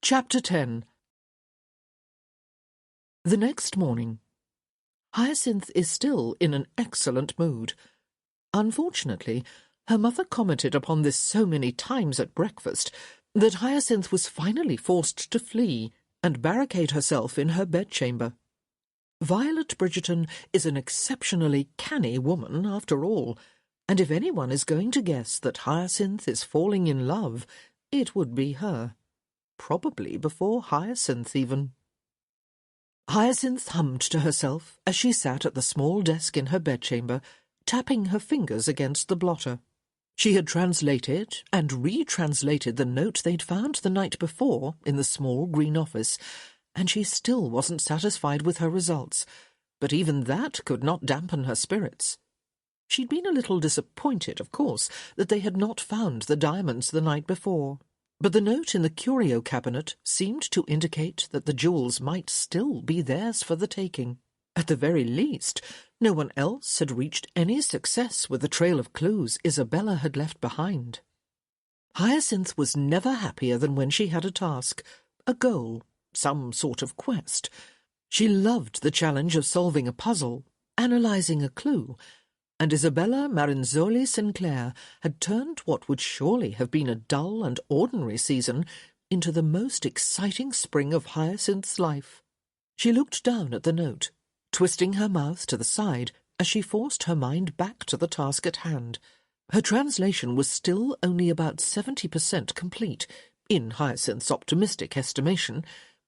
Chapter 10. The next morning, Hyacinth is still in an excellent mood. Unfortunately, her mother commented upon this so many times at breakfast that Hyacinth was finally forced to flee and barricade herself in her bedchamber. Violet Bridgerton is an exceptionally canny woman, after all, and if anyone is going to guess that Hyacinth is falling in love, it would be her. Probably before Hyacinth, even. Hyacinth hummed to herself as she sat at the small desk in her bedchamber, tapping her fingers against the blotter. She had translated and retranslated the note they'd found the night before in the small green office, and she still wasn't satisfied with her results, but even that could not dampen her spirits. She'd been a little disappointed, of course, that they had not found the diamonds the night before, but the note in the curio cabinet seemed to indicate that the jewels might still be theirs for the taking. At the very least, no one else had reached any success with the trail of clues Isabella had left behind. Hyacinth was never happier than when she had a task, a goal, some sort of quest. She loved the challenge of solving a puzzle, analysing a clue, and Isabella Marinzoli Sinclair had turned what would surely have been a dull and ordinary season into the most exciting spring of Hyacinth's life. She looked down at the note, twisting her mouth to the side as she forced her mind back to the task at hand. Her translation was still only about 70% complete, in Hyacinth's optimistic estimation,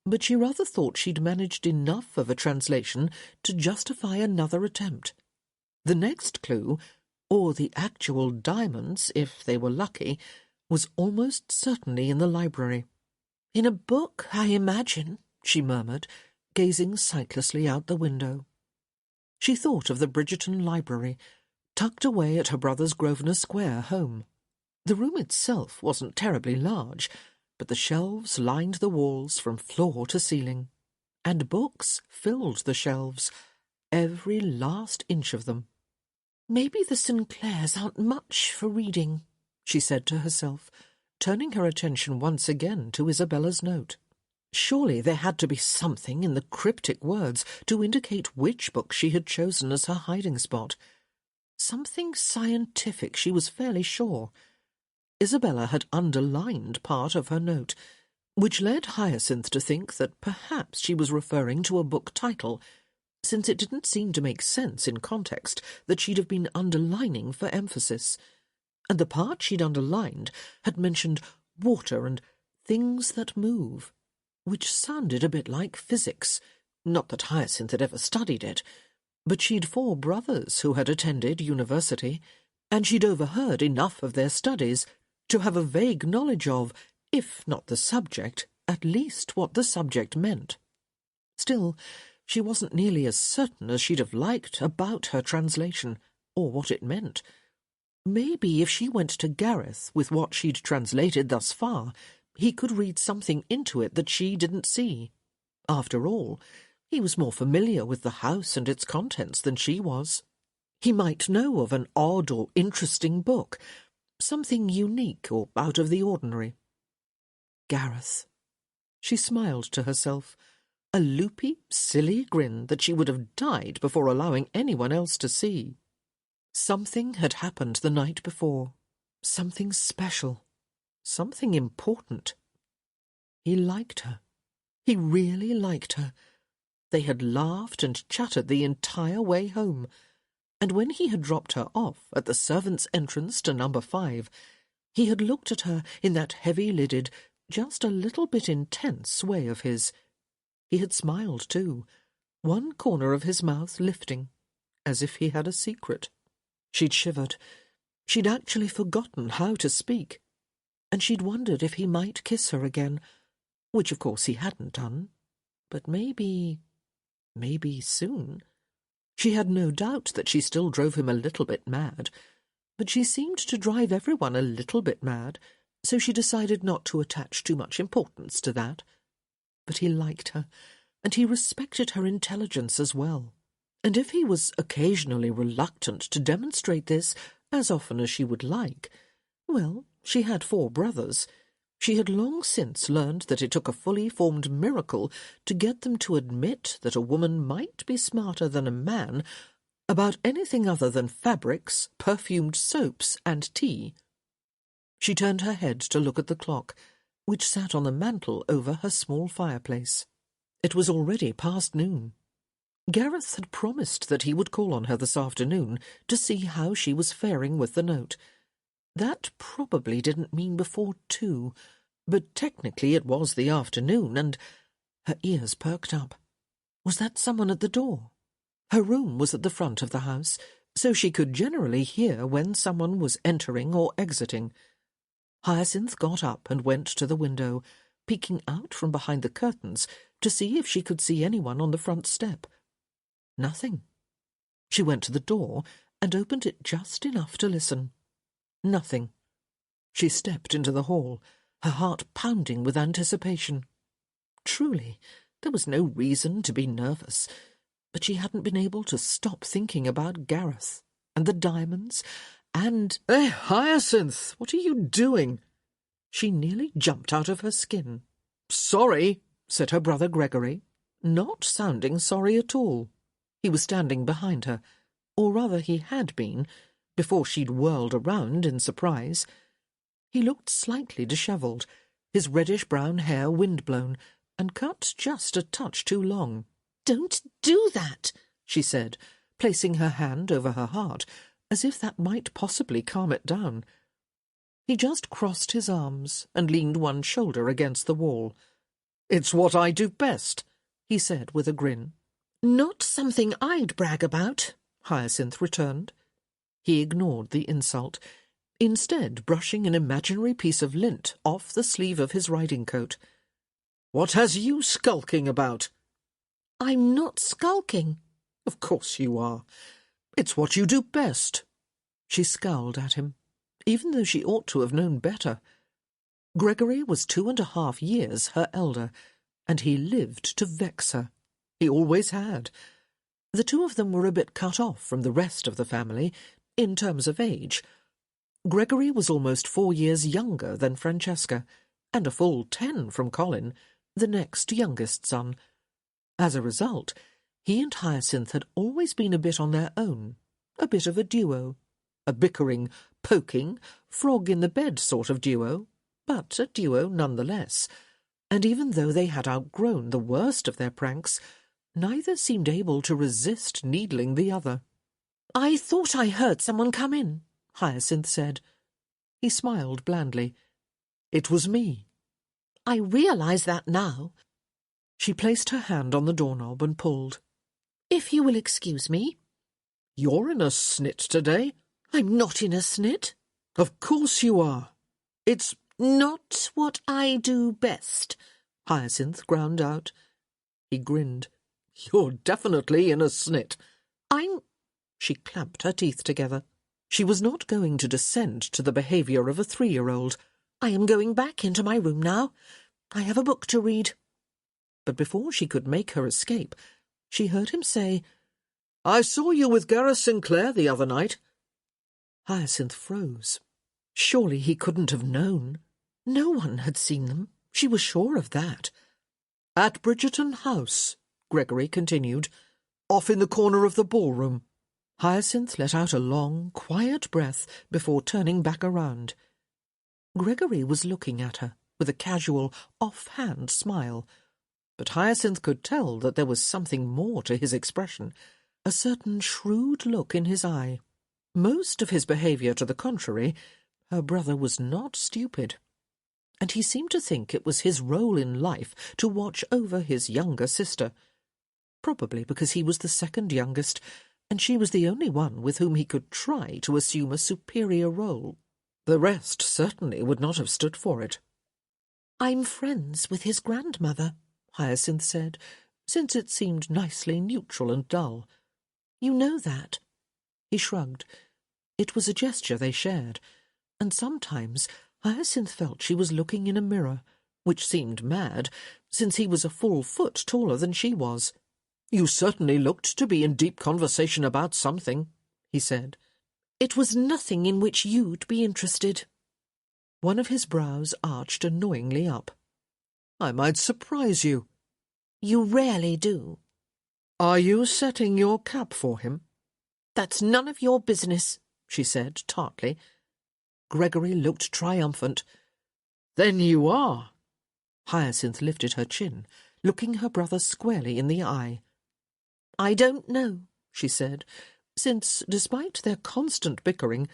but she rather thought she'd managed enough of a translation to justify another attempt. The next clue, or the actual diamonds, if they were lucky, was almost certainly in the library. "In a book, I imagine," she murmured, gazing sightlessly out the window. She thought of the Bridgerton library, tucked away at her brother's Grosvenor Square home. The room itself wasn't terribly large, but the shelves lined the walls from floor to ceiling, and books filled the shelves, every last inch of them. "Maybe the Sinclairs aren't much for reading," she said to herself, turning her attention once again to Isabella's note. Surely there had to be something in the cryptic words to indicate which book she had chosen as her hiding spot. Something scientific, she was fairly sure. Isabella had underlined part of her note, which led Hyacinth to think that perhaps she was referring to a book title, since it didn't seem to make sense in context that she'd have been underlining for emphasis. And the part she'd underlined had mentioned water and things that move, which sounded a bit like physics. Not that Hyacinth had ever studied it, but she'd 4 brothers who had attended university, and she'd overheard enough of their studies to have a vague knowledge of, if not the subject, at least what the subject meant. Still, she wasn't nearly as certain as she'd have liked about her translation, or what it meant. Maybe if she went to Gareth with what she'd translated thus far, he could read something into it that she didn't see. After all, he was more familiar with the house and its contents than she was. He might know of an odd or interesting book, something unique or out of the ordinary. Gareth. She smiled to herself, a loopy, silly grin that she would have died before allowing anyone else to see. Something had happened the night before. Something special. Something important. He liked her. He really liked her. They had laughed and chattered the entire way home, and when he had dropped her off at the servants' entrance to number 5, he had looked at her in that heavy-lidded, just a little bit intense way of his. He had smiled, too, one corner of his mouth lifting, as if he had a secret. She'd shivered. She'd actually forgotten how to speak, and she'd wondered if he might kiss her again, which of course he hadn't done, but maybe soon. She had no doubt that she still drove him a little bit mad, but she seemed to drive everyone a little bit mad, so she decided not to attach too much importance to that. But he liked her, and he respected her intelligence as well. And if he was occasionally reluctant to demonstrate this as often as she would like, well, she had 4 brothers. She had long since learned that it took a fully formed miracle to get them to admit that a woman might be smarter than a man about anything other than fabrics, perfumed soaps, and tea. She turned her head to look at the clock, which sat on the mantel over her small fireplace. It was already past noon. Gareth had promised that he would call on her this afternoon to see how she was faring with the note. That probably didn't mean before 2, but technically it was the afternoon, and her ears perked up. Was that someone at the door? Her room was at the front of the house, so she could generally hear when someone was entering or exiting. Hyacinth got up and went to the window, peeking out from behind the curtains to see if she could see anyone on the front step. Nothing. She went to the door and opened it just enough to listen. Nothing. She stepped into the hall, her heart pounding with anticipation. Truly, there was no reason to be nervous, but she hadn't been able to stop thinking about Gareth and the diamonds and— "Hey, Hyacinth, what are you doing?" She nearly jumped out of her skin. "Sorry," said her brother Gregory, not sounding sorry at all. He was standing behind her, or rather he had been, before she'd whirled around in surprise. He looked slightly dishevelled, his reddish-brown hair wind-blown, and cut just a touch too long. "Don't do that," she said, placing her hand over her heart, as if that might possibly calm it down. He just crossed his arms and leaned one shoulder against the wall. "It's what I do best," he said with a grin. "Not something I'd brag about," Hyacinth returned. He ignored the insult, instead brushing an imaginary piece of lint off the sleeve of his riding coat. "What has you skulking about?" "I'm not skulking." "Of course you are. It's what you do best." She scowled at him, even though she ought to have known better. Gregory was 2.5 years her elder, and he lived to vex her. He always had. The two of them were a bit cut off from the rest of the family, in terms of age. Gregory was almost 4 years younger than Francesca, and a full 10 from Colin, the next youngest son. As a result, he and Hyacinth had always been a bit on their own, a bit of a duo, a bickering, poking, frog-in-the-bed sort of duo, but a duo nonetheless. And even though they had outgrown the worst of their pranks, neither seemed able to resist needling the other. "I thought I heard someone come in," Hyacinth said. He smiled blandly. "It was me." "I realise that now." She placed her hand on the doorknob and pulled. "If you will excuse me." "You're in a snit today." "I'm not in a snit." "Of course you are. It's—" "Not what I do best," Hyacinth ground out. He grinned. "You're definitely in a snit." "I'm—" She clamped her teeth together. She was not going to descend to the behaviour of a 3-year-old. "I am going back into my room now. I have a book to read." But before she could make her escape, she heard him say, "I saw you with Gareth Sinclair the other night." Hyacinth froze. Surely he couldn't have known. No one had seen them. She was sure of that. "At Bridgerton House," Gregory continued, "off in the corner of the ballroom." Hyacinth let out a long, quiet breath before turning back around. Gregory was looking at her with a casual, off-hand smile, but Hyacinth could tell that there was something more to his expression, a certain shrewd look in his eye. Most of his behaviour to the contrary, her brother was not stupid, and he seemed to think it was his role in life to watch over his younger sister, probably because he was the second youngest, and she was the only one with whom he could try to assume a superior role. The rest certainly would not have stood for it. "I'm friends with his grandmother," Hyacinth said, since it seemed nicely neutral and dull. "You know that?" He shrugged. It was a gesture they shared, and sometimes Hyacinth felt she was looking in a mirror, which seemed mad, since he was a full foot taller than she was. "You certainly looked to be in deep conversation about something," he said. "It was nothing in which you'd be interested." One of his brows arched annoyingly up. "I might surprise you." "You rarely do." "Are you setting your cap for him?" "That's none of your business," she said tartly. Gregory looked triumphant. "Then you are." Hyacinth lifted her chin, looking her brother squarely in the eye. "I don't know," she said, since, despite their constant bickering,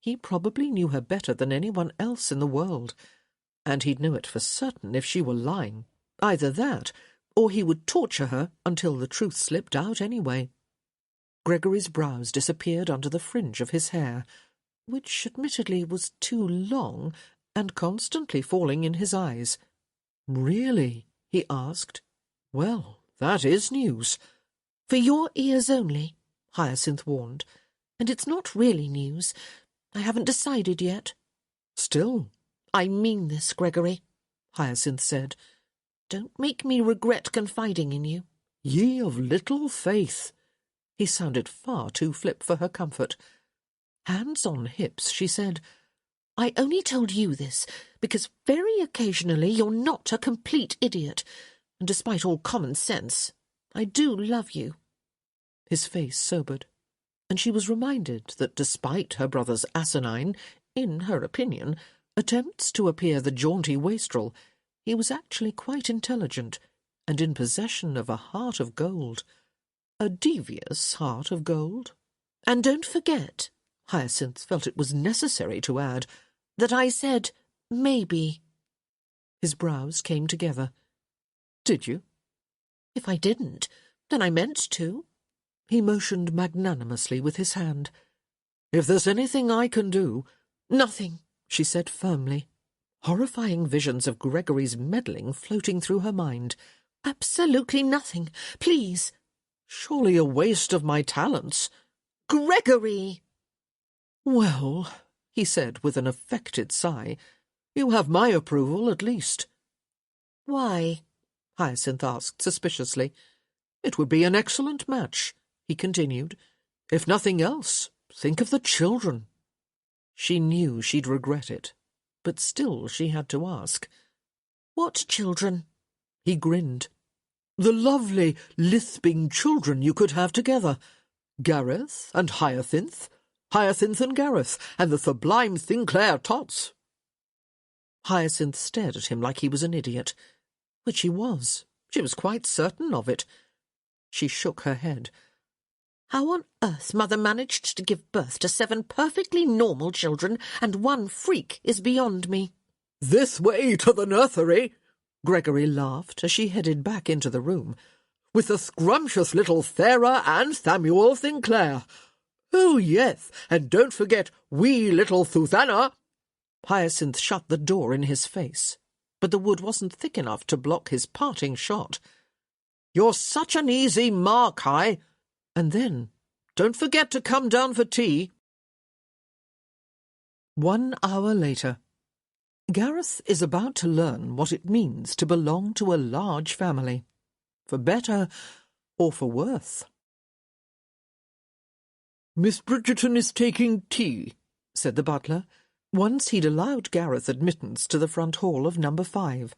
he probably knew her better than anyone else in the world, and he'd know it for certain if she were lying. Either that, or he would torture her until the truth slipped out anyway. Gregory's brows disappeared under the fringe of his hair, which admittedly was too long and constantly falling in his eyes. "Really?" he asked. "Well, that is news." "For your ears only," Hyacinth warned. "And it's not really news. I haven't decided yet." "Still—" "I mean this, Gregory," Hyacinth said. "Don't make me regret confiding in you." "Ye of little faith." He sounded far too flip for her comfort. Hands on hips, she said, "I only told you this because very occasionally you're not a complete idiot, and despite all common sense, I do love you." His face sobered, and she was reminded that despite her brother's asinine, in her opinion, attempts to appear the jaunty wastrel, he was actually quite intelligent and in possession of a heart of gold. A devious heart of gold. "And don't forget," Hyacinth felt it was necessary to add, "that I said maybe." His brows came together. "Did you?" "If I didn't, then I meant to." He motioned magnanimously with his hand. "If there's anything I can do—" "Nothing," she said firmly, horrifying visions of Gregory's meddling floating through her mind. "Absolutely nothing. Please." "Surely a waste of my talents." "Gregory!" "Well," he said with an affected sigh, "you have my approval at least." "Why?" Hyacinth asked suspiciously. "It would be an excellent match," he continued. "If nothing else, think of the children." She knew she'd regret it, but still she had to ask. "What children?" He grinned. "The lovely, lisping children you could have together. Gareth and Hyacinth, Hyacinth and Gareth, and the sublime Sinclair tots." Hyacinth stared at him like he was an idiot, which he was. She was quite certain of it. She shook her head. "How on earth Mother managed to give birth to 7 perfectly normal children and 1 freak is beyond me." "This way to the nursery," Gregory laughed as she headed back into the room, "with the scrumptious little Sarah and Samuel Sinclair. Oh, yes, and don't forget wee little Susanna." Hyacinth shut the door in his face, but the wood wasn't thick enough to block his parting shot. "You're such an easy mark, Hi. And then, don't forget to come down for tea." 1 hour later. Gareth is about to learn what it means to belong to a large family, for better or for worse. "Miss Bridgerton is taking tea," said the butler, once he'd allowed Gareth admittance to the front hall of number 5.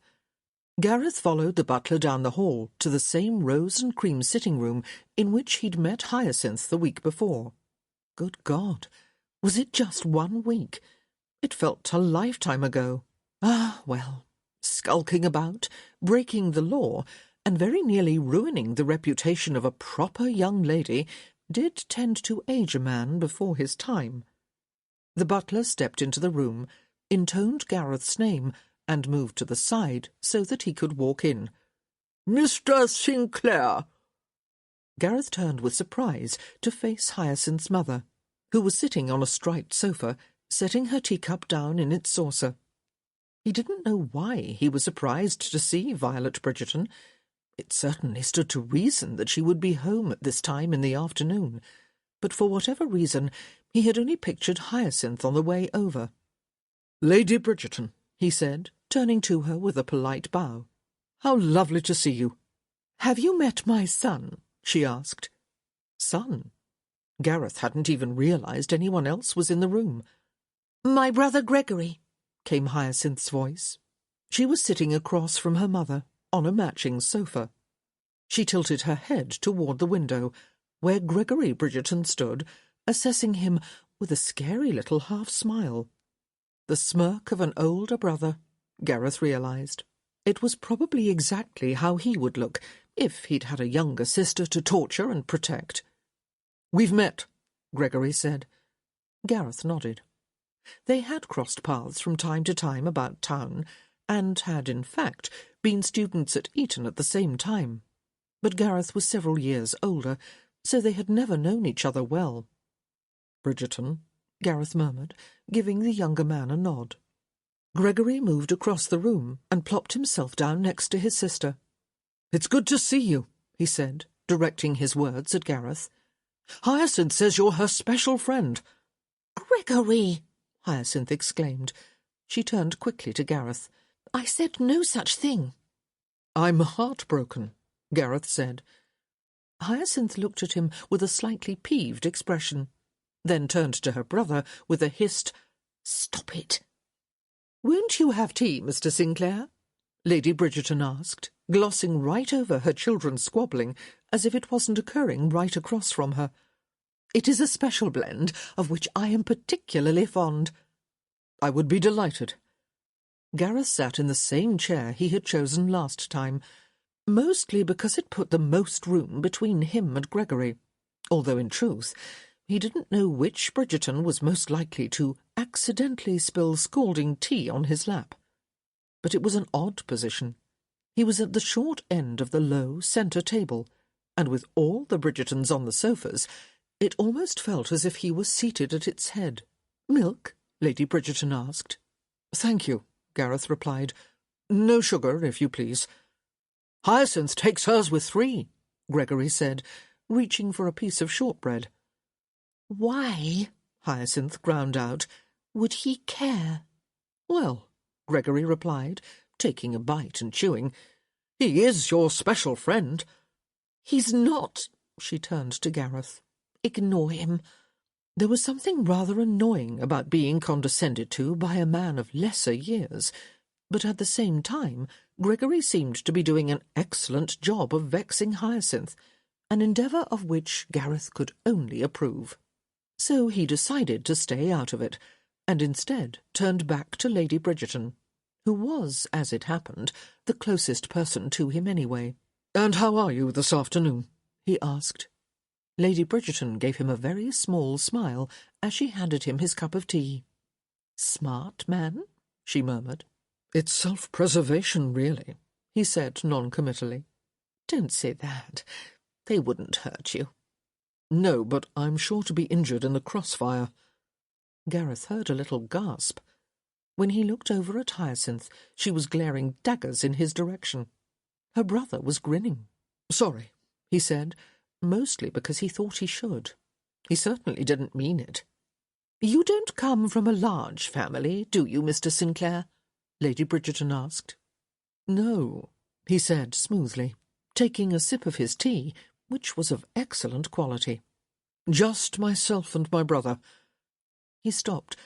Gareth followed the butler down the hall to the same rose and cream sitting-room in which he'd met Hyacinth the week before. Good God, was it just 1 week? It felt a lifetime ago. Ah, well, skulking about, breaking the law, and very nearly ruining the reputation of a proper young lady did tend to age a man before his time. The butler stepped into the room, intoned Gareth's name, and moved to the side so that he could walk in. "Mr. Sinclair." Gareth turned with surprise to face Hyacinth's mother, who was sitting on a striped sofa, setting her teacup down in its saucer. He didn't know why he was surprised to see Violet Bridgerton. It certainly stood to reason that she would be home at this time in the afternoon, but for whatever reason he had only pictured Hyacinth on the way over. "Lady Bridgerton," he said, turning to her with a polite bow. "How lovely to see you." "Have you met my son?" she asked. Son? Gareth hadn't even realized anyone else was in the room. "My brother Gregory," came Hyacinth's voice. She was sitting across from her mother, on a matching sofa. She tilted her head toward the window, where Gregory Bridgerton stood, assessing him with a scary little half-smile. The smirk of an older brother, Gareth realized. It was probably exactly how he would look if he'd had a younger sister to torture and protect. "We've met," Gregory said. Gareth nodded. They had crossed paths from time to time about town, and had, in fact, been students at Eton at the same time. But Gareth was several years older, so they had never known each other well. "Bridgerton," Gareth murmured, giving the younger man a nod. Gregory moved across the room and plopped himself down next to his sister. "It's good to see you," he said, directing his words at Gareth. "Hyacinth says you're her special friend." "Gregory!" Hyacinth exclaimed. She turned quickly to Gareth. "I said no such thing." "I'm heartbroken," Gareth said. Hyacinth looked at him with a slightly peeved expression, then turned to her brother with a hissed, "Stop it." "Won't you have tea, Mr. Sinclair?" Lady Bridgerton asked, glossing right over her children's squabbling, as if it wasn't occurring right across from her. "It is a special blend, of which I am particularly fond." "I would be delighted." Gareth sat in the same chair he had chosen last time, mostly because it put the most room between him and Gregory, although in truth he didn't know which Bridgerton was most likely to accidentally spill scalding tea on his lap. But it was an odd position. He was at the short end of the low centre table, and with all the Bridgertons on the sofas, it almost felt as if he was seated at its head. "Milk?" Lady Bridgerton asked. "Thank you," Gareth replied. "No sugar, if you please." "Hyacinth takes hers with 3, Gregory said, reaching for a piece of shortbread. "Why," Hyacinth ground out, "would he care?" "Well," Gregory replied, taking a bite and chewing, "he is your special friend." "He's not." She turned to Gareth. "Ignore him." There was something rather annoying about being condescended to by a man of lesser years, but at the same time Gregory seemed to be doing an excellent job of vexing Hyacinth, an endeavour of which Gareth could only approve. So he decided to stay out of it, and instead turned back to Lady Bridgerton, who was, as it happened, the closest person to him anyway. "And how are you this afternoon?" he asked. Lady Bridgerton gave him a very small smile as she handed him his cup of tea. "Smart man," she murmured. "It's self-preservation, really," he said noncommittally. "Don't say that. They wouldn't hurt you." "No, but I'm sure to be injured in the crossfire." Gareth heard a little gasp. When he looked over at Hyacinth, she was glaring daggers in his direction. Her brother was grinning. "Sorry," he said, mostly because he thought he should. He certainly didn't mean it. "You don't come from a large family, do you, Mr. Sinclair?" Lady Bridgerton asked. "No," he said smoothly, taking a sip of his tea, which was of excellent quality. "Just myself and my brother." He stopped,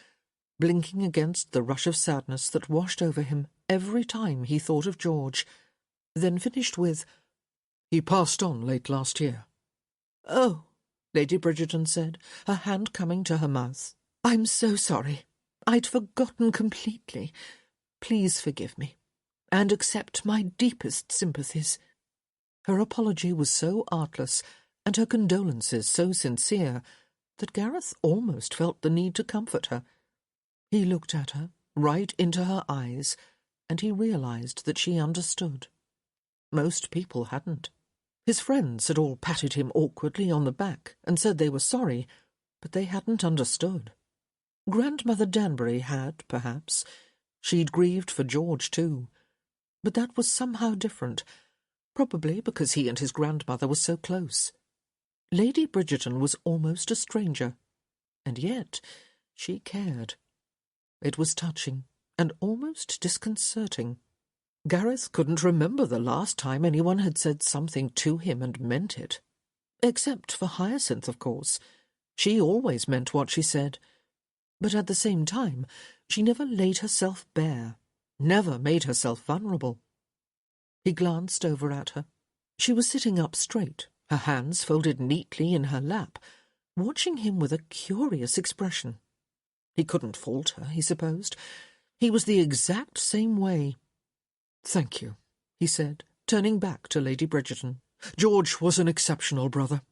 blinking against the rush of sadness that washed over him every time he thought of George, then finished with, "He passed on late last year." "Oh," Lady Bridgerton said, her hand coming to her mouth. "I'm so sorry. I'd forgotten completely. Please forgive me, and accept my deepest sympathies." Her apology was so artless, and her condolences so sincere, that Gareth almost felt the need to comfort her. He looked at her, right into her eyes, and he realized that she understood. Most people hadn't. His friends had all patted him awkwardly on the back and said they were sorry, but they hadn't understood. Grandmother Danbury had, perhaps. She'd grieved for George, too. But that was somehow different, probably because he and his grandmother were so close. Lady Bridgerton was almost a stranger, and yet she cared. It was touching and almost disconcerting. Gareth couldn't remember the last time anyone had said something to him and meant it. Except for Hyacinth, of course. She always meant what she said. But at the same time, she never laid herself bare, never made herself vulnerable. He glanced over at her. She was sitting up straight, her hands folded neatly in her lap, watching him with a curious expression. He couldn't fault her, he supposed. He was the exact same way. "Thank you," he said, turning back to Lady Bridgerton. "George was an exceptional brother,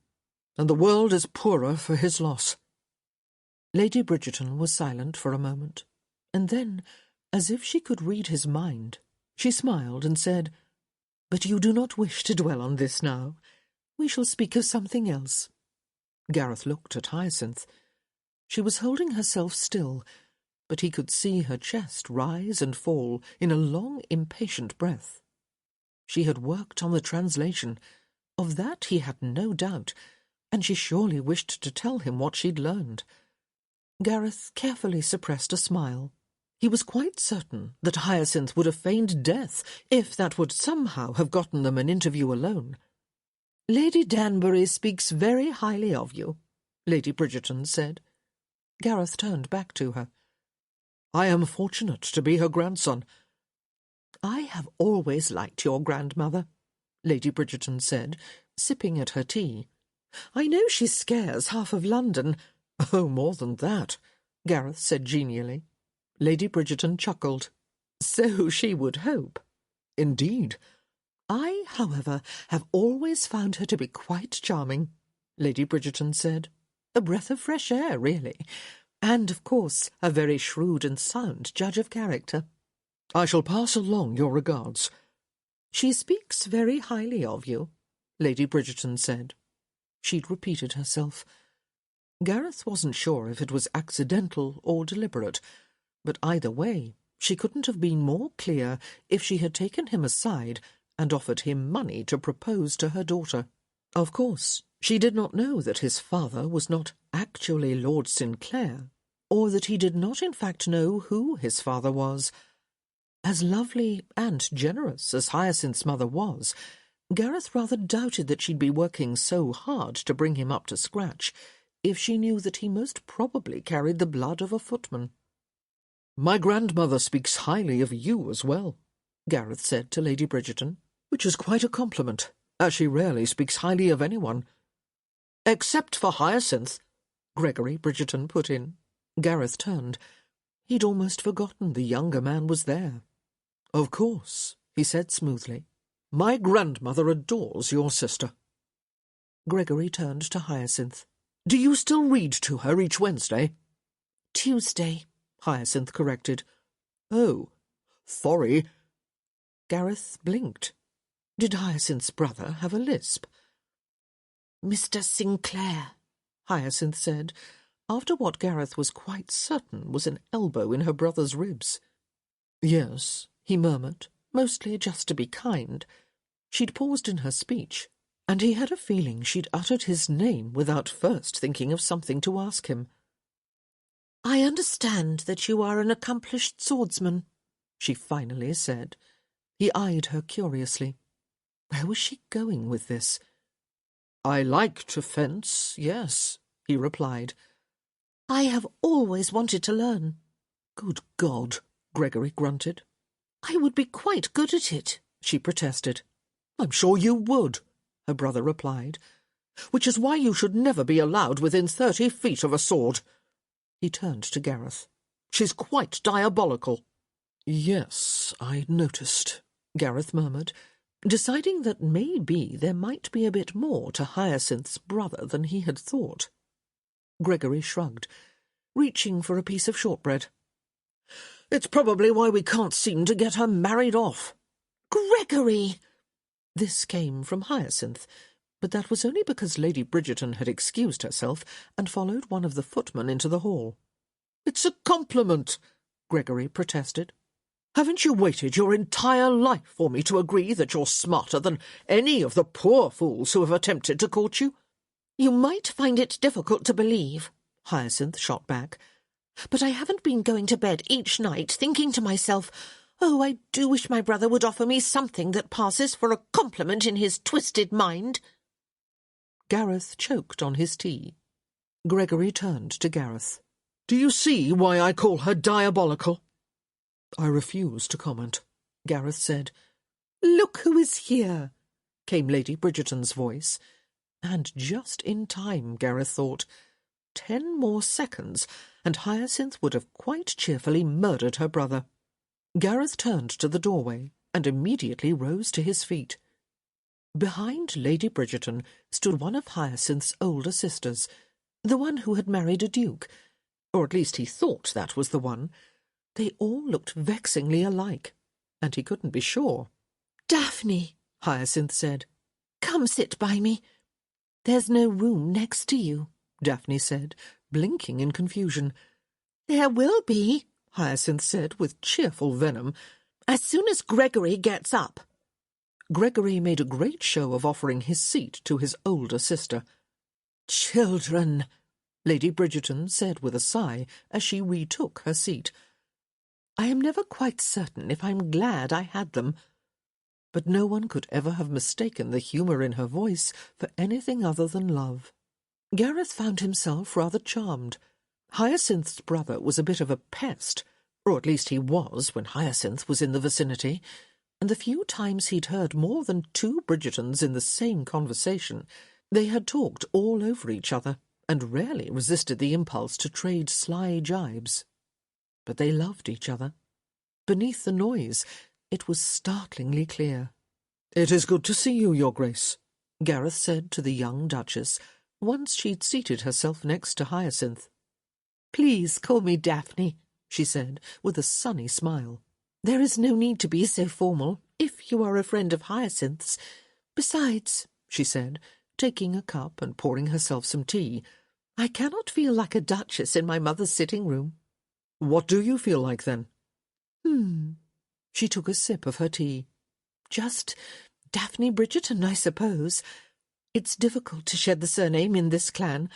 and the world is poorer for his loss." Lady Bridgerton was silent for a moment, and then, as if she could read his mind, she smiled and said, "But you do not wish to dwell on this now. We shall speak of something else." Gareth looked at Hyacinth. She was holding herself still, but he could see her chest rise and fall in a long, impatient breath. She had worked on the translation. Of that he had no doubt, and she surely wished to tell him what she'd learned. Gareth carefully suppressed a smile. He was quite certain that Hyacinth would have feigned death if that would somehow have gotten them an interview alone. "Lady Danbury speaks very highly of you," Lady Bridgerton said. Gareth turned back to her. "I am fortunate to be her grandson." "I have always liked your grandmother," Lady Bridgerton said, sipping at her tea. "I know she scares half of London." "Oh, more than that," Gareth said genially. Lady Bridgerton chuckled. "So she would hope." "Indeed." "I, however, have always found her to be quite charming," Lady Bridgerton said. "A breath of fresh air, really. And, of course, a very shrewd and sound judge of character." "I shall pass along your regards." "She speaks very highly of you," Lady Bridgerton said. She'd repeated herself. Gareth wasn't sure if it was accidental or deliberate, but either way, she couldn't have been more clear if she had taken him aside and offered him money to propose to her daughter. Of course, she did not know that his father was not actually Lord Sinclair, or that he did not in fact know who his father was. As lovely and generous as Hyacinth's mother was, Gareth rather doubted that she'd be working so hard to bring him up to scratch if she knew that he most probably carried the blood of a footman. "My grandmother speaks highly of you as well," Gareth said to Lady Bridgerton, "which is quite a compliment, as she rarely speaks highly of anyone." "Except for Hyacinth," Gregory Bridgerton put in. Gareth turned. He'd almost forgotten the younger man was there. "Of course," he said smoothly. "My grandmother adores your sister." Gregory turned to Hyacinth. "Do you still read to her each Wednesday?" "Tuesday," Hyacinth corrected. "Oh, sorry." Gareth blinked. Did Hyacinth's brother have a lisp? "Mr. Sinclair," Hyacinth said, after what Gareth was quite certain was an elbow in her brother's ribs. "Yes," he murmured, mostly just to be kind. She'd paused in her speech, and he had a feeling she'd uttered his name without first thinking of something to ask him. "I understand that you are an accomplished swordsman," she finally said. He eyed her curiously. Where was she going with this? "I like to fence, yes," he replied. "I have always wanted to learn." "Good God," Gregory grunted. "I would be quite good at it," she protested. "I'm sure you would," her brother replied, "which is why you should never be allowed within 30 feet of a sword." He turned to Gareth. "She's quite diabolical." "Yes, I noticed," Gareth murmured, deciding that maybe there might be a bit more to Hyacinth's brother than he had thought. Gregory shrugged, reaching for a piece of shortbread. "It's probably why we can't seem to get her married off." "Gregory!" This came from Hyacinth, but that was only because Lady Bridgerton had excused herself and followed one of the footmen into the hall. "It's a compliment," Gregory protested. "Haven't you waited your entire life for me to agree that you're smarter than any of the poor fools who have attempted to court you?" "You might find it difficult to believe," Hyacinth shot back, "but I haven't been going to bed each night thinking to myself, oh, I do wish my brother would offer me something that passes for a compliment in his twisted mind." Gareth choked on his tea. Gregory turned to Gareth. Do you see why I call her diabolical?" "I refuse to comment," Gareth said. "Look who is here," came Lady Bridgerton's voice. And just in time, Gareth thought. 10 more seconds, and Hyacinth would have quite cheerfully murdered her brother. Gareth turned to the doorway and immediately rose to his feet. Behind Lady Bridgerton stood one of Hyacinth's older sisters, the one who had married a duke, or at least he thought that was the one. They all looked vexingly alike, and he couldn't be sure. "Devney," Hyacinth said. "come sit by me. There's no room next to you," Devney said, blinking in confusion. "There will be," Hyacinth said with cheerful venom, "as soon as Gregory gets up." Gregory made a great show of offering his seat to his older sister. "Children," Lady Bridgerton said with a sigh as she retook her seat. "I am never quite certain if I'm glad I had them." But no one could ever have mistaken the humour in her voice for anything other than love. Gareth found himself rather charmed. Hyacinth's brother was a bit of a pest, or at least he was when Hyacinth was in the vicinity, and the few times he'd heard more than 2 Bridgertons in the same conversation, they had talked all over each other and rarely resisted the impulse to trade sly jibes. But they loved each other. Beneath the noise, it was startlingly clear. "It is good to see you, Your Grace," Gareth said to the young Duchess, once she'd seated herself next to Hyacinth. "Please call me Devney," she said, with a sunny smile. "There is no need to be so formal, if you are a friend of Hyacinth's. Besides," she said, taking a cup and pouring herself some tea, "I cannot feel like a duchess in my mother's sitting-room." "What do you feel like, then?" She took a sip of her tea. "Just Devney Bridgerton, I suppose. It's difficult to shed the surname in this clan.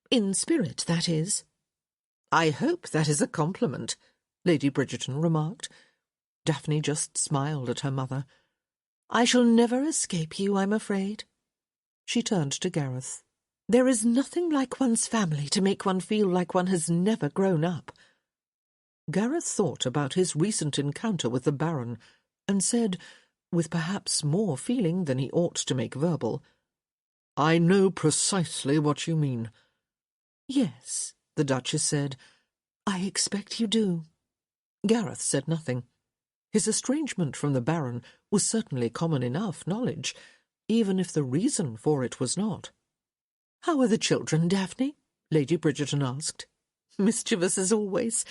In spirit, that is." "I hope that is a compliment," Lady Bridgerton remarked. Daphne just smiled at her mother. "I shall never escape you, I'm afraid." She turned to Gareth. "There is nothing like one's family to make one feel like one has never grown up." Gareth thought about his recent encounter with the Baron, and said, with perhaps more feeling than he ought to make verbal, "I know precisely what you mean." "Yes," the Duchess said, "I expect you do." Gareth said nothing. His estrangement from the Baron was certainly common enough knowledge, even if the reason for it was not. "How are the children, Devney?" Lady Bridgerton asked. "Mischievous as always.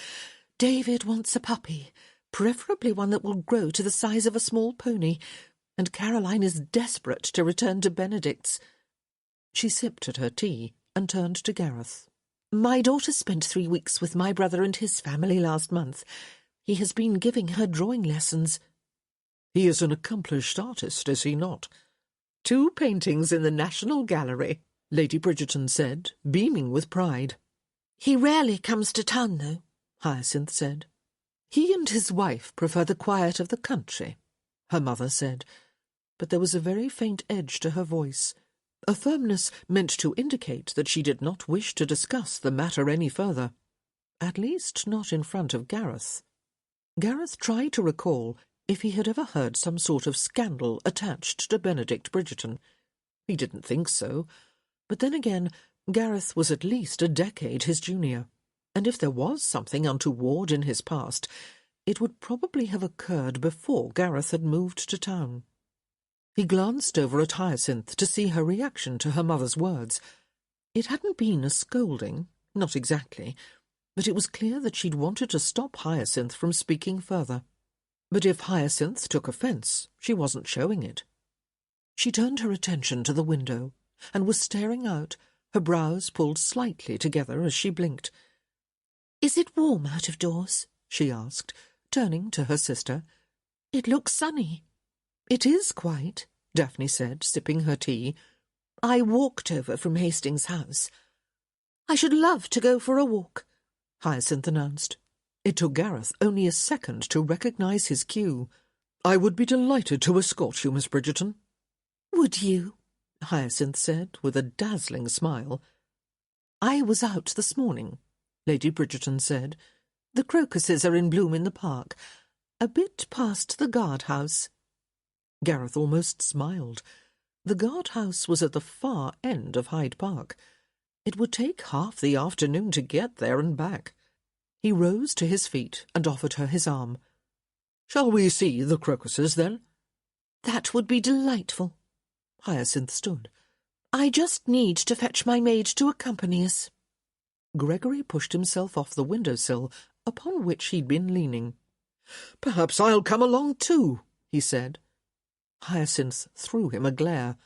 David wants a puppy, preferably one that will grow to the size of a small pony, and Caroline is desperate to return to Benedict's." She sipped at her tea and turned to Gareth. "My daughter spent 3 weeks with my brother and his family last month. He has been giving her drawing lessons." "He is an accomplished artist, is he not?" 2 paintings in the National Gallery," Lady Bridgerton said, beaming with pride. "He rarely comes to town, though," Hyacinth said. "He and his wife prefer the quiet of the country," her mother said, but there was a very faint edge to her voice, a firmness meant to indicate that she did not wish to discuss the matter any further, at least not in front of Gareth. Gareth tried to recall if he had ever heard some sort of scandal attached to Benedict Bridgerton. He didn't think so, but then again, Gareth was at least a decade his junior, and if there was something untoward in his past, it would probably have occurred before Gareth had moved to town. He glanced over at Hyacinth to see her reaction to her mother's words. It hadn't been a scolding, not exactly, but it was clear that she'd wanted to stop Hyacinth from speaking further. But if Hyacinth took offence, she wasn't showing it. She turned her attention to the window, and was staring out, her brows pulled slightly together as she blinked. "Is it warm out of doors?" she asked, turning to her sister. "It looks sunny." "It is quite," Daphne said, sipping her tea. "I walked over from Hastings' house." "I should love to go for a walk," Hyacinth announced. It took Gareth only a second to recognise his cue. "I would be delighted to escort you, Miss Bridgerton." "Would you?" Hyacinth said, with a dazzling smile. "I was out this morning," Lady Bridgerton said. "The crocuses are in bloom in the park, a bit past the guardhouse." Gareth almost smiled. The guardhouse was at the far end of Hyde Park. It would take half the afternoon to get there and back. He rose to his feet and offered her his arm. "Shall we see the crocuses, then?" "That would be delightful." Hyacinth stood. "I just need to fetch my maid to accompany us." Gregory pushed himself off the window-sill upon which he'd been leaning. "Perhaps I'll come along too," he said. Hyacinth threw him a glare.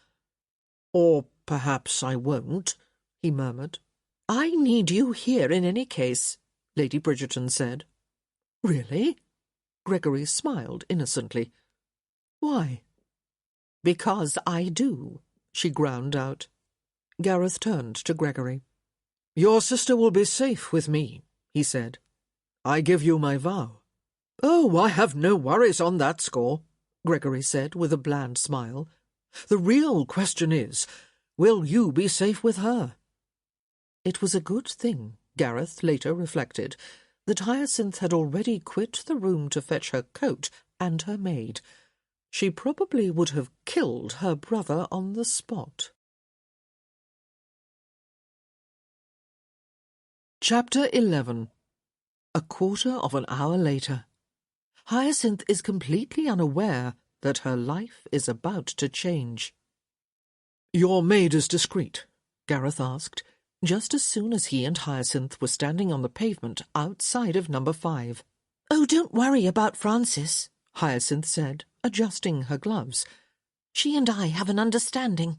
"Or perhaps I won't," he murmured. "I need you here in any case," Lady Bridgerton said. "Really?" Gregory smiled innocently. "Why?" "Because I do," she ground out. Gareth turned to Gregory. "Your sister will be safe with me," he said. "I give you my vow." "Oh, I have no worries on that score," Gregory said with a bland smile. "The real question is, will you be safe with her?" It was a good thing, Gareth later reflected, that Hyacinth had already quit the room to fetch her coat and her maid. She probably would have killed her brother on the spot. Chapter 11. A quarter of an hour later. Hyacinth is completely unaware that her life is about to change. "Your maid is discreet?" Gareth asked, just as soon as he and Hyacinth were standing on the pavement outside of number 5. "Oh, don't worry about Frances," Hyacinth said, adjusting her gloves. "She and I have an understanding."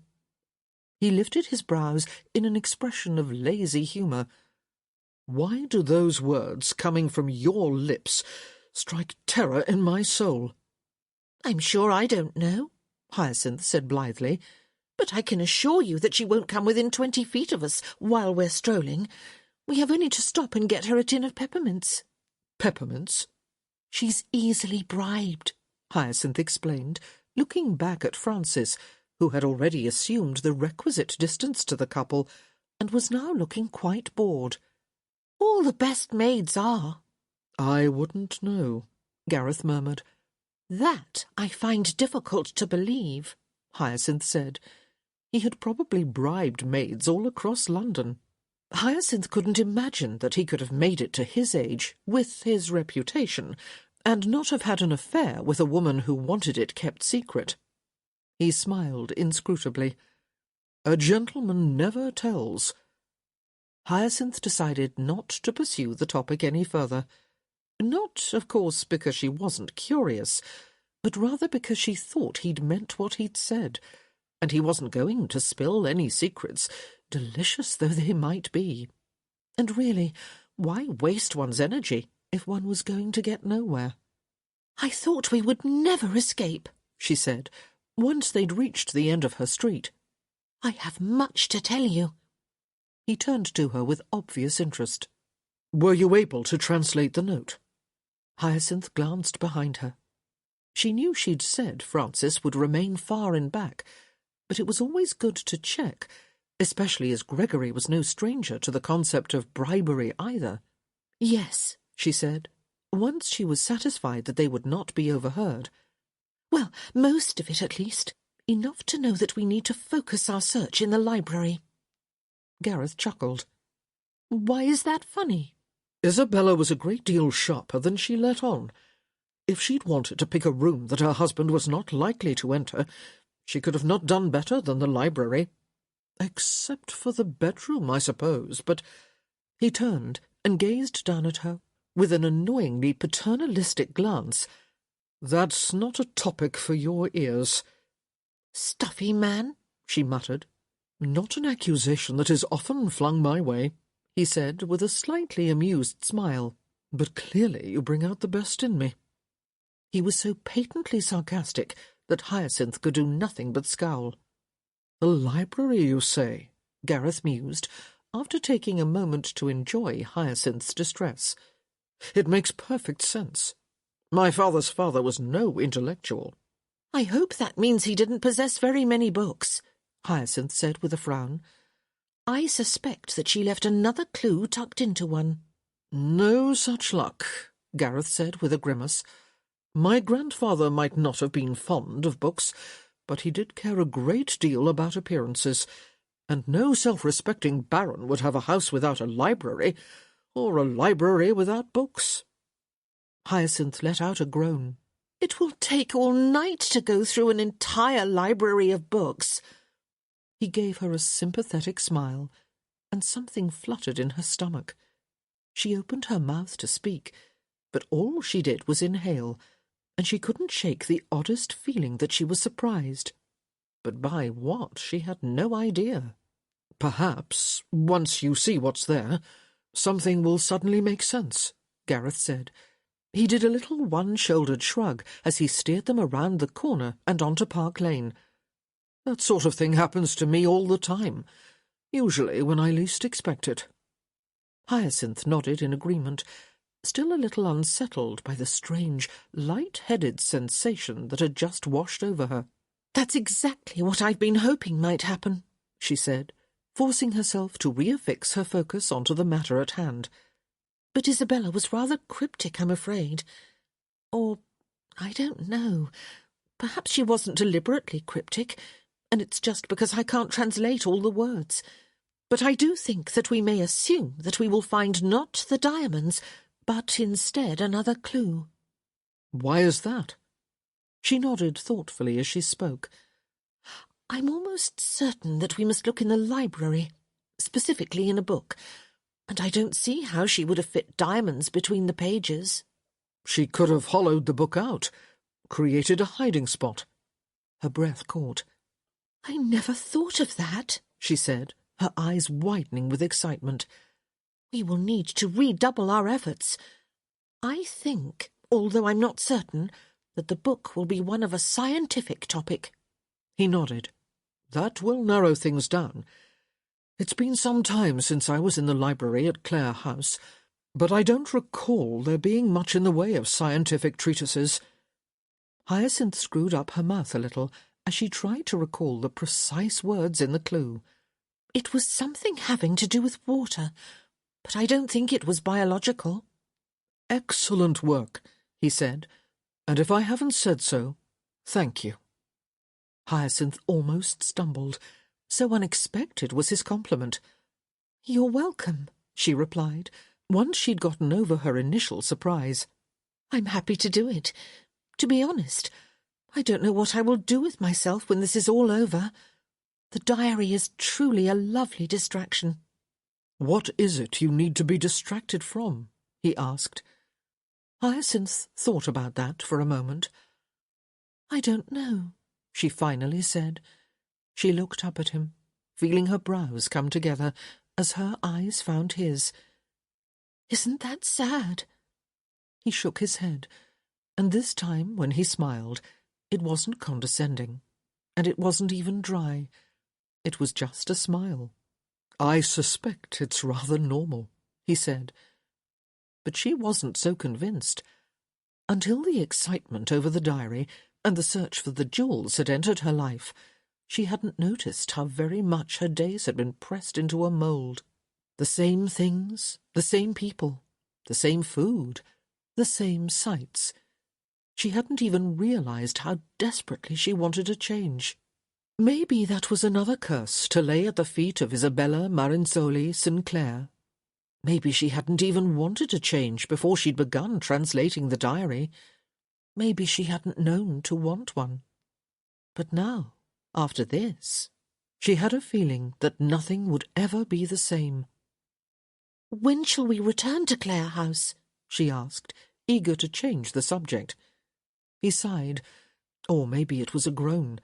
He lifted his brows in an expression of lazy humour. "Why do those words coming from your lips strike terror in my soul?" "I'm sure I don't know," Hyacinth said blithely. "but I can assure you that she won't come within 20 feet of us while we're strolling. We have only to stop and get her a tin of peppermints." "Peppermints?" "She's easily bribed," Hyacinth explained, looking back at Frances, who had already assumed the requisite distance to the couple, and was now looking quite bored. "All the best maids are." "I wouldn't know," Gareth murmured. "That I find difficult to believe," Hyacinth said. He had probably bribed maids all across London. Hyacinth couldn't imagine that he could have made it to his age, with his reputation, and not have had an affair with a woman who wanted it kept secret. He smiled inscrutably. "A gentleman never tells." Hyacinth decided not to pursue the topic any further. Not, of course, because she wasn't curious, but rather because she thought he'd meant what he'd said, and he wasn't going to spill any secrets, delicious though they might be. And really, why waste one's energy if one was going to get nowhere? "I thought we would never escape," she said, once they'd reached the end of her street. "I have much to tell you." He turned to her with obvious interest. "Were you able to translate the note?" Hyacinth glanced behind her. She knew she'd said Frances would remain far in back, but it was always good to check, especially as Gregory was no stranger to the concept of bribery either. "Yes," she said, once she was satisfied that they would not be overheard. "Well, most of it at least. Enough to know that we need to focus our search in the library." Gareth chuckled. "Why is that funny?" "Isabella was a great deal sharper than she let on. If she'd wanted to pick a room that her husband was not likely to enter, she could have not done better than the library. Except for the bedroom, I suppose, but—" He turned and gazed down at her with an annoyingly paternalistic glance. "That's not a topic for your ears." "Stuffy man," she muttered. "Not an accusation that is often flung my way," he said with a slightly amused smile. "But clearly you bring out the best in me." He was so patently sarcastic that Hyacinth could do nothing but scowl. "The library, you say?" Gareth mused, after taking a moment to enjoy Hyacinth's distress. "It makes perfect sense. My father's father was no intellectual." "I hope that means he didn't possess very many books," Hyacinth said with a frown. "I suspect that she left another clue tucked into one." "No such luck," Gareth said with a grimace. "My grandfather might not have been fond of books, but he did care a great deal about appearances, and no self-respecting baron would have a house without a library, or a library without books." Hyacinth let out a groan. "It will take all night to go through an entire library of books." He gave her a sympathetic smile, and something fluttered in her stomach. She opened her mouth to speak, but all she did was inhale, and she couldn't shake the oddest feeling that she was surprised. But by what, she had no idea. "Perhaps, once you see what's there, something will suddenly make sense," Gareth said. He did a little one-shouldered shrug as he steered them around the corner and onto Park Lane. "That sort of thing happens to me all the time, usually when I least expect it." Hyacinth nodded in agreement, still a little unsettled by the strange, light-headed sensation that had just washed over her. "That's exactly what I've been hoping might happen," she said, forcing herself to reaffix her focus onto the matter at hand. "But Isabella was rather cryptic, I'm afraid. Or, I don't know. Perhaps she wasn't deliberately cryptic, and it's just because I can't translate all the words. But I do think that we may assume that we will find not the diamonds, but instead another clue." "Why is that?" She nodded thoughtfully as she spoke. "I'm almost certain that we must look in the library, specifically in a book, and I don't see how she would have fit diamonds between the pages." "She could have hollowed the book out, created a hiding spot." Her breath caught. "I never thought of that," she said, her eyes widening with excitement. "We will need to redouble our efforts. I think, although I'm not certain, that the book will be one of a scientific topic." He nodded. "That will narrow things down. It's been some time since I was in the library at Clare House, but I don't recall there being much in the way of scientific treatises." Hyacinth screwed up her mouth a little as she tried to recall the precise words in the clue. "It was something having to do with water, but I don't think it was biological." "Excellent work," he said, "and if I haven't said so, thank you." Hyacinth almost stumbled. So unexpected was his compliment. "You're welcome," she replied, once she'd gotten over her initial surprise. "I'm happy to do it. To be honest, I don't know what I will do with myself when this is all over. The diary is truly a lovely distraction." "What is it you need to be distracted from?" he asked. Hyacinth thought about that for a moment. "I don't know," she finally said. She looked up at him, feeling her brows come together as her eyes found his. "Isn't that sad?" He shook his head, and this time, when he smiled, it wasn't condescending, and it wasn't even dry. It was just a smile. "I suspect it's rather normal," he said. But she wasn't so convinced. Until the excitement over the diary and the search for the jewels had entered her life, she hadn't noticed how very much her days had been pressed into a mould. The same things, the same people, the same food, the same sights. She hadn't even realized how desperately she wanted a change. Maybe that was another curse to lay at the feet of Isabella Marinsoli Sinclair. Maybe she hadn't even wanted a change before she'd begun translating the diary. Maybe she hadn't known to want one. But now, after this, she had a feeling that nothing would ever be the same. "When shall we return to Clare House?" she asked, eager to change the subject. He sighed, or maybe it was a groan.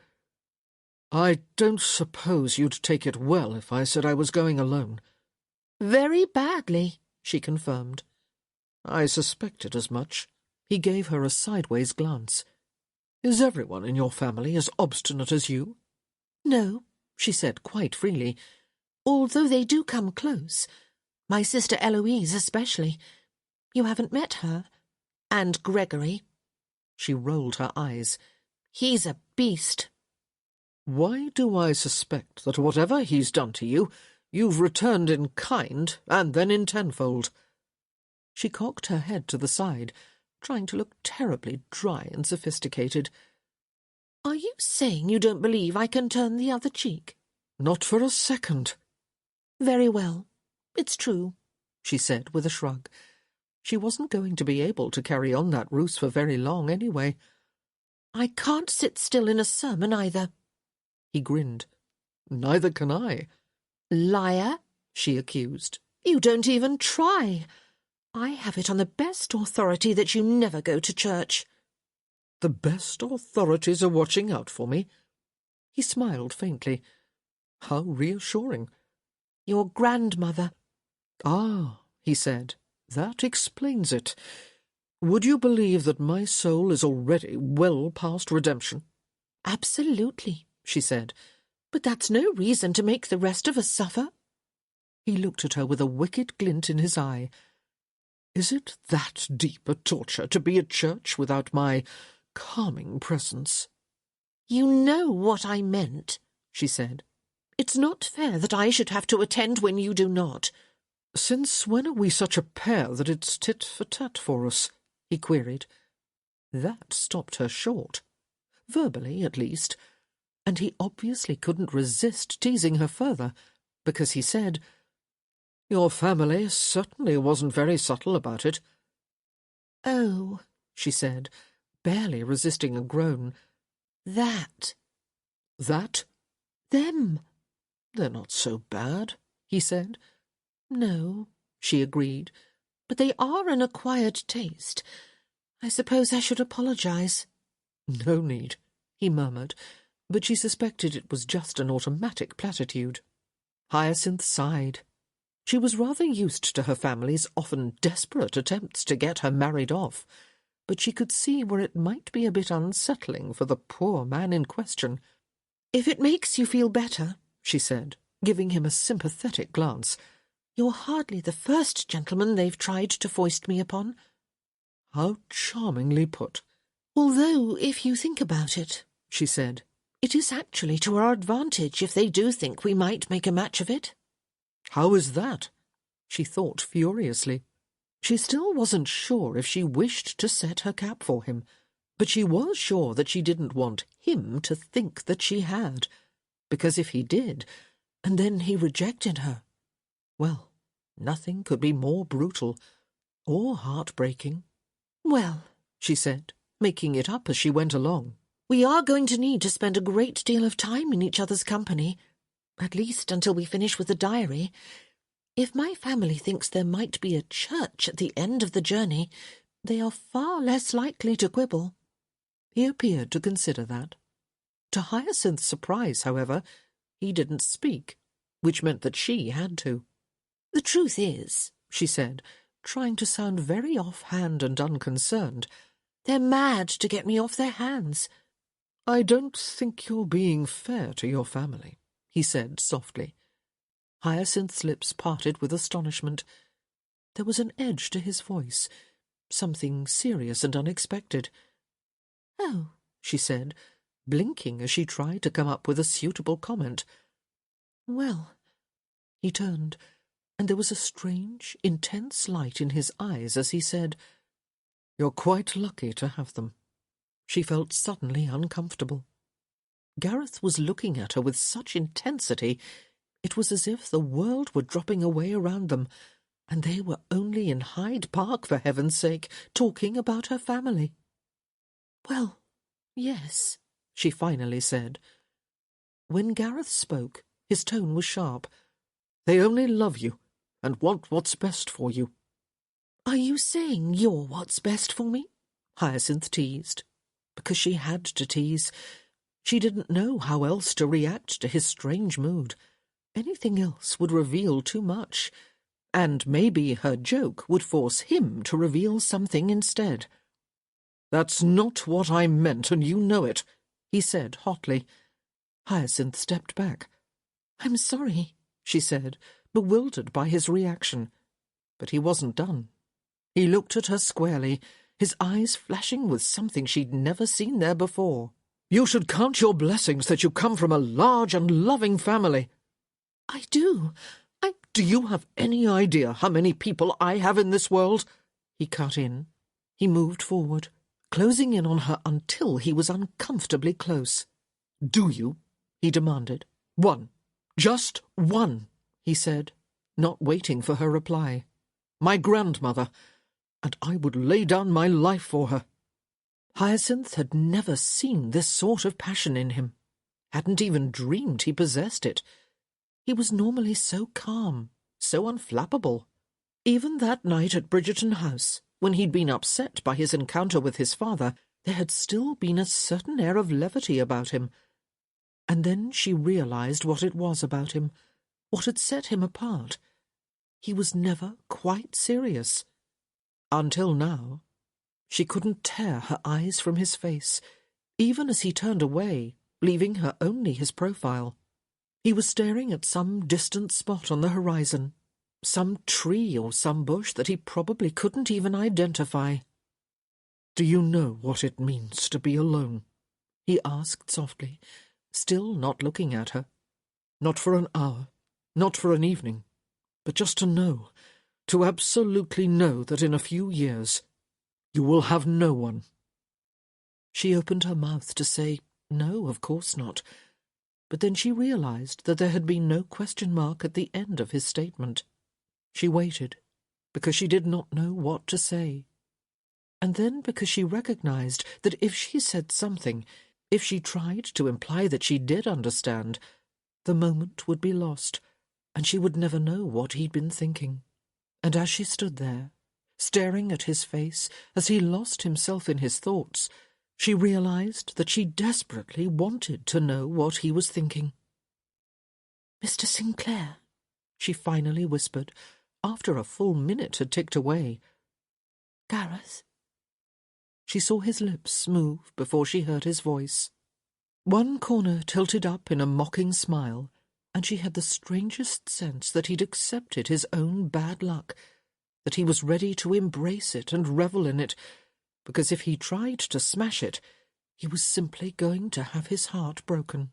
"I don't suppose you'd take it well if I said I was going alone." "Very badly," she confirmed. "I suspected as much." He gave her a sideways glance. "Is everyone in your family as obstinate as you?" "No," she said quite freely. "Although they do come close. My sister Eloise especially. You haven't met her. And Gregory." She rolled her eyes. "He's a beast." "Why do I suspect that whatever he's done to you, you've returned in kind and then in tenfold?" She cocked her head to the side, trying to look terribly dry and sophisticated. "Are you saying you don't believe I can turn the other cheek?" "Not for a second." "Very well. It's true," she said with a shrug. She wasn't going to be able to carry on that ruse for very long anyway. "I can't sit still in a sermon either." He grinned. "Neither can I." "Liar," she accused. "You don't even try. I have it on the best authority that you never go to church." "The best authorities are watching out for me." He smiled faintly. How reassuring. "Your grandmother." "Ah," he said, "that explains it. Would you believe that my soul is already well past redemption?" "Absolutely," she said. "But that's no reason to make the rest of us suffer." He looked at her with a wicked glint in his eye. "Is it that deep a torture to be at church without my calming presence?" "You know what I meant," she said. "It's not fair that I should have to attend when you do not." "Since when are we such a pair that it's tit for tat for us?" he queried. That stopped her short, verbally at least, and he obviously couldn't resist teasing her further, because he said, "Your family certainly wasn't very subtle about it." "Oh," she said, barely resisting a groan. "That." "That?" "Them." "They're not so bad," he said. "No," she agreed, "but they are an acquired taste. I suppose I should apologize." "No need," he murmured, but she suspected it was just an automatic platitude. Hyacinth sighed. She was rather used to her family's often desperate attempts to get her married off, but she could see where it might be a bit unsettling for the poor man in question. "If it makes you feel better," she said, giving him a sympathetic glance, "you're hardly the first gentleman they've tried to foist me upon." "How charmingly put." "Although, if you think about it," she said, "it is actually to our advantage if they do think we might make a match of it." "How is that?" she thought furiously. She still wasn't sure if she wished to set her cap for him, but she was sure that she didn't want him to think that she had, because if he did, and then he rejected her, well, nothing could be more brutal or heartbreaking. "Well," she said, making it up as she went along, "we are going to need to spend a great deal of time in each other's company, at least until we finish with the diary. If my family thinks there might be a church at the end of the journey, they are far less likely to quibble." He appeared to consider that. To Hyacinth's surprise, however, he didn't speak, which meant that she had to. "The truth is," she said, trying to sound very off-hand and unconcerned, "they're mad to get me off their hands." "I don't think you're being fair to your family," he said softly. Hyacinth's lips parted with astonishment. There was an edge to his voice, something serious and unexpected. "Oh," she said, blinking as she tried to come up with a suitable comment. "Well." He turned, and there was a strange, intense light in his eyes as he said, "You're quite lucky to have them." She felt suddenly uncomfortable. Gareth was looking at her with such intensity, it was as if the world were dropping away around them, and they were only in Hyde Park, for heaven's sake, talking about her family. "Well, yes," she finally said. When Gareth spoke, his tone was sharp. "They only love you, and want what's best for you." "Are you saying you're what's best for me?" Hyacinth teased, because she had to tease. She didn't know how else to react to his strange mood. Anything else would reveal too much, and maybe her joke would force him to reveal something instead. "That's not what I meant, and you know it," he said hotly. Hyacinth stepped back. "I'm sorry," she said, bewildered by his reaction. But he wasn't done. He looked at her squarely, his eyes flashing with something she'd never seen there before. "You should count your blessings that you come from a large and loving family." "I do. Do you have any idea how many people I have in this world?" he cut in. He moved forward, closing in on her until he was uncomfortably close. "Do you?" he demanded. "One. Just one," he said, not waiting for her reply. "My grandmother, and I would lay down my life for her." Hyacinth had never seen this sort of passion in him, hadn't even dreamed he possessed it. He was normally so calm, so unflappable. Even that night at Bridgerton House, when he'd been upset by his encounter with his father, there had still been a certain air of levity about him. And then she realized what it was about him, what had set him apart. He was never quite serious. Until now. She couldn't tear her eyes from his face, even as he turned away, leaving her only his profile. He was staring at some distant spot on the horizon, some tree or some bush that he probably couldn't even identify. "Do you know what it means to be alone?" he asked softly, still not looking at her. "Not for an hour, not for an evening, but just to know, to absolutely know that in a few years you will have no one." She opened her mouth to say, no, of course not, but then she realized that there had been no question mark at the end of his statement. She waited, because she did not know what to say. And then because she recognized that if she said something, if she tried to imply that she did understand, the moment would be lost, and she would never know what he'd been thinking. And as she stood there, staring at his face as he lost himself in his thoughts, she realized that she desperately wanted to know what he was thinking. "Mr. Sinclair," she finally whispered, after a full minute had ticked away. "Gareth?" She saw his lips move before she heard his voice. One corner tilted up in a mocking smile, and she had the strangest sense that he'd accepted his own bad luck, that he was ready to embrace it and revel in it, because if he tried to smash it, he was simply going to have his heart broken.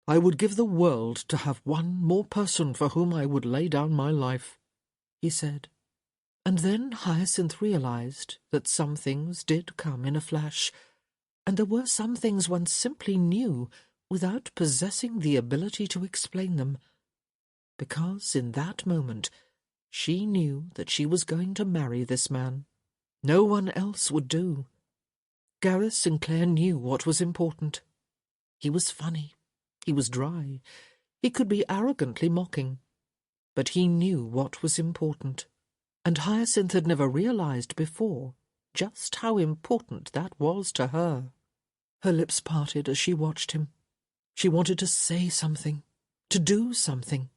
"I would give the world to have one more person for whom I would lay down my life," he said. And then Hyacinth realized that some things did come in a flash, and there were some things one simply knew without possessing the ability to explain them, because in that moment she knew that she was going to marry this man. No one else would do. Gareth Sinclair knew what was important. He was funny. He was dry. He could be arrogantly mocking. But he knew what was important. And Hyacinth had never realized before just how important that was to her. Her lips parted as she watched him. She wanted to say something, to do something.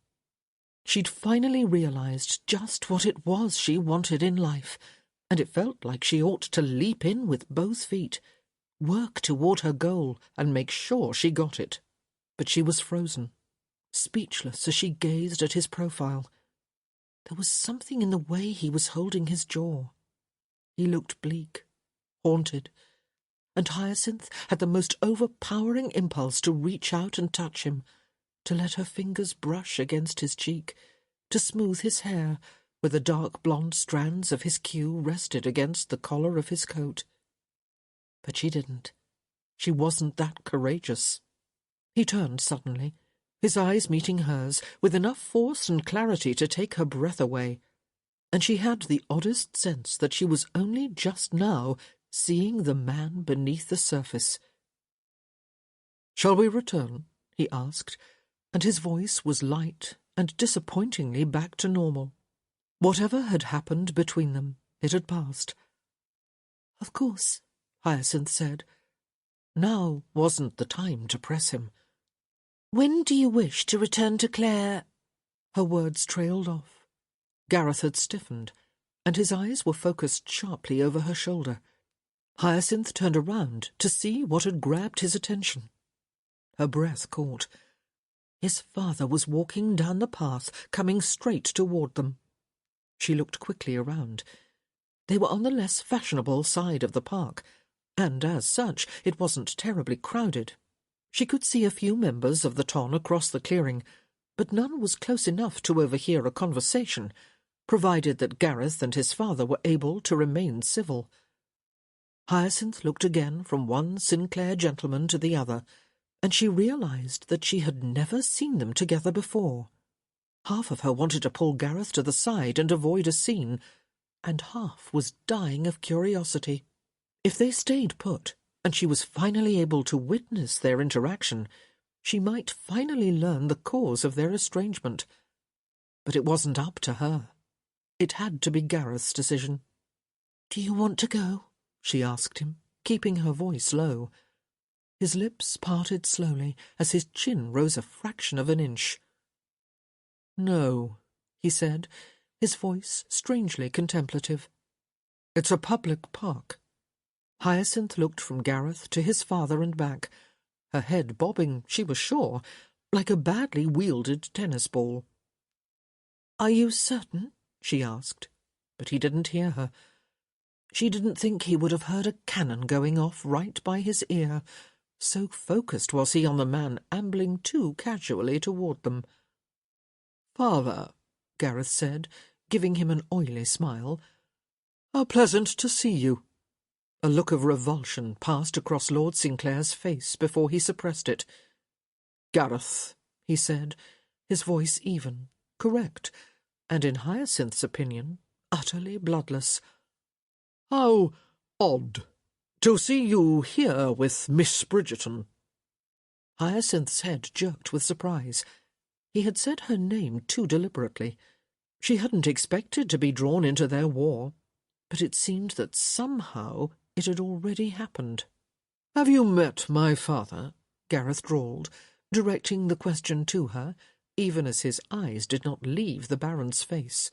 She'd finally realized just what it was she wanted in life, and it felt like she ought to leap in with both feet, work toward her goal, and make sure she got it. But she was frozen, speechless as she gazed at his profile. There was something in the way he was holding his jaw. He looked bleak, haunted, and Hyacinth had the most overpowering impulse to reach out and touch him, to let her fingers brush against his cheek, to smooth his hair, where the dark blonde strands of his queue rested against the collar of his coat. But she didn't. She wasn't that courageous. He turned suddenly, his eyes meeting hers, with enough force and clarity to take her breath away, and she had the oddest sense that she was only just now seeing the man beneath the surface. "Shall we return?" he asked, and his voice was light and disappointingly back to normal. Whatever had happened between them, it had passed. "Of course," Hyacinth said. Now wasn't the time to press him. "When do you wish to return to Claire?" Her words trailed off. Gareth had stiffened, and his eyes were focused sharply over her shoulder. Hyacinth turned around to see what had grabbed his attention. Her breath caught. His father was walking down the path, coming straight toward them. She looked quickly around. They were on the less fashionable side of the park, and as such it wasn't terribly crowded. She could see a few members of the ton across the clearing, but none was close enough to overhear a conversation, provided that Gareth and his father were able to remain civil. Hyacinth looked again from one Sinclair gentleman to the other, and she realized that she had never seen them together before. Half of her wanted to pull Gareth to the side and avoid a scene, and half was dying of curiosity. If they stayed put, and she was finally able to witness their interaction, she might finally learn the cause of their estrangement. But it wasn't up to her. It had to be Gareth's decision. "Do you want to go?" she asked him, keeping her voice low. His lips parted slowly as his chin rose a fraction of an inch. "No," he said, his voice strangely contemplative. "It's a public park." Hyacinth looked from Gareth to his father and back, her head bobbing, she was sure, like a badly wielded tennis ball. "Are you certain?" she asked, but he didn't hear her. She didn't think he would have heard a cannon going off right by his ear, so focused was he on the man ambling too casually toward them. "Father," Gareth said, giving him an oily smile, "how pleasant to see you." A look of revulsion passed across Lord Sinclair's face before he suppressed it. "Gareth," he said, his voice even, correct, and in Hyacinth's opinion, utterly bloodless. "How odd to see you here with Miss Bridgerton." Hyacinth's head jerked with surprise. He had said her name too deliberately. She hadn't expected to be drawn into their war, but it seemed that somehow it had already happened. "Have you met my father?" Gareth drawled, directing the question to her, even as his eyes did not leave the Baron's face.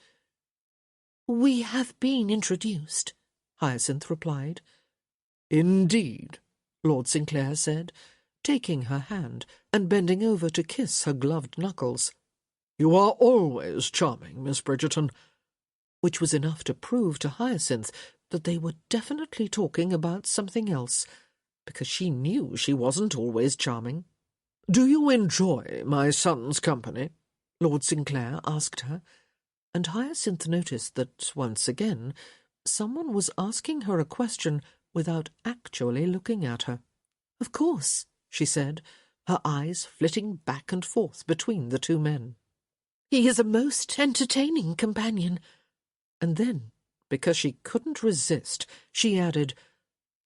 "We have been introduced," Hyacinth replied. "Indeed," Lord Sinclair said, taking her hand and bending over to kiss her gloved knuckles. "You are always charming, Miss Bridgerton," which was enough to prove to Hyacinth that they were definitely talking about something else, because she knew she wasn't always charming. "Do you enjoy my son's company?" Lord Sinclair asked her, and Hyacinth noticed that, once again, someone was asking her a question without actually looking at her. "Of course," she said, her eyes flitting back and forth between the two men. "He is a most entertaining companion." And then, because she couldn't resist, she added,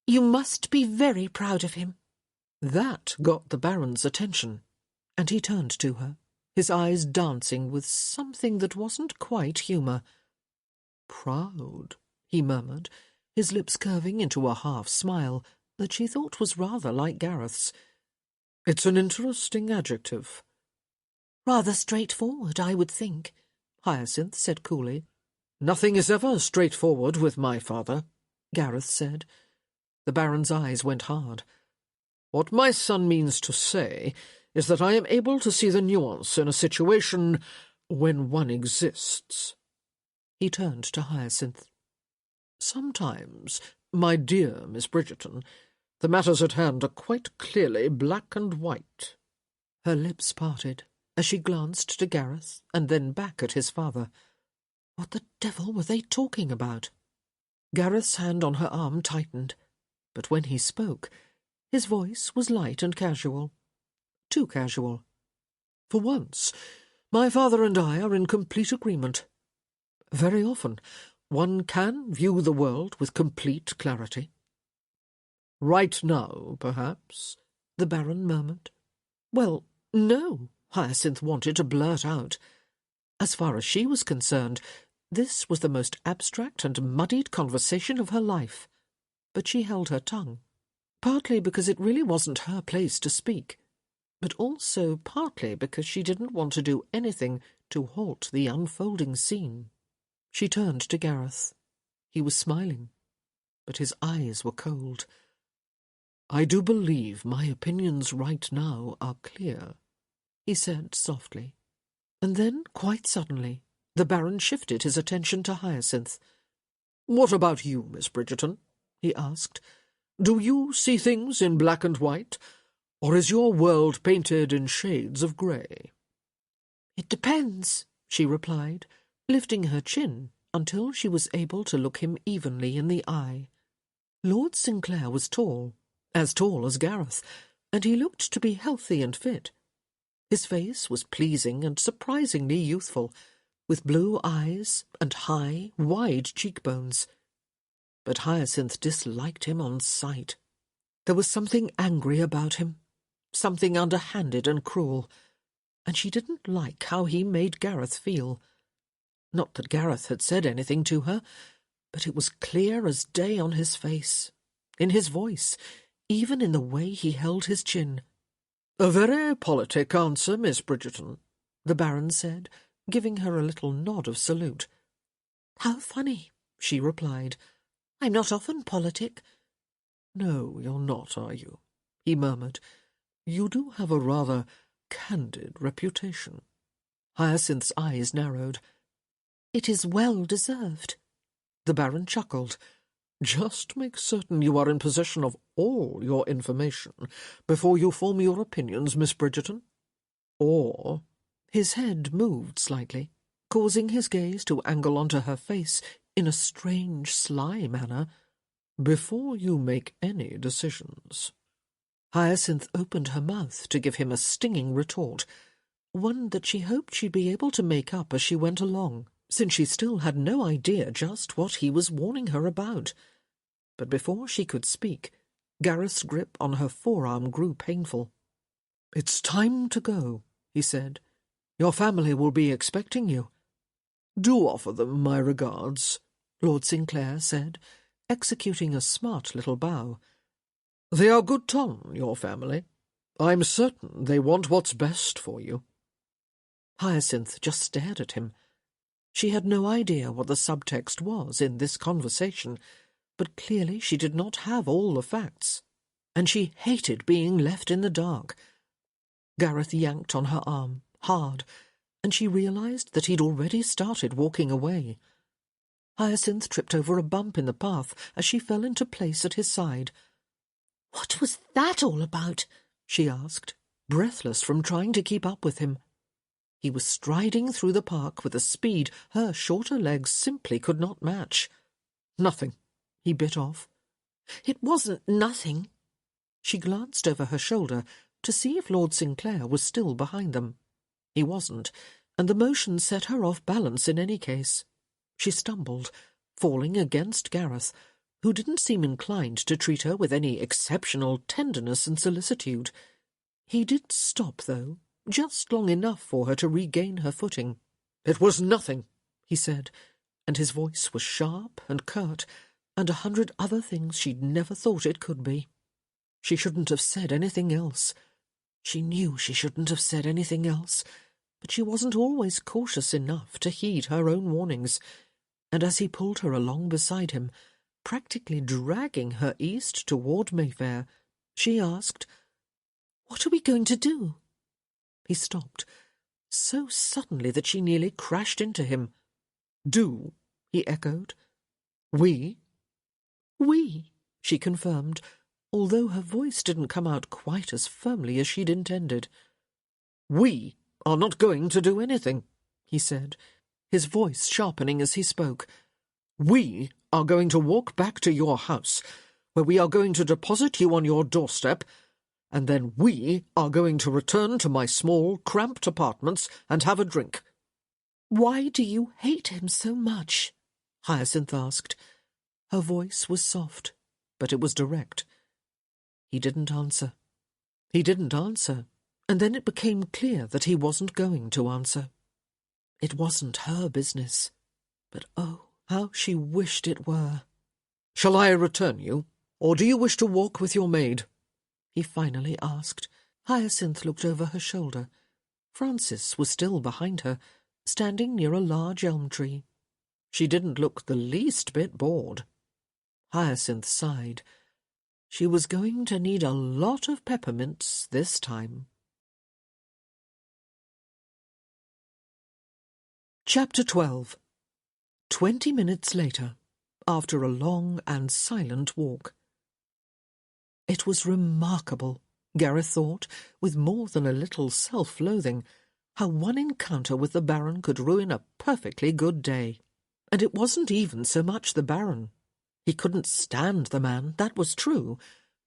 "You must be very proud of him." That got the Baron's attention, and he turned to her, his eyes dancing with something that wasn't quite humour. "Proud," he murmured, his lips curving into a half-smile that she thought was rather like Gareth's. "It's an interesting adjective." "Rather straightforward, I would think," Hyacinth said coolly. "Nothing is ever straightforward with my father," Gareth said. The Baron's eyes went hard. "What my son means to say is that I am able to see the nuance in a situation when one exists." He turned to Hyacinth. "Sometimes, my dear Miss Bridgerton, the matters at hand are quite clearly black and white." Her lips parted as she glanced to Gareth and then back at his father. What the devil were they talking about? Gareth's hand on her arm tightened, but when he spoke, his voice was light and casual. Too casual. "For once, my father and I are in complete agreement. Very often, one can view the world with complete clarity." "Right now, perhaps," the Baron murmured. "Well, no," Hyacinth wanted to blurt out. As far as she was concerned, this was the most abstract and muddied conversation of her life. But she held her tongue, partly because it really wasn't her place to speak, but also partly because she didn't want to do anything to halt the unfolding scene. She turned to Gareth. He was smiling, but his eyes were cold. "I do believe my opinions right now are clear," he said softly. And then, quite suddenly, the Baron shifted his attention to Hyacinth. "What about you, Miss Bridgerton?" he asked. "Do you see things in black and white, or is your world painted in shades of grey?" "It depends," she replied, lifting her chin until she was able to look him evenly in the eye. Lord Sinclair was tall as Gareth, and he looked to be healthy and fit. His face was pleasing and surprisingly youthful, with blue eyes and high, wide cheekbones. But Hyacinth disliked him on sight. There was something angry about him, something underhanded and cruel, and she didn't like how he made Gareth feel. Not that Gareth had said anything to her, but it was clear as day on his face, in his voice, even in the way he held his chin. "A very politic answer, Miss Bridgerton," the Baron said, giving her a little nod of salute. "How funny," she replied. "I'm not often politic." "No, you're not, are you?" he murmured. "You do have a rather candid reputation." Hyacinth's eyes narrowed. "It is well deserved." The Baron chuckled. "Just make certain you are in possession of all your information before you form your opinions, Miss Bridgerton. Or—" his head moved slightly, causing his gaze to angle onto her face in a strange, sly manner, "before you make any decisions." Hyacinth opened her mouth to give him a stinging retort, one that she hoped she'd be able to make up as she went along, since she still had no idea just what he was warning her about. But before she could speak, Gareth's grip on her forearm grew painful. "It's time to go," he said. "Your family will be expecting you." "Do offer them my regards," Lord Sinclair said, executing a smart little bow. "They are good ton, your family. I'm certain they want what's best for you." Hyacinth just stared at him. She had no idea what the subtext was in this conversation, but clearly she did not have all the facts, and she hated being left in the dark. Gareth yanked on her arm, hard, and she realized that he'd already started walking away. Hyacinth tripped over a bump in the path as she fell into place at his side. "What was that all about?" she asked, breathless from trying to keep up with him. He was striding through the park with a speed her shorter legs simply could not match. "Nothing," he bit off. "It wasn't nothing." She glanced over her shoulder to see if Lord Sinclair was still behind them. He wasn't, and the motion set her off balance in any case. She stumbled, falling against Gareth, who didn't seem inclined to treat her with any exceptional tenderness and solicitude. He did stop, though, just long enough for her to regain her footing. "It was nothing," he said, and his voice was sharp and curt, and 100 other things she'd never thought it could be. She shouldn't have said anything else. She knew she shouldn't have said anything else, but she wasn't always cautious enough to heed her own warnings, and as he pulled her along beside him, practically dragging her east toward Mayfair, she asked, "What are we going to do?" He stopped, so suddenly that she nearly crashed into him. "Do," he echoed. "We?" "We," she confirmed, although her voice didn't come out quite as firmly as she'd intended. "We are not going to do anything," he said, his voice sharpening as he spoke. "We are going to walk back to your house, where we are going to deposit you on your doorstep, and then we are going to return to my small, cramped apartments and have a drink." "Why do you hate him so much?" Hyacinth asked. Her voice was soft, but it was direct. He didn't answer. He didn't answer, and then it became clear that he wasn't going to answer. It wasn't her business, but oh, how she wished it were. "Shall I return you, or do you wish to walk with your maid?" he finally asked. Hyacinth looked over her shoulder. Francis was still behind her, standing near a large elm tree. She didn't look the least bit bored. Hyacinth sighed. She was going to need a lot of peppermints this time. Chapter 12. 20 minutes later, after a long and silent walk. It was remarkable, Gareth thought, with more than a little self-loathing, How one encounter with the Baron could ruin a perfectly good day. And it wasn't even so much the Baron. He couldn't stand the man, that was true,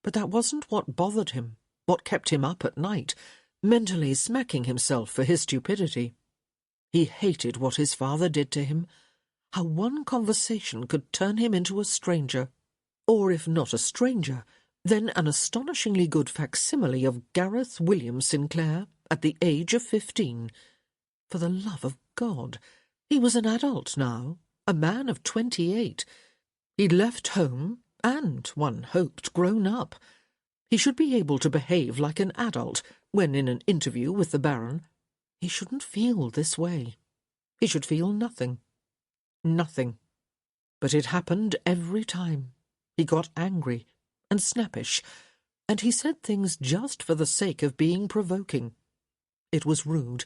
but that wasn't what bothered him, what kept him up at night, mentally smacking himself for his stupidity. He hated what his father did to him. How one conversation could turn him into a stranger, or if not a stranger, then an astonishingly good facsimile of Gareth William Sinclair at the age of 15. For the love of God, he was an adult now, a man of 28. He'd left home, and, one hoped, grown up. He should be able to behave like an adult when in an interview with the Baron. He shouldn't feel this way. He should feel nothing. Nothing. But it happened every time. He got angry and snappish, and he said things just for the sake of being provoking. It was rude,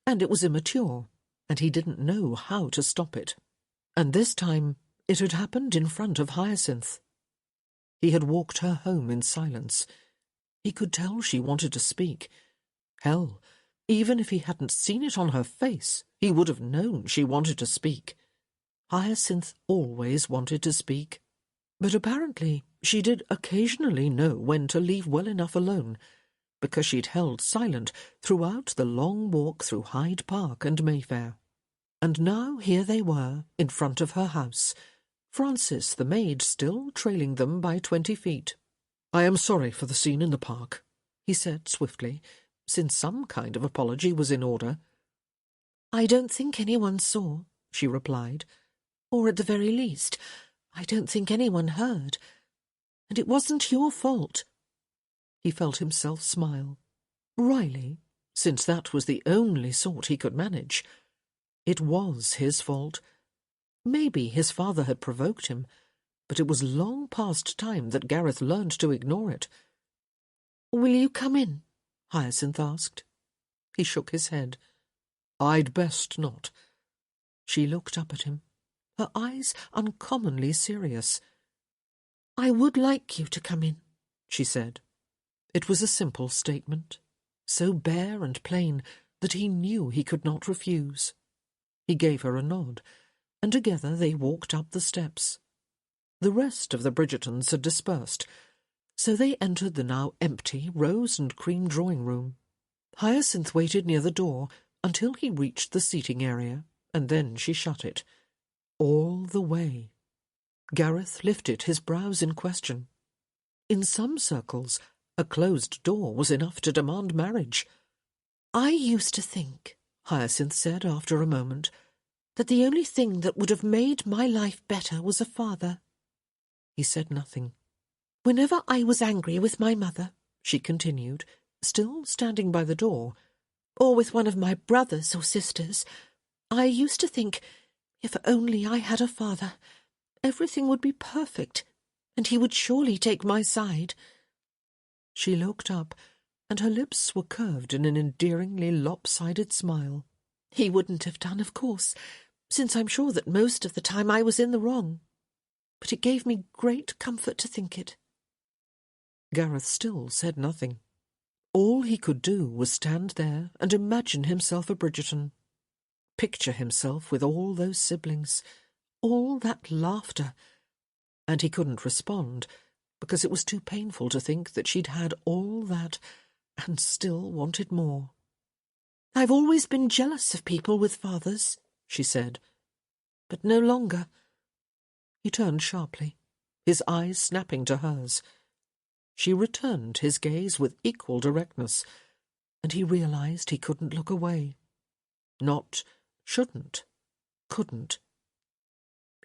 and it was immature, and he didn't know how to stop it. And this time it had happened in front of Hyacinth. He had walked her home in silence. He could tell she wanted to speak. Hell, even if he hadn't seen it on her face, he would have known she wanted to speak. Hyacinth always wanted to speak. But apparently she did occasionally know when to leave well enough alone, because she'd held silent throughout the long walk through Hyde Park and Mayfair. And now here they were, in front of her house, Frances the maid still trailing them by 20 feet. "I am sorry for the scene in the park," he said swiftly, since some kind of apology was in order. "I don't think anyone saw," she replied. "Or at the very least, I don't think anyone heard. And it wasn't your fault." He felt himself smile. Wryly, since that was the only sort he could manage. It was his fault. Maybe his father had provoked him, but it was long past time that Gareth learned to ignore it. "Will you come in?" Hyacinth asked. He shook his head. "I'd best not." She looked up at him, her eyes uncommonly serious. "I would like you to come in," she said. It was a simple statement, so bare and plain that he knew he could not refuse. He gave her a nod, and together they walked up the steps. The rest of the Bridgertons had dispersed, so they entered the now empty rose and cream drawing-room. Hyacinth waited near the door until he reached the seating area, and then she shut it. All the way. Gareth lifted his brows in question. In some circles, a closed door was enough to demand marriage. "I used to think," Hyacinth said after a moment, "that the only thing that would have made my life better was a father." He said nothing. "Whenever I was angry with my mother," she continued, still standing by the door, "or with one of my brothers or sisters, I used to think, if only I had a father, everything would be perfect, and he would surely take my side." She looked up, and her lips were curved in an endearingly lopsided smile. "He wouldn't have done, of course, since I'm sure that most of the time I was in the wrong. But it gave me great comfort to think it." Gareth still said nothing. All he could do was stand there and imagine himself a Bridgerton. Picture himself with all those siblings, all that laughter. And he couldn't respond, because it was too painful to think that she'd had all that and still wanted more. "I've always been jealous of people with fathers," she said, "but no longer." He turned sharply, his eyes snapping to hers. She returned his gaze with equal directness, and he realized he couldn't look away. Not shouldn't, couldn't.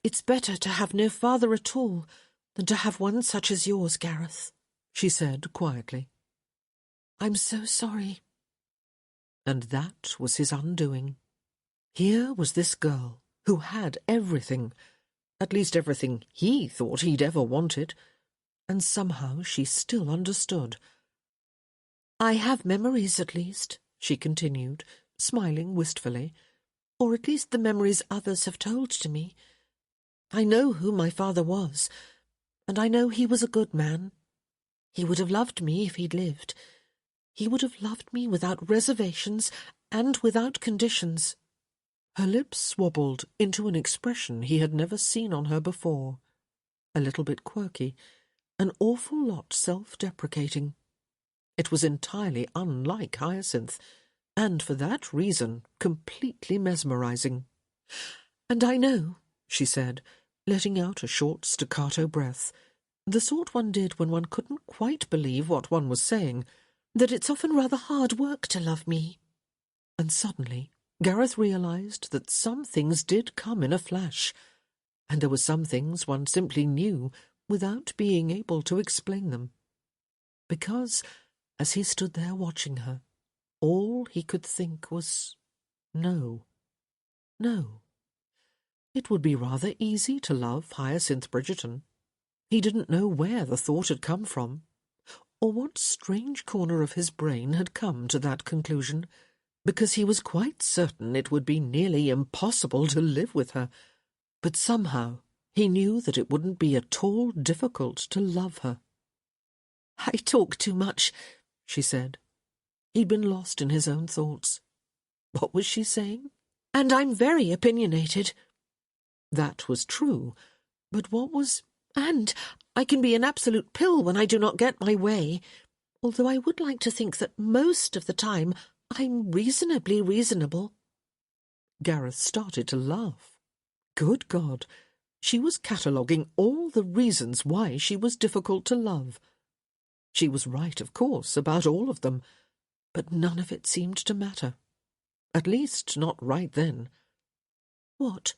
"It's better to have no father at all than to have one such as yours, Gareth," she said quietly. "I'm so sorry." And that was his undoing. Here was this girl who had everything, at least everything he thought he'd ever wanted, and somehow she still understood. "I have memories, at least," she continued, smiling wistfully, "or at least the memories others have told to me. I know who my father was, and I know he was a good man. He would have loved me if he'd lived. He would have loved me without reservations and without conditions." Her lips wobbled into an expression he had never seen on her before, a little bit quirky, an awful lot self-deprecating. It was entirely unlike Hyacinth, and for that reason completely mesmerizing. "And I know," she said, letting out a short staccato breath, the sort one did when one couldn't quite believe what one was saying, "that it's often rather hard work to love me." And suddenly Gareth realized that some things did come in a flash, and there were some things one simply knew without being able to explain them. Because, as he stood there watching her, all he could think was, no. No. It would be rather easy to love Hyacinth Bridgerton. He didn't know where the thought had come from, or what strange corner of his brain had come to that conclusion, because he was quite certain it would be nearly impossible to live with her. But somehow he knew that it wouldn't be at all difficult to love her. "I talk too much," she said. He'd been lost in his own thoughts. What was she saying? "And I'm very opinionated." That was true, but what was... "And I can be an absolute pill when I do not get my way, although I would like to think that most of the time I'm reasonably reasonable." Gareth started to laugh. Good God! She was cataloguing all the reasons why she was difficult to love. She was right, of course, about all of them, but none of it seemed to matter. At least, not right then. "What?"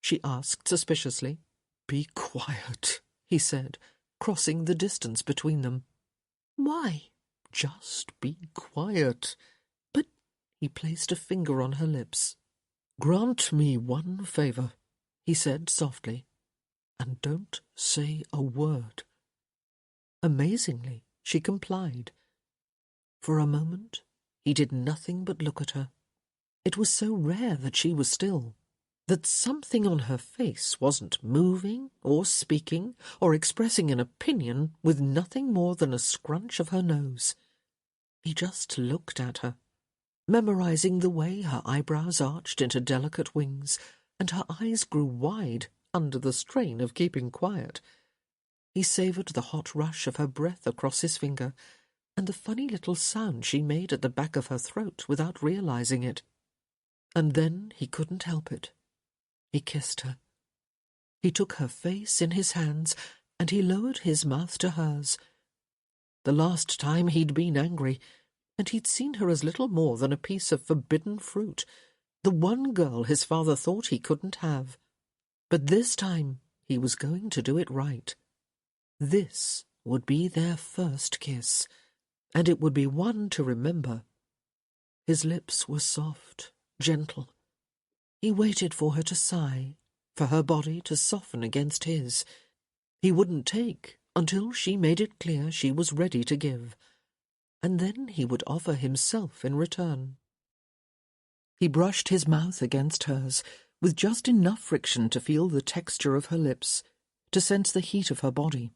she asked suspiciously. "Be quiet," he said, crossing the distance between them. "Why?" "Just be quiet." "But—" He placed a finger on her lips. "Grant me one favour," he said softly, "and don't say a word." Amazingly, she complied. For a moment, he did nothing but look at her. It was so rare that she was still, that something on her face wasn't moving or speaking or expressing an opinion with nothing more than a scrunch of her nose. He just looked at her, memorizing the way her eyebrows arched into delicate wings, and her eyes grew wide under the strain of keeping quiet. He savoured the hot rush of her breath across his finger, and the funny little sound she made at the back of her throat without realizing it. And then he couldn't help it. He kissed her. He took her face in his hands, and he lowered his mouth to hers. The last time he'd been angry, and he'd seen her as little more than a piece of forbidden fruit, the one girl his father thought he couldn't have. But this time he was going to do it right. This would be their first kiss, and it would be one to remember. His lips were soft, gentle. He waited for her to sigh, for her body to soften against his. He wouldn't take until she made it clear she was ready to give, and then he would offer himself in return. He brushed his mouth against hers, with just enough friction to feel the texture of her lips, to sense the heat of her body.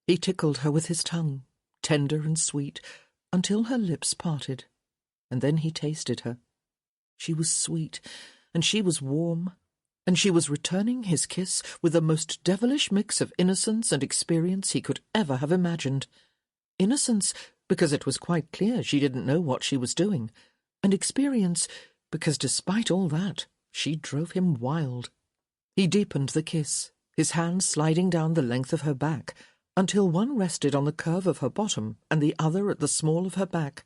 He tickled her with his tongue, tender and sweet, until her lips parted, and then he tasted her. She was sweet, and she was warm, and she was returning his kiss with the most devilish mix of innocence and experience he could ever have imagined. Innocence, because it was quite clear she didn't know what she was doing, and experience, because despite all that, she drove him wild. He deepened the kiss, his hand sliding down the length of her back, until one rested on the curve of her bottom and the other at the small of her back.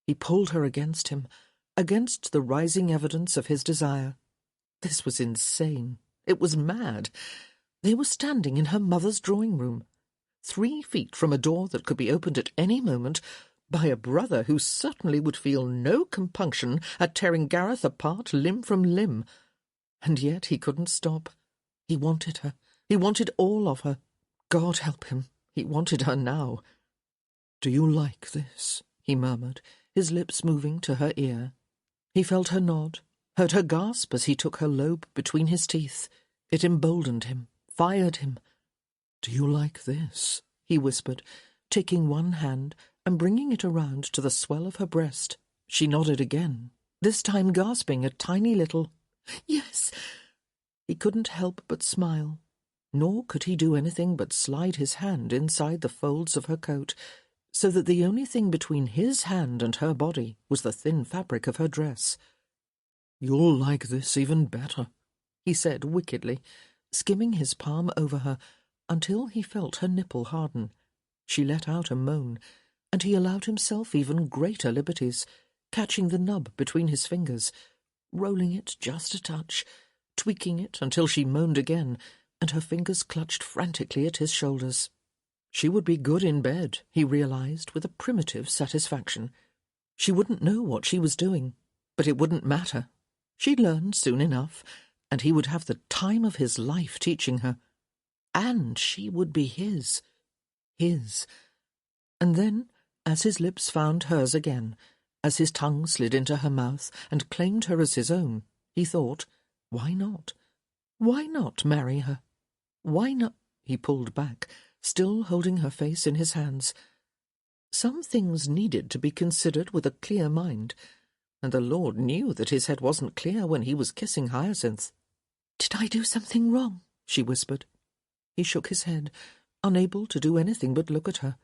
He pulled her against him, against the rising evidence of his desire. This was insane. It was mad. They were standing in her mother's drawing-room, 3 feet from a door that could be opened at any moment by a brother who certainly would feel no compunction at tearing Gareth apart limb from limb. And yet he couldn't stop. He wanted her. He wanted all of her. God help him, he wanted her now. "Do you like this?" he murmured, his lips moving to her ear. He felt her nod, heard her gasp as he took her lobe between his teeth. It emboldened him, fired him. "Do you like this?" he whispered, taking one hand and bringing it around to the swell of her breast. She nodded again, this time gasping a tiny little, "Yes." He couldn't help but smile, nor could he do anything but slide his hand inside the folds of her coat, so that the only thing between his hand and her body was the thin fabric of her dress. "You'll like this even better," he said wickedly, skimming his palm over her until he felt her nipple harden. She let out a moan, and he allowed himself even greater liberties, catching the nub between his fingers, rolling it just a touch, tweaking it until she moaned again, and her fingers clutched frantically at his shoulders. She would be good in bed, he realized with a primitive satisfaction. She wouldn't know what she was doing, but it wouldn't matter. She'd learn soon enough, and he would have the time of his life teaching her. And she would be his. His. And then, as his lips found hers again, as his tongue slid into her mouth and claimed her as his own, he thought, why not? Why not marry her? Why not? He pulled back, still holding her face in his hands. Some things needed to be considered with a clear mind, and the Lord knew that his head wasn't clear when he was kissing Hyacinth. "Did I do something wrong?" she whispered. He shook his head, unable to do anything but look at her.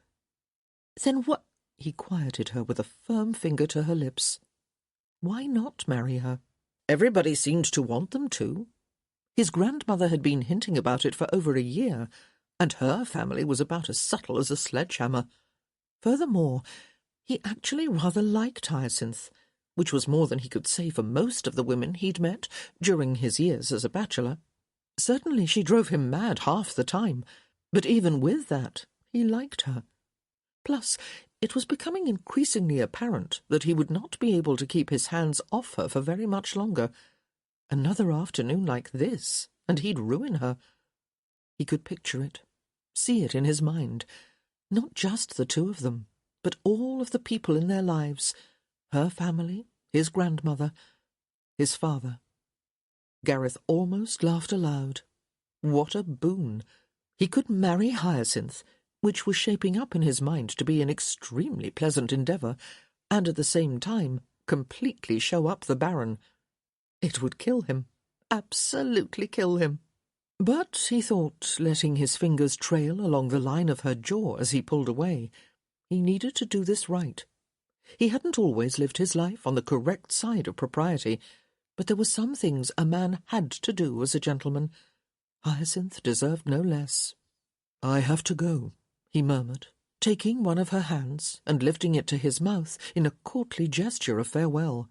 "Then what—" He quieted her with a firm finger to her lips. Why not marry her? Everybody seemed to want them to. His grandmother had been hinting about it for over a year, and her family was about as subtle as a sledgehammer. Furthermore, he actually rather liked Hyacinth, which was more than he could say for most of the women he'd met during his years as a bachelor. Certainly she drove him mad half the time, but even with that, he liked her. Plus, it was becoming increasingly apparent that he would not be able to keep his hands off her for very much longer. Another afternoon like this, and he'd ruin her. He could picture it, see it in his mind. Not just the two of them, but all of the people in their lives. Her family, his grandmother, his father. Gareth almost laughed aloud. What a boon! He could marry Hyacinth, which was shaping up in his mind to be an extremely pleasant endeavour, and at the same time completely show up the Baron. It would kill him, absolutely kill him. But, he thought, letting his fingers trail along the line of her jaw as he pulled away, he needed to do this right. He hadn't always lived his life on the correct side of propriety, but there were some things a man had to do as a gentleman. Hyacinth deserved no less. "I have to go," he murmured, taking one of her hands and lifting it to his mouth in a courtly gesture of farewell.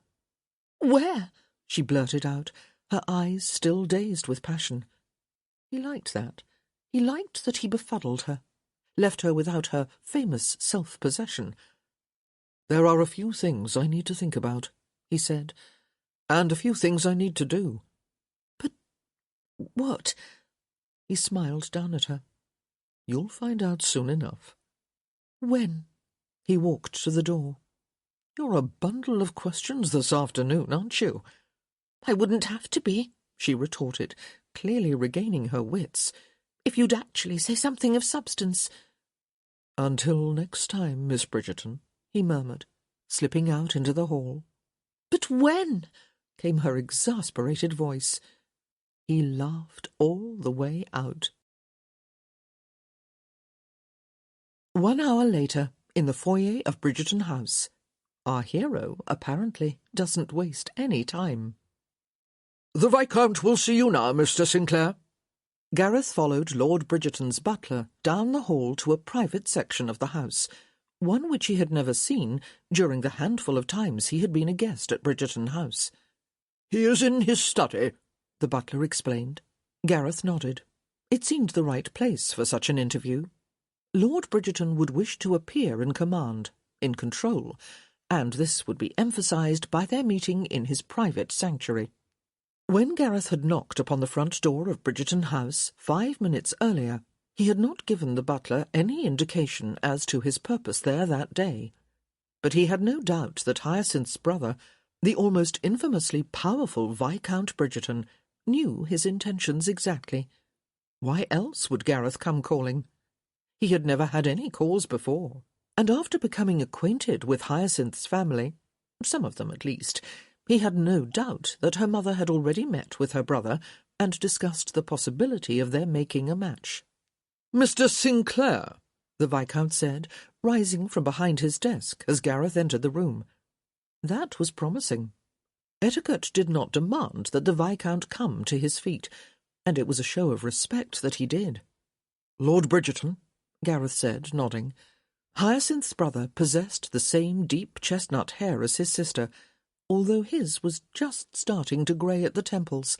"Where?" she blurted out, her eyes still dazed with passion. He liked that. He liked that he befuddled her, left her without her famous self-possession. "There are a few things I need to think about," he said, "and a few things I need to do." "But what?" He smiled down at her. "You'll find out soon enough." "When?" He walked to the door. "You're a bundle of questions this afternoon, aren't you?" "I wouldn't have to be," she retorted, clearly regaining her wits, "if you'd actually say something of substance." "Until next time, Miss Bridgerton," he murmured, slipping out into the hall. "But when?" came her exasperated voice. He laughed all the way out. 1 hour later, in the foyer of Bridgerton House, our hero, apparently, doesn't waste any time. "The Viscount will see you now, Mr. Sinclair." Gareth followed Lord Bridgerton's butler down the hall to a private section of the house, one which he had never seen during the handful of times he had been a guest at Bridgerton House. "He is in his study," the butler explained. Gareth nodded. It seemed the right place for such an interview. Lord Bridgerton would wish to appear in command, in control, and this would be emphasised by their meeting in his private sanctuary. When Gareth had knocked upon the front door of Bridgerton House 5 minutes earlier, he had not given the butler any indication as to his purpose there that day. But he had no doubt that Hyacinth's brother, the almost infamously powerful Viscount Bridgerton, knew his intentions exactly. Why else would Gareth come calling? He had never had any cause before, and after becoming acquainted with Hyacinth's family, some of them at least, He had no doubt that her mother had already met with her brother and discussed the possibility of their making a match. "Mr. Sinclair," the Viscount said, rising from behind his desk as Gareth entered the room. That was promising. Etiquette did not demand that the Viscount come to his feet, and it was a show of respect that he did. "Lord Bridgerton," Gareth said, nodding. Hyacinth's brother possessed the same deep chestnut hair as his sister, although his was just starting to grey at the temples.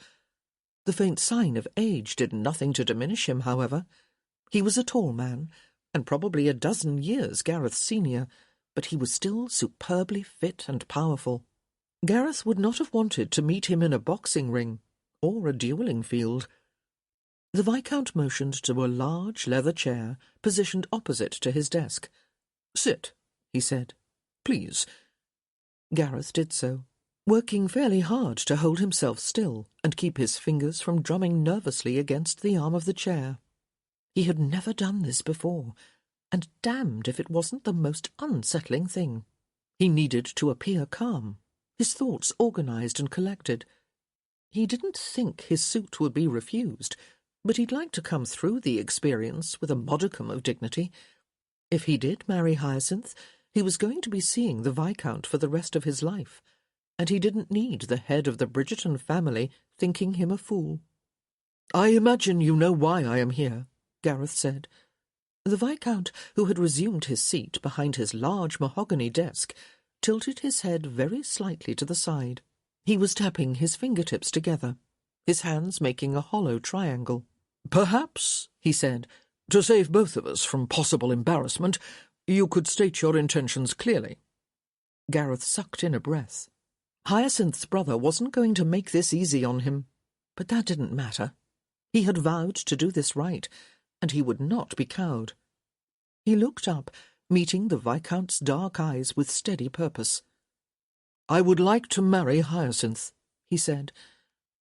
The faint sign of age did nothing to diminish him, however. He was a tall man, and probably a dozen years Gareth's senior, but he was still superbly fit and powerful. Gareth would not have wanted to meet him in a boxing ring or a duelling field. The Viscount motioned to a large leather chair positioned opposite to his desk. "Sit," he said. "Please." Gareth did so, working fairly hard to hold himself still and keep his fingers from drumming nervously against the arm of the chair. He had never done this before, and damned if it wasn't the most unsettling thing. He needed to appear calm, his thoughts organised and collected. He didn't think his suit would be refused, but he'd like to come through the experience with a modicum of dignity. If he did marry Hyacinth, he was going to be seeing the Viscount for the rest of his life, and he didn't need the head of the Bridgerton family thinking him a fool. "I imagine you know why I am here," Gareth said. The Viscount, who had resumed his seat behind his large mahogany desk, tilted his head very slightly to the side. He was tapping his fingertips together, his hands making a hollow triangle. "Perhaps," he said, "to save both of us from possible embarrassment, you could state your intentions clearly." Gareth sucked in a breath. Hyacinth's brother wasn't going to make this easy on him, but that didn't matter. He had vowed to do this right, and he would not be cowed. He looked up, meeting the Viscount's dark eyes with steady purpose. "I would like to marry Hyacinth," he said,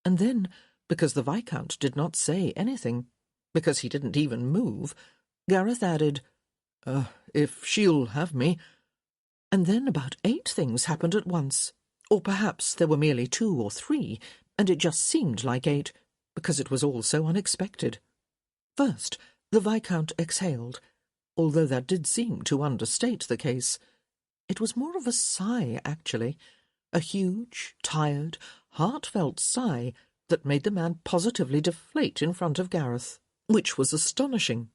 and then, because the Viscount did not say anything, because he didn't even move, Gareth added, "If she'll have me." And then about 8 things happened at once, or perhaps there were merely 2 or 3, and it just seemed like 8, because it was all so unexpected. First, the Viscount exhaled, although that did seem to understate the case. It was more of a sigh, actually, a huge, tired, heartfelt sigh that made the man positively deflate in front of Gareth, which was astonishing.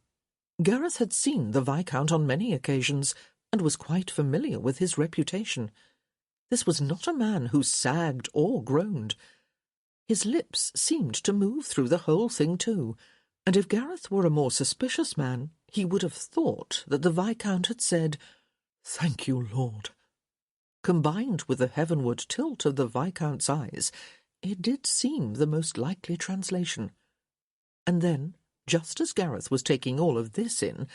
Gareth had seen the Viscount on many occasions, and was quite familiar with his reputation. This was not a man who sagged or groaned. His lips seemed to move through the whole thing too, and if Gareth were a more suspicious man, he would have thought that the Viscount had said, "Thank you, Lord." Combined with the heavenward tilt of the Viscount's eyes, it did seem the most likely translation. And then, just as Gareth was taking all of this in,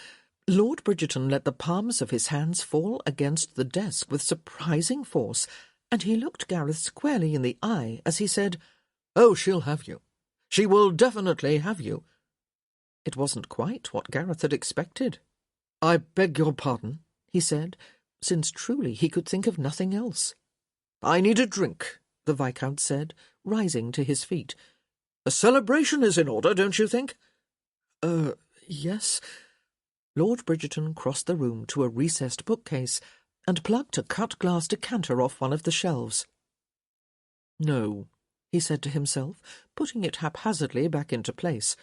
Lord Bridgerton let the palms of his hands fall against the desk with surprising force, and he looked Gareth squarely in the eye as he said, "Oh, she'll have you. She will definitely have you." It wasn't quite what Gareth had expected. "I beg your pardon," he said, since truly he could think of nothing else. "I need a drink," the Viscount said, rising to his feet. "A celebration is in order, don't you think?" Yes." Lord Bridgerton crossed the room to a recessed bookcase and plucked a cut-glass decanter off one of the shelves. "No," he said to himself, putting it haphazardly back into place.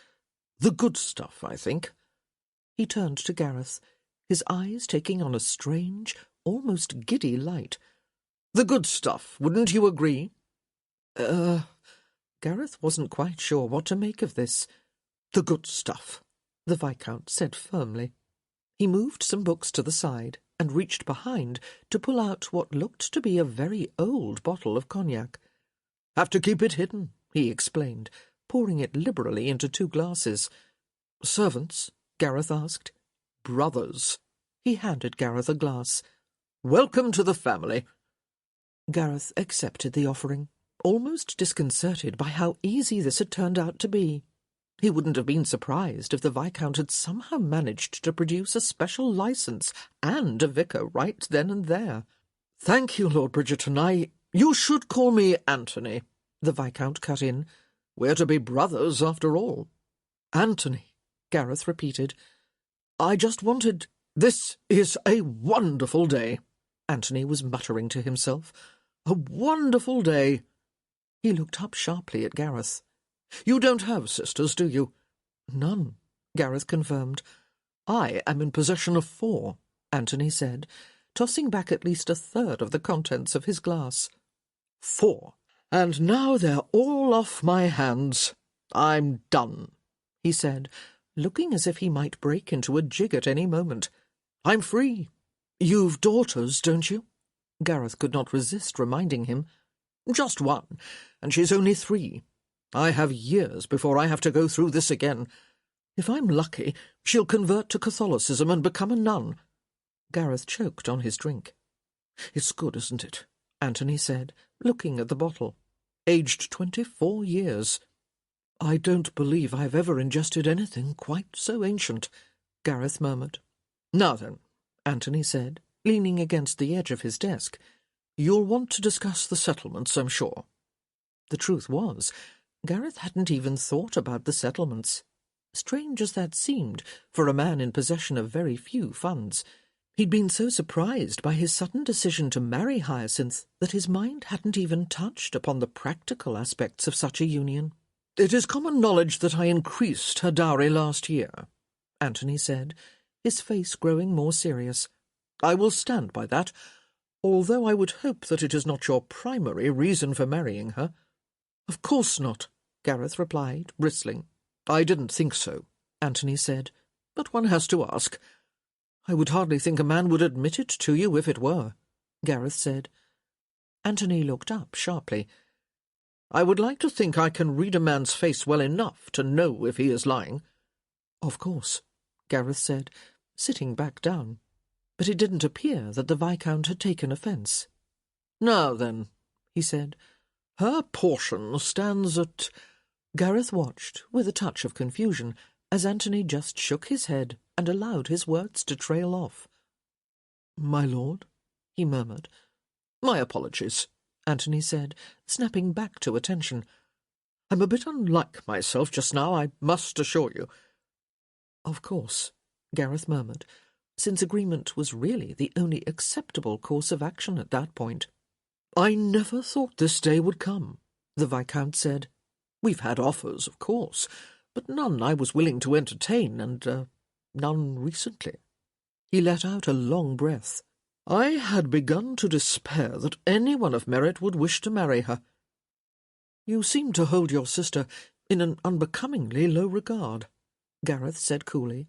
"The good stuff, I think." He turned to Gareth, his eyes taking on a strange, almost giddy light. "The good stuff, wouldn't you agree?" Gareth wasn't quite sure what to make of this. "The good stuff," the Viscount said firmly. He moved some books to the side and reached behind to pull out what looked to be a very old bottle of cognac. "Have to keep it hidden," he explained, pouring it liberally into 2 glasses. "Servants?" Gareth asked. "Brothers." He handed Gareth a glass. "Welcome to the family." Gareth accepted the offering, almost disconcerted by how easy this had turned out to be. He wouldn't have been surprised if the Viscount had somehow managed to produce a special licence and a vicar right then and there. "Thank you, Lord Bridgerton. "You should call me Anthony," the Viscount cut in. "We're to be brothers, after all." "Anthony," Gareth repeated. "I just wanted—" "This is a wonderful day," Anthony was muttering to himself. "A wonderful day." He looked up sharply at Gareth. "You don't have sisters, do you?" "None," Gareth confirmed. "I am in possession of 4, Anthony said, tossing back at least a third of the contents of his glass. 4. And now they're all off my hands. I'm done," he said, looking as if he might break into a jig at any moment. "I'm free." "You've daughters, don't you?" Gareth could not resist reminding him. "Just one, and she's only 3. I have years before I have to go through this again. If I'm lucky, she'll convert to Catholicism and become a nun." Gareth choked on his drink. "It's good, isn't it?" Anthony said, looking at the bottle. "Aged 24 years. "I don't believe I've ever ingested anything quite so ancient," Gareth murmured. "Now then," Anthony said, leaning against the edge of his desk, "you'll want to discuss the settlements, I'm sure." The truth was, Gareth hadn't even thought about the settlements. Strange as that seemed, for a man in possession of very few funds, he'd been so surprised by his sudden decision to marry Hyacinth that his mind hadn't even touched upon the practical aspects of such a union. "It is common knowledge that I increased her dowry last year," Anthony said, his face growing more serious. "I will stand by that, although I would hope that it is not your primary reason for marrying her." "Of course not," Gareth replied, bristling. "I didn't think so," Anthony said, "but one has to ask." "I would hardly think a man would admit it to you if it were," Gareth said. Anthony looked up sharply. "I would like to think I can read a man's face well enough to know if he is lying." "Of course," Gareth said, sitting back down. But it didn't appear that the Viscount had taken offence. "Now then," he said, "her portion stands at—" Gareth watched, with a touch of confusion, as Anthony just shook his head and allowed his words to trail off. "My lord," he murmured. "My apologies," Anthony said, snapping back to attention. "I'm a bit unlike myself just now, I must assure you." "Of course," Gareth murmured, since agreement was really the only acceptable course of action at that point. "I never thought this day would come," the Viscount said. "We've had offers, of course, but none I was willing to entertain, and none recently." He let out a long breath. "I had begun to despair that anyone of merit would wish to marry her." "You seem to hold your sister in an unbecomingly low regard," Gareth said coolly.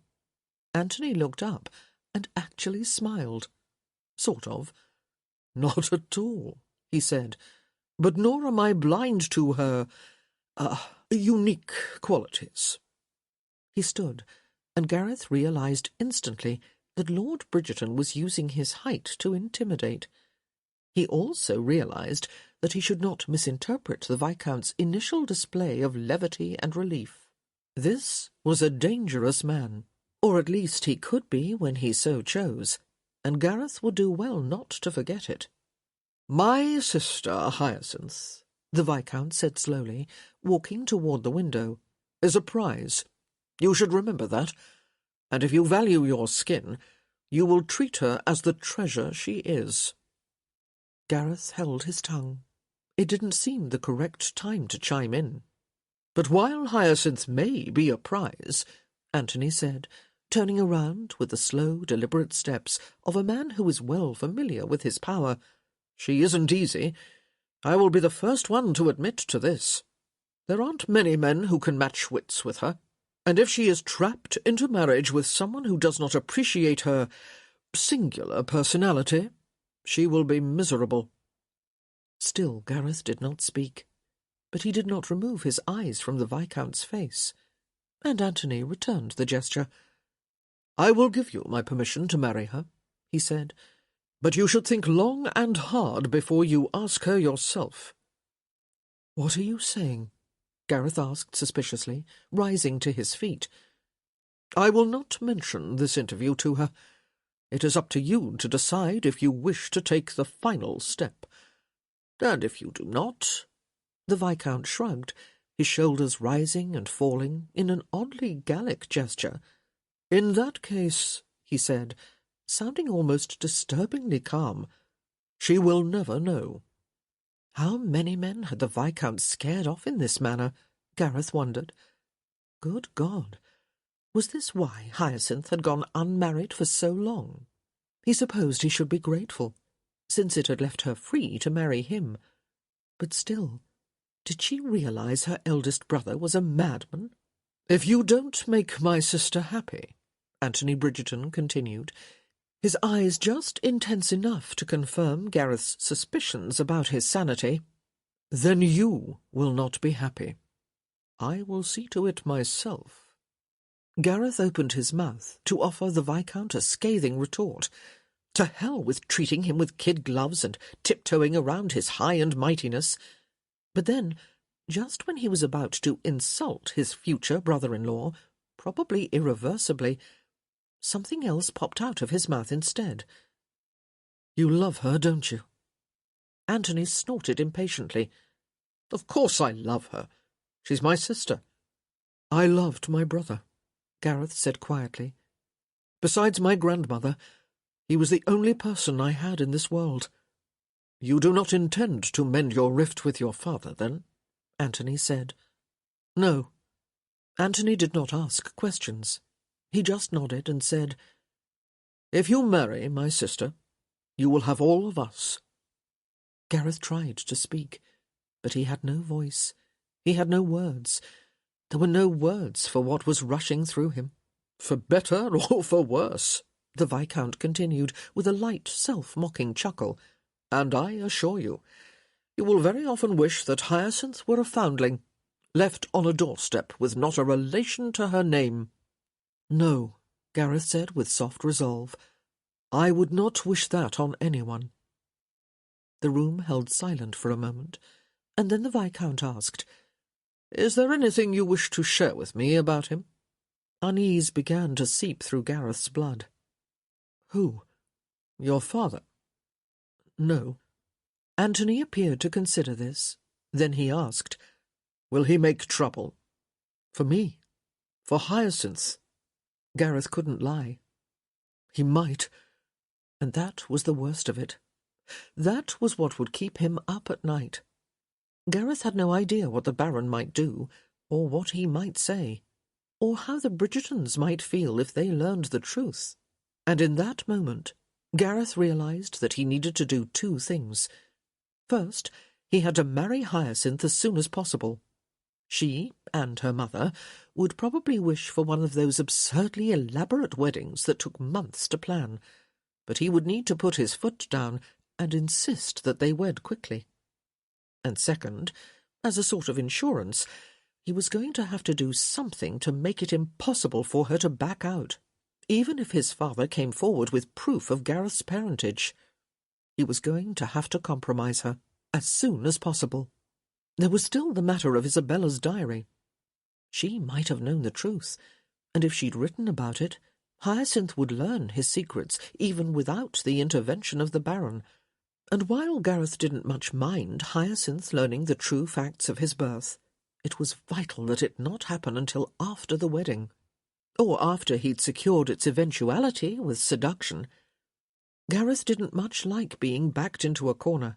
Anthony looked up and actually smiled. "Sort of." "Not at all," he said, "but nor am I blind to her unique qualities." He stood, and Gareth realised instantly that Lord Bridgerton was using his height to intimidate. He also realised that he should not misinterpret the Viscount's initial display of levity and relief. This was a dangerous man, or at least he could be when he so chose, and Gareth would do well not to forget it. "My sister Hyacinth," the Viscount said slowly, walking toward the window, "is a prize. You should remember that, and if you value your skin, you will treat her as the treasure she is." Gareth held his tongue. It didn't seem the correct time to chime in. "But while Hyacinth may be a prize," Anthony said, turning around with the slow, deliberate steps of a man who is well familiar with his power, "she isn't easy. I will be the first one to admit to this. There aren't many men who can match wits with her, and if she is trapped into marriage with someone who does not appreciate her singular personality, she will be miserable." Still Gareth did not speak, but he did not remove his eyes from the Viscount's face, and Anthony returned the gesture. "I will give you my permission to marry her," he said, "but you should think long and hard before you ask her yourself." "What are you saying?" Gareth asked suspiciously, rising to his feet. "I will not mention this interview to her. It is up to you to decide if you wish to take the final step. And if you do not—" The Viscount shrugged, his shoulders rising and falling in an oddly Gallic gesture. "In that case," he said, sounding almost disturbingly calm, "she will never know." How many men had the Viscount scared off in this manner? Gareth wondered. Good God! Was this why Hyacinth had gone unmarried for so long? He supposed he should be grateful, since it had left her free to marry him. But still, did she realize her eldest brother was a madman? "If you don't make my sister happy," Anthony Bridgerton continued, his eyes just intense enough to confirm Gareth's suspicions about his sanity, "then you will not be happy. I will see to it myself." Gareth opened his mouth to offer the Viscount a scathing retort. To hell with treating him with kid gloves and tiptoeing around his high and mightiness. But then, just when he was about to insult his future brother-in-law, probably irreversibly, something else popped out of his mouth instead. "You love her, don't you?" Anthony snorted impatiently. "Of course I love her. She's my sister." "I loved my brother," Gareth said quietly. "Besides my grandmother, he was the only person I had in this world." "You do not intend to mend your rift with your father, then?" Anthony said. No. Anthony did not ask questions. He just nodded and said, "If you marry my sister, you will have all of us." Gareth tried to speak, but he had no voice. He had no words. There were no words for what was rushing through him. "For better or for worse," the Viscount continued with a light, self-mocking chuckle, "and I assure you, you will very often wish that Hyacinth were a foundling, left on a doorstep with not a relation to her name." "No," Gareth said with soft resolve. "I would not wish that on anyone." The room held silent for a moment, and then the Viscount asked, "Is there anything you wish to share with me about him?" Unease began to seep through Gareth's blood. "Who? Your father?" "No." Anthony appeared to consider this. Then he asked, "Will he make trouble? For me? For Hyacinth?" Gareth couldn't lie. He might, and that was the worst of it. That was what would keep him up at night. Gareth had no idea what the Baron might do, or what he might say, or how the Bridgertons might feel if they learned the truth. And in that moment, Gareth realized that he needed to do two things. First, he had to marry Hyacinth as soon as possible. She, and her mother, would probably wish for one of those absurdly elaborate weddings that took months to plan, but he would need to put his foot down and insist that they wed quickly. And second, as a sort of insurance, he was going to have to do something to make it impossible for her to back out, even if his father came forward with proof of Gareth's parentage. He was going to have to compromise her as soon as possible. There was still the matter of Isabella's diary. She might have known the truth, and if she'd written about it, Hyacinth would learn his secrets even without the intervention of the Baron. And while Gareth didn't much mind Hyacinth learning the true facts of his birth, it was vital that it not happen until after the wedding, or after he'd secured its eventuality with seduction. Gareth didn't much like being backed into a corner,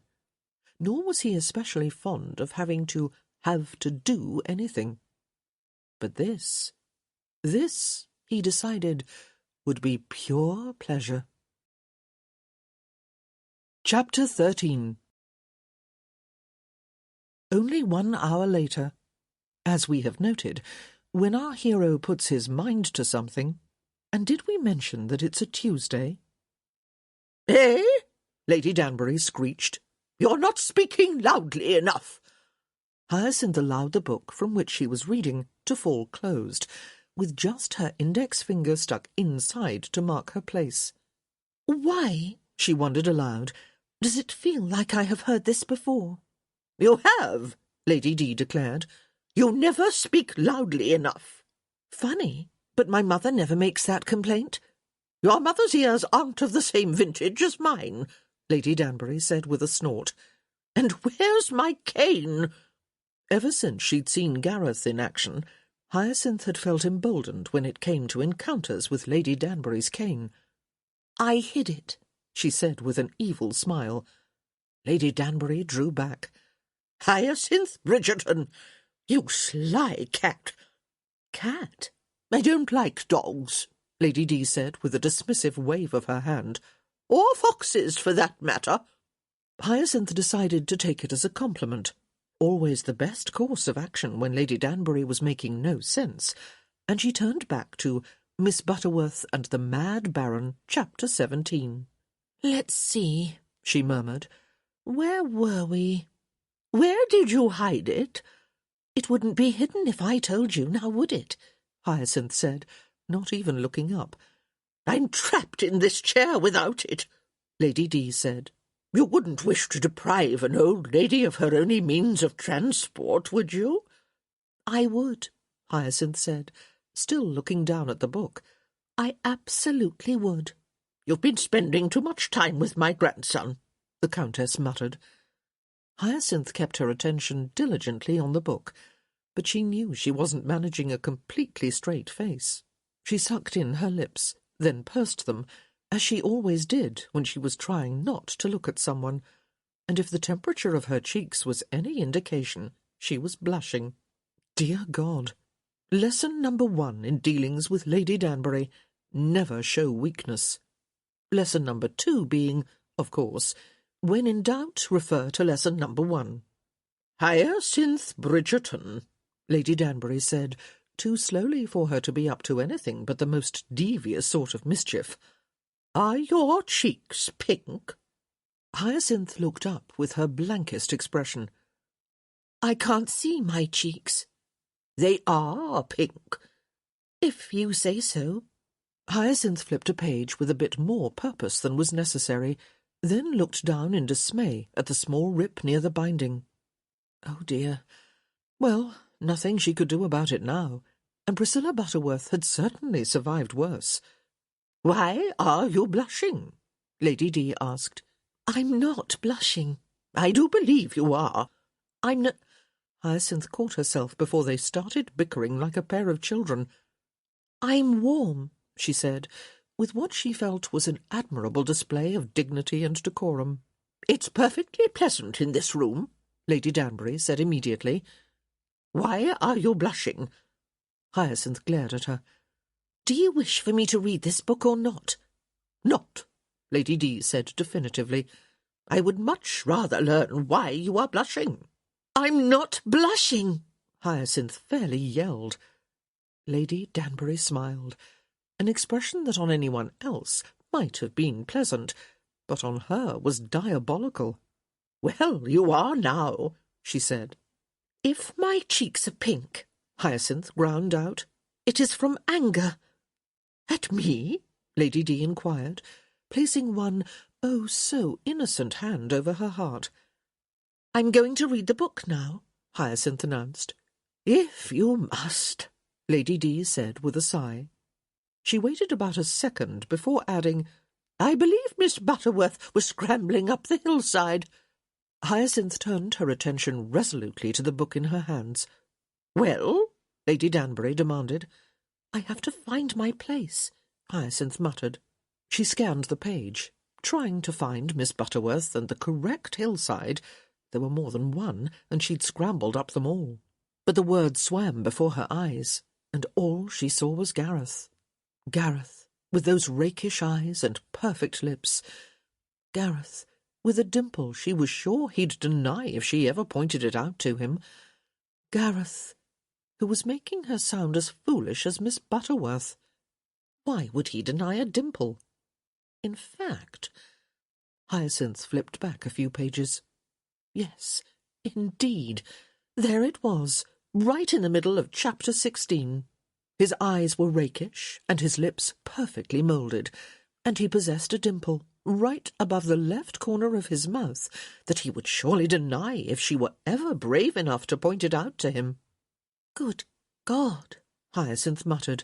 nor was he especially fond of having to have to do anything. But this, he decided, would be pure pleasure. Chapter 13. Only 1 hour later, as we have noted, when our hero puts his mind to something, and did we mention that it's a Tuesday? "Eh?" Lady Danbury screeched. "You're not speaking loudly enough." Hyacinth allowed the book from which she was reading to fall closed, with just her index finger stuck inside to mark her place. "Why," she wondered aloud, "does it feel like I have heard this before?" "You have," Lady D declared. "You never speak loudly enough." "Funny, but my mother never makes that complaint." "Your mother's ears aren't of the same vintage as mine," Lady Danbury said with a snort. And where's my cane? Ever since she'd seen Gareth in action, Hyacinth had felt emboldened when it came to encounters with Lady Danbury's cane. I hid it, she said with an evil smile. Lady Danbury drew back. Hyacinth Bridgerton, you sly cat. Cat? I don't like dogs, Lady D said with a dismissive wave of her hand. Or foxes, for that matter. Hyacinth decided to take it as a compliment, always the best course of action when Lady Danbury was making no sense, and she turned back to Miss Butterworth and the Mad Baron, Chapter 17. "Let's see," she murmured. "Where were we? Where did you hide it?" "It wouldn't be hidden if I told you, now would it?" Hyacinth said, not even looking up. "I'm trapped in this chair without it," Lady D said. "You wouldn't wish to deprive an old lady of her only means of transport, would you?" "I would," Hyacinth said, still looking down at the book. "I absolutely would." "You've been spending too much time with my grandson," the Countess muttered. Hyacinth kept her attention diligently on the book, but she knew she wasn't managing a completely straight face. She sucked in her lips, then pursed them, as she always did when she was trying not to look at someone, and if the temperature of her cheeks was any indication, she was blushing. Dear God! Lesson number 1 in dealings with Lady Danbury: never show weakness. Lesson number 2 being, of course, when in doubt, refer to lesson number 1. "Hyacinth Bridgerton," Lady Danbury said, too slowly for her to be up to anything but the most devious sort of mischief. "Are your cheeks pink?" Hyacinth looked up with her blankest expression. "I can't see my cheeks." "They are pink." "If you say so." Hyacinth flipped a page with a bit more purpose than was necessary, then looked down in dismay at the small rip near the binding. Oh dear. Well, nothing she could do about it now, and Priscilla Butterworth had certainly survived worse. "Why are you blushing?" Lady D asked. "I'm not blushing." "I do believe you are." "I'm not—" Hyacinth caught herself before they started bickering like a pair of children. "I'm warm," she said, with what she felt was an admirable display of dignity and decorum. "It's perfectly pleasant in this room," Lady Danbury said immediately. "Why are you blushing?" Hyacinth glared at her. "Do you wish for me to read this book or not?" "Not," Lady D said definitively. "I would much rather learn why you are blushing." "I'm not blushing!" Hyacinth fairly yelled. Lady Danbury smiled, an expression that on anyone else might have been pleasant, but on her was diabolical. "Well, you are now," she said. "If my cheeks are pink," Hyacinth ground out, "it is from anger." "At me?" Lady D inquired, placing one oh so innocent hand over her heart. "I'm going to read the book now," Hyacinth announced. "If you must," Lady D said with a sigh. She waited about a second before adding, "I believe Miss Butterworth was scrambling up the hillside." Hyacinth turned her attention resolutely to the book in her hands. "Well?" Lady Danbury demanded. "I have to find my place," Hyacinth muttered. She scanned the page, trying to find Miss Butterworth and the correct hillside. There were more than one, and she'd scrambled up them all. But the words swam before her eyes, and all she saw was Gareth. Gareth, with those rakish eyes and perfect lips. Gareth, with a dimple she was sure he'd deny if she ever pointed it out to him. Gareth, who was making her sound as foolish as Miss Butterworth. Why would he deny a dimple? In fact, Hyacinth flipped back a few pages. Yes, indeed, there it was, right in the middle of Chapter 16. His eyes were rakish, and his lips perfectly moulded, and he possessed a dimple right above the left corner of his mouth that he would surely deny if she were ever brave enough to point it out to him. "Good God," Hyacinth muttered.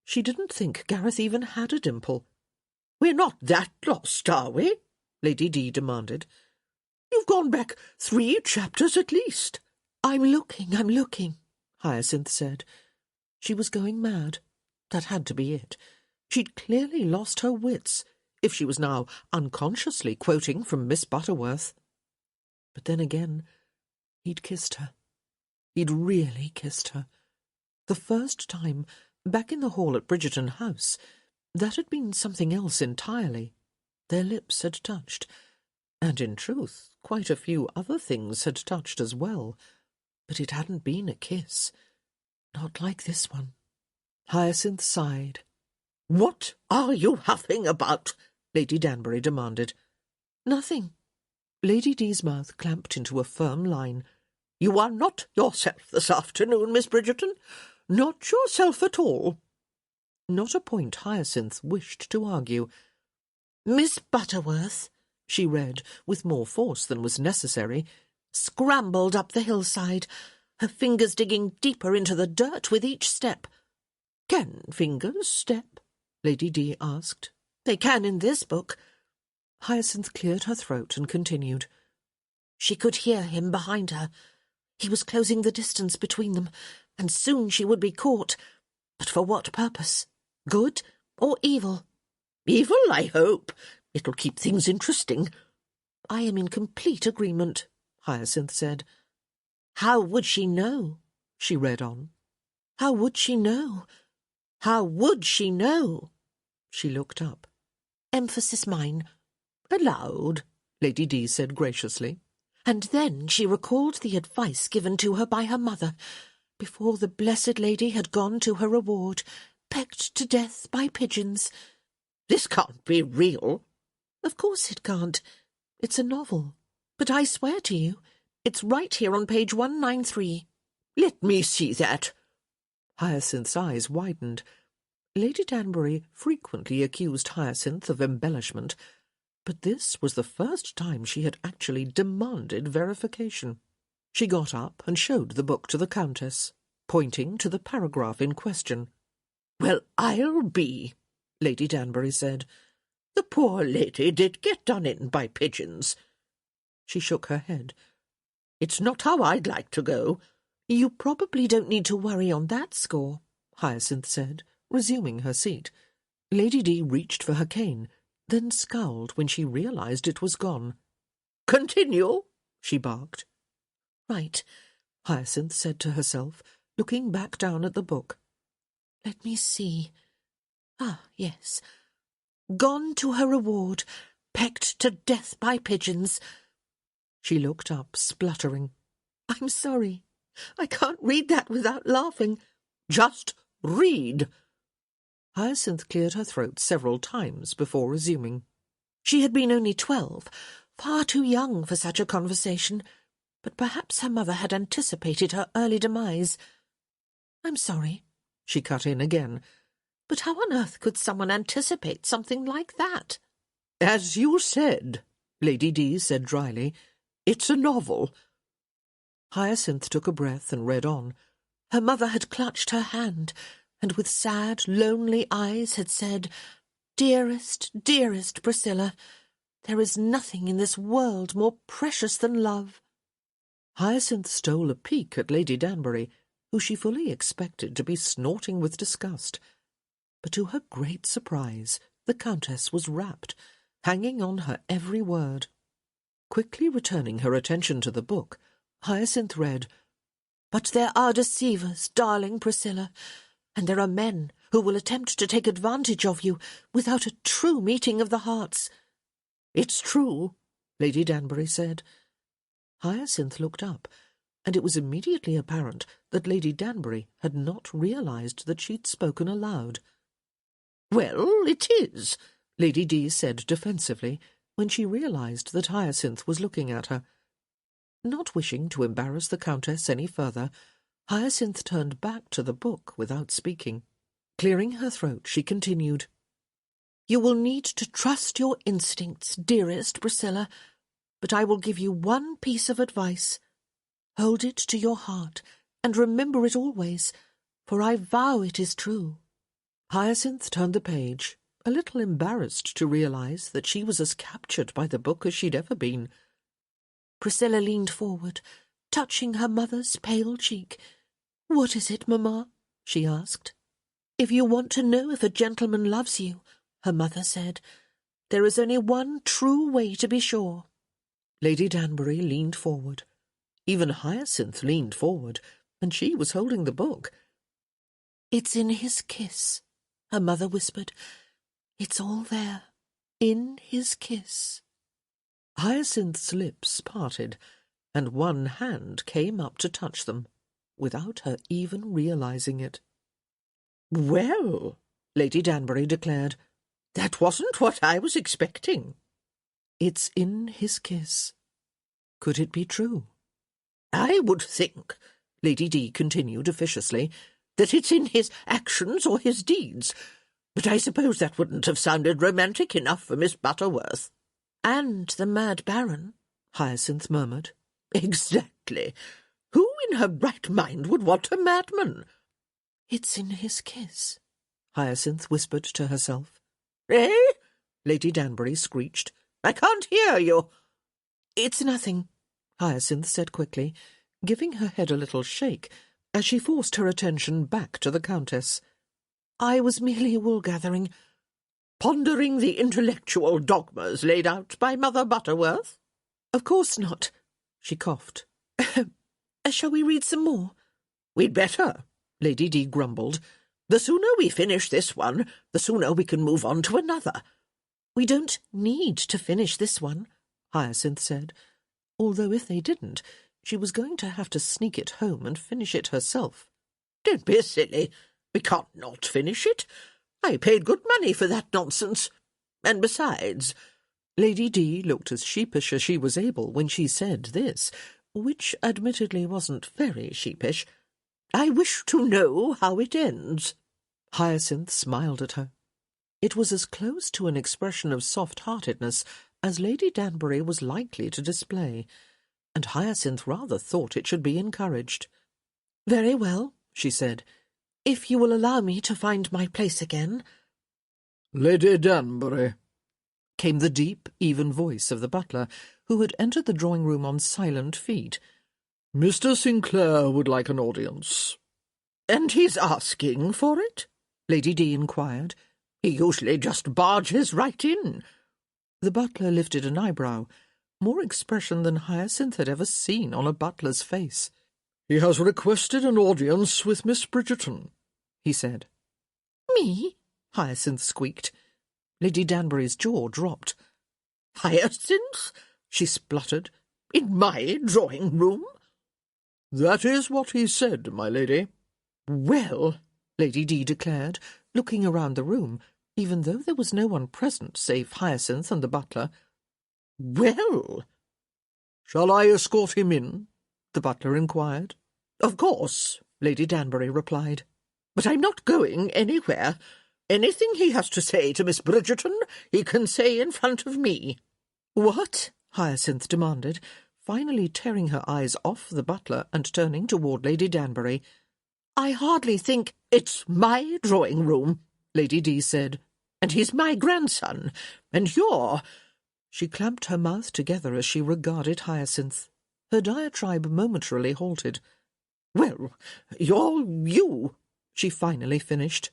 She didn't think Gareth even had a dimple. "We're not that lost, are we?" Lady D demanded. You've gone back 3 chapters at least. I'm looking, Hyacinth said. She was going mad. That had to be it. She'd clearly lost her wits, if she was now unconsciously quoting from Miss Butterworth. But then again, he'd kissed her. He'd really kissed her. The first time, back in the hall at Bridgerton House, that had been something else entirely. Their lips had touched, and in truth, quite a few other things had touched as well. But it hadn't been a kiss. Not like this one. Hyacinth sighed. "What are you huffing about?" Lady Danbury demanded. "Nothing." Lady D's mouth clamped into a firm line. "You are not yourself this afternoon, Miss Bridgerton. Not yourself at all." Not a point Hyacinth wished to argue. "Miss Butterworth," she read, with more force than was necessary, "scrambled up the hillside, her fingers digging deeper into the dirt with each step." "Can fingers step?" Lady D asked. "They can in this book." Hyacinth cleared her throat and continued. "She could hear him behind her. He was closing the distance between them, and soon she would be caught. But for what purpose? Good or evil?" "Evil, I hope. It'll keep things interesting." "I am in complete agreement," Hyacinth said. "How would she know?" She read on. "How would she know? How would she know?" She looked up. "Emphasis mine." "Allowed," Lady D said graciously. "And then she recalled the advice given to her by her mother, before the blessed lady had gone to her reward, pecked to death by pigeons." "This can't be real." "Of course it can't. It's a novel. But I swear to you, it's right here on page 193. "Let me see that." Hyacinth's eyes widened. Lady Danbury frequently accused Hyacinth of embellishment, but this was the first time she had actually demanded verification. She got up and showed the book to the Countess, pointing to the paragraph in question. "Well, I'll be," Lady Danbury said. "The poor lady did get done in by pigeons." She shook her head. "It's not how I'd like to go." "You probably don't need to worry on that score," Hyacinth said, resuming her seat. Lady D reached for her cane, then scowled when she realized it was gone. "Continue," she barked. "Right," Hyacinth said to herself, looking back down at the book. "Let me see. Ah, yes. Gone to her reward, pecked to death by pigeons." She looked up, spluttering. "I'm sorry. I can't read that without laughing." "Just read." Hyacinth cleared her throat several times before resuming. She had been only 12, far too young for such a conversation, but perhaps her mother had anticipated her early demise. "I'm sorry," she cut in again. "But how on earth could someone anticipate something like that?" "As you said," Lady D said dryly, "it's a novel." Hyacinth took a breath and read on. Her mother had clutched her hand, and with sad, lonely eyes had said, "Dearest, dearest Priscilla, there is nothing in this world more precious than love." Hyacinth stole a peek at Lady Danbury, who she fully expected to be snorting with disgust. But to her great surprise, the Countess was rapt, hanging on her every word. Quickly returning her attention to the book, Hyacinth read, "But there are deceivers, darling Priscilla, and there are men who will attempt to take advantage of you without a true meeting of the hearts." "It's true," Lady Danbury said. Hyacinth looked up, and it was immediately apparent that Lady Danbury had not realized that she'd spoken aloud. "Well, it is," Lady D said defensively, when she realized that Hyacinth was looking at her. Not wishing to embarrass the Countess any further, Hyacinth turned back to the book without speaking. Clearing her throat, she continued, "You will need to trust your instincts, dearest Priscilla, but I will give you one piece of advice. Hold it to your heart, and remember it always, for I vow it is true." Hyacinth turned the page, a little embarrassed to realize that she was as captured by the book as she'd ever been. Priscilla leaned forward, touching her mother's pale cheek. "What is it, Mamma?" she asked. "If you want to know if a gentleman loves you," her mother said, "there is only one true way to be sure." Lady Danbury leaned forward. Even Hyacinth leaned forward, and she was holding the book. "It's in his kiss," her mother whispered. "It's all there, in his kiss." Hyacinth's lips parted, and one hand came up to touch them, without her even realizing it. "Well," Lady Danbury declared, "that wasn't what I was expecting." It's in his kiss. Could it be true? "I would think," Lady D continued officiously, "that it's in his actions or his deeds. But I suppose that wouldn't have sounded romantic enough for Miss Butterworth." "And the mad baron," Hyacinth murmured. "Exactly. Who in her right mind would want a madman?" "It's in his kiss," Hyacinth whispered to herself. "Eh?" Lady Danbury screeched. "I can't hear you." "It's nothing," Hyacinth said quickly, giving her head a little shake as she forced her attention back to the Countess. "I was merely wool-gathering." "Pondering the intellectual dogmas laid out by Mother Butterworth?" "Of course not," she coughed. "Shall we read some more?" "We'd better," Lady D grumbled. "The sooner we finish this one, the sooner we can move on to another." "We don't need to finish this one," Hyacinth said, although if they didn't, she was going to have to sneak it home and finish it herself. "Don't be silly. We can't not finish it. I paid good money for that nonsense. And besides—" Lady D looked as sheepish as she was able when she said this, which admittedly wasn't very sheepish. "I wish to know how it ends." Hyacinth smiled at her. It was as close to an expression of soft-heartedness as Lady Danbury was likely to display, and Hyacinth rather thought it should be encouraged. "Very well," she said. "If you will allow me to find my place again." "Lady Danbury," came the deep, even voice of the butler, who had entered the drawing-room on silent feet. "Mr. Sinclair would like an audience." "And he's asking for it?" Lady D inquired. "He usually just barges right in." The butler lifted an eyebrow, more expression than Hyacinth had ever seen on a butler's face. "He has requested an audience with Miss Bridgerton," he said. "Me?" Hyacinth squeaked. Lady Danbury's jaw dropped. "Hyacinth?" she spluttered. "In my drawing-room?" "That is what he said, my lady." "Well," Lady D declared, looking around the room, even though there was no one present save Hyacinth and the butler. "Well." "Shall I escort him in?" the butler inquired. "Of course," Lady Danbury replied. "But I'm not going anywhere. Anything he has to say to Miss Bridgerton, he can say in front of me." "What?" Hyacinth demanded, finally tearing her eyes off the butler and turning toward Lady Danbury. "I hardly think—" "It's my drawing-room," Lady D said, "and he's my grandson, and you're—" She clamped her mouth together as she regarded Hyacinth. Her diatribe momentarily halted. "Well, you're you," she finally finished.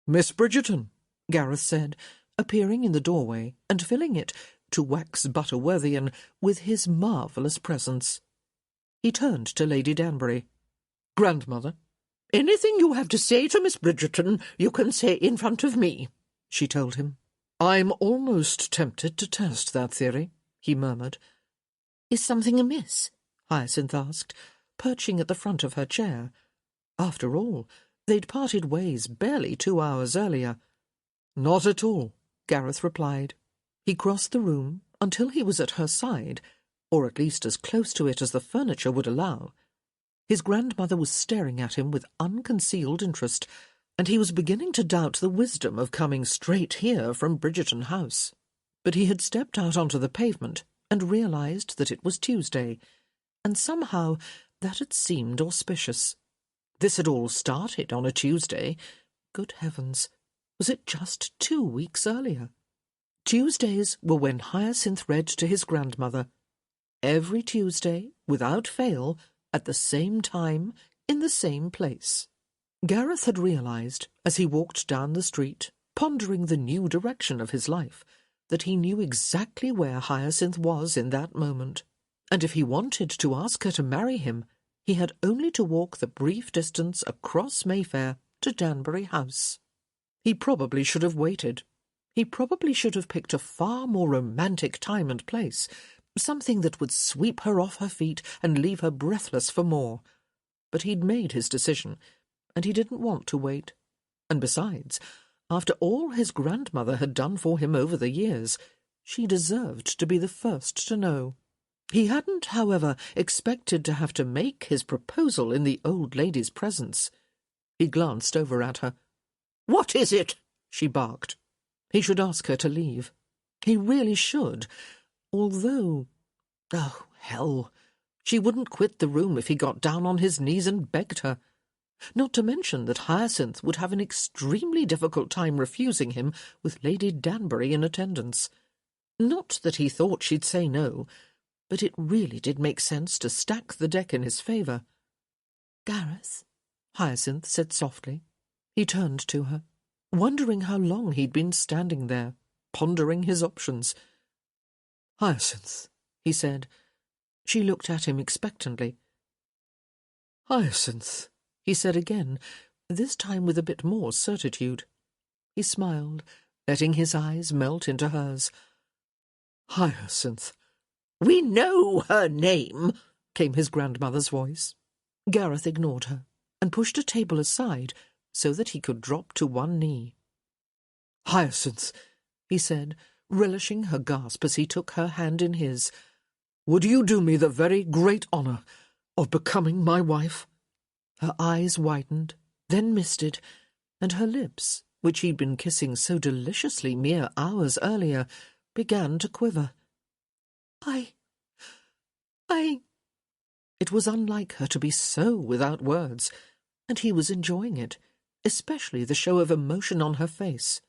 "Miss Bridgerton," Gareth said, appearing in the doorway and filling it, to wax Butterworthian, with his marvellous presence. He turned to Lady Danbury. "Grandmother." "Anything you have to say to Miss Bridgerton, you can say in front of me," she told him. "I'm almost tempted to test that theory," he murmured. "Is something amiss?" Hyacinth asked, perching at the front of her chair. After all, they'd parted ways barely 2 hours earlier. "Not at all," Gareth replied. He crossed the room until he was at her side, or at least as close to it as the furniture would allow. His grandmother was staring at him with unconcealed interest, and he was beginning to doubt the wisdom of coming straight here from Bridgerton House. But he had stepped out onto the pavement and realized that it was Tuesday, and somehow that had seemed auspicious. This had all started on a Tuesday. Good heavens, was it just 2 weeks earlier? Tuesdays were when Hyacinth read to his grandmother. Every Tuesday, without fail, at the same time, in the same place. Gareth had realised, as he walked down the street, pondering the new direction of his life, that he knew exactly where Hyacinth was in that moment, and if he wanted to ask her to marry him, he had only to walk the brief distance across Mayfair to Danbury House. He probably should have waited. He probably should have picked a far more romantic time and place, something that would sweep her off her feet and leave her breathless for more. But he'd made his decision, and he didn't want to wait. And besides, after all his grandmother had done for him over the years, she deserved to be the first to know. He hadn't, however, expected to have to make his proposal in the old lady's presence. He glanced over at her. "What is it?" she barked. He should ask her to leave. He really should, although... Oh, hell! She wouldn't quit the room if he got down on his knees and begged her. Not to mention that Hyacinth would have an extremely difficult time refusing him with Lady Danbury in attendance. Not that he thought she'd say no, but it really did make sense to stack the deck in his favour. "Gareth," Hyacinth said softly. He turned to her, wondering how long he'd been standing there, pondering his options. "Hyacinth," he said. She looked at him expectantly. "Hyacinth," he said again, this time with a bit more certitude. He smiled, letting his eyes melt into hers. "Hyacinth." "We know her name," came his grandmother's voice. Gareth ignored her and pushed a table aside so that he could drop to one knee. "Hyacinth," he said, relishing her gasp as he took her hand in his, "would you do me the very great honour of becoming my wife?" Her eyes widened, then misted, and her lips, which he'd been kissing so deliciously mere hours earlier, began to quiver. I... It was unlike her to be so without words, and he was enjoying it, especially the show of emotion on her face.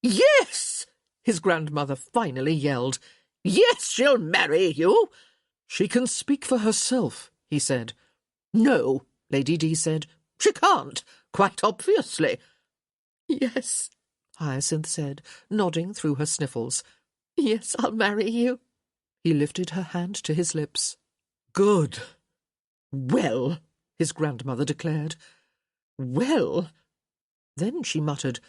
Yes! His grandmother finally yelled. Yes, she'll marry you. "She can speak for herself," he said. "No," Lady D said. "She can't, quite obviously." "Yes," Hyacinth said, nodding through her sniffles. "Yes, I'll marry you." He lifted her hand to his lips. "Good." "Well," his grandmother declared. "Well." Then she muttered,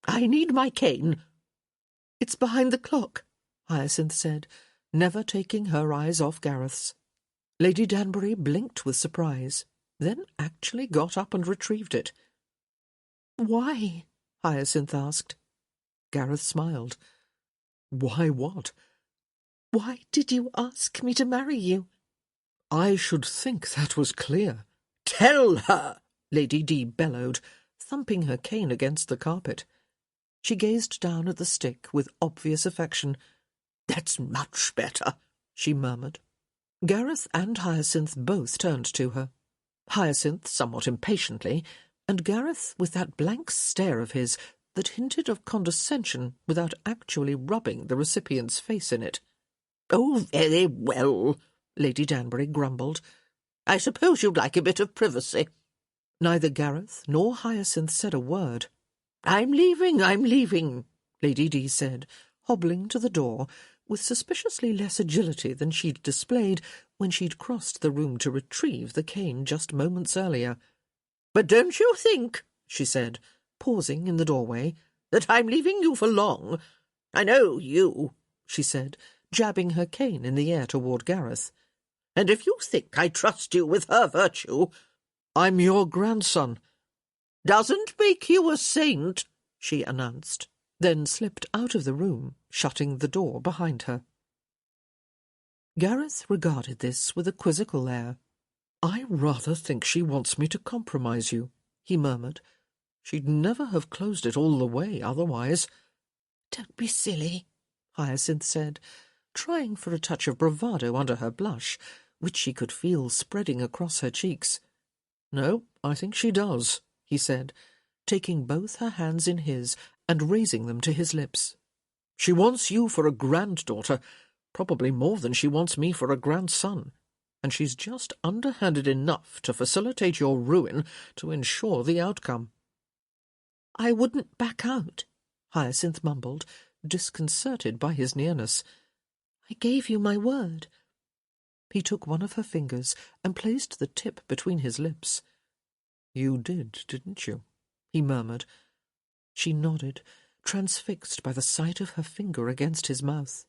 "I need my cane." "It's behind the clock," Hyacinth said, never taking her eyes off Gareth's. Lady Danbury blinked with surprise, then actually got up and retrieved it. "Why?" Hyacinth asked. Gareth smiled. "Why what?" "Why did you ask me to marry you?" "I should think that was clear." "Tell her!" Lady D bellowed, thumping her cane against the carpet. She gazed down at the stick with obvious affection. "That's much better," she murmured. Gareth and Hyacinth both turned to her. Hyacinth somewhat impatiently, and Gareth with that blank stare of his that hinted of condescension without actually rubbing the recipient's face in it. "Oh, very well," Lady Danbury grumbled. "I suppose you'd like a bit of privacy." Neither Gareth nor Hyacinth said a word. I'm leaving," Lady D said, hobbling to the door, with suspiciously less agility than she'd displayed when she'd crossed the room to retrieve the cane just moments earlier. "But don't you think," she said, pausing in the doorway, "that I'm leaving you for long? I know you," she said, jabbing her cane in the air toward Gareth. "And if you think I trust you with her virtue—" "I'm your grandson." "Doesn't make you a saint," she announced, then slipped out of the room, shutting the door behind her. Gareth regarded this with a quizzical air. "I rather think she wants me to compromise you," he murmured. "She'd never have closed it all the way otherwise." "Don't be silly," Hyacinth said, trying for a touch of bravado under her blush, which she could feel spreading across her cheeks. "No, I think she does," he said, taking both her hands in his and raising them to his lips. "She wants you for a granddaughter, probably more than she wants me for a grandson, and she's just underhanded enough to facilitate your ruin to ensure the outcome." "I wouldn't back out," Hyacinth mumbled, disconcerted by his nearness. "I gave you my word." He took one of her fingers and placed the tip between his lips. "You did, didn't you?" he murmured. She nodded, transfixed by the sight of her finger against his mouth.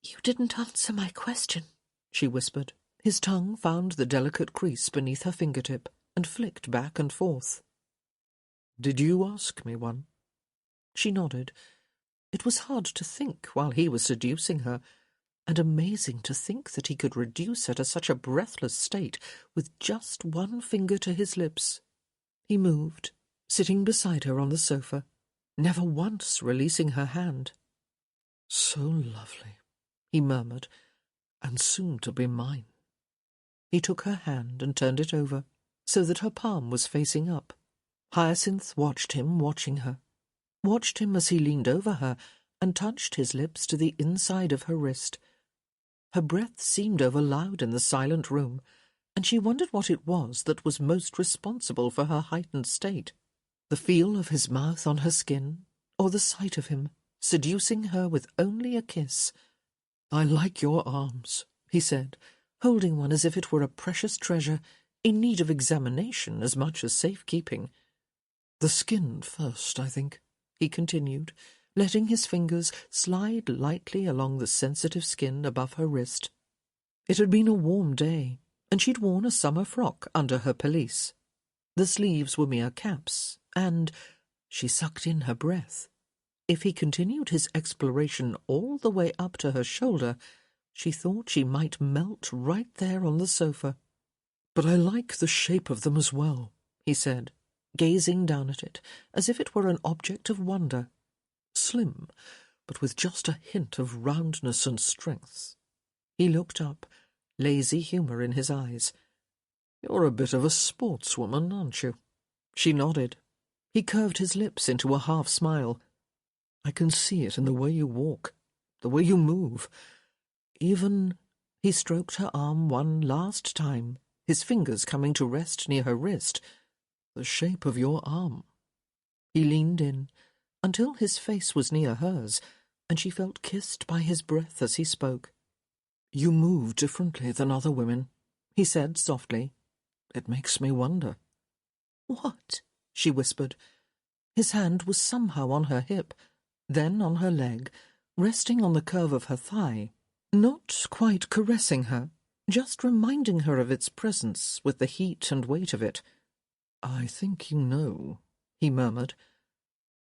"You didn't answer my question," she whispered. His tongue found the delicate crease beneath her fingertip and flicked back and forth. "Did you ask me one?" She nodded. It was hard to think while he was seducing her, and amazing to think that he could reduce her to such a breathless state with just one finger to his lips. He moved, sitting beside her on the sofa, never once releasing her hand. "So lovely," he murmured, "and soon to be mine." He took her hand and turned it over, so that her palm was facing up. Hyacinth watched him watching her, watched him as he leaned over her and touched his lips to the inside of her wrist. Her breath seemed over loud in the silent room, and she wondered what it was that was most responsible for her heightened state. The feel of his mouth on her skin, or the sight of him, seducing her with only a kiss. "I like your arms," he said, holding one as if it were a precious treasure, in need of examination as much as safekeeping. "The skin first, I think," he continued, letting his fingers slide lightly along the sensitive skin above her wrist. It had been a warm day, and she'd worn a summer frock under her pelisse. The sleeves were mere caps, and she sucked in her breath. If he continued his exploration all the way up to her shoulder, she thought she might melt right there on the sofa. "But I like the shape of them as well," he said, gazing down at it as if it were an object of wonder. "Slim, but with just a hint of roundness and strength." He looked up, lazy humour in his eyes. "You're a bit of a sportswoman, aren't you?" She nodded. He curved his lips into a half-smile. "I can see it in the way you walk, the way you move. Even—" He stroked her arm one last time, his fingers coming to rest near her wrist. "The shape of your arm." He leaned in, until his face was near hers, and she felt kissed by his breath as he spoke. "You move differently than other women," he said softly. "It makes me wonder." "What?" she whispered. His hand was somehow on her hip, then on her leg, resting on the curve of her thigh, not quite caressing her, just reminding her of its presence with the heat and weight of it. "I think you know," he murmured.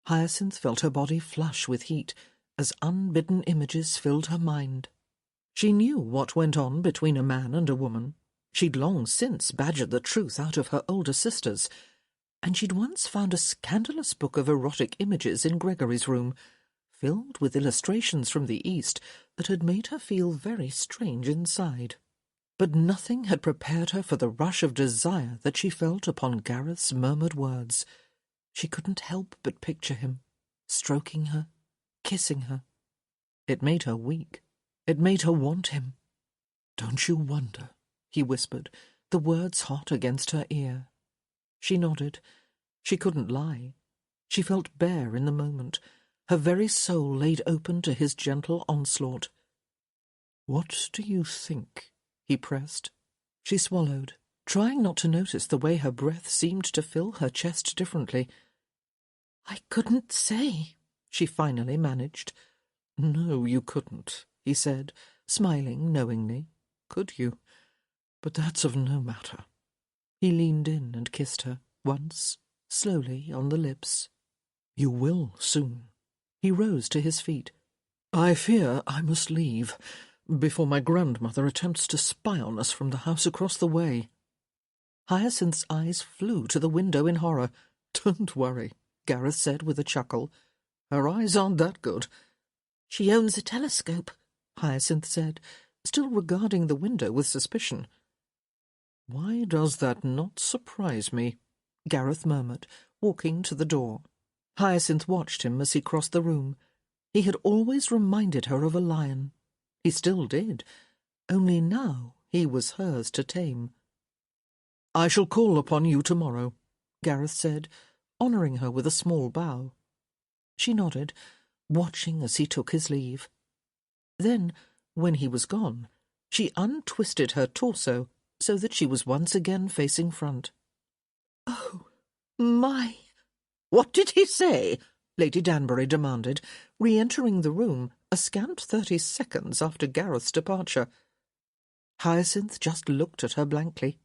Hyacinth felt her body flush with heat as unbidden images filled her mind. She knew what went on between a man and a woman. She'd long since badgered the truth out of her older sisters, and she'd once found a scandalous book of erotic images in Gregory's room, filled with illustrations from the East that had made her feel very strange inside. But nothing had prepared her for the rush of desire that she felt upon Gareth's murmured words. She couldn't help but picture him, stroking her, kissing her. It made her weak. It made her want him. "Don't you wonder?" he whispered, the words hot against her ear. She nodded. She couldn't lie. She felt bare in the moment, her very soul laid open to his gentle onslaught. "What do you think?" he pressed. She swallowed, trying not to notice the way her breath seemed to fill her chest differently. "I couldn't say," she finally managed. "No, you couldn't," he said, smiling knowingly. "Could you? But that's of no matter." He leaned in and kissed her, once, slowly, on the lips. "You will soon." He rose to his feet. "I fear I must leave, before my grandmother attempts to spy on us from the house across the way." Hyacinth's eyes flew to the window in horror. "Don't worry," Gareth said with a chuckle. "Her eyes aren't that good." "She owns a telescope," Hyacinth said, still regarding the window with suspicion. "Why does that not surprise me?" Gareth murmured, walking to the door. Hyacinth watched him as he crossed the room. He had always reminded her of a lion. He still did, only now he was hers to tame. "I shall call upon you tomorrow," Gareth said, honouring her with a small bow. She nodded, watching as he took his leave. Then, when he was gone, she untwisted her torso so that she was once again facing front. "Oh, my—" "What did he say?" Lady Danbury demanded, re-entering the room a scant 30 seconds after Gareth's departure. Hyacinth just looked at her blankly.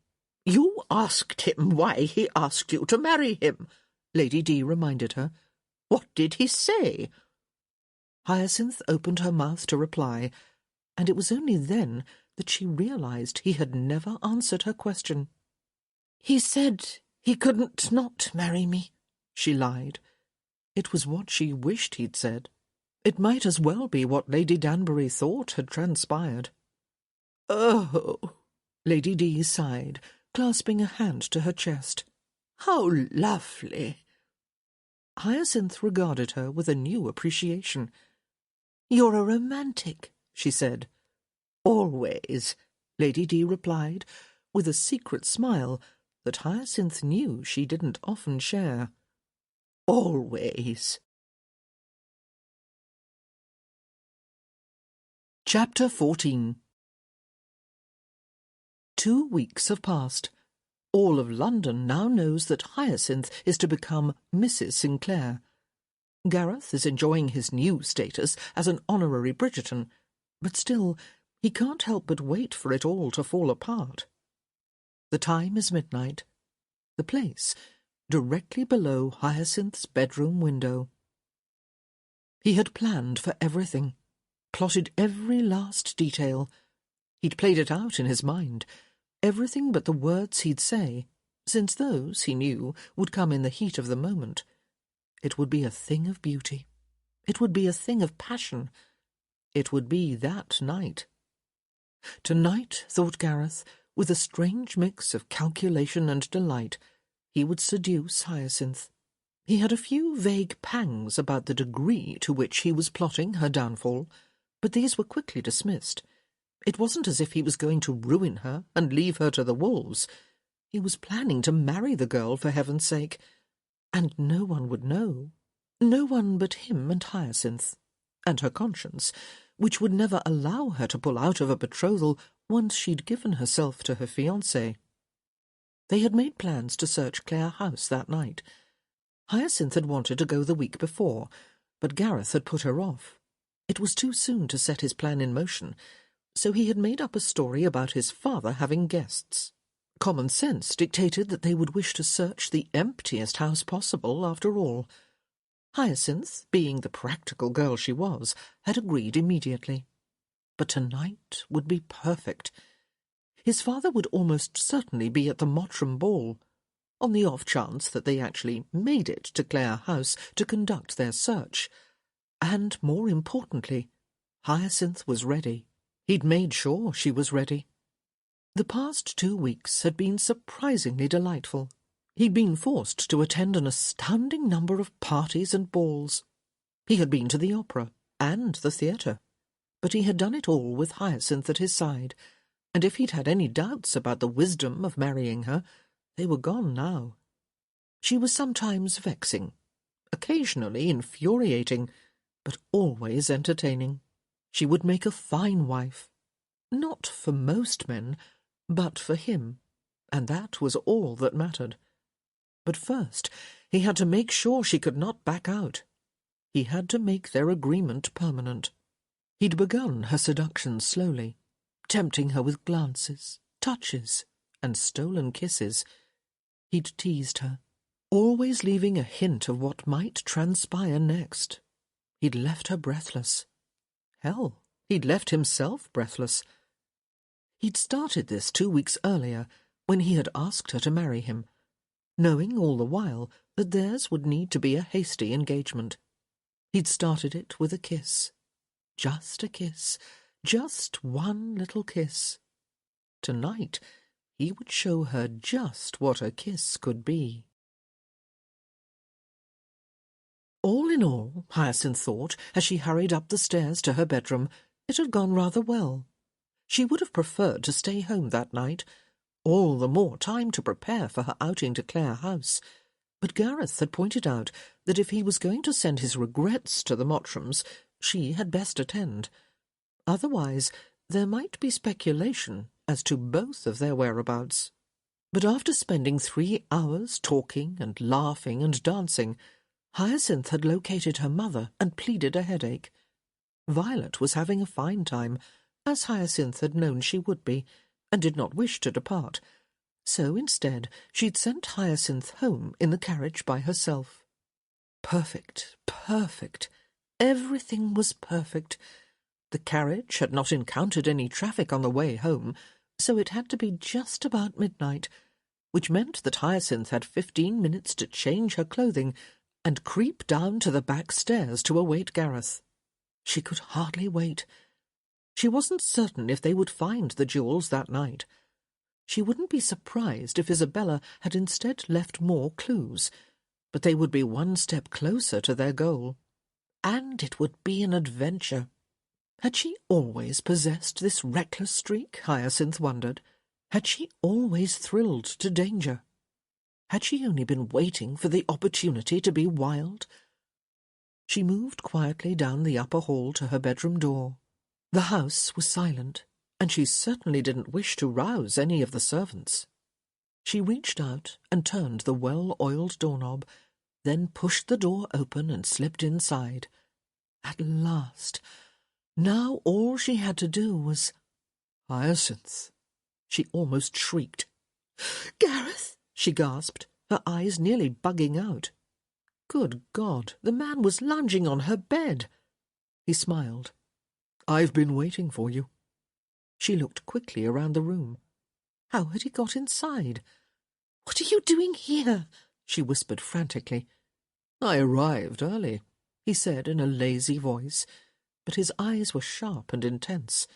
"You asked him why he asked you to marry him," Lady D reminded her. "What did he say?" Hyacinth opened her mouth to reply, and it was only then that she realised he had never answered her question. "He said he couldn't not marry me," she lied. It was what she wished he'd said. It might as well be what Lady Danbury thought had transpired. "Oh," Lady D sighed, clasping a hand to her chest. "How lovely!" Hyacinth regarded her with a new appreciation. "You're a romantic," she said. "Always," Lady D replied, with a secret smile that Hyacinth knew she didn't often share. "Always." Chapter 14. 2 weeks have passed. All of London now knows that Hyacinth is to become Mrs. Sinclair. Gareth is enjoying his new status as an honorary Bridgerton, but still he can't help but wait for it all to fall apart. The time is midnight. The place, directly below Hyacinth's bedroom window. He had planned for everything, plotted every last detail. He'd played it out in his mind, everything but the words he'd say, since those, he knew, would come in the heat of the moment. It would be a thing of beauty. It would be a thing of passion. It would be that night. Tonight, thought Gareth, with a strange mix of calculation and delight, he would seduce Hyacinth. He had a few vague pangs about the degree to which he was plotting her downfall, but these were quickly dismissed. It wasn't as if he was going to ruin her and leave her to the wolves. He was planning to marry the girl, for heaven's sake, and no one would know. No one but him and Hyacinth, and her conscience, which would never allow her to pull out of a betrothal once she'd given herself to her fiancé. They had made plans to search Clare House that night. Hyacinth had wanted to go the week before, but Gareth had put her off. It was too soon to set his plan in motion, so he had made up a story about his father having guests. Common sense dictated that they would wish to search the emptiest house possible, after all. Hyacinth, being the practical girl she was, had agreed immediately. But tonight would be perfect. His father would almost certainly be at the Mottram ball, on the off chance that they actually made it to Clare House to conduct their search. And, more importantly, Hyacinth was ready. He'd made sure she was ready. The past 2 weeks had been surprisingly delightful. He'd been forced to attend an astounding number of parties and balls. He had been to the opera and the theatre, but he had done it all with Hyacinth at his side, and if he'd had any doubts about the wisdom of marrying her, they were gone now. She was sometimes vexing, occasionally infuriating, but always entertaining. She would make a fine wife. Not for most men, but for him, and that was all that mattered. But first, he had to make sure she could not back out. He had to make their agreement permanent. He'd begun her seduction slowly, tempting her with glances, touches, and stolen kisses. He'd teased her, always leaving a hint of what might transpire next. He'd left her breathless. Hell, he'd left himself breathless. He'd started this 2 weeks earlier, when he had asked her to marry him, knowing all the while that theirs would need to be a hasty engagement. He'd started it with a kiss. Just a kiss. Just one little kiss. Tonight, he would show her just what a kiss could be. All in all, Hyacinth thought, as she hurried up the stairs to her bedroom, it had gone rather well. She would have preferred to stay home that night, all the more time to prepare for her outing to Clare House. But Gareth had pointed out that if he was going to send his regrets to the Mottrams, she had best attend. Otherwise, there might be speculation as to both of their whereabouts. But after spending 3 hours talking and laughing and dancing, Hyacinth had located her mother and pleaded a headache. Violet was having a fine time, as Hyacinth had known she would be, and did not wish to depart. So instead she'd sent Hyacinth home in the carriage by herself. Perfect, perfect. Everything was perfect. The carriage had not encountered any traffic on the way home, so it had to be just about midnight, which meant that Hyacinth had 15 minutes to change her clothing and creep down to the back stairs to await Gareth. She could hardly wait. She wasn't certain if they would find the jewels that night. She wouldn't be surprised if Isabella had instead left more clues, but they would be one step closer to their goal. And it would be an adventure. Had she always possessed this reckless streak, Hyacinth wondered? Had she always thrilled to danger? Had she only been waiting for the opportunity to be wild? She moved quietly down the upper hall to her bedroom door. The house was silent, and she certainly didn't wish to rouse any of the servants. She reached out and turned the well-oiled doorknob, then pushed the door open and slipped inside. At last! Now all she had to do was— "Hyacinth!" she almost shrieked. "Gareth!" she gasped, her eyes nearly bugging out. Good God, the man was lounging on her bed. He smiled. "I've been waiting for you." She looked quickly around the room. How had he got inside? "What are you doing here?" she whispered frantically. "I arrived early," he said in a lazy voice, but his eyes were sharp and intense.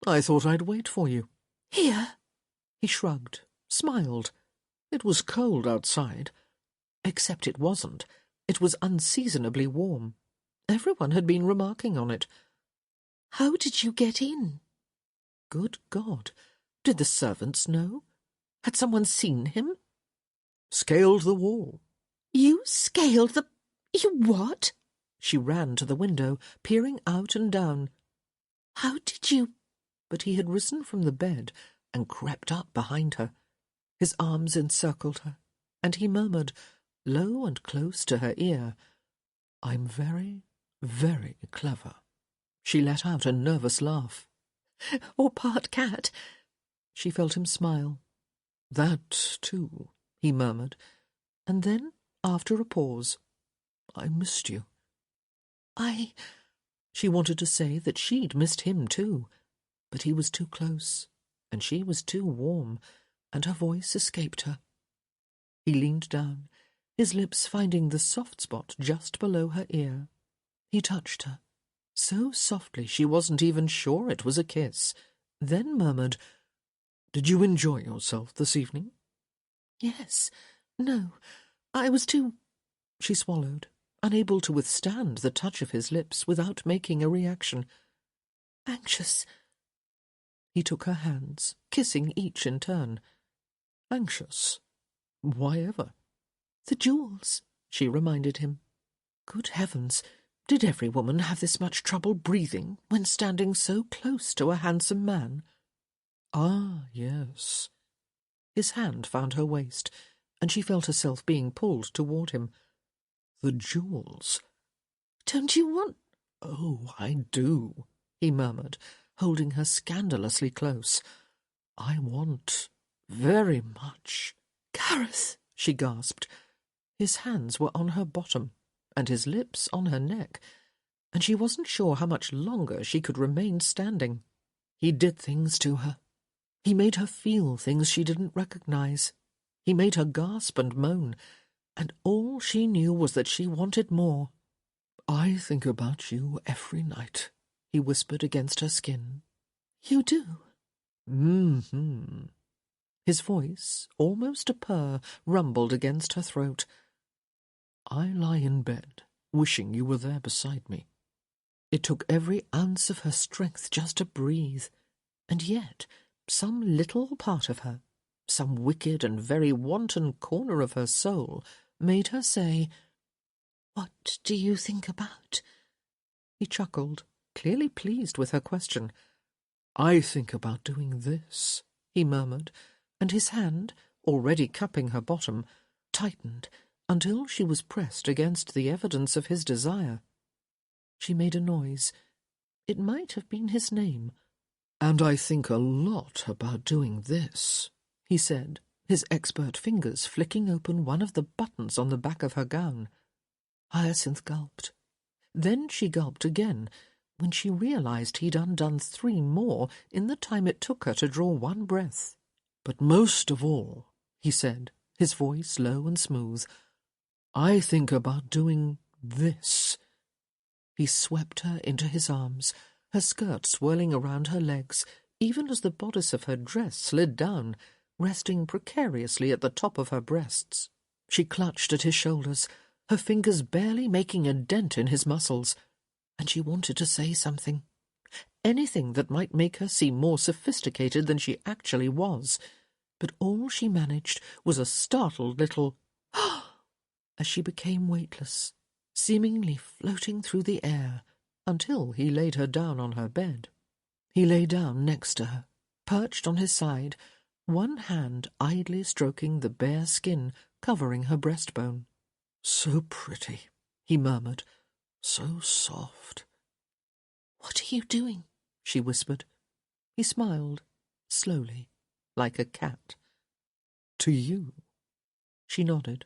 "I thought I'd wait for you." "Here?" He shrugged, smiled. It was cold outside. Except it wasn't. It was unseasonably warm. Everyone had been remarking on it. "How did you get in?" Good God! Did the servants know? Had someone seen him? "Scaled the wall." "You scaled the— You what?" She ran to the window, peering out and down. "How did you—" But he had risen from the bed and crept up behind her. His arms encircled her, and he murmured, low and close to her ear, "I'm very, very clever." She let out a nervous laugh. "Or part cat." She felt him smile. "That, too," he murmured, and then, after a pause, "I missed you." She wanted to say that she'd missed him too, but he was too close, and she was too warm, and her voice escaped her. He leaned down, his lips finding the soft spot just below her ear. He touched her, so softly she wasn't even sure it was a kiss, then murmured, "Did you enjoy yourself this evening?" "Yes. No. I was too—" She swallowed, unable to withstand the touch of his lips without making a reaction. "Anxious." He took her hands, kissing each in turn. "Anxious? Why ever?" "The jewels," she reminded him. Good heavens, did every woman have this much trouble breathing when standing so close to a handsome man? Ah, yes. His hand found her waist, and she felt herself being pulled toward him. "The jewels." "Don't you want—" "Oh, I do," he murmured, holding her scandalously close. "I want very much." "Gareth!" she gasped. His hands were on her bottom, and his lips on her neck, and she wasn't sure how much longer she could remain standing. He did things to her. He made her feel things she didn't recognize. He made her gasp and moan, and all she knew was that she wanted more. "I think about you every night," he whispered against her skin. "You do?" Mm-hmm. His voice, almost a purr, rumbled against her throat. "I lie in bed wishing you were there beside me. It took every ounce of her strength just to breathe, and yet some little part of her, some wicked and very wanton corner of her soul, made her say, "What do you think about?" He chuckled, clearly pleased with her question. "I think about doing this," he murmured, and his hand, already cupping her bottom, tightened until she was pressed against the evidence of his desire. She made a noise. It might have been his name. "And I think a lot about doing this," he said, his expert fingers flicking open one of the buttons on the back of her gown. Hyacinth gulped. Then she gulped again, when she realized he'd undone 3 more in the time it took her to draw one breath. "But most of all," he said, his voice low and smooth, "I think about doing this." He swept her into his arms, her skirt swirling around her legs, even as the bodice of her dress slid down, resting precariously at the top of her breasts. She clutched at his shoulders, her fingers barely making a dent in his muscles, and she wanted to say something. Anything that might make her seem more sophisticated than she actually was. But all she managed was a startled little as she became weightless, seemingly floating through the air, until he laid her down on her bed. He lay down next to her, perched on his side, one hand idly stroking the bare skin covering her breastbone. "So pretty," he murmured, "so soft." "What are you doing?" she whispered. He smiled, slowly, like a cat. "To you." She nodded.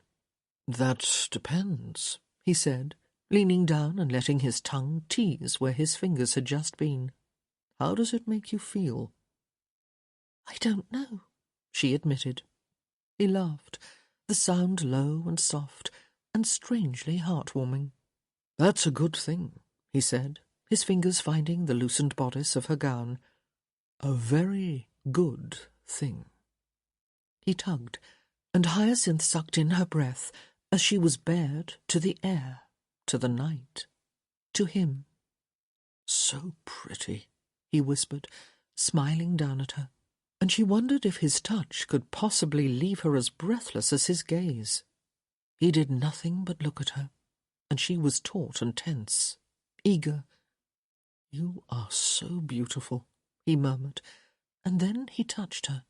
"That depends," he said, leaning down and letting his tongue tease where his fingers had just been. "How does it make you feel?" "I don't know," she admitted. He laughed, the sound low and soft and strangely heartwarming. "That's a good thing," he said, his fingers finding the loosened bodice of her gown. "A very good thing." He tugged, and Hyacinth sucked in her breath as she was bared to the air, to the night, to him. "So pretty," he whispered, smiling down at her, and she wondered if his touch could possibly leave her as breathless as his gaze. He did nothing but look at her, and she was taut and tense, eager. "You are so beautiful," he murmured, and then he touched her,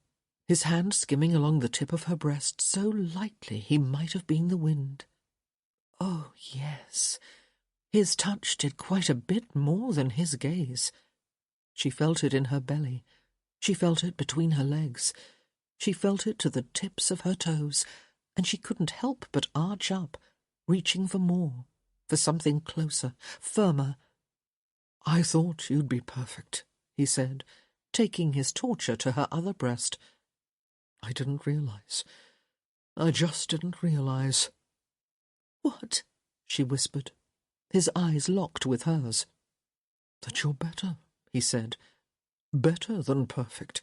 his hand skimming along the tip of her breast so lightly he might have been the wind. Oh, yes, his touch did quite a bit more than his gaze. She felt it in her belly. She felt it between her legs. She felt it to the tips of her toes, and she couldn't help but arch up, reaching for more, for something closer, firmer. "I thought you'd be perfect," he said, taking his torture to her other breast. "I didn't realize. I just didn't realize." "What?" she whispered, his eyes locked with hers. "That you're better," he said. "Better than perfect."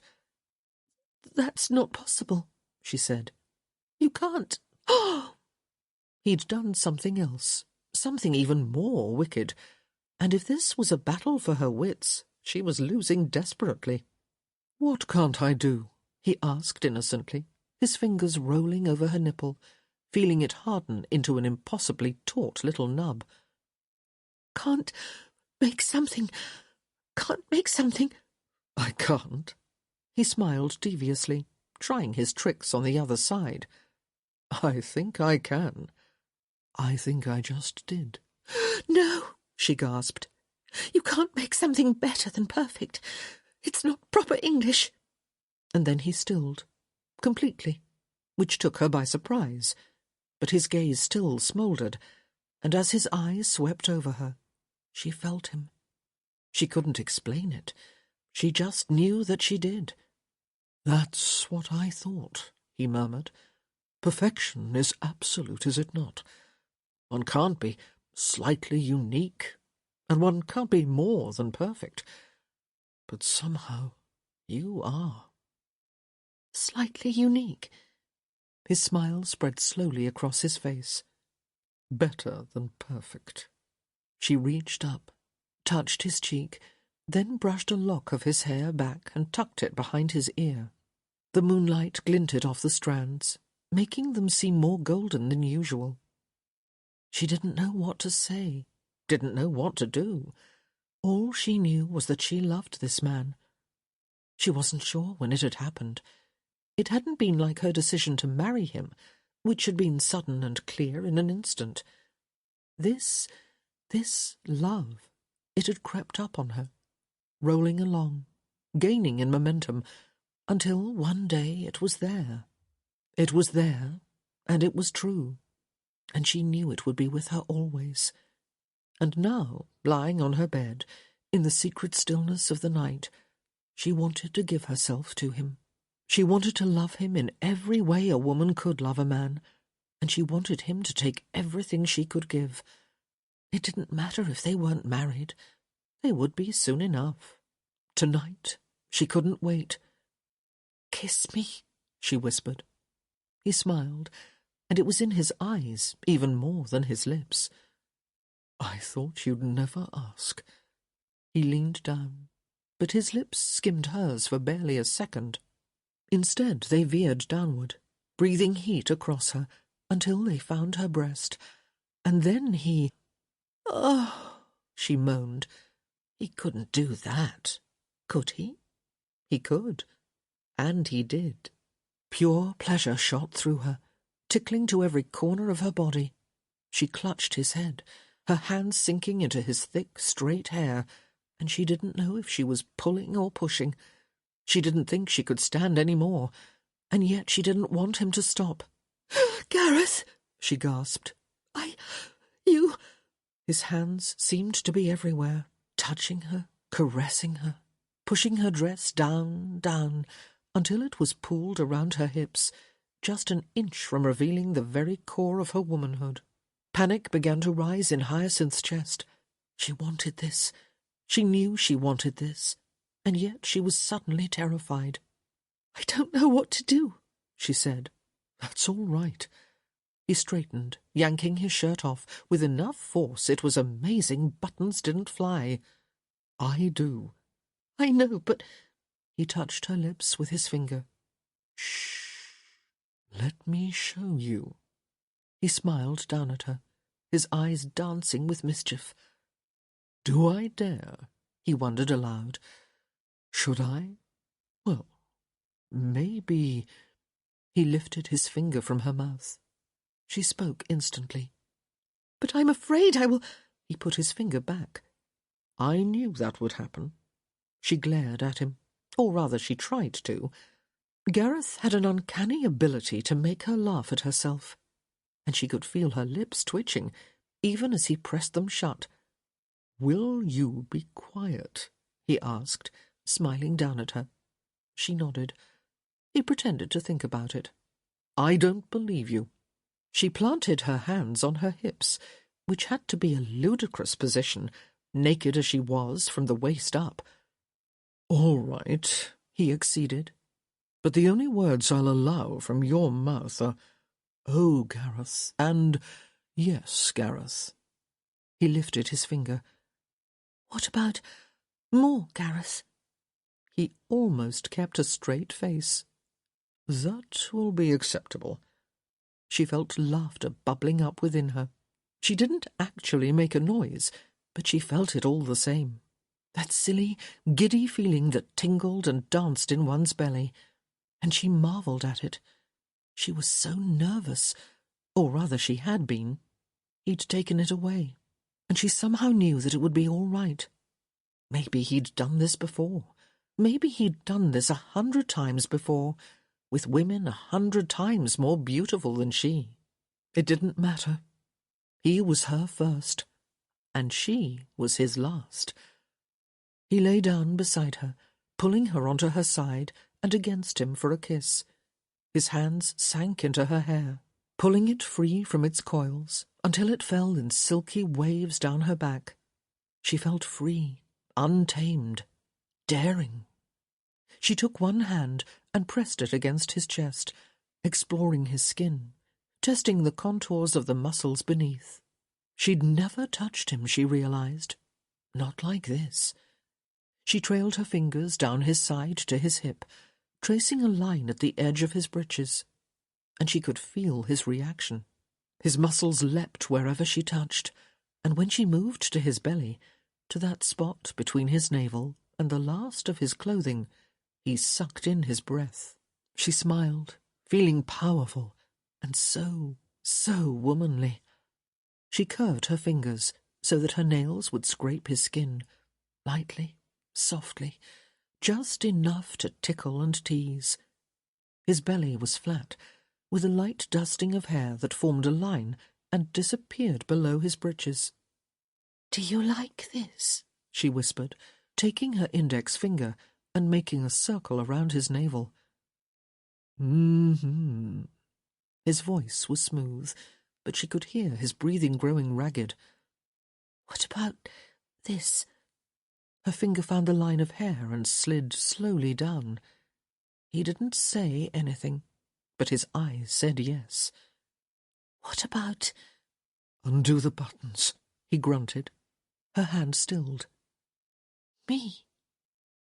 "That's not possible," she said. "You can't." He'd done something else, something even more wicked, and if this was a battle for her wits, she was losing desperately. "What can't I do?" he asked innocently, his fingers rolling over her nipple, feeling it harden into an impossibly taut little nub. Can't make something. "I can't." He smiled deviously, trying his tricks on the other side. "I think I can. I think I just did." "No," she gasped. "You can't make something better than perfect. It's not proper English." And then he stilled, completely, which took her by surprise. But his gaze still smouldered, and as his eyes swept over her, she felt him. She couldn't explain it. She just knew that she did. "That's what I thought," he murmured. "Perfection is absolute, is it not? One can't be slightly unique, and one can't be more than perfect. But somehow you are." "Slightly unique?" His smile spread slowly across his face. Better than perfect. She reached up, touched his cheek, then brushed a lock of his hair back and tucked it behind his ear. The moonlight glinted off the strands, making them seem more golden than usual. She didn't know what to say, didn't know what to do. All she knew was that she loved this man. She wasn't sure when it had happened. It hadn't been like her decision to marry him, which had been sudden and clear in an instant. This love, it had crept up on her, rolling along, gaining in momentum, until one day it was there. It was there, and it was true, and she knew it would be with her always. And now, lying on her bed, in the secret stillness of the night, she wanted to give herself to him. She wanted to love him in every way a woman could love a man, and she wanted him to take everything she could give. It didn't matter if they weren't married. They would be soon enough. Tonight, she couldn't wait. "Kiss me," she whispered. He smiled, and it was in his eyes even more than his lips. "I thought you'd never ask." He leaned down, but his lips skimmed hers for barely a second. Instead, they veered downward, breathing heat across her, until they found her breast. And then he... "Oh," she moaned. He couldn't do that, could he? He could, and he did. Pure pleasure shot through her, tickling to every corner of her body. She clutched his head, her hands sinking into his thick, straight hair, and she didn't know if she was pulling or pushing. She didn't think she could stand any more, and yet she didn't want him to stop. "Gareth," she gasped. You... His hands seemed to be everywhere, touching her, caressing her, pushing her dress down, until it was pulled around her hips, just an inch from revealing the very core of her womanhood. Panic began to rise in Hyacinth's chest. She wanted this. She knew she wanted this, and yet she was suddenly terrified. "I don't know what to do," she said. "That's all right." He straightened, yanking his shirt off with enough force it was amazing buttons didn't fly. "I do." "I know, but..." He touched her lips with his finger. "Shh. Let me show you." He smiled down at her, his eyes dancing with mischief. "Do I dare?" he wondered aloud. "Should I? Well, maybe..." He lifted his finger from her mouth. She spoke instantly. "But I'm afraid I will..." He put his finger back. "I knew that would happen." She glared at him, or rather she tried to. Gareth had an uncanny ability to make her laugh at herself, and she could feel her lips twitching, even as he pressed them shut. "Will you be quiet?" he asked, smiling down at her. She nodded. He pretended to think about it. "I don't believe you." She planted her hands on her hips, which had to be a ludicrous position, naked as she was from the waist up. "All right," he acceded. "But the only words I'll allow from your mouth are, 'Oh, Gareth,' and 'Yes, Gareth.'" He lifted his finger. "What about more, Gareth?" He almost kept a straight face. "That will be acceptable." She felt laughter bubbling up within her. She didn't actually make a noise, but she felt it all the same. That silly, giddy feeling that tingled and danced in one's belly. And she marvelled at it. She was so nervous, or rather she had been. He'd taken it away, and she somehow knew that it would be all right. Maybe he'd done this before. Maybe he'd done this 100 times before, with women 100 times more beautiful than she. It didn't matter. He was her first, and she was his last. He lay down beside her, pulling her onto her side and against him for a kiss. His hands sank into her hair, pulling it free from its coils until it fell in silky waves down her back. She felt free, untamed, daring. She took one hand and pressed it against his chest, exploring his skin, testing the contours of the muscles beneath. She'd never touched him, she realized. Not like this. She trailed her fingers down his side to his hip, tracing a line at the edge of his breeches, and she could feel his reaction. His muscles leapt wherever she touched, and when she moved to his belly, to that spot between his navel and the last of his clothing, he sucked in his breath. She smiled, feeling powerful, and so womanly. She curved her fingers so that her nails would scrape his skin, lightly, softly, just enough to tickle and tease. His belly was flat, with a light dusting of hair that formed a line and disappeared below his breeches. "Do you like this?" she whispered, taking her index finger and making a circle around his navel. Mm-hmm. His voice was smooth, but she could hear his breathing growing ragged. "What about this?" Her finger found the line of hair and slid slowly down. He didn't say anything, but his eyes said yes. "What about—" "Undo the buttons," he grunted. Her hand stilled. "Me?"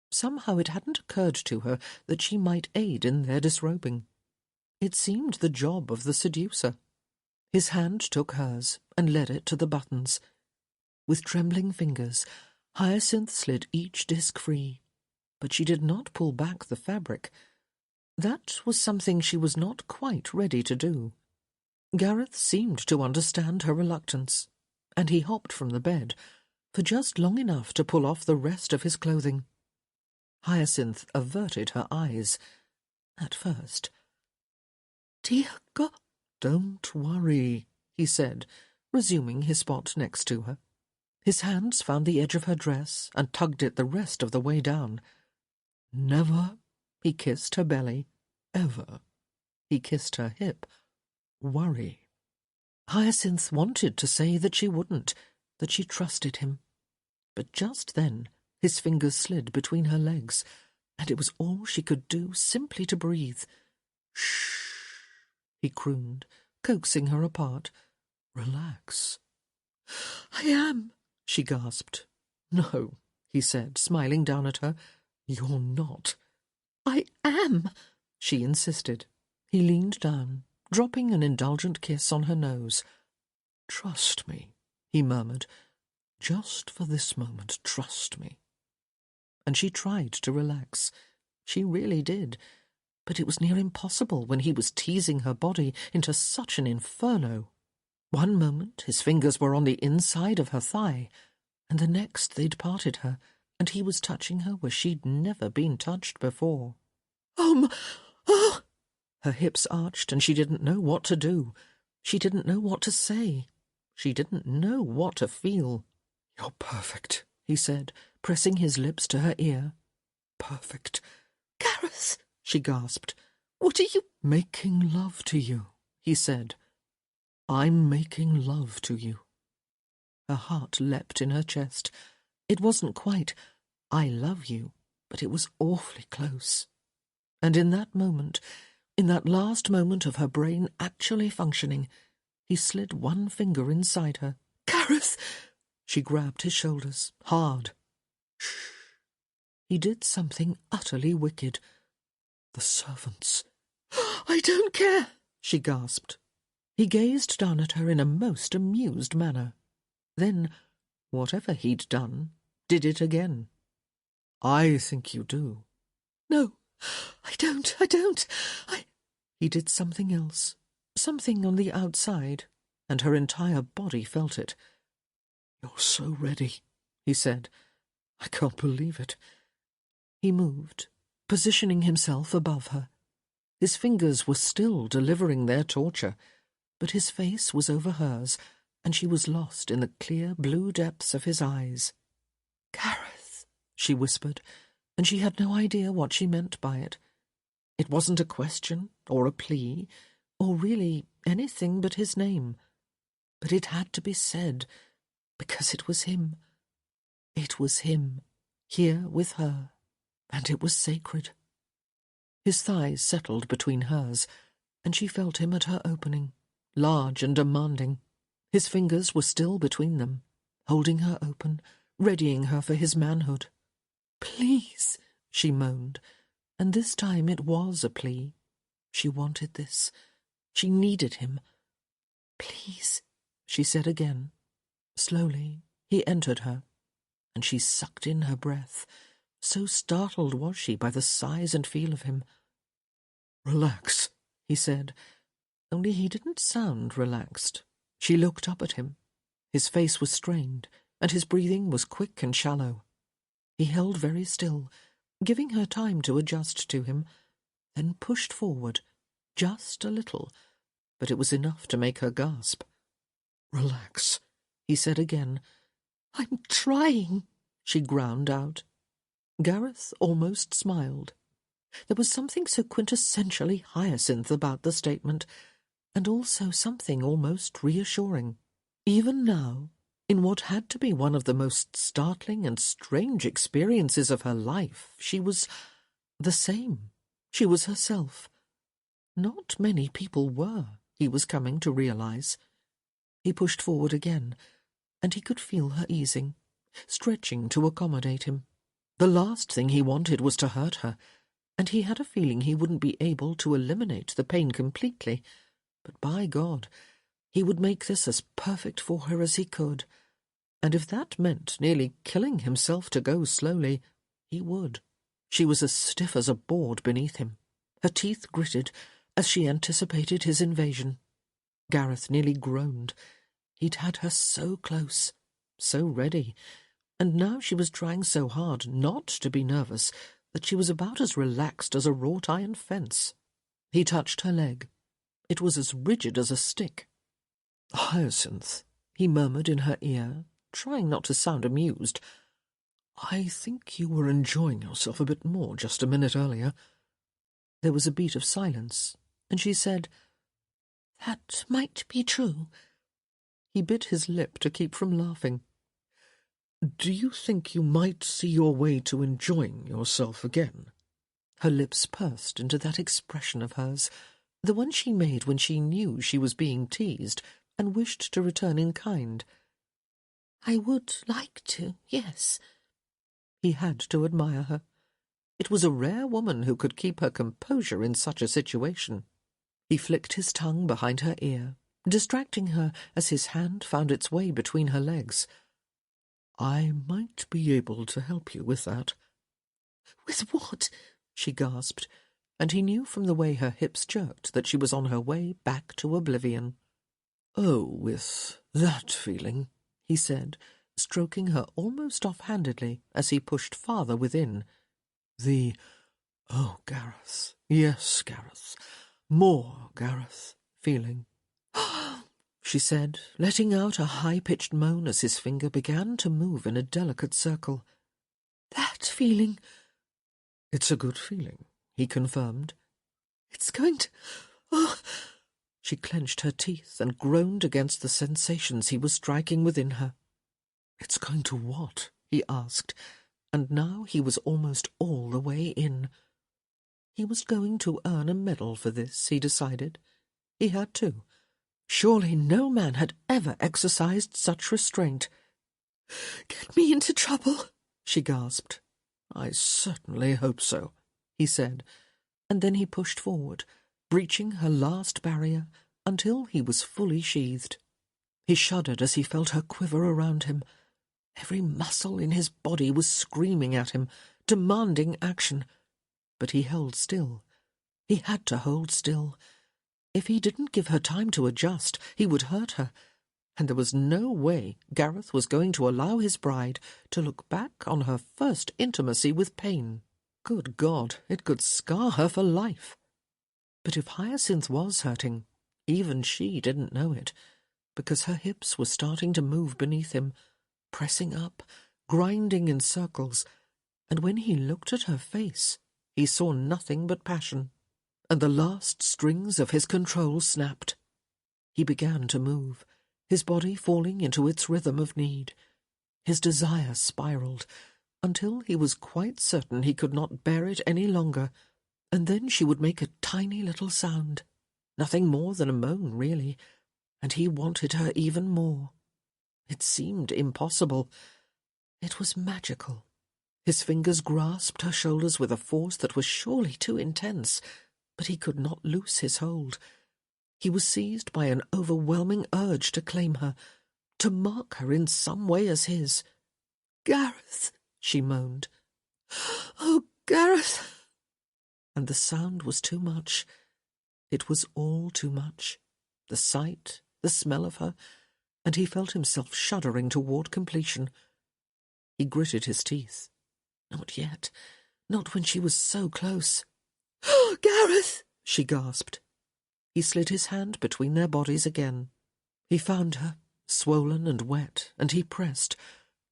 Somehow it hadn't occurred to her that she might aid in their disrobing. It seemed the job of the seducer. His hand took hers and led it to the buttons. With trembling fingers, Hyacinth slid each disc free, but she did not pull back the fabric. That was something she was not quite ready to do. Gareth seemed to understand her reluctance, and he hopped from the bed, for just long enough to pull off the rest of his clothing. Hyacinth averted her eyes, at first. "Dear God—" "Don't worry," he said, resuming his spot next to her. His hands found the edge of her dress and tugged it the rest of the way down. "Never," he kissed her belly, "ever," he kissed her hip, "worry." Hyacinth wanted to say that she wouldn't, that she trusted him. But just then his fingers slid between her legs, and it was all she could do simply to breathe. "Shh," he crooned, coaxing her apart. "Relax." "I am," she gasped. "No," he said, smiling down at her. "You're not." "I am," she insisted. He leaned down, dropping an indulgent kiss on her nose. "Trust me," he murmured. "Just for this moment, trust me." And she tried to relax. She really did. But it was near impossible when he was teasing her body into such an inferno. One moment his fingers were on the inside of her thigh, and the next they'd parted her, and he was touching her where she'd never been touched before. Oh! Her hips arched, and she didn't know what to do. She didn't know what to say. She didn't know what to feel. "You're perfect," he said, pressing his lips to her ear. "Perfect." "Gareth!" she gasped. "What are you—" "Making love to you," he said. "I'm making love to you." Her heart leapt in her chest. It wasn't quite, "I love you," but it was awfully close. And in that moment, in that last moment of her brain actually functioning, he slid one finger inside her. "Gareth!" She grabbed his shoulders, hard. "Shh." He did something utterly wicked. "The servants." "I don't care," she gasped. He gazed down at her in a most amused manner. Then, whatever he'd done, did it again. "I think you do." "No, I don't. He did something else, something on the outside, and her entire body felt it. "You're so ready," he said. "I can't believe it." He moved, positioning himself above her. His fingers were still delivering their torture, but his face was over hers, and she was lost in the clear blue depths of his eyes. "Gareth," she whispered, and she had no idea what she meant by it. It wasn't a question, or a plea, or really anything but his name. But it had to be said, because it was him. It was him, here with her, and it was sacred. His thighs settled between hers, and she felt him at her opening, large and demanding. His fingers were still between them, holding her open, readying her for his manhood. "Please," she moaned, and this time it was a plea. She wanted this. She needed him. "Please," she said again. Slowly he entered her, and she sucked in her breath. So startled was she by the size and feel of him. "Relax," he said, only he didn't sound relaxed. She looked up at him. His face was strained, and his breathing was quick and shallow. He held very still, giving her time to adjust to him, then pushed forward, just a little, but it was enough to make her gasp. "Relax," he said again. "I'm trying," she ground out. Gareth almost smiled. There was something so quintessentially Hyacinth about the statement, and also something almost reassuring. Even now, in what had to be one of the most startling and strange experiences of her life, she was the same. She was herself. Not many people were, he was coming to realize. He pushed forward again, and he could feel her easing, stretching to accommodate him. The last thing he wanted was to hurt her, and he had a feeling he wouldn't be able to eliminate the pain completely, but by God, he would make this as perfect for her as he could, and if that meant nearly killing himself to go slowly, he would. She was as stiff as a board beneath him. Her teeth gritted as she anticipated his invasion. Gareth nearly groaned. He'd had her so close, so ready, and now she was trying so hard not to be nervous that she was about as relaxed as a wrought-iron fence. He touched her leg. It was as rigid as a stick. "Hyacinth," he murmured in her ear, trying not to sound amused. "I think you were enjoying yourself a bit more just a minute earlier." There was a beat of silence, and she said, "That might be true." He bit his lip to keep from laughing. "Do you think you might see your way to enjoying yourself again?" Her lips pursed into that expression of hers, the one she made when she knew she was being teased and wished to return in kind. "I would like to, yes." He had to admire her. It was a rare woman who could keep her composure in such a situation. He flicked his tongue behind her ear, distracting her as his hand found its way between her legs. "I might be able to help you with that." "With what?" she gasped, and he knew from the way her hips jerked that she was on her way back to oblivion. "Oh, with that feeling," he said, stroking her almost off-handedly as he pushed farther within. "Oh, Gareth, yes, Gareth, more Gareth feeling." She said, letting out a high-pitched moan as his finger began to move in a delicate circle. "That feeling—" "It's a good feeling," he confirmed. "It's going to— oh!" She clenched her teeth and groaned against the sensations he was striking within her. "It's going to what?" he asked, and now he was almost all the way in. He was going to earn a medal for this, he decided. He had to. Surely no man had ever exercised such restraint. "Get me into trouble," she gasped. "I certainly hope so," he said, and then he pushed forward, breaching her last barrier until he was fully sheathed. He shuddered as he felt her quiver around him. Every muscle in his body was screaming at him, demanding action. But he held still. He had to hold still. If he didn't give her time to adjust, he would hurt her, and there was no way Gareth was going to allow his bride to look back on her first intimacy with pain. Good God, it could scar her for life. But if Hyacinth was hurting, even she didn't know it, because her hips were starting to move beneath him, pressing up, grinding in circles, and when he looked at her face, he saw nothing but passion, and the last strings of his control snapped. He began to move, his body falling into its rhythm of need. His desire spiraled, until he was quite certain he could not bear it any longer, and then she would make a tiny little sound, nothing more than a moan, really, and he wanted her even more. It seemed impossible. It was magical. His fingers grasped her shoulders with a force that was surely too intense, but he could not loose his hold. He was seized by an overwhelming urge to claim her, to mark her in some way as his. "Gareth," she moaned. "Oh, Gareth!" And the sound was too much. It was all too much. The sight, the smell of her, and he felt himself shuddering toward completion. He gritted his teeth. Not yet. Not when she was so close. "Oh, Gareth!" she gasped. He slid his hand between their bodies again. He found her, swollen and wet, and he pressed,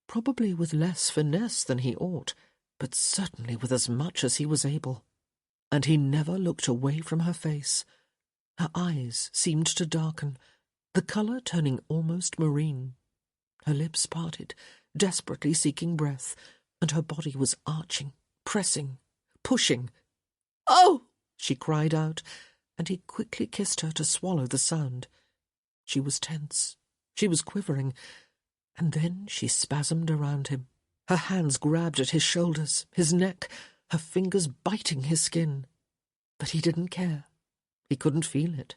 probably with less finesse than he ought, but certainly with as much as he was able. And he never looked away from her face. Her eyes seemed to darken, the colour turning almost marine. Her lips parted, desperately seeking breath, and her body was arching, pressing, pushing. "Oh!" she cried out, and he quickly kissed her to swallow the sound. She was tense. She was quivering. And then she spasmed around him. Her hands grabbed at his shoulders, his neck, her fingers biting his skin. But he didn't care. He couldn't feel it.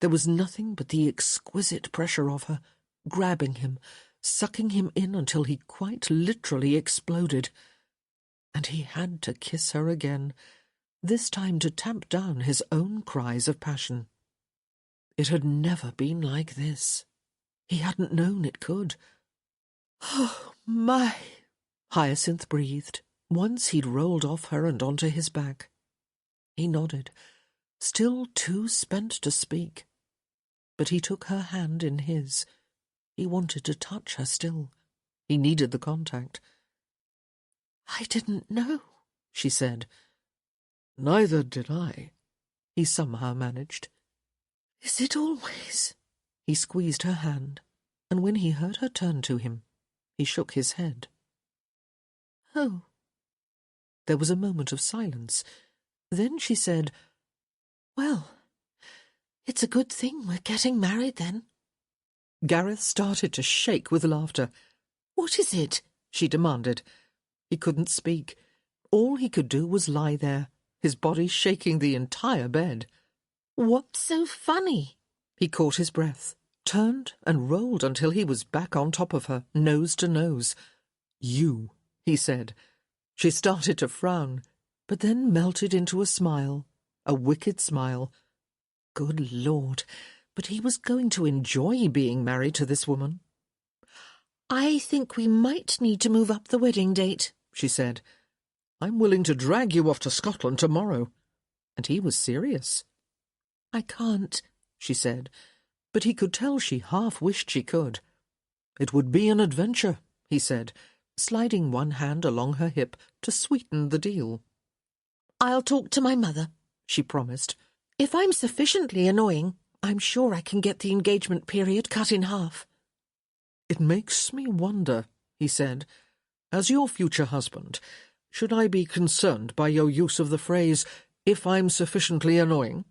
There was nothing but the exquisite pressure of her, grabbing him, sucking him in until he quite literally exploded. And he had to kiss her again, this time to tamp down his own cries of passion. It had never been like this. He hadn't known it could. "Oh, my!" Hyacinth breathed, once he'd rolled off her and onto his back. He nodded, still too spent to speak. But he took her hand in his. He wanted to touch her still. He needed the contact. "I didn't know," she said. "Neither did I," he somehow managed. "Is it always?" He squeezed her hand, and when he heard her turn to him, he shook his head. "Oh." There was a moment of silence. Then she said, "Well, it's a good thing we're getting married, then." Gareth started to shake with laughter. "What is it?" she demanded. He couldn't speak. All he could do was lie there, his body shaking the entire bed. "What's so funny?" He caught his breath, turned and rolled until he was back on top of her, nose to nose. "You," he said. She started to frown, but then melted into a smile, a wicked smile. Good Lord, but he was going to enjoy being married to this woman. "I think we might need to move up the wedding date," she said. "I'm willing to drag you off to Scotland tomorrow." And he was serious. "I can't," she said, but he could tell she half wished she could. "It would be an adventure," he said, sliding one hand along her hip to sweeten the deal. "I'll talk to my mother," she promised. "If I'm sufficiently annoying, I'm sure I can get the engagement period cut in half." "It makes me wonder," he said, "as your future husband, should I be concerned by your use of the phrase, 'if I'm sufficiently annoying'?"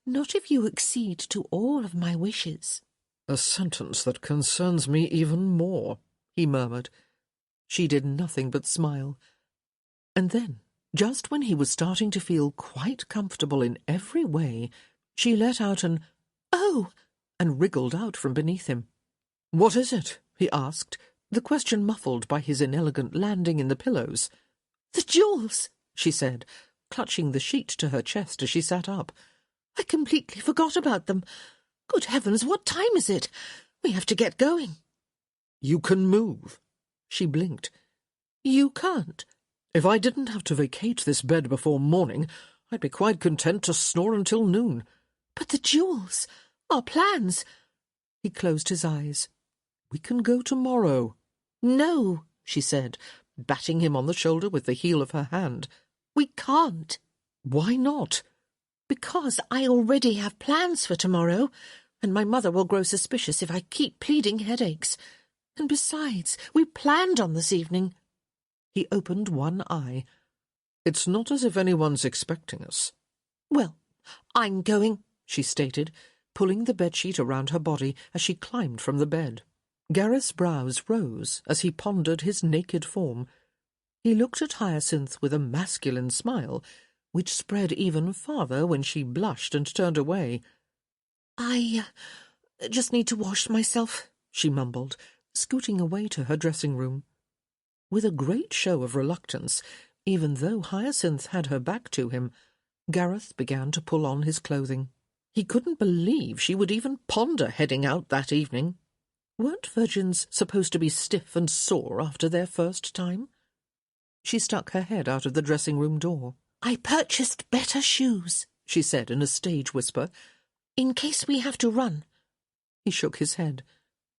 "Not if you accede to all of my wishes." "A sentence that concerns me even more," he murmured. She did nothing but smile. And then, just when he was starting to feel quite comfortable in every way, she let out an "Oh!" and wriggled out from beneath him. "What is it?" he asked, the question muffled by his inelegant landing in the pillows. "The jewels," she said, clutching the sheet to her chest as she sat up. "I completely forgot about them. Good heavens, what time is it? We have to get going." "You can move." She blinked. "You can't." "If I didn't have to vacate this bed before morning, I'd be quite content to snore until noon." "But the jewels, our plans." He closed his eyes. "We can go tomorrow." "No," she said, batting him on the shoulder with the heel of her hand. "We can't." "Why not?" "Because I already have plans for tomorrow, and my mother will grow suspicious if I keep pleading headaches. And besides, we planned on this evening." He opened one eye. "It's not as if anyone's expecting us." "Well, I'm going," she stated, pulling the bedsheet around her body as she climbed from the bed. Gareth's brows rose as he pondered his naked form. He looked at Hyacinth with a masculine smile, which spread even farther when she blushed and turned away. "I just need to wash myself," she mumbled, scooting away to her dressing room. With a great show of reluctance, even though Hyacinth had her back to him, Gareth began to pull on his clothing. He couldn't believe she would even ponder heading out that evening. Weren't virgins supposed to be stiff and sore after their first time? She stuck her head out of the dressing-room door. "I purchased better shoes," she said in a stage whisper, "in case we have to run." He shook his head.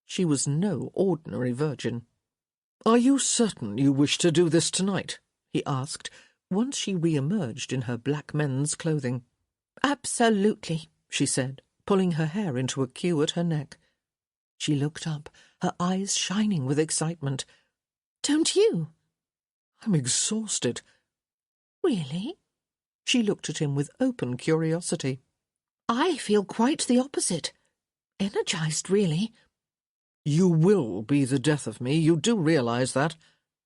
She was no ordinary virgin. "Are you certain you wish to do this tonight?" he asked, once she re-emerged in her black men's clothing. "Absolutely," she said, pulling her hair into a queue at her neck. She looked up, her eyes shining with excitement. "Don't you?" "I'm exhausted." "Really?" She looked at him with open curiosity. "I feel quite the opposite. Energized, really." "You will be the death of me, you do realize that?"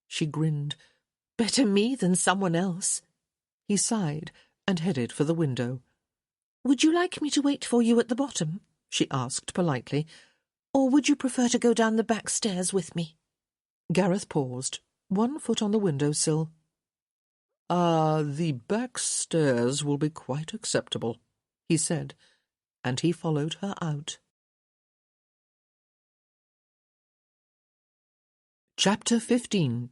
She grinned. "Better me than someone else." He sighed and headed for the window. "Would you like me to wait for you at the bottom?" she asked politely. "Or would you prefer to go down the back stairs with me?" Gareth paused, one foot on the window-sill. The back stairs will be quite acceptable," he said, and he followed her out. Chapter 15.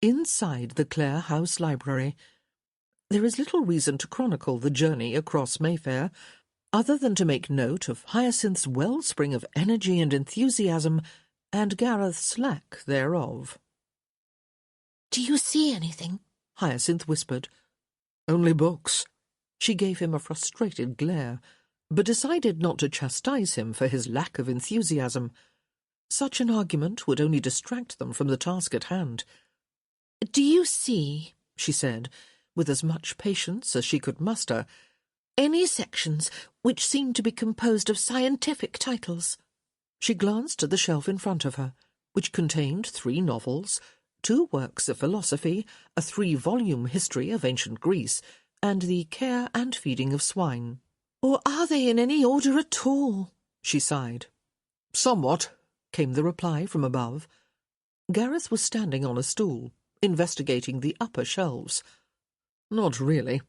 Inside the Clare House library, there is little reason to chronicle the journey across Mayfair, other than to make note of Hyacinth's wellspring of energy and enthusiasm and Gareth's lack thereof. "Do you see anything?" Hyacinth whispered. "Only books." She gave him a frustrated glare, but decided not to chastise him for his lack of enthusiasm. Such an argument would only distract them from the task at hand. "Do you see," she said, with as much patience as she could muster, "any sections which seem to be composed of scientific titles?" She glanced at the shelf in front of her, which contained 3 novels, 2 works of philosophy, a 3-volume history of ancient Greece, and the Care and Feeding of Swine. "Or are they in any order at all?" she sighed. "Somewhat," came the reply from above. Gareth was standing on a stool, investigating the upper shelves. "Not really."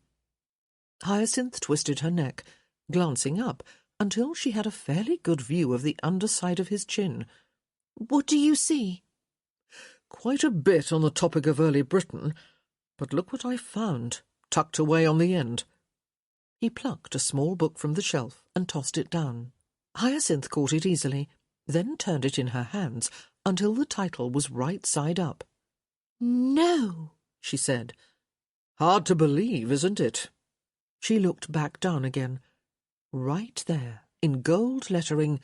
Hyacinth twisted her neck, glancing up until she had a fairly good view of the underside of his chin. "What do you see?" "Quite a bit on the topic of early Britain, but look what I found, tucked away on the end." He plucked a small book from the shelf and tossed it down. Hyacinth caught it easily, then turned it in her hands until the title was right side up. "No," she said. "Hard to believe, isn't it?" She looked back down again. Right there, in gold lettering,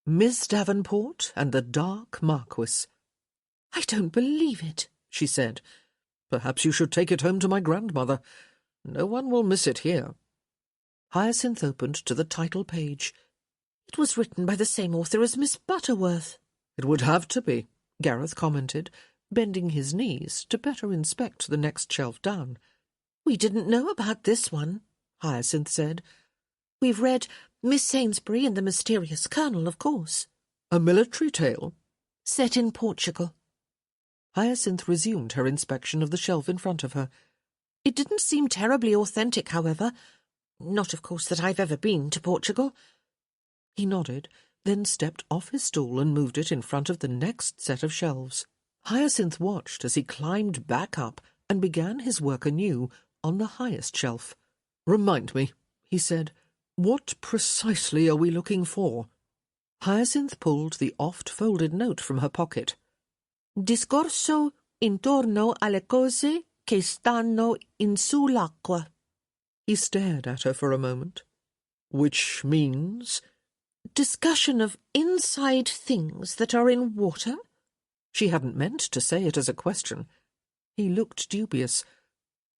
Miss Davenport and the Dark Marquis. "I don't believe it," she said. "Perhaps you should take it home to my grandmother. No one will miss it here." Hyacinth opened to the title page. "It was written by the same author as Miss Butterworth." "It would have to be," Gareth commented, bending his knees to better inspect the next shelf down. "We didn't know about this one," Hyacinth said. "We've read Miss Sainsbury and the Mysterious Colonel, of course." "A military tale?" "Set in Portugal." Hyacinth resumed her inspection of the shelf in front of her. "It didn't seem terribly authentic, however. Not, of course, that I've ever been to Portugal." He nodded, then stepped off his stool and moved it in front of the next set of shelves. Hyacinth watched as he climbed back up and began his work anew on the highest shelf. "Remind me," he said, "what precisely are we looking for?" Hyacinth pulled the oft-folded note from her pocket. "Discorso intorno alle cose che stanno in su l'acqua." He stared at her for a moment. "Which means?" "Discussion of inside things that are in water." She hadn't meant to say it as a question. He looked dubious.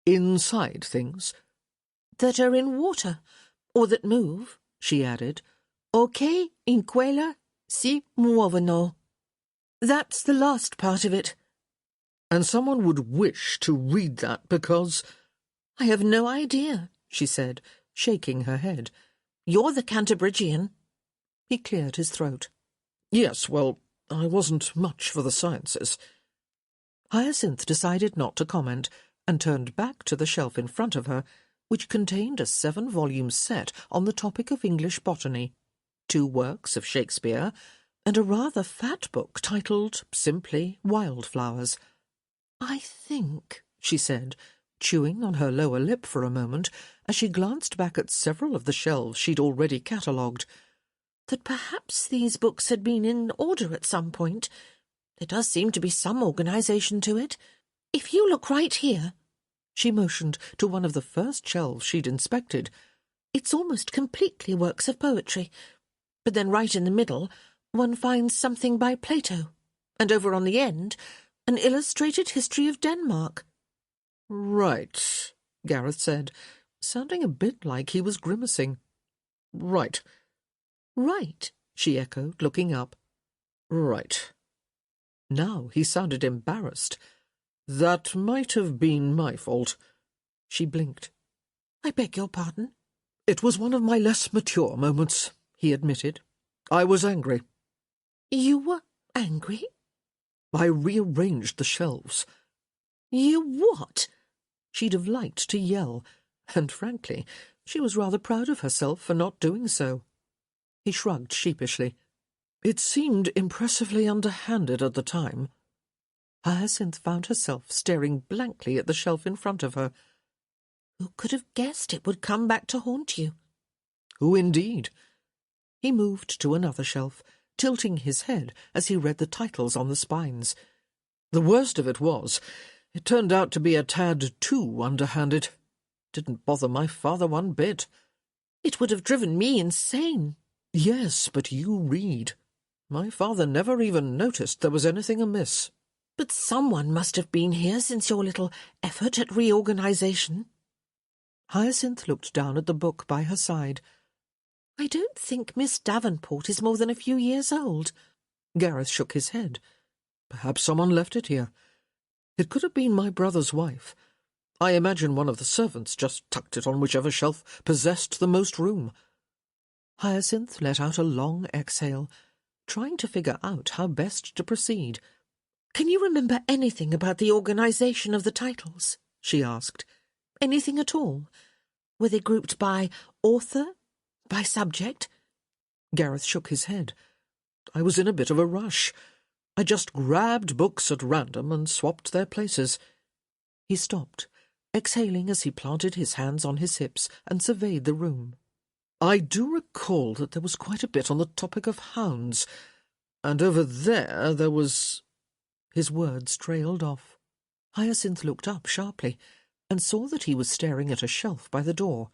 "Inside things?" "That are in water. Or that move, she added. Ok, in quella si muovono. That's the last part of it. And someone would wish to read that because— I have no idea, she said, shaking her head. You're the Canterbridgian. He cleared his throat. Yes, well, I wasn't much for the sciences. Hyacinth decided not to comment and turned back to the shelf in front of her, which contained a 7-volume set on the topic of English botany, 2 works of Shakespeare, and a rather fat book titled simply Wildflowers. I think, she said, chewing on her lower lip for a moment as she glanced back at several of the shelves she'd already catalogued, that perhaps these books had been in order at some point. There does seem to be some organisation to it. If you look right here— she motioned to one of the first shelves she'd inspected. It's almost completely works of poetry. But then right in the middle, one finds something by Plato, and over on the end, an illustrated history of Denmark. Right, Gareth said, sounding a bit like he was grimacing. Right. Right, she echoed, looking up. Right. Now he sounded embarrassed. That might have been my fault. She blinked. I beg your pardon? It was one of my less mature moments, he admitted. I was angry. You were angry? I rearranged the shelves. You what? She'd have liked to yell, and frankly, she was rather proud of herself for not doing so. He shrugged sheepishly. It seemed impressively underhanded at the time. Hyacinth found herself staring blankly at the shelf in front of her. Who could have guessed it would come back to haunt you? Who indeed? He moved to another shelf, tilting his head as he read the titles on the spines. The worst of it was, it turned out to be a tad too underhanded. Didn't bother my father one bit. It would have driven me insane. Yes, but you read. My father never even noticed there was anything amiss. But someone must have been here since your little effort at reorganisation. Hyacinth looked down at the book by her side. I don't think Miss Davenport is more than a few years old. Gareth shook his head. Perhaps someone left it here. It could have been my brother's wife. I imagine one of the servants just tucked it on whichever shelf possessed the most room. Hyacinth let out a long exhale, trying to figure out how best to proceed. Can you remember anything about the organisation of the titles? She asked. Anything at all? Were they grouped by author? By subject? Gareth shook his head. I was in a bit of a rush. I just grabbed books at random and swapped their places. He stopped, exhaling as he planted his hands on his hips and surveyed the room. I do recall that there was quite a bit on the topic of hounds, and over there was— His words trailed off. Hyacinth looked up sharply and saw that he was staring at a shelf by the door.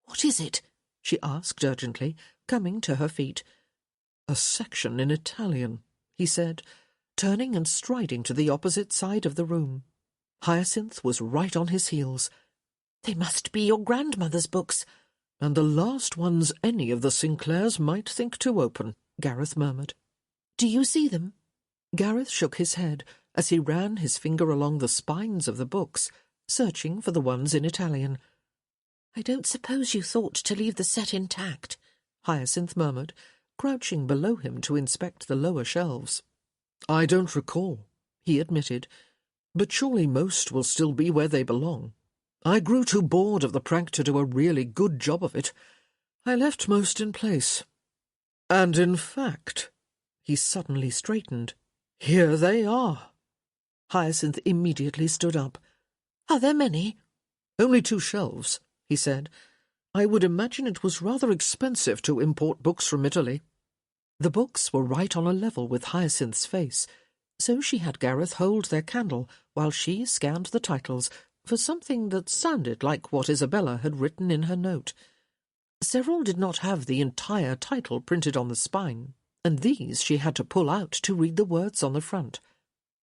What is it? She asked urgently, coming to her feet. A section in Italian, he said, turning and striding to the opposite side of the room. Hyacinth was right on his heels. They must be your grandmother's books. And the last ones any of the Sinclairs might think to open, Gareth murmured. Do you see them? Gareth shook his head as he ran his finger along the spines of the books, searching for the ones in Italian. I don't suppose you thought to leave the set intact, Hyacinth murmured, crouching below him to inspect the lower shelves. I don't recall, he admitted, but surely most will still be where they belong. I grew too bored of the prank to do a really good job of it. I left most in place. And in fact— he suddenly straightened. Here they are. Hyacinth immediately stood up. Are there many? Only 2 shelves, he said. I would imagine it was rather expensive to import books from Italy. The books were right on a level with Hyacinth's face, so she had Gareth hold their candle while she scanned the titles for something that sounded like what Isabella had written in her note. Several did not have the entire title printed on the spine, and these she had to pull out to read the words on the front.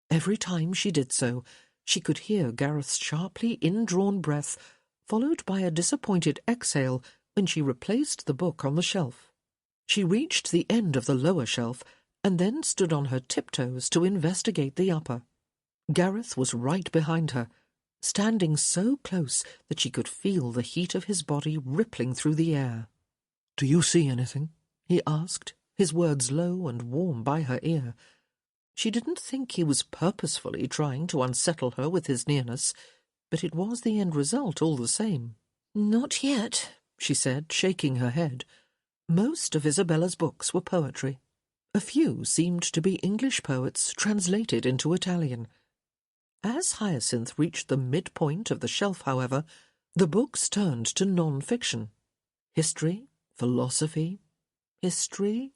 Every time she did so, she could hear Gareth's sharply indrawn breath, followed by a disappointed exhale when she replaced the book on the shelf. She reached the end of the lower shelf and then stood on her tiptoes to investigate the upper. Gareth was right behind her, standing so close that she could feel the heat of his body rippling through the air. "Do you see anything?" he asked, his words low and warm by her ear. She didn't think he was purposefully trying to unsettle her with his nearness, but it was the end result all the same. "Not yet," she said, shaking her head. Most of Isabella's books were poetry. A few seemed to be English poets translated into Italian. As Hyacinth reached the midpoint of the shelf, however, the books turned to non-fiction. History, philosophy, history.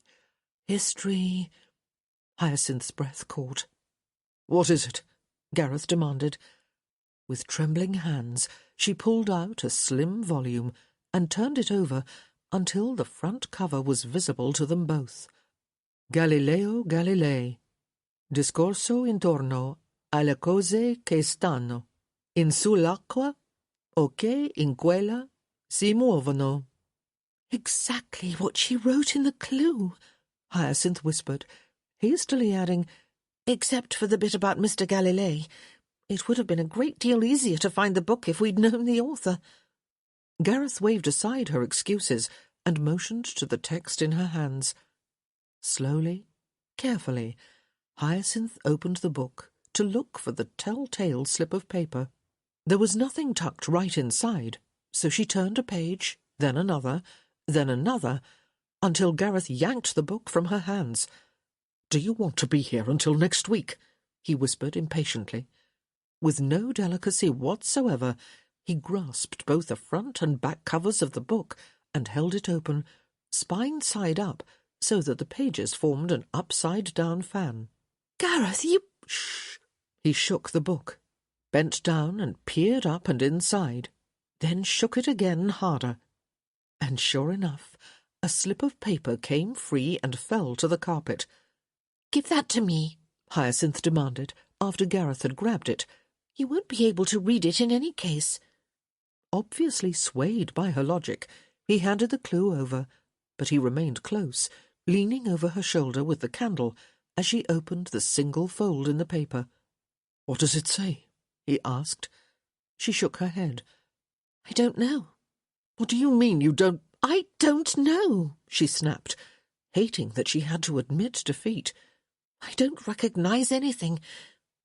Hyacinth's breath caught. "What is it?" Gareth demanded. With trembling hands, she pulled out a slim volume and turned it over until the front cover was visible to them both. Galileo Galilei, Discorso intorno alle cose che stanno in sull'acqua o che in quella si muovono. "Exactly what she wrote in the clue," Hyacinth whispered, hastily adding, "except for the bit about Mr. Galilei. It would have been a great deal easier to find the book if we'd known the author." Gareth waved aside her excuses and motioned to the text in her hands. Slowly, carefully, Hyacinth opened the book to look for the telltale slip of paper. There was nothing tucked right inside, so she turned a page, then another, until Gareth yanked the book from her hands. "Do you want to be here until next week?" he whispered impatiently. With no delicacy whatsoever, he grasped both the front and back covers of the book and held it open, spine side up, so that the pages formed an upside-down fan. "Gareth, you—" "Shh!" He shook the book, bent down and peered up and inside, then shook it again harder. And sure enough, a slip of paper came free and fell to the carpet. "Give that to me," Hyacinth demanded, after Gareth had grabbed it. "You won't be able to read it in any case." Obviously swayed by her logic, he handed the clue over, but he remained close, leaning over her shoulder with the candle as she opened the single fold in the paper. "What does it say?" he asked. She shook her head. "I don't know." "What do you mean you don't—" "I don't know," she snapped, hating that she had to admit defeat. "I don't recognize anything.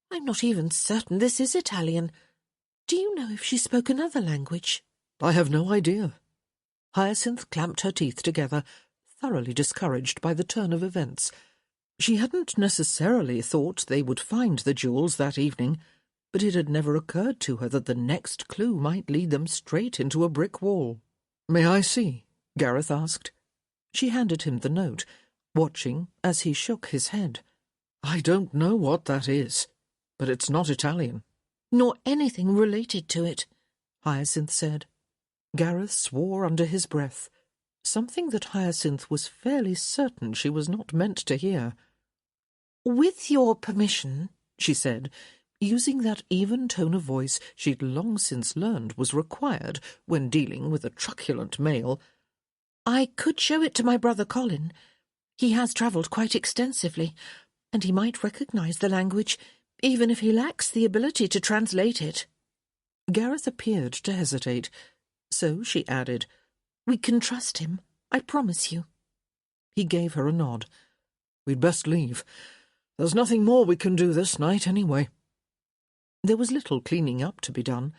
I'm not even certain this is Italian. Do you know if she spoke another language?" "I have no idea." Hyacinth clamped her teeth together, thoroughly discouraged by the turn of events. She hadn't necessarily thought they would find the jewels that evening, but it had never occurred to her that the next clue might lead them straight into a brick wall. "May I see?" Gareth asked. She handed him the note, watching as he shook his head. "I don't know what that is, but it's not Italian." "Nor anything related to it," Hyacinth said. Gareth swore under his breath, something that Hyacinth was fairly certain she was not meant to hear. "With your permission," she said, using that even tone of voice she'd long since learned was required when dealing with a truculent male, "I could show it to my brother Colin. He has travelled quite extensively, and he might recognise the language, even if he lacks the ability to translate it." Gareth appeared to hesitate, so she added, "We can trust him, I promise you." He gave her a nod. "We'd best leave. There's nothing more we can do this night, anyway." There was little cleaning up to be done.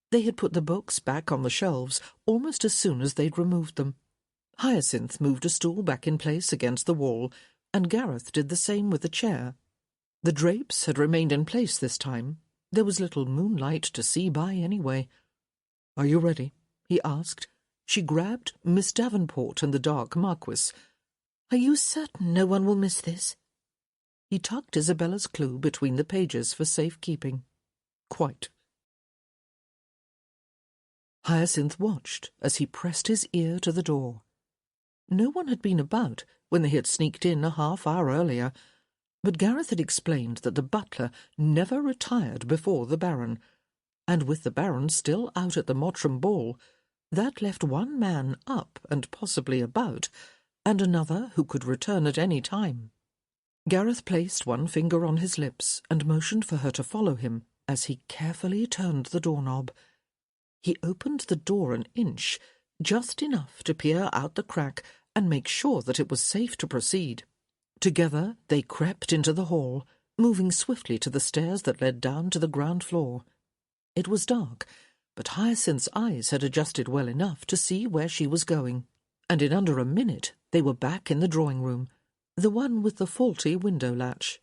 They had put the books back on the shelves almost as soon as they'd removed them. Hyacinth moved a stool back in place against the wall, and Gareth did the same with the chair. The drapes had remained in place this time. There was little moonlight to see by anyway. "Are you ready?" he asked. She grabbed Miss Davenport and the dark Marquis. "Are you certain no one will miss this?" He tucked Isabella's clue between the pages for safekeeping. "Quite." Hyacinth watched as he pressed his ear to the door. No one had been about when they had sneaked in a half-hour earlier, but Gareth had explained that the butler never retired before the Baron, and with the Baron still out at the Mottram ball, That left one man up and possibly about, and another who could return at any time. Gareth placed one finger on his lips and motioned for her to follow him as he carefully turned the doorknob. He opened the door an inch, just enough to peer out the crack and make sure that it was safe to proceed. Together they crept into the hall, moving swiftly to the stairs that led down to the ground floor. It was dark, but Hyacinth's eyes had adjusted well enough to see where she was going, and in under a minute they were back in the drawing-room, the one with the faulty window latch.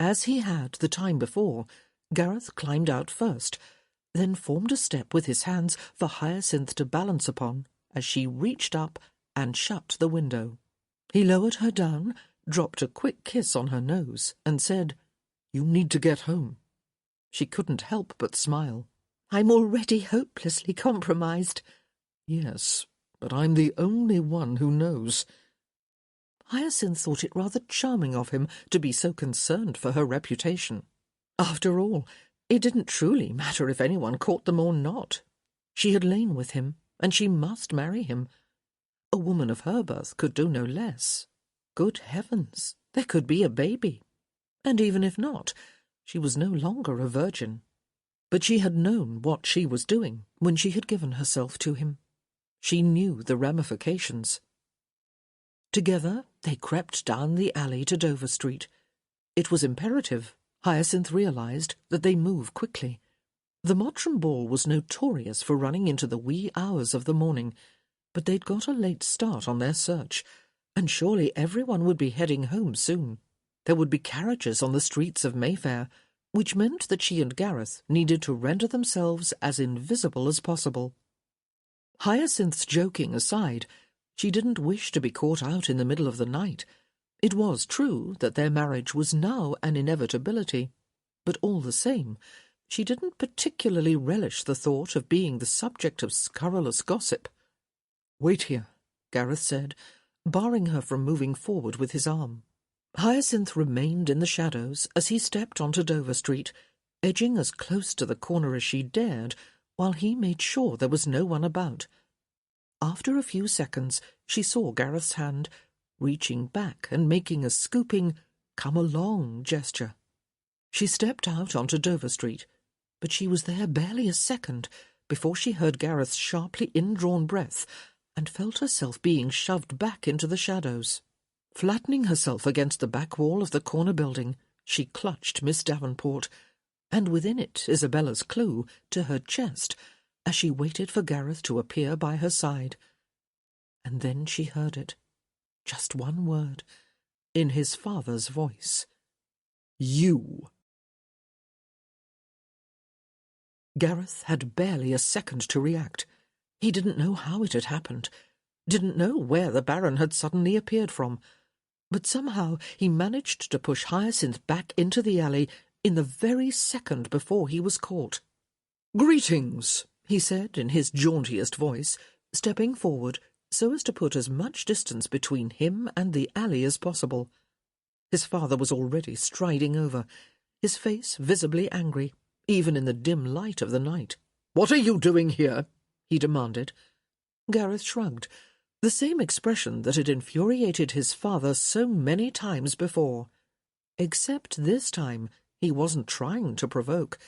As he had the time before, Gareth climbed out first, then formed a step with his hands for Hyacinth to balance upon as she reached up and shut the window. He lowered her down, dropped a quick kiss on her nose, and said, "You need to get home." She couldn't help but smile. "I'm already hopelessly compromised." "Yes, but I'm the only one who knows." Hyacinth thought it rather charming of him to be so concerned for her reputation. After all, it didn't truly matter if anyone caught them or not. She had lain with him, and she must marry him. A woman of her birth could do no less. Good heavens, there could be a baby. And even if not, she was no longer a virgin. But she had known what she was doing when she had given herself to him. She knew the ramifications. Together they crept down the alley to Dover Street. It was imperative, Hyacinth realized, that they move quickly. The Mottram ball was notorious for running into the wee hours of the morning, but they'd got a late start on their search, and surely everyone would be heading home soon. There would be carriages on the streets of Mayfair, which meant that she and Gareth needed to render themselves as invisible as possible. Hyacinth's joking aside, she didn't wish to be caught out in the middle of the night. It was true that their marriage was now an inevitability, but all the same, she didn't particularly relish the thought of being the subject of scurrilous gossip. "Wait here," Gareth said, barring her from moving forward with his arm. Hyacinth remained in the shadows as he stepped onto Dover Street, edging as close to the corner as she dared, while he made sure there was no one about. After a few seconds, she saw Gareth's hand, reaching back and making a scooping, "come along" gesture. She stepped out onto Dover Street, but she was there barely a second before she heard Gareth's sharply indrawn breath and felt herself being shoved back into the shadows. Flattening herself against the back wall of the corner building, she clutched Miss Davenport, and within it Isabella's clue, to her chest, as she waited for Gareth to appear by her side. And then she heard it, just one word, in his father's voice. "You." Gareth had barely a second to react. He didn't know how it had happened, didn't know where the Baron had suddenly appeared from, but somehow he managed to push Hyacinth back into the alley in the very second before he was caught. "Greetings," he said in his jauntiest voice, stepping forward so as to put as much distance between him and the alley as possible. His father was already striding over, his face visibly angry, even in the dim light of the night. "What are you doing here?" he demanded. Gareth shrugged, the same expression that had infuriated his father so many times before. Except this time he wasn't trying to provoke.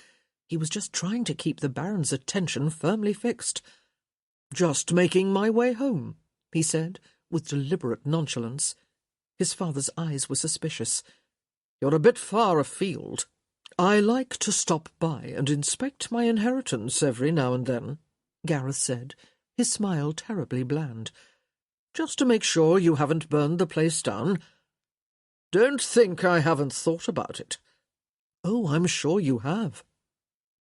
He was just trying to keep the Baron's attention firmly fixed. "Just making my way home," he said, with deliberate nonchalance. His father's eyes were suspicious. "You're a bit far afield. I like to stop by and inspect my inheritance every now and then," Gareth said, his smile terribly bland. "Just to make sure you haven't burned the place down. Don't think I haven't thought about it." "Oh, I'm sure you have."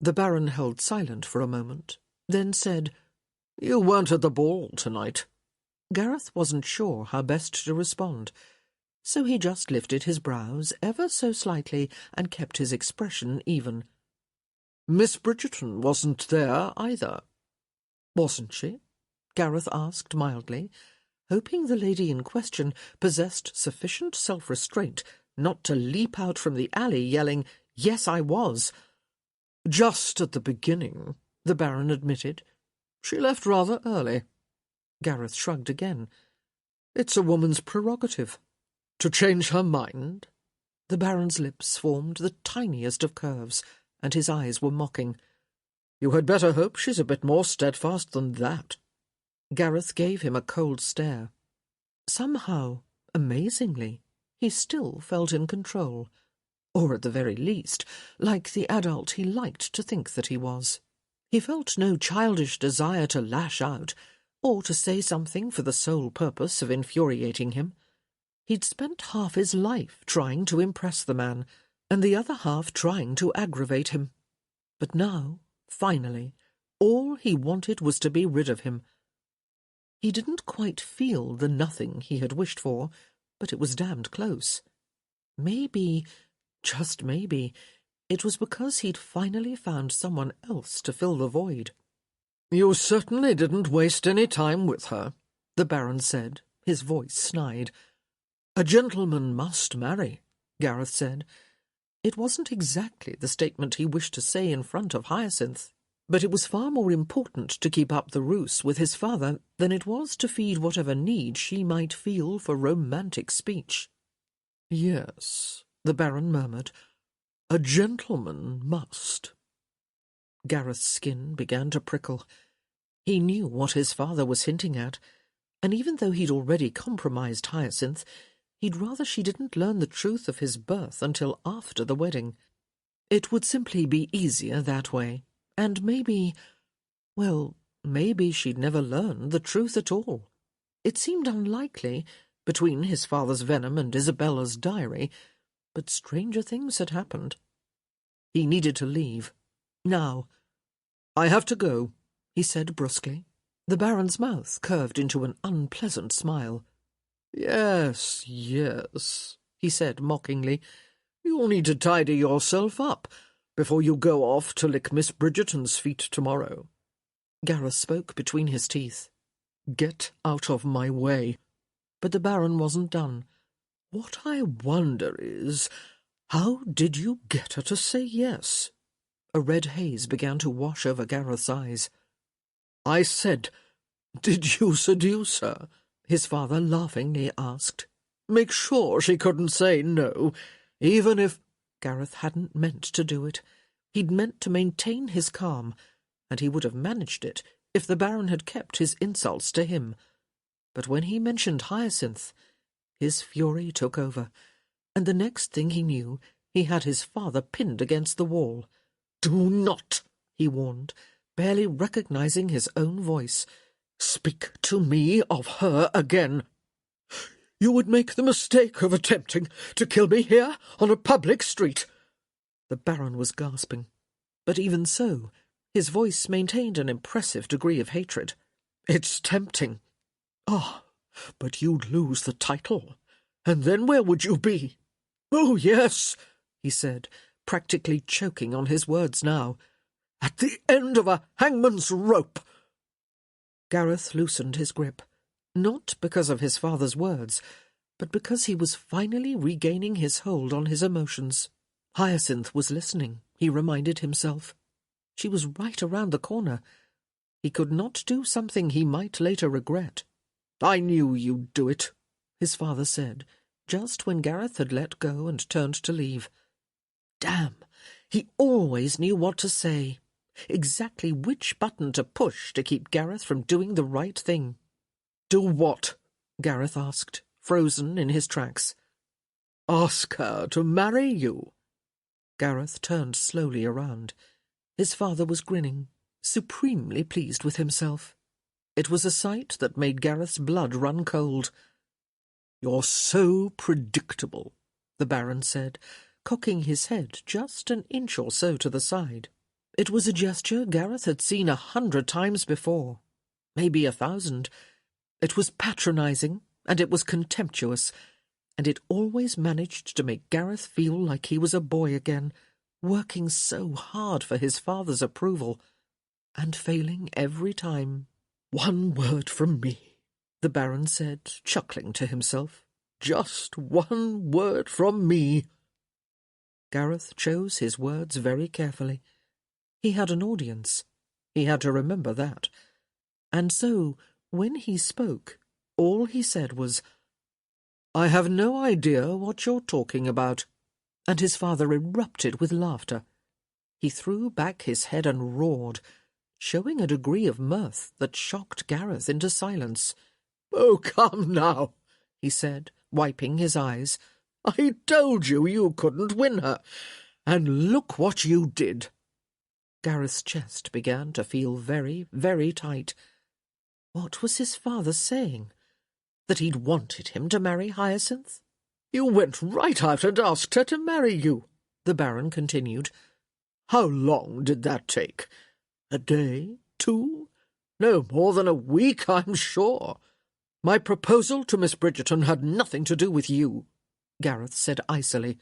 The Baron held silent for a moment, then said, "You weren't at the ball tonight." Gareth wasn't sure how best to respond, so he just lifted his brows ever so slightly and kept his expression even. "Miss Bridgerton wasn't there either." "Wasn't she?" Gareth asked mildly, hoping the lady in question possessed sufficient self-restraint not to leap out from the alley yelling, "Yes, I was." "Just at the beginning," the Baron admitted. She left rather early. Gareth shrugged again. It's a woman's prerogative. To change her mind? The Baron's lips formed the tiniest of curves, and his eyes were mocking. You had better hope she's a bit more steadfast than that. Gareth gave him a cold stare. Somehow, amazingly, he still felt in control, or at the very least, like the adult he liked to think that he was. He felt no childish desire to lash out, or to say something for the sole purpose of infuriating him. He'd spent half his life trying to impress the man, and the other half trying to aggravate him. But now, finally, all he wanted was to be rid of him. He didn't quite feel the nothing he had wished for, but it was damned close. Maybe, just maybe, it was because he'd finally found someone else to fill the void. You certainly didn't waste any time with her, the Baron said, his voice snide. A gentleman must marry, Gareth said. It wasn't exactly the statement he wished to say in front of Hyacinth, but it was far more important to keep up the ruse with his father than it was to feed whatever need she might feel for romantic speech. Yes, the Baron murmured, a gentleman must. Gareth's skin began to prickle. He knew what his father was hinting at, and even though he'd already compromised Hyacinth, he'd rather she didn't learn the truth of his birth until after the wedding. It would simply be easier that way, and maybe she'd never learn the truth at all. It seemed unlikely, between his father's venom and Isabella's diary, but stranger things had happened. He needed to leave. Now. I have to go, he said brusquely. The Baron's mouth curved into an unpleasant smile. Yes, he said mockingly. You'll need to tidy yourself up before you go off to lick Miss Bridgerton's feet tomorrow. Gareth spoke between his teeth. Get out of my way. But the Baron wasn't done. What I wonder is, how did you get her to say yes? A red haze began to wash over Gareth's eyes. I said, did you seduce her? His father laughingly asked. Make sure she couldn't say no, even if... Gareth hadn't meant to do it. He'd meant to maintain his calm, and he would have managed it if the Baron had kept his insults to him. But when he mentioned Hyacinth, his fury took over, and the next thing he knew, he had his father pinned against the wall. Do not, he warned, barely recognizing his own voice. Speak to me of her again. You would make the mistake of attempting to kill me here on a public street. The Baron was gasping, but even so, his voice maintained an impressive degree of hatred. It's tempting. Ah, but you'd lose the title, and then where would you be? Oh, yes, he said, practically choking on his words now. At the end of a hangman's rope. Gareth loosened his grip, not because of his father's words, but because he was finally regaining his hold on his emotions. Hyacinth was listening, he reminded himself. She was right around the corner. He could not do something he might later regret. I knew you'd do it, his father said, just when Gareth had let go and turned to leave. Damn, he always knew what to say, exactly which button to push to keep Gareth from doing the right thing. Do what? Gareth asked, frozen in his tracks. Ask her to marry you. Gareth turned slowly around. His father was grinning, supremely pleased with himself. It was a sight that made Gareth's blood run cold. You're so predictable, the Baron said, cocking his head just an inch or so to the side. It was a gesture Gareth had seen 100 times before, maybe 1,000. It was patronizing, and it was contemptuous, and it always managed to make Gareth feel like he was a boy again, working so hard for his father's approval, and failing every time. One word from me, the Baron said, chuckling to himself. Just one word from me. Gareth chose his words very carefully. He had an audience. He had to remember that. And so, when he spoke, all he said was, "I have no idea what you're talking about," and his father erupted with laughter. He threw back his head and roared, showing a degree of mirth that shocked Gareth into silence. "Oh, come now," he said, wiping his eyes. "I told you you couldn't win her, and look what you did." Gareth's chest began to feel very, very tight. What was his father saying? That he'd wanted him to marry Hyacinth? "You went right out and asked her to marry you," the Baron continued. "How long did that take? A day? 2? No more than a week, I'm sure. My proposal to Miss Bridgerton had nothing to do with you," Gareth said icily.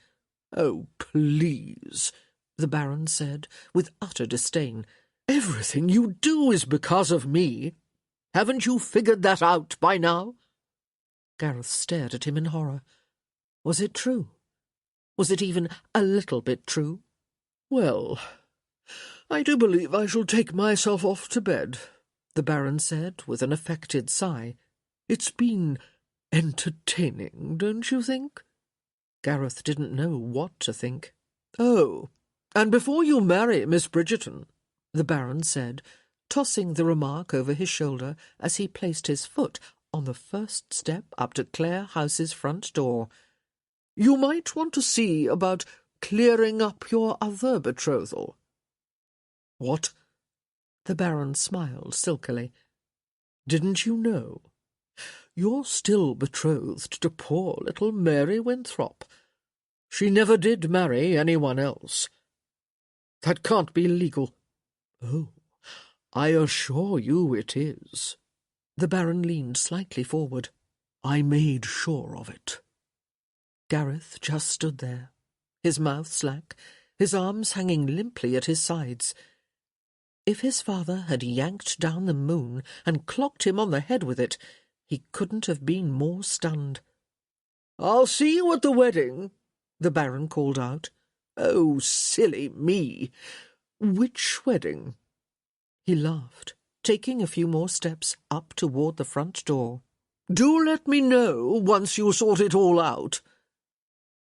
"Oh, please," the Baron said, with utter disdain. "Everything you do is because of me. Haven't you figured that out by now?" Gareth stared at him in horror. Was it true? Was it even a little bit true? "Well, I do believe I shall take myself off to bed," the Baron said, with an affected sigh. "It's been entertaining, don't you think?" Gareth didn't know what to think. "Oh, and before you marry Miss Bridgerton," the Baron said, tossing the remark over his shoulder as he placed his foot on the first step up to Clare House's front door, "you might want to see about clearing up your other betrothal." "What?" The Baron smiled silkily. "Didn't you know? You're still betrothed to poor little Mary Winthrop. She never did marry anyone else. That can't be legal." "Oh, I assure you it is." The Baron leaned slightly forward. "I made sure of it." Gareth just stood there, his mouth slack, his arms hanging limply at his sides. If his father had yanked down the moon and clocked him on the head with it, he couldn't have been more stunned. "I'll see you at the wedding," the Baron called out. "Oh, silly me! Which wedding?" He laughed, taking a few more steps up toward the front door. "Do let me know once you sort it all out."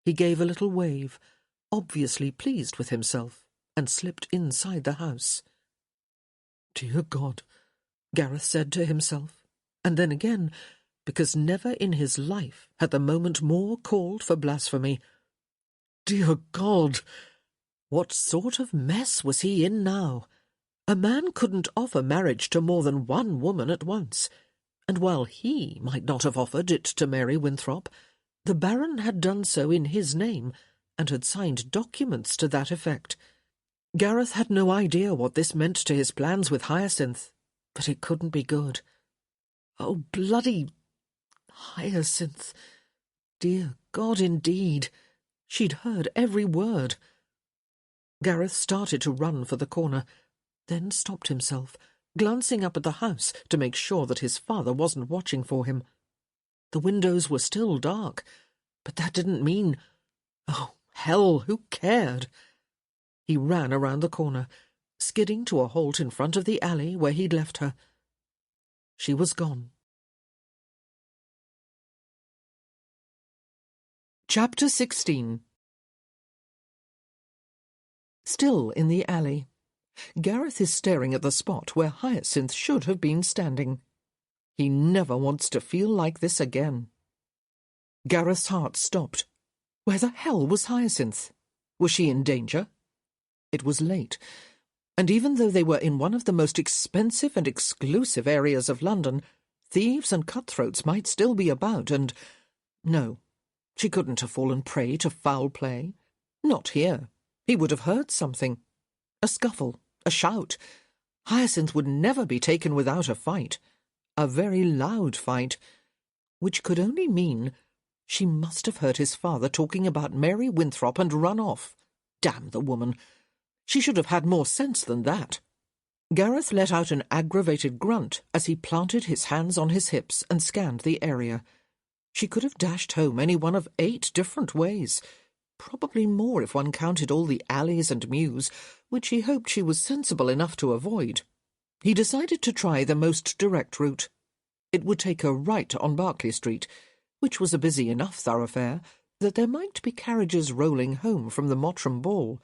He gave a little wave, obviously pleased with himself, and slipped inside the house. "Dear God," Gareth said to himself, and then again, because never in his life had the moment more called for blasphemy. "Dear God!" What sort of mess was he in now? A man couldn't offer marriage to more than one woman at once, and while he might not have offered it to Mary Winthrop, the Baron had done so in his name, and had signed documents to that effect. Gareth had no idea what this meant to his plans with Hyacinth, but it couldn't be good. Oh, bloody Hyacinth! Dear God, indeed! She'd heard every word. Gareth started to run for the corner, then stopped himself, glancing up at the house to make sure that his father wasn't watching for him. The windows were still dark, but that didn't mean... Oh, hell, who cared? He ran around the corner, skidding to a halt in front of the alley where he'd left her. She was gone. Chapter 16. Still in the alley, Gareth is staring at the spot where Hyacinth should have been standing. He never wants to feel like this again. Gareth's heart stopped. Where the hell was Hyacinth? Was she in danger? It was late, and even though they were in one of the most expensive and exclusive areas of London, thieves and cutthroats might still be about, and... No, she couldn't have fallen prey to foul play. Not here. He would have heard something. A scuffle, a shout. Hyacinth would never be taken without a fight. A very loud fight, which could only mean she must have heard his father talking about Mary Winthrop and run off. Damn the woman. She should have had more sense than that. Gareth let out an aggravated grunt as he planted his hands on his hips and scanned the area. She could have dashed home any one of 8 different ways, probably more if one counted all the alleys and mews, which he hoped she was sensible enough to avoid. He decided to try the most direct route. It would take a right on Berkeley Street, which was a busy enough thoroughfare that there might be carriages rolling home from the Mottram ball.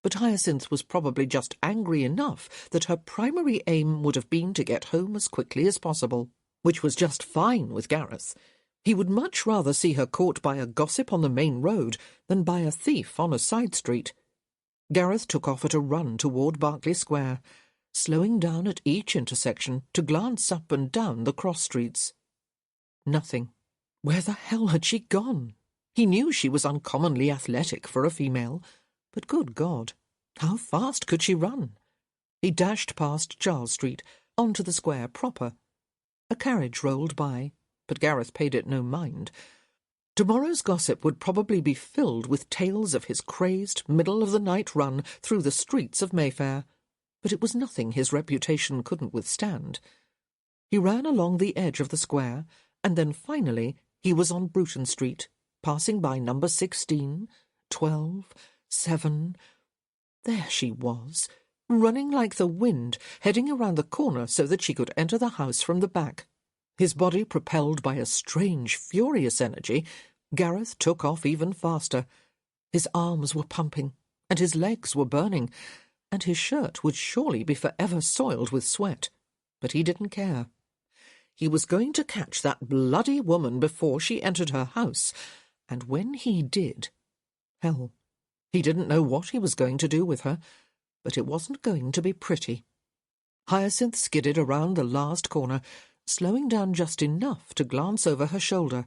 But Hyacinth was probably just angry enough that her primary aim would have been to get home as quickly as possible, which was just fine with Gareth. He would much rather see her caught by a gossip on the main road than by a thief on a side street. Gareth took off at a run toward Berkeley Square, slowing down at each intersection to glance up and down the cross streets. Nothing. Where the hell had she gone? He knew she was uncommonly athletic for a female, but good God, how fast could she run? He dashed past Charles Street, onto the square proper. A carriage rolled by, but Gareth paid it no mind. Tomorrow's gossip would probably be filled with tales of his crazed, middle-of-the-night run through the streets of Mayfair, but it was nothing his reputation couldn't withstand. He ran along the edge of the square, and then finally he was on Bruton Street, passing by number 16, 12, 7... There she was, running like the wind, heading around the corner so that she could enter the house from the back. His body propelled by a strange, furious energy, Gareth took off even faster. His arms were pumping, and his legs were burning, and his shirt would surely be forever soiled with sweat. But he didn't care. He was going to catch that bloody woman before she entered her house, and when he did, hell, he didn't know what he was going to do with her, but it wasn't going to be pretty. Hyacinth skidded around the last corner, slowing down just enough to glance over her shoulder.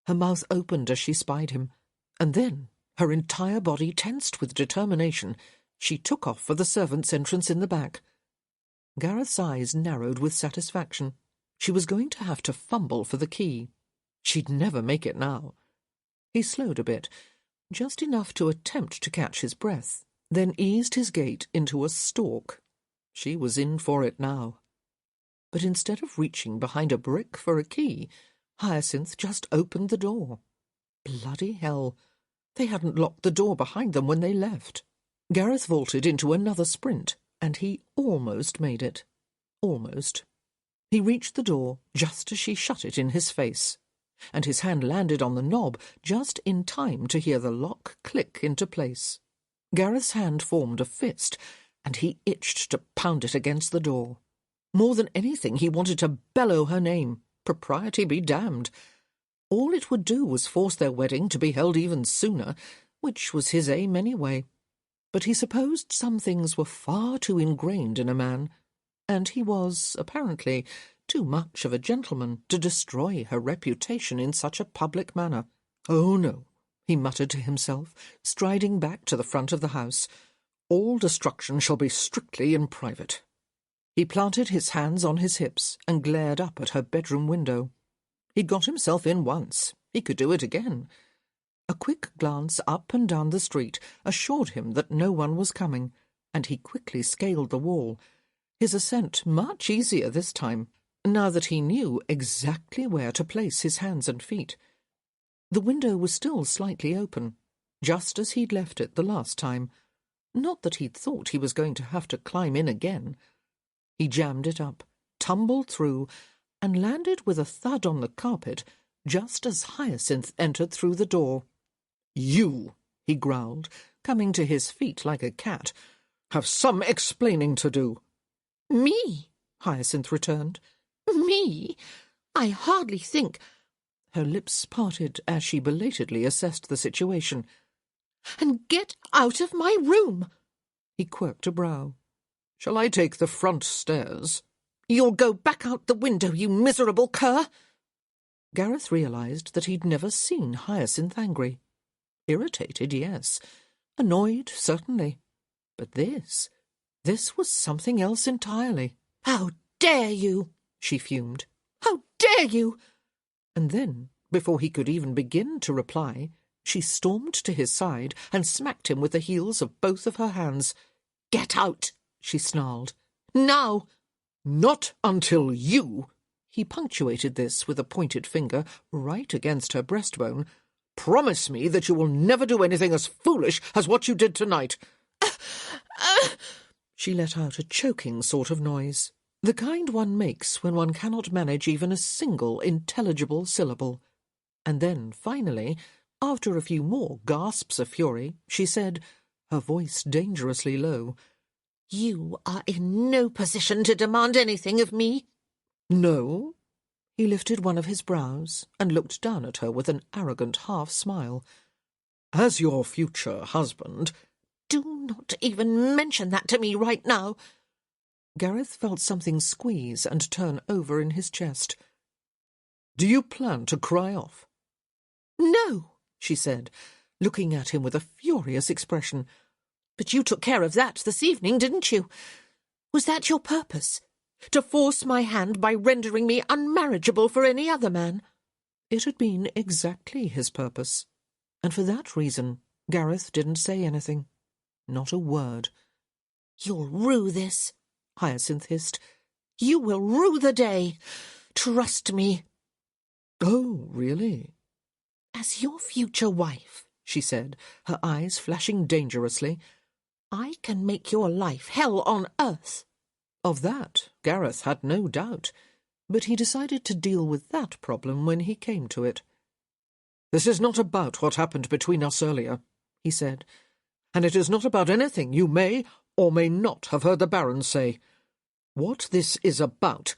Her mouth opened as she spied him, and then, her entire body tensed with determination, she took off for the servants' entrance in the back. Gareth's eyes narrowed with satisfaction. She was going to have to fumble for the key. She'd never make it now. He slowed a bit, just enough to attempt to catch his breath, then eased his gait into a stalk. She was in for it now. But instead of reaching behind a brick for a key, Hyacinth just opened the door. Bloody hell! They hadn't locked the door behind them when they left. Gareth vaulted into another sprint, and he almost made it. Almost. He reached the door just as she shut it in his face, and his hand landed on the knob just in time to hear the lock click into place. Gareth's hand formed a fist, and he itched to pound it against the door. More than anything, he wanted to bellow her name. Propriety be damned. All it would do was force their wedding to be held even sooner, which was his aim anyway. But he supposed some things were far too ingrained in a man, and he was, apparently, too much of a gentleman to destroy her reputation in such a public manner. Oh, no, he muttered to himself, striding back to the front of the house. All destruction shall be strictly in private. He planted his hands on his hips and glared up at her bedroom window. He'd got himself in once. He could do it again. A quick glance up and down the street assured him that no one was coming, and he quickly scaled the wall, his ascent much easier this time, now that he knew exactly where to place his hands and feet. The window was still slightly open, just as he'd left it the last time. Not that he'd thought he was going to have to climb in again. He jammed it up, tumbled through, and landed with a thud on the carpet just as Hyacinth entered through the door. "You," he growled, coming to his feet like a cat, "have some explaining to do." "Me?" Hyacinth returned. "Me? I hardly think—" Her lips parted as she belatedly assessed the situation. "And get out of my room!" He quirked a brow. "Shall I take the front stairs?" "You'll go back out the window, you miserable cur!" Gareth realized that he'd never seen Hyacinth angry. Irritated, yes. Annoyed, certainly. But this was something else entirely. "How dare you!" she fumed. "How dare you!" And then, before he could even begin to reply, she stormed to his side and smacked him with the heels of both of her hands. "Get out!" she snarled. "Now!" "Not until you," he punctuated this with a pointed finger right against her breastbone, "promise me that you will never do anything as foolish as what you did tonight." She let out a choking sort of noise, the kind one makes when one cannot manage even a single intelligible syllable. And then, finally, after a few more gasps of fury, she said, her voice dangerously low, "You are in no position to demand anything of me." "No?" He lifted one of his brows and looked down at her with an arrogant half-smile. "As your future husband—" "Do not even mention that to me right now." Gareth felt something squeeze and turn over in his chest. "Do you plan to cry off?" "No," she said, looking at him with a furious expression. "But you took care of that this evening, didn't you? Was that your purpose? To force my hand by rendering me unmarriageable for any other man?" It had been exactly his purpose, and for that reason Gareth didn't say anything. Not a word. "You'll rue this," Hyacinth hissed. "You will rue the day. Trust me." "Oh, really?" "As your future wife," she said, her eyes flashing dangerously, "I can make your life hell on earth." Of that Gareth had no doubt, but he decided to deal with that problem when he came to it. "This is not about what happened between us earlier," he said, "and it is not about anything you may or may not have heard the Baron say. What this is about—"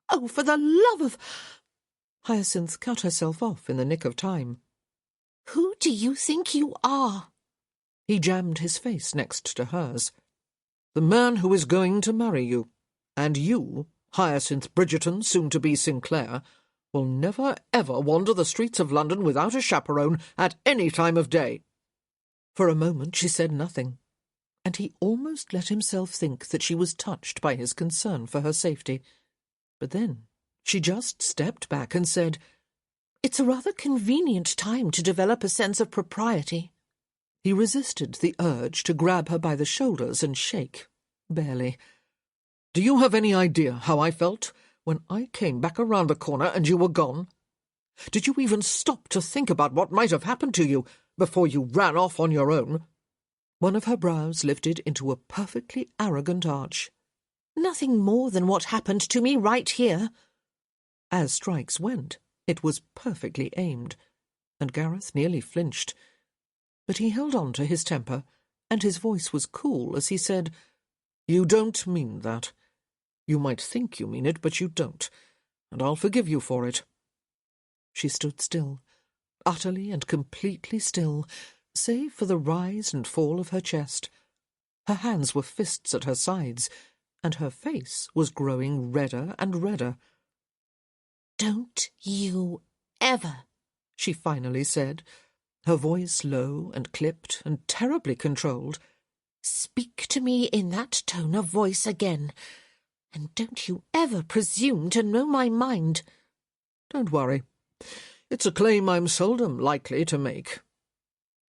"Oh, for the love of—" Hyacinth cut herself off in the nick of time. "Who do you think you are?" He jammed his face next to hers. "The man who is going to marry you, and you, Hyacinth Bridgerton, soon-to-be Sinclair, will never ever wander the streets of London without a chaperone at any time of day." For a moment she said nothing, and he almost let himself think that she was touched by his concern for her safety. But then she just stepped back and said, "It's a rather convenient time to develop a sense of propriety." He resisted the urge to grab her by the shoulders and shake, barely. "Do you have any idea how I felt when I came back around the corner and you were gone? Did you even stop to think about what might have happened to you before you ran off on your own?" One of her brows lifted into a perfectly arrogant arch. "Nothing more than what happened to me right here." As strikes went, it was perfectly aimed, and Gareth nearly flinched. But he held on to his temper, and his voice was cool as he said, "You don't mean that. You might think you mean it, but you don't, and I'll forgive you for it." She stood still, utterly and completely still, save for the rise and fall of her chest. Her hands were fists at her sides, and her face was growing redder and redder. "Don't you ever," she finally said, her voice low and clipped and terribly controlled, "speak to me in that tone of voice again, and don't you ever presume to know my mind." "Don't worry. It's a claim I'm seldom likely to make."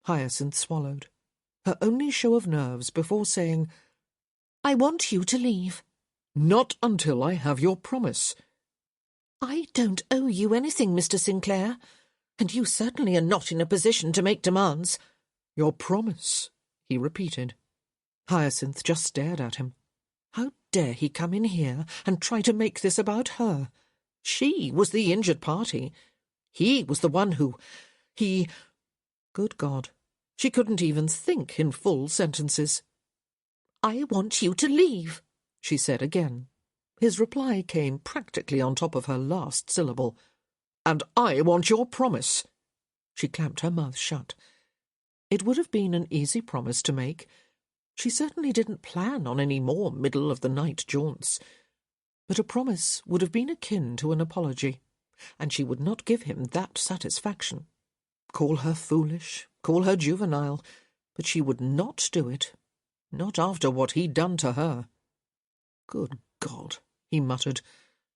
Hyacinth swallowed, her only show of nerves before saying, "I want you to leave." "Not until I have your promise." "I don't owe you anything, Mr. Sinclair, and you certainly are not in a position to make demands." "Your promise," he repeated. Hyacinth just stared at him. How dare he come in here and try to make this about her? She was the injured party. He was the one who... Good God, she couldn't even think in full sentences. "I want you to leave," she said again. His reply came practically on top of her last syllable. "And I want your promise." She clamped her mouth shut. It would have been an easy promise to make. She certainly didn't plan on any more middle-of-the-night jaunts. But a promise would have been akin to an apology, and she would not give him that satisfaction. Call her foolish, call her juvenile, but she would not do it, not after what he'd done to her. "Good God," he muttered,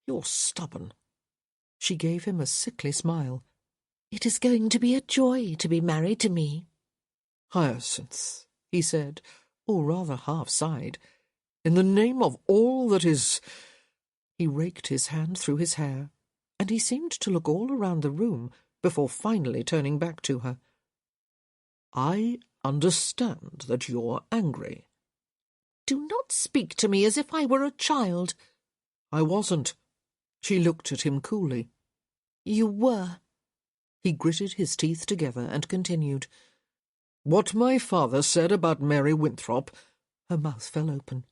"you're stubborn." She gave him a sickly smile. "It is going to be a joy to be married to me." "Hyacinth," he said, or rather half-sighed, "in the name of all that is—" He raked his hand through his hair, and he seemed to look all around the room before finally turning back to her. "I understand that you're angry." Do not speak to me as if I were a child. I wasn't. She looked at him coolly. You were. He gritted his teeth together and continued. What my father said about Mary Winthrop— Her mouth fell open.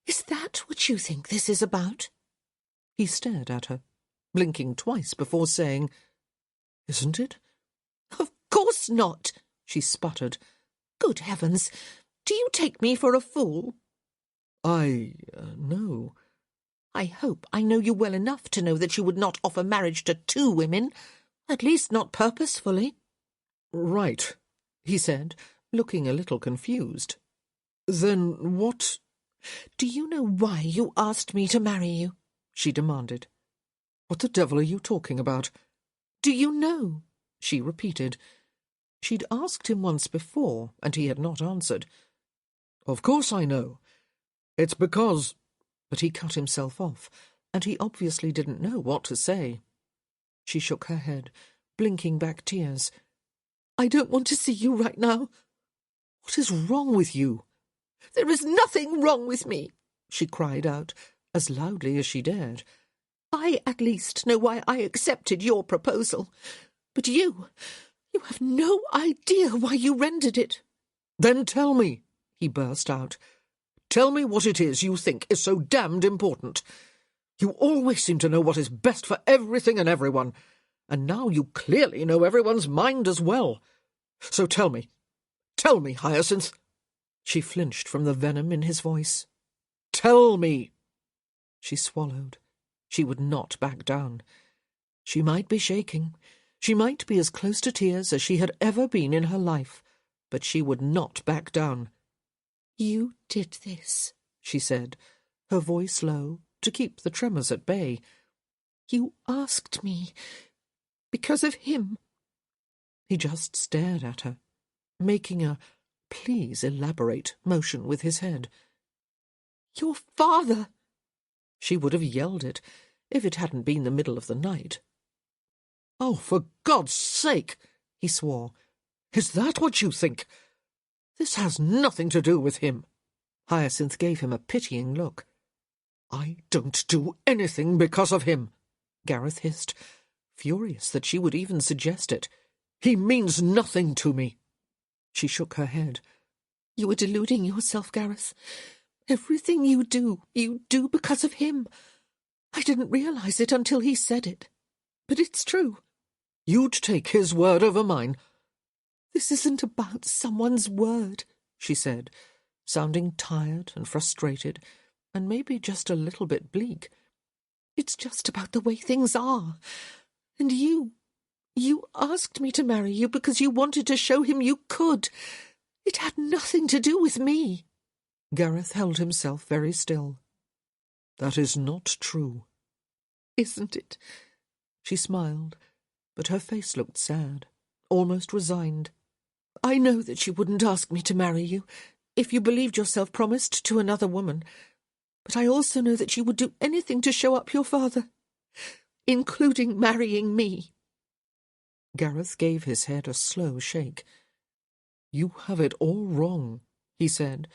Is that what you think this is about? He stared at her, blinking twice before saying, Isn't it? Of course not, she sputtered. Good heavens, do you take me for a fool? No. I hope I know you well enough to know that you would not offer marriage to two women, at least not purposefully. Right, he said, looking a little confused. Then what— Do you know why you asked me to marry you? She demanded. What the devil are you talking about? Do you know? She repeated. She'd asked him once before, and he had not answered. Of course I know. It's because— But he cut himself off, and he obviously didn't know what to say. She shook her head, blinking back tears. I don't want to see you right now. What is wrong with you? There is nothing wrong with me, she cried out, as loudly as she dared. I at least know why I accepted your proposal. But you have no idea why you rendered it. Then tell me, he burst out. Tell me what it is you think is so damned important. You always seem to know what is best for everything and everyone, and now you clearly know everyone's mind as well. So tell me, Hyacinth. She flinched from the venom in his voice. Tell me. She swallowed. She would not back down. She might be shaking. She might be as close to tears as she had ever been in her life, but she would not back down. You did this, she said, her voice low, to keep the tremors at bay. You asked me because of him. He just stared at her, making a "please elaborate" motion with his head. Your father! She would have yelled it if it hadn't been the middle of the night. Oh, for God's sake, he swore. Is that what you think? This has nothing to do with him. Hyacinth gave him a pitying look. I don't do anything because of him, Gareth hissed, furious that she would even suggest it. He means nothing to me. She shook her head. You are deluding yourself, Gareth. Everything you do because of him. I didn't realize it until he said it. But it's true. You'd take his word over mine. This isn't about someone's word, she said, sounding tired and frustrated, and maybe just a little bit bleak. It's just about the way things are. And you asked me to marry you because you wanted to show him you could. It had nothing to do with me. Gareth held himself very still. That is not true. Isn't it? She smiled, but her face looked sad, almost resigned. I know that you wouldn't ask me to marry you if you believed yourself promised to another woman, but I also know that you would do anything to show up your father, including marrying me. Gareth gave his head a slow shake. You have it all wrong, he said,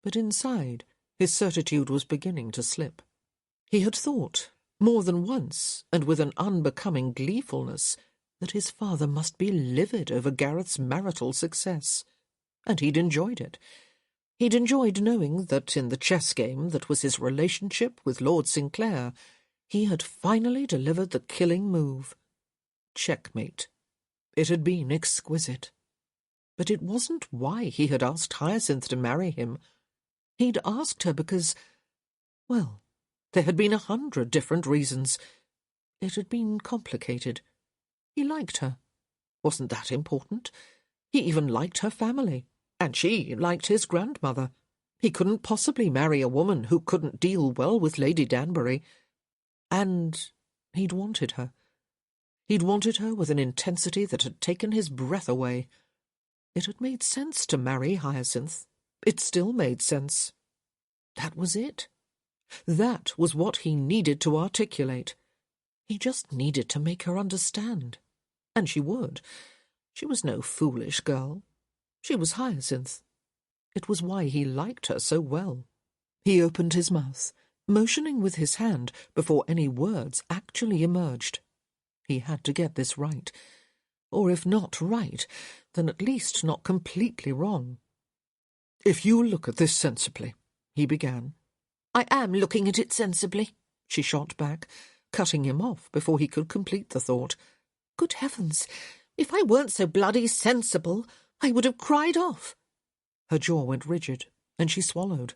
but inside his certitude was beginning to slip. He had thought, more than once, and with an unbecoming gleefulness, that his father must be livid over Gareth's marital success, and he'd enjoyed it. He'd enjoyed knowing that in the chess game that was his relationship with Lord Sinclair, he had finally delivered the killing move. Checkmate. It had been exquisite. But it wasn't why he had asked Hyacinth to marry him. He'd asked her because, well, there had been 100 different reasons. It had been complicated. He liked her. Wasn't that important? He even liked her family, and she liked his grandmother. He couldn't possibly marry a woman who couldn't deal well with Lady Danbury. And he'd wanted her. He'd wanted her with an intensity that had taken his breath away. It had made sense to marry Hyacinth. It still made sense. That was it. That was what he needed to articulate. He just needed to make her understand. And she would. She was no foolish girl. She was Hyacinth. It was why he liked her so well. He opened his mouth, motioning with his hand before any words actually emerged. He had to get this right, or if not right, then at least not completely wrong. "If you look at this sensibly," he began. "I am looking at it sensibly," she shot back, cutting him off before he could complete the thought. "Good heavens, if I weren't so bloody sensible, I would have cried off." Her jaw went rigid, and she swallowed.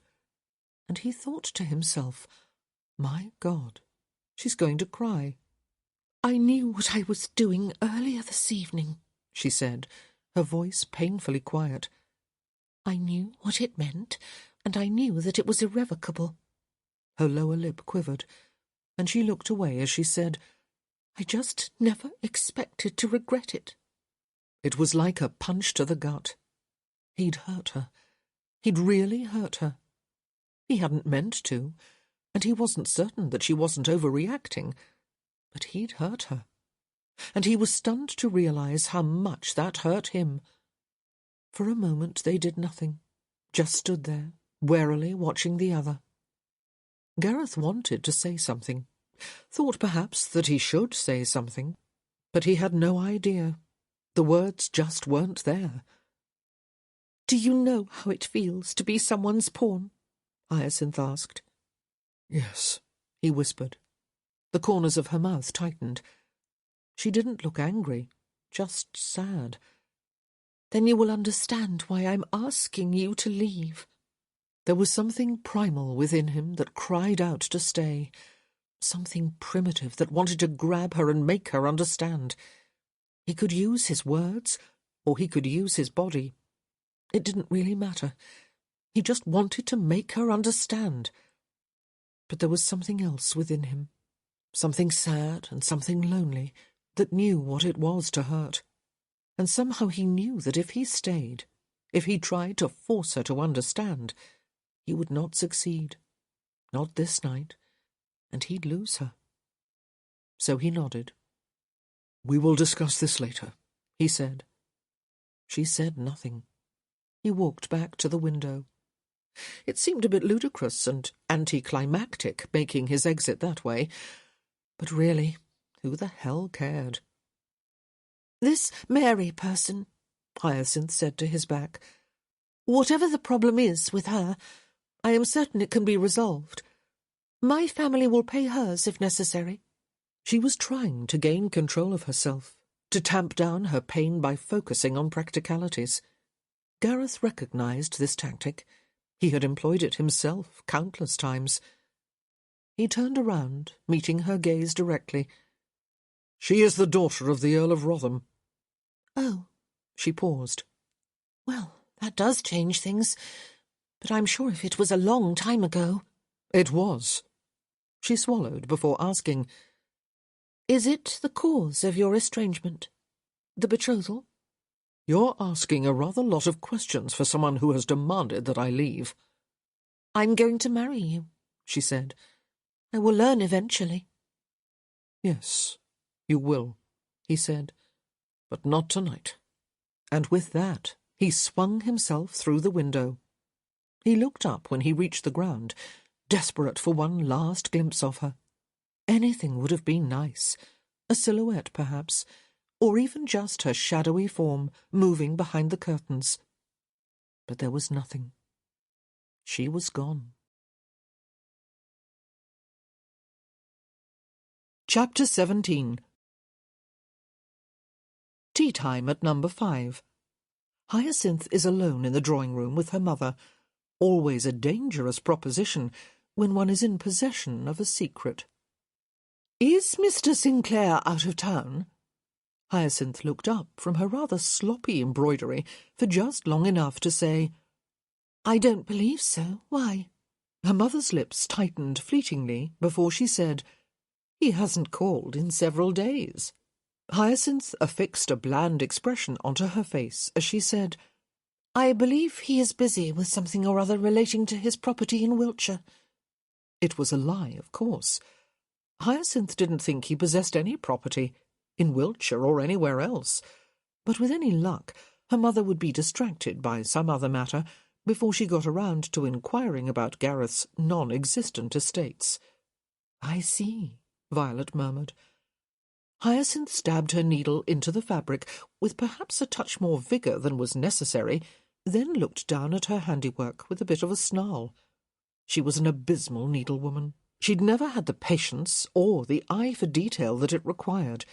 And he thought to himself, "My God, she's going to cry." "I knew what I was doing earlier this evening," she said, her voice painfully quiet. "I knew what it meant, and I knew that it was irrevocable." Her lower lip quivered, and she looked away as she said, "I just never expected to regret it." It was like a punch to the gut. He'd hurt her. He'd really hurt her. He hadn't meant to, and he wasn't certain that she wasn't overreacting, but he'd hurt her. And he was stunned to realize how much that hurt him. For a moment they did nothing, just stood there, warily watching the other. Gareth wanted to say something, thought perhaps that he should say something, but he had no idea. The words just weren't there. "Do you know how it feels to be someone's pawn?" Hyacinth asked. "Yes," he whispered. The corners of her mouth tightened. She didn't look angry, just sad. "Then you will understand why I'm asking you to leave." There was something primal within him that cried out to stay, something primitive that wanted to grab her and make her understand. He could use his words, or he could use his body. It didn't really matter. He just wanted to make her understand. But there was something else within him, something sad and something lonely, that knew what it was to hurt. And somehow he knew that if he stayed, if he tried to force her to understand, he would not succeed. Not this night, and he'd lose her. So he nodded. "We will discuss this later," he said. She said nothing. He walked back to the window. It seemed a bit ludicrous and anticlimactic making his exit that way, but really, who the hell cared? "This Mary person," Hyacinth said to his back, "whatever the problem is with her, I am certain it can be resolved. My family will pay hers if necessary." She was trying to gain control of herself, to tamp down her pain by focusing on practicalities. Gareth recognized this tactic. He had employed it himself countless times. He turned around, meeting her gaze directly. "She is the daughter of the Earl of Wrotham." "Oh." She paused. "Well, that does change things. But I'm sure if it was a long time ago—" "It was." She swallowed before asking, "Is it the cause of your estrangement? The betrothal?" "You're asking a rather lot of questions for someone who has demanded that I leave." "I'm going to marry you," she said. "I will learn eventually." "Yes, you will," he said, "but not tonight." And with that, he swung himself through the window. He looked up when he reached the ground, desperate for one last glimpse of her. Anything would have been nice. A silhouette, perhaps, or even just her shadowy form moving behind the curtains. But there was nothing. She was gone. Chapter 17. Tea time at number 5. Hyacinth is alone in the drawing-room with her mother, always a dangerous proposition when one is in possession of a secret. "Is Mr. Sinclair out of town?" Hyacinth looked up from her rather sloppy embroidery for just long enough to say, "I don't believe so. Why?" Her mother's lips tightened fleetingly before she said, "He hasn't called in several days." Hyacinth affixed a bland expression onto her face as she said, "I believe he is busy with something or other relating to his property in Wiltshire." It was a lie, of course. Hyacinth didn't think he possessed any property, in Wiltshire or anywhere else, but with any luck her mother would be distracted by some other matter, before she got around to inquiring about Gareth's non-existent estates. "I see," Violet murmured. Hyacinth stabbed her needle into the fabric with perhaps a touch more vigour than was necessary, then looked down at her handiwork with a bit of a snarl. She was an abysmal needlewoman. She'd never had the patience or the eye for detail that it required,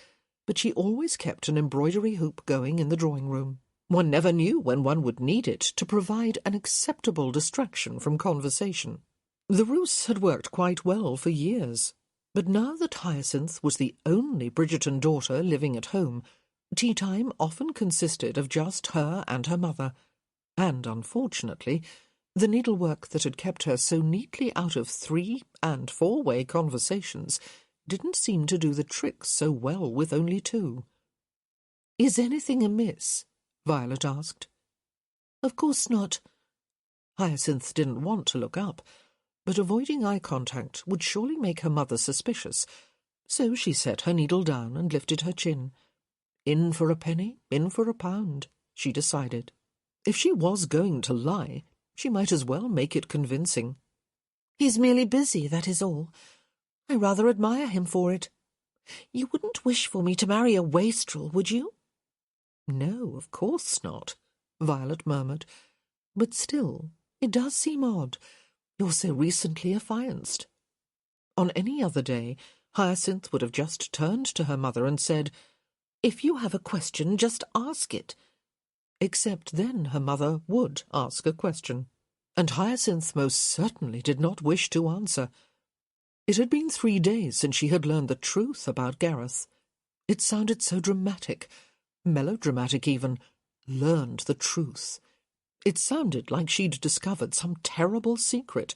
but she always kept an embroidery hoop going in the drawing-room. One never knew when one would need it to provide an acceptable distraction from conversation. The ruse had worked quite well for years, but now that Hyacinth was the only Bridgerton daughter living at home, tea-time often consisted of just her and her mother, and, unfortunately, the needlework that had kept her so neatly out of 3- and 4-way conversations didn't seem to do the trick so well with only 2. "Is anything amiss?" Violet asked. "Of course not." Hyacinth didn't want to look up, but avoiding eye contact would surely make her mother suspicious, so she set her needle down and lifted her chin. In for a penny, in for a pound, she decided. If she was going to lie, she might as well make it convincing. "He's merely busy, that is all. I rather admire him for it. You wouldn't wish for me to marry a wastrel, would you?" "No, of course not," Violet murmured. "But still, it does seem odd. You're so recently affianced." On any other day, Hyacinth would have just turned to her mother and said, "If you have a question, just ask it." Except then her mother would ask a question, and Hyacinth most certainly did not wish to answer. It had been 3 days since she had learned the truth about Gareth. It sounded so dramatic, melodramatic even. Learned the truth. It sounded like she'd discovered some terrible secret,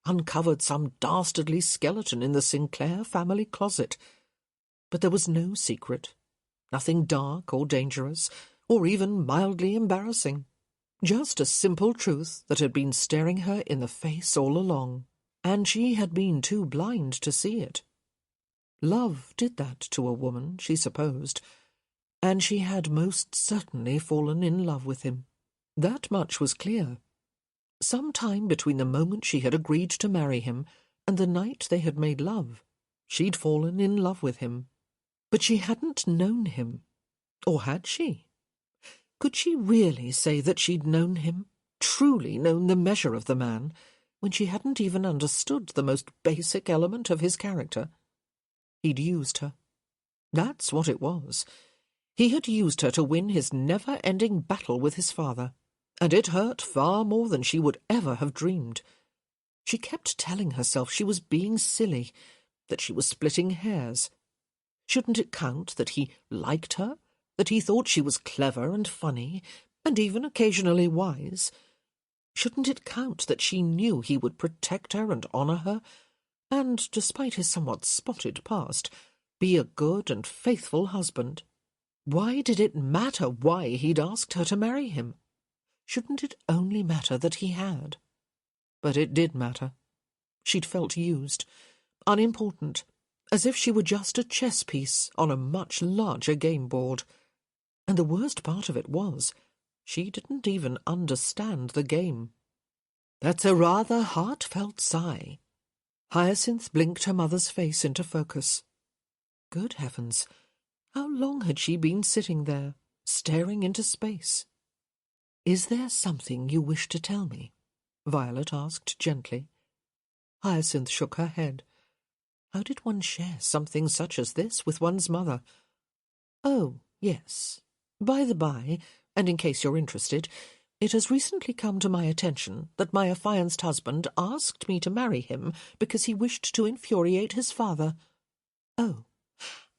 uncovered some dastardly skeleton in the Sinclair family closet. But there was no secret, nothing dark or dangerous, or even mildly embarrassing. Just a simple truth that had been staring her in the face all along, and she had been too blind to see it. Love did that to a woman, she supposed, and she had most certainly fallen in love with him. That much was clear. Some time between the moment she had agreed to marry him and the night they had made love, she'd fallen in love with him. But she hadn't known him. Or had she? Could she really say that she'd known him, truly known the measure of the man, when she hadn't even understood the most basic element of his character? He'd used her. That's what it was. He had used her to win his never-ending battle with his father, and it hurt far more than she would ever have dreamed. She kept telling herself she was being silly, that she was splitting hairs. Shouldn't it count that he liked her, that he thought she was clever and funny, and even occasionally wise? Shouldn't it count that she knew he would protect her and honour her, and, despite his somewhat spotted past, be a good and faithful husband? Why did it matter why he'd asked her to marry him? Shouldn't it only matter that he had? But it did matter. She'd felt used, unimportant, as if she were just a chess piece on a much larger game board. And the worst part of it was, she didn't even understand the game. "That's a rather heartfelt sigh." Hyacinth blinked her mother's face into focus. Good heavens, how long had she been sitting there, staring into space? "Is there something you wish to tell me?" Violet asked gently. Hyacinth shook her head. How did one share something such as this with one's mother? "Oh, yes. By the by, and in case you're interested, it has recently come to my attention that my affianced husband asked me to marry him because he wished to infuriate his father." "Oh,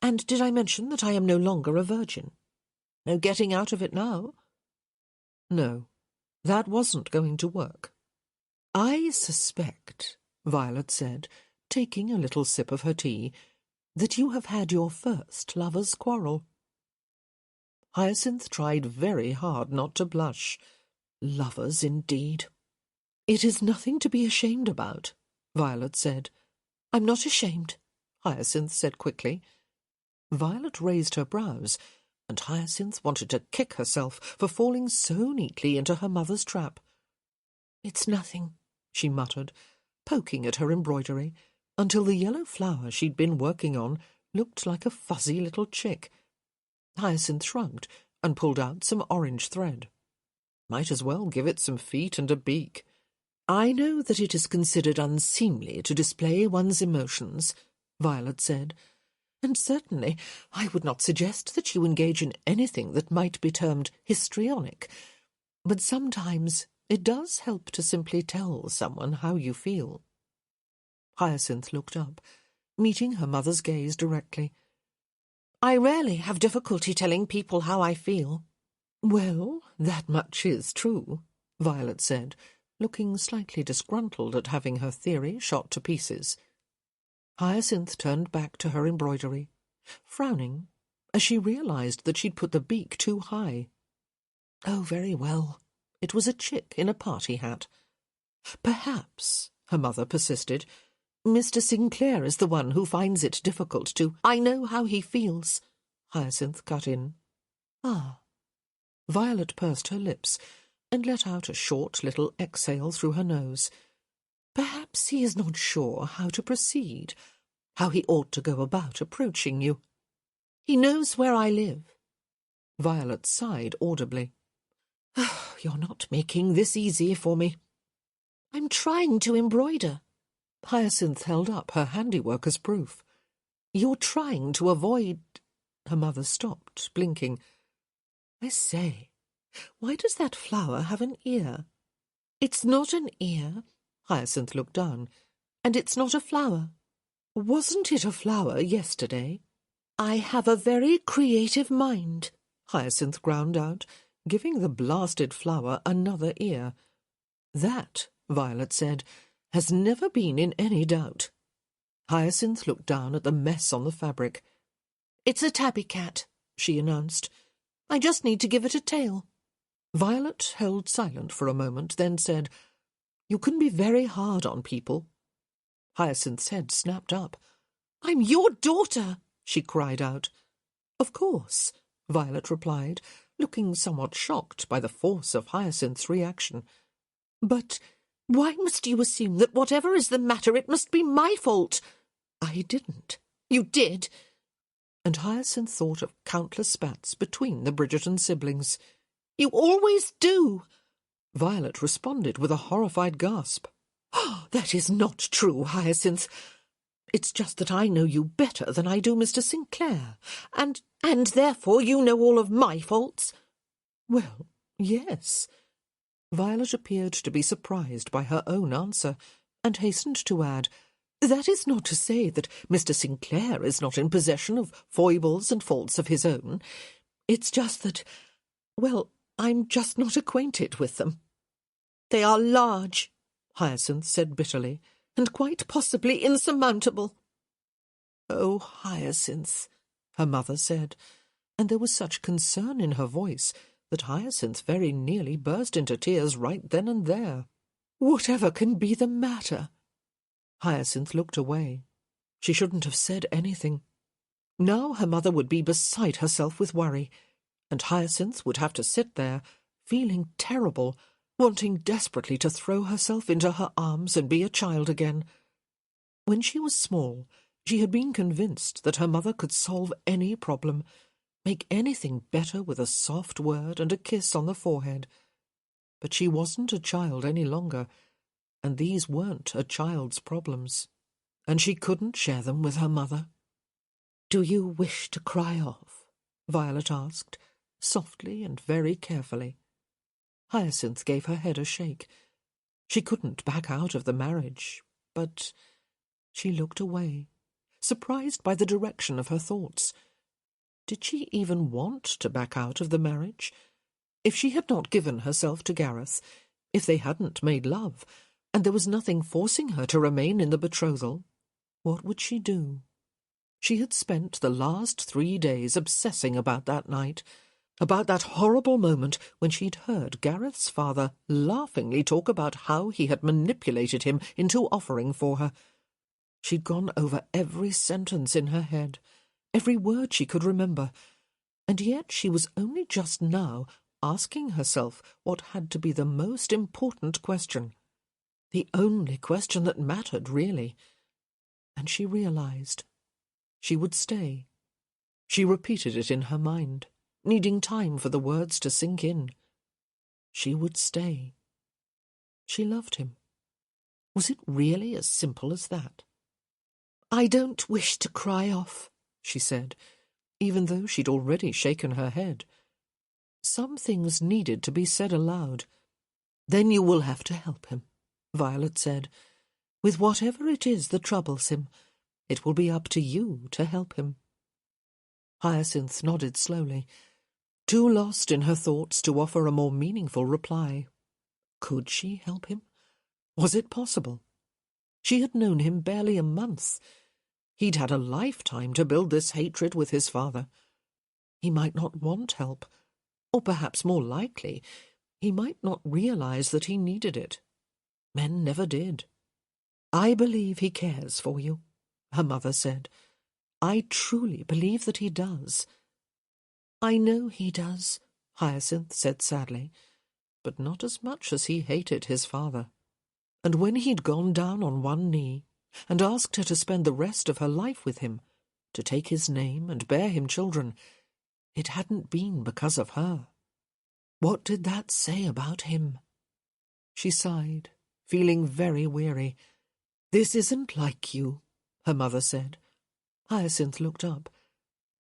and did I mention that I am no longer a virgin? No getting out of it now?" "No, that wasn't going to work." "I suspect," Violet said, taking a little sip of her tea, "that you have had your first lover's quarrel." Hyacinth tried very hard not to blush. Lovers, indeed. "It is nothing to be ashamed about," Violet said. "I'm not ashamed," Hyacinth said quickly. Violet raised her brows, and Hyacinth wanted to kick herself for falling so neatly into her mother's trap. It's nothing, she muttered, poking at her embroidery, until the yellow flower she'd been working on looked like a fuzzy little chick. Hyacinth shrugged and pulled out some orange thread. Might as well give it some feet and a beak. I know that it is considered unseemly to display one's emotions, Violet said, and certainly I would not suggest that you engage in anything that might be termed histrionic, but sometimes it does help to simply tell someone how you feel. Hyacinth looked up, meeting her mother's gaze directly. I rarely have difficulty telling people how I feel. Well, that much is true, Violet said, looking slightly disgruntled at having her theory shot to pieces. Hyacinth turned back to her embroidery, frowning as she realized that she'd put the beak too high. Oh, very well. It was a chick in a party hat. Perhaps, her mother persisted, Mr. Sinclair is the one who finds it difficult to— I know how he feels, Hyacinth cut in. Ah. Violet pursed her lips and let out a short little exhale through her nose. Perhaps he is not sure how to proceed, how he ought to go about approaching you. He knows where I live. Violet sighed audibly. You're not making this easy for me. I'm trying to embroider. Hyacinth held up her handiwork as proof. You're trying to avoid— Her mother stopped, blinking. I say, why does that flower have an ear? It's not an ear. Hyacinth looked down. And it's not a flower. Wasn't it a flower yesterday? I have a very creative mind, Hyacinth ground out, giving the blasted flower another ear. That, Violet said, has never been in any doubt. Hyacinth looked down at the mess on the fabric. It's a tabby cat, she announced. I just need to give it a tail. Violet held silent for a moment, then said, You can be very hard on people. Hyacinth's head snapped up. I'm your daughter, she cried out. Of course, Violet replied, looking somewhat shocked by the force of Hyacinth's reaction. But why must you assume that whatever is the matter, it must be my fault? I didn't. You did. And Hyacinth thought of countless spats between the Bridgerton siblings. You always do. Violet responded with a horrified gasp. Oh, that is not true, Hyacinth. It's just that I know you better than I do Mr. Sinclair, and therefore you know all of my faults. Well, yes. Violet appeared to be surprised by her own answer, and hastened to add, That is not to say that Mr. Sinclair is not in possession of foibles and faults of his own. It's just that, well, I'm just not acquainted with them. They are large, Hyacinth said bitterly, and quite possibly insurmountable. Oh, Hyacinth, her mother said, and there was such concern in her voice that Hyacinth very nearly burst into tears right then and there. Whatever can be the matter? Hyacinth looked away. She shouldn't have said anything. Now her mother would be beside herself with worry, and Hyacinth would have to sit there, feeling terrible, wanting desperately to throw herself into her arms and be a child again. When she was small, she had been convinced that her mother could solve any problem, make anything better with a soft word and a kiss on the forehead. But she wasn't a child any longer, and these weren't a child's problems, and she couldn't share them with her mother. "Do you wish to cry off?" Violet asked, softly and very carefully. Hyacinth gave her head a shake. She couldn't back out of the marriage, but she looked away, surprised by the direction of her thoughts. Did she even want to back out of the marriage? If she had not given herself to Gareth, if they hadn't made love, and there was nothing forcing her to remain in the betrothal, what would she do? She had spent the last 3 days obsessing about that night, about that horrible moment when she'd heard Gareth's father laughingly talk about how he had manipulated him into offering for her. She'd gone over every sentence in her head, every word she could remember, and yet she was only just now asking herself what had to be the most important question, the only question that mattered, really. And she realized she would stay. She repeated it in her mind, needing time for the words to sink in. She would stay. She loved him. Was it really as simple as that? "I don't wish to cry off," she said, even though she'd already shaken her head. Some things needed to be said aloud. "Then you will have to help him," Violet said. "With whatever it is that troubles him, it will be up to you to help him." Hyacinth nodded slowly, too lost in her thoughts to offer a more meaningful reply. Could she help him? Was it possible? She had known him barely a month. He'd had a lifetime to build this hatred with his father. He might not want help, or perhaps more likely, he might not realize that he needed it. Men never did. "I believe he cares for you," her mother said. "I truly believe that he does." "I know he does," Hyacinth said sadly, but not as much as he hated his father. And when he'd gone down on one knee and asked her to spend the rest of her life with him, to take his name and bear him children, it hadn't been because of her. What did that say about him? She sighed, feeling very weary. "This isn't like you," her mother said. Hyacinth looked up.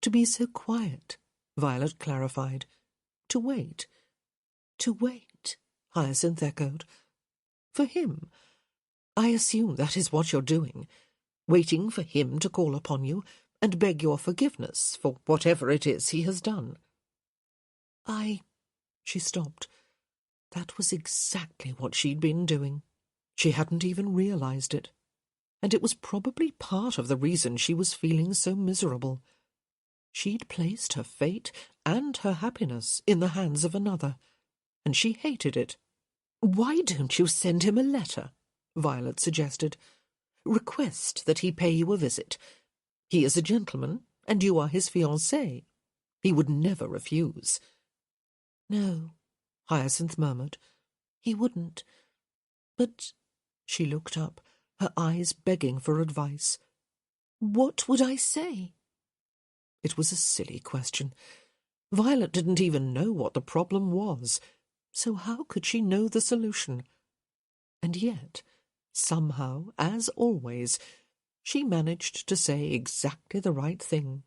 "To be so quiet," Violet clarified. "To wait." "To wait," Hyacinth echoed. "For him? I assume that is what you're doing, waiting for him to call upon you and beg your forgiveness for whatever it is he has done." She stopped. That was exactly what she'd been doing. She hadn't even realized it. And it was probably part of the reason she was feeling so miserable. She'd placed her fate and her happiness in the hands of another, and she hated it. "Why don't you send him a letter?" Violet suggested. "Request that he pay you a visit. He is a gentleman, and you are his fiancée. He would never refuse." "No," Hyacinth murmured. "He wouldn't. But—" She looked up, her eyes begging for advice. "What would I say?" It was a silly question. Violet didn't even know what the problem was, so how could she know the solution? And yet, somehow, as always, she managed to say exactly the right thing.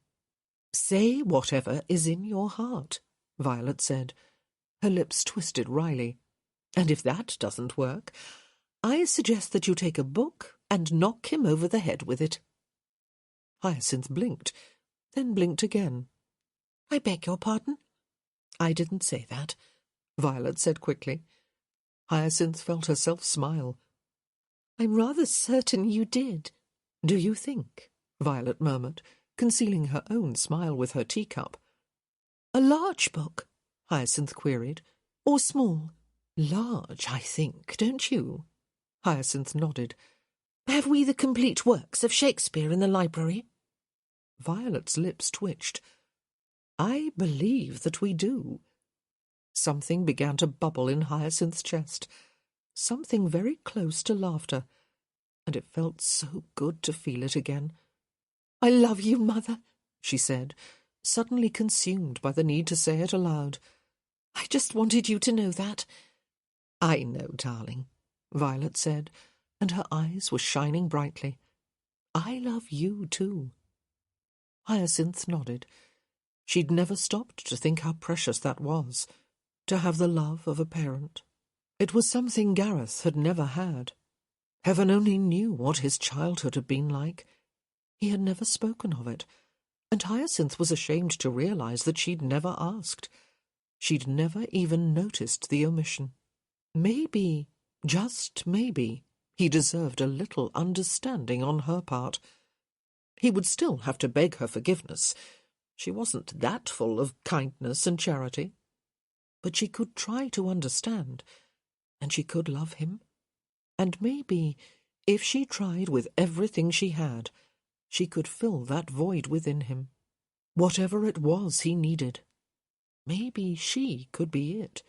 "Say whatever is in your heart," Violet said. Her lips twisted wryly. "And if that doesn't work, I suggest that you take a book and knock him over the head with it." Hyacinth blinked, then blinked again. "I beg your pardon?" "I didn't say that," Violet said quickly. Hyacinth felt herself smile. "I'm rather certain you did." "Do you think?" Violet murmured, concealing her own smile with her teacup. "A large book?" Hyacinth queried. "Or small?" "Large, I think, don't you?" Hyacinth nodded. "Have we the complete works of Shakespeare in the library?" Violet's lips twitched. "I believe that we do." Something began to bubble in Hyacinth's chest, something very close to laughter, and it felt so good to feel it again. "I love you, Mother," she said, suddenly consumed by the need to say it aloud. "I just wanted you to know that." "I know, darling," Violet said, and her eyes were shining brightly. "I love you, too." Hyacinth nodded. She'd never stopped to think how precious that was, to have the love of a parent. It was something Gareth had never had. Heaven only knew what his childhood had been like. He had never spoken of it, and Hyacinth was ashamed to realize that she'd never asked. She'd never even noticed the omission. Maybe, just maybe, he deserved a little understanding on her part. He would still have to beg her forgiveness. She wasn't that full of kindness and charity. But she could try to understand, and she could love him. And maybe, if she tried with everything she had, she could fill that void within him, whatever it was he needed. Maybe she could be it,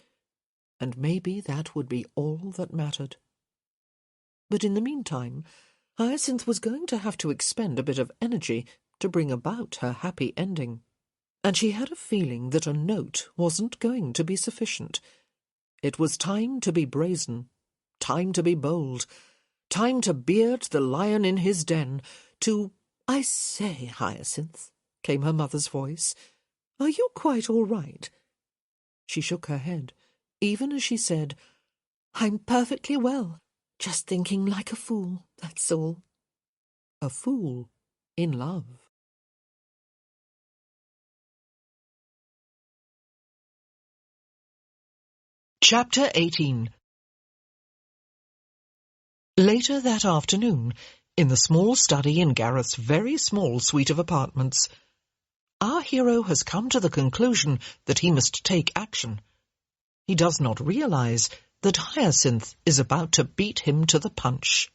and maybe that would be all that mattered. But in the meantime, Hyacinth was going to have to expend a bit of energy to bring about her happy ending, and she had a feeling that a note wasn't going to be sufficient. It was time to be brazen, time to be bold, time to beard the lion in his den, to— "I say, Hyacinth," came her mother's voice, "are you quite all right?" She shook her head, even as she said, "I'm perfectly well, just thinking like a fool, that's all." A fool in love. Chapter 18. Later that afternoon, in the small study in Gareth's very small suite of apartments, our hero has come to the conclusion that he must take action. He does not realize that Hyacinth is about to beat him to the punch.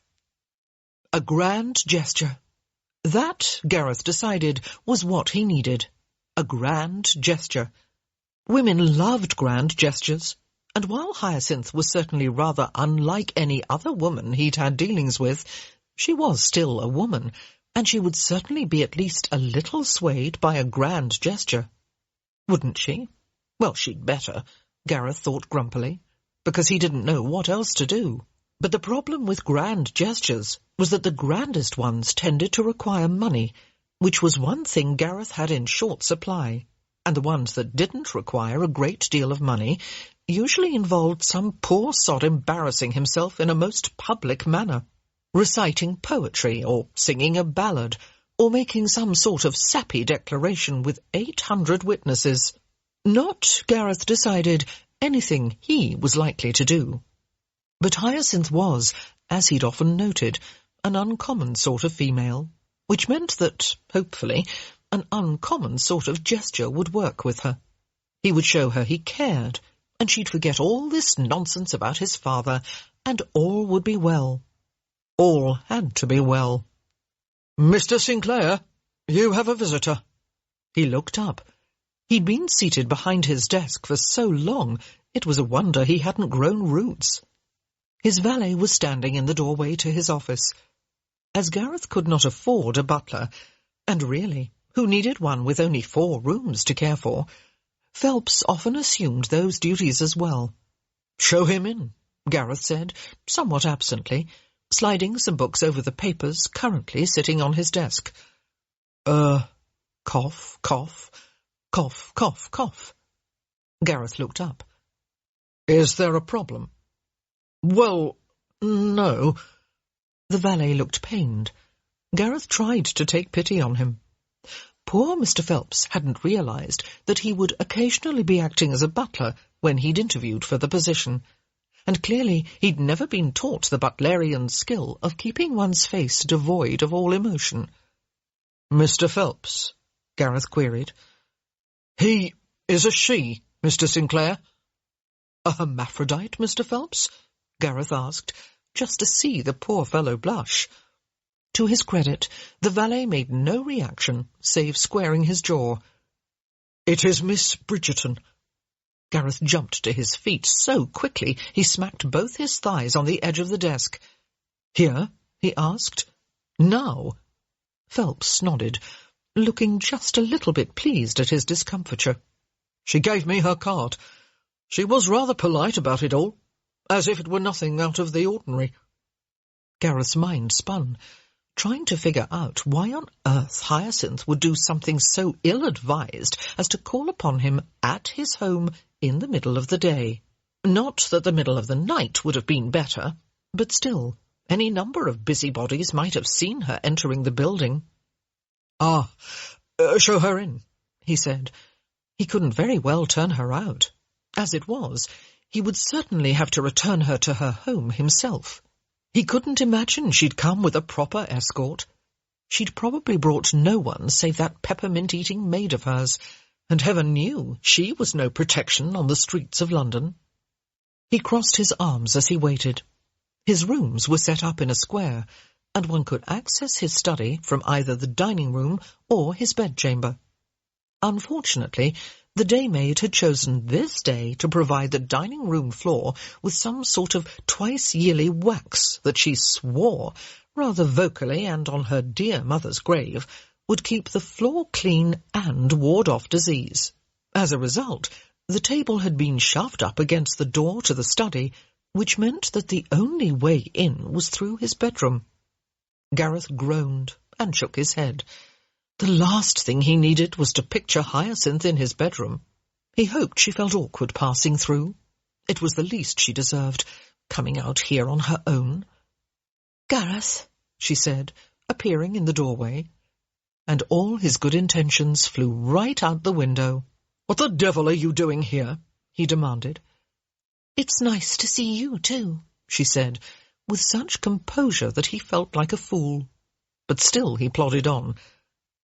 A grand gesture. That, Gareth decided, was what he needed. A grand gesture. Women loved grand gestures, and while Hyacinth was certainly rather unlike any other woman he'd had dealings with, she was still a woman, and she would certainly be at least a little swayed by a grand gesture. Wouldn't she? Well, she'd better, Gareth thought grumpily, because he didn't know what else to do. But the problem with grand gestures was that the grandest ones tended to require money, which was one thing Gareth had in short supply, and the ones that didn't require a great deal of money usually involved some poor sod embarrassing himself in a most public manner, reciting poetry or singing a ballad, or making some sort of sappy declaration with 800 witnesses. Not, Gareth decided, anything he was likely to do. But Hyacinth was, as he'd often noted, an uncommon sort of female, which meant that, hopefully, an uncommon sort of gesture would work with her. He would show her he cared, and she'd forget all this nonsense about his father, and all would be well. All had to be well. "Mr. Sinclair, you have a visitor." He looked up. He'd been seated behind his desk for so long, it was a wonder he hadn't grown roots. His valet was standing in the doorway to his office. As Gareth could not afford a butler, and really, who needed one with only 4 rooms to care for, Phelps often assumed those duties as well. "Show him in," Gareth said, somewhat absently, sliding some books over the papers currently sitting on his desk. Cough, cough, cough, cough, cough. Gareth looked up. "Is there a problem?" "Well, no." The valet looked pained. Gareth tried to take pity on him. Poor Mr. Phelps hadn't realized that he would occasionally be acting as a butler when he'd interviewed for the position, and clearly he'd never been taught the butlerian skill of keeping one's face devoid of all emotion. "Mr. Phelps?" Gareth queried. "He is a she, Mr. Sinclair." "A hermaphrodite, Mr. Phelps?" Gareth asked, just to see the poor fellow blush. To his credit, the valet made no reaction, save squaring his jaw. "It is Miss Bridgerton." Gareth jumped to his feet so quickly he smacked both his thighs on the edge of the desk. "Here?" he asked. "Now?" Phelps nodded, looking just a little bit pleased at his discomfiture. "She gave me her card. She was rather polite about it all, as if it were nothing out of the ordinary." Gareth's mind spun, trying to figure out why on earth Hyacinth would do something so ill-advised as to call upon him at his home in the middle of the day. Not that the middle of the night would have been better, but still, any number of busybodies might have seen her entering the building. Show her in," he said. He couldn't very well turn her out. As it was, he would certainly have to return her to her home himself. He couldn't imagine she'd come with a proper escort. She'd probably brought no one save that peppermint-eating maid of hers, and heaven knew she was no protection on the streets of London. He crossed his arms as he waited. His rooms were set up in a square, and one could access his study from either the dining room or his bedchamber. Unfortunately, The daymaid had chosen this day to provide the dining-room floor with some sort of twice-yearly wax that she swore, rather vocally and on her dear mother's grave, would keep the floor clean and ward off disease. As a result, the table had been shoved up against the door to the study, which meant that the only way in was through his bedroom. Gareth groaned and shook his head. The last thing he needed was to picture Hyacinth in his bedroom. He hoped she felt awkward passing through. It was the least she deserved, coming out here on her own. "Gareth," she said, appearing in the doorway. And all his good intentions flew right out the window. "What the devil are you doing here?" he demanded. "It's nice to see you, too," she said, with such composure that he felt like a fool. But still he plodded on.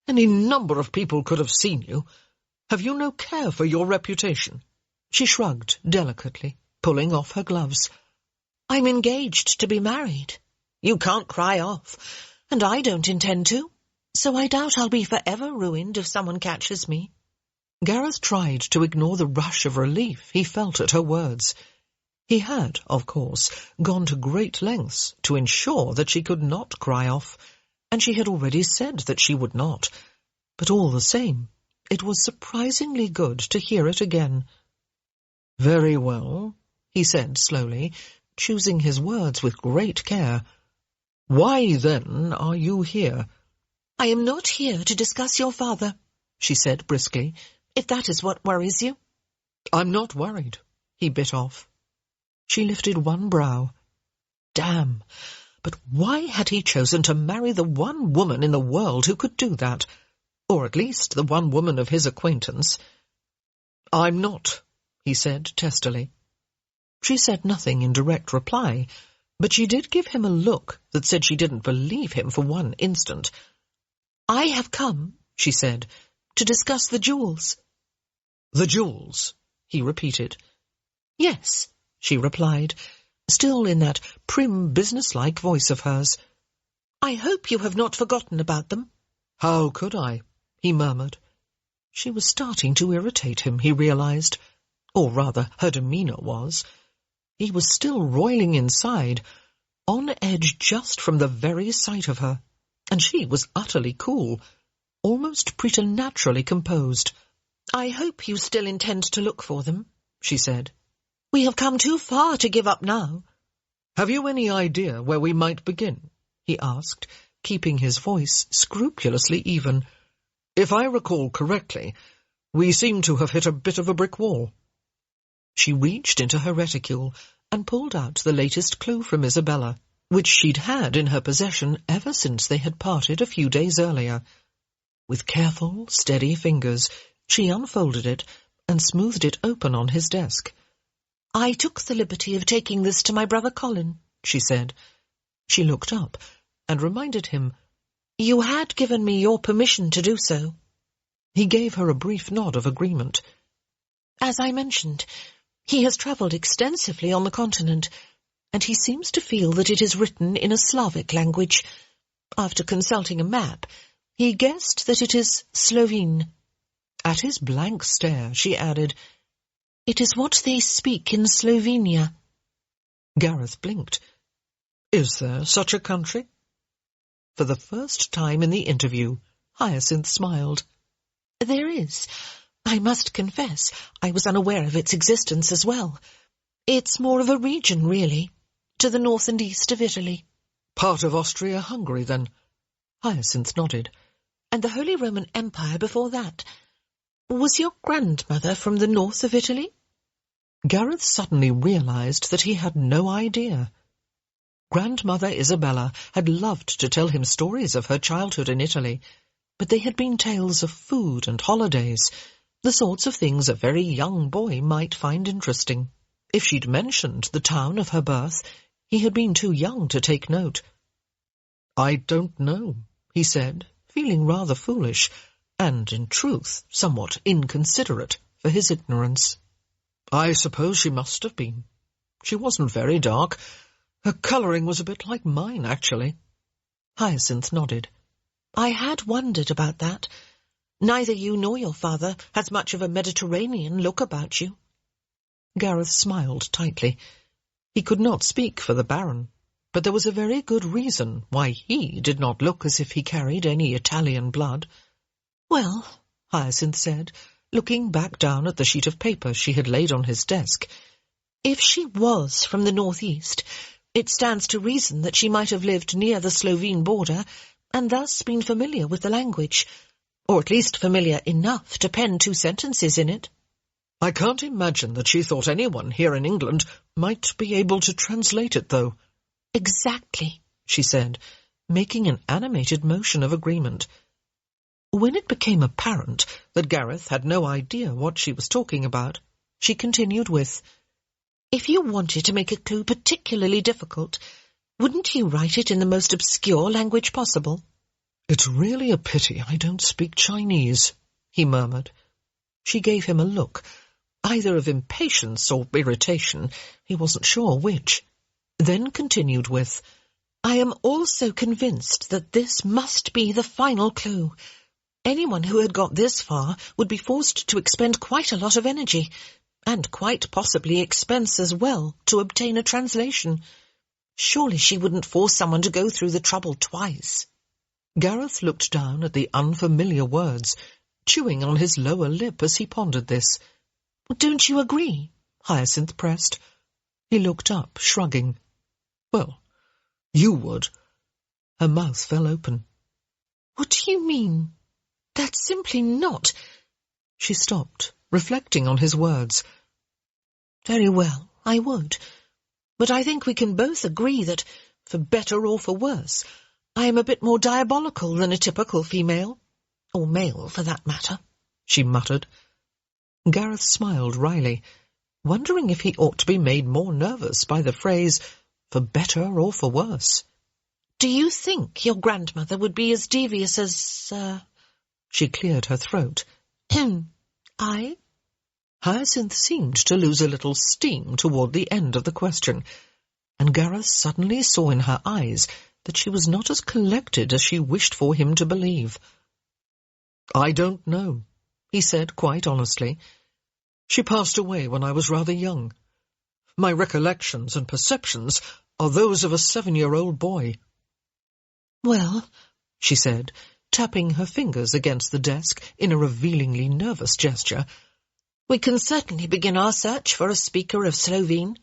"Any number of people could have seen you. Have you no care for your reputation?" She shrugged delicately, pulling off her gloves. "I'm engaged to be married. You can't cry off, and I don't intend to, so I doubt I'll be forever ruined if someone catches me." Gareth tried to ignore the rush of relief he felt at her words. He had, of course, gone to great lengths to ensure that she could not cry off, and she had already said that she would not. But all the same, it was surprisingly good to hear it again. "Very well," he said slowly, choosing his words with great care. "Why, then, are you here?" "I am not here to discuss your father," she said briskly, "if that is what worries you." "I'm not worried," he bit off. She lifted one brow. Damn! But why had he chosen to marry the one woman in the world who could do that? Or at least the one woman of his acquaintance. "I'm not," he said testily. She said nothing in direct reply, but she did give him a look that said she didn't believe him for one instant. "I have come," she said, "to discuss the jewels." "The jewels?" he repeated. "Yes," she replied, still in that prim, businesslike voice of hers. "I hope you have not forgotten about them." "How could I?" he murmured. She was starting to irritate him, he realized. Or rather, her demeanour was. He was still roiling inside, on edge just from the very sight of her, and she was utterly cool, almost preternaturally composed. "I hope you still intend to look for them," she said. "We have come too far to give up now." "Have you any idea where we might begin?" he asked, keeping his voice scrupulously even. "If I recall correctly, we seem to have hit a bit of a brick wall." She reached into her reticule and pulled out the latest clue from Isabella, which she'd had in her possession ever since they had parted a few days earlier. With careful, steady fingers, she unfolded it and smoothed it open on his desk. "I took the liberty of taking this to my brother Colin," she said. She looked up and reminded him, "You had given me your permission to do so." He gave her a brief nod of agreement. "As I mentioned, he has travelled extensively on the continent, and he seems to feel that it is written in a Slavic language. After consulting a map, he guessed that it is Slovene." At his blank stare, she added, "It is what they speak in Slovenia." Gareth blinked. "Is there such a country?" For the first time in the interview, Hyacinth smiled. "There is. I must confess, I was unaware of its existence as well. It's more of a region, really, to the north and east of Italy." "Part of Austria-Hungary, then?" Hyacinth nodded. "And the Holy Roman Empire before that. Was your grandmother from the north of Italy?" Gareth suddenly realized that he had no idea. Grandmother Isabella had loved to tell him stories of her childhood in Italy, but they had been tales of food and holidays, the sorts of things a very young boy might find interesting. If she'd mentioned the town of her birth, he had been too young to take note. "I don't know," he said, feeling rather foolish, and, in truth, somewhat inconsiderate for his ignorance. "I suppose she must have been. She wasn't very dark. Her colouring was a bit like mine, actually." Hyacinth nodded. "I had wondered about that. Neither you nor your father has much of a Mediterranean look about you. Gareth smiled tightly. He could not speak for the Baron, but there was a very good reason why he did not look as if he carried any Italian blood. Well, Hyacinth said, looking back down at the sheet of paper she had laid on his desk, if she was from the northeast, it stands to reason that she might have lived near the Slovene border and thus been familiar with the language, or at least familiar enough to pen 2 sentences in it. I can't imagine that she thought anyone here in England might be able to translate it, though. Exactly, she said, making an animated motion of agreement. When it became apparent that Gareth had no idea what she was talking about, she continued with, if you wanted to make a clue particularly difficult, wouldn't you write it in the most obscure language possible? It's really a pity I don't speak Chinese, he murmured. She gave him a look, either of impatience or irritation, he wasn't sure which, then continued with, I am also convinced that this must be the final clue. Anyone who had got this far would be forced to expend quite a lot of energy, and quite possibly expense as well, to obtain a translation. Surely she wouldn't force someone to go through the trouble twice. Gareth looked down at the unfamiliar words, chewing on his lower lip as he pondered this. Don't you agree? Hyacinth pressed. He looked up, shrugging. Well, you would. Her mouth fell open. What do you mean? That's simply not... She stopped, reflecting on his words. Very well, I would. But I think we can both agree that, for better or for worse, I am a bit more diabolical than a typical female. Or male, for that matter, she muttered. Gareth smiled wryly, wondering if he ought to be made more nervous by the phrase, for better or for worse. Do you think your grandmother would be as devious as, She cleared her throat. I? Hyacinth seemed to lose a little steam toward the end of the question, and Gareth suddenly saw in her eyes that she was not as collected as she wished for him to believe. I don't know, he said quite honestly. She passed away when I was rather young. My recollections and perceptions are those of a 7-year-old boy. Well, she said, tapping her fingers against the desk in a revealingly nervous gesture, we can certainly begin our search for a speaker of Slovene.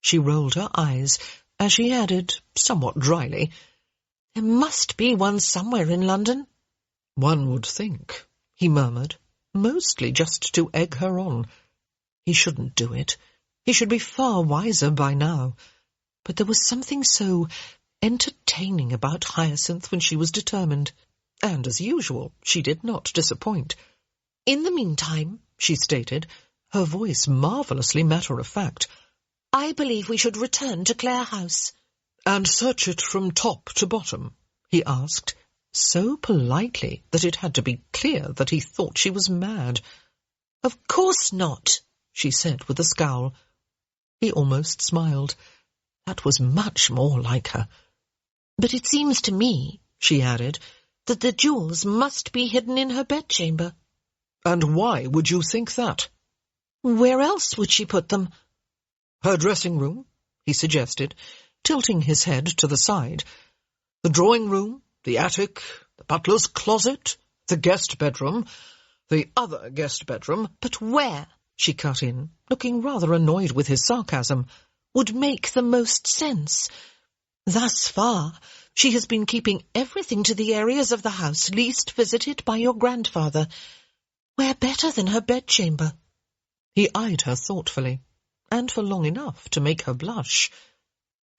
She rolled her eyes as she added, somewhat dryly, there must be one somewhere in London. One would think, he murmured, mostly just to egg her on. He shouldn't do it. He should be far wiser by now. But there was something so entertaining about Hyacinth when she was determined, and as usual, she did not disappoint. In the meantime, she stated, her voice marvellously matter-of-fact, I believe we should return to Clare House. And search it from top to bottom? He asked, so politely that it had to be clear that he thought she was mad. Of course not, she said with a scowl. He almost smiled. That was much more like her. But it seems to me, she added, that the jewels must be hidden in her bedchamber. And why would you think that? Where else would she put them? Her dressing room, he suggested, tilting his head to the side. The drawing room, the attic, the butler's closet, the guest bedroom, the other guest bedroom. But where, she cut in, looking rather annoyed with his sarcasm, would make the most sense? Thus far, she has been keeping everything to the areas of the house least visited by your grandfather. Where better than her bedchamber? He eyed her thoughtfully, and for long enough to make her blush.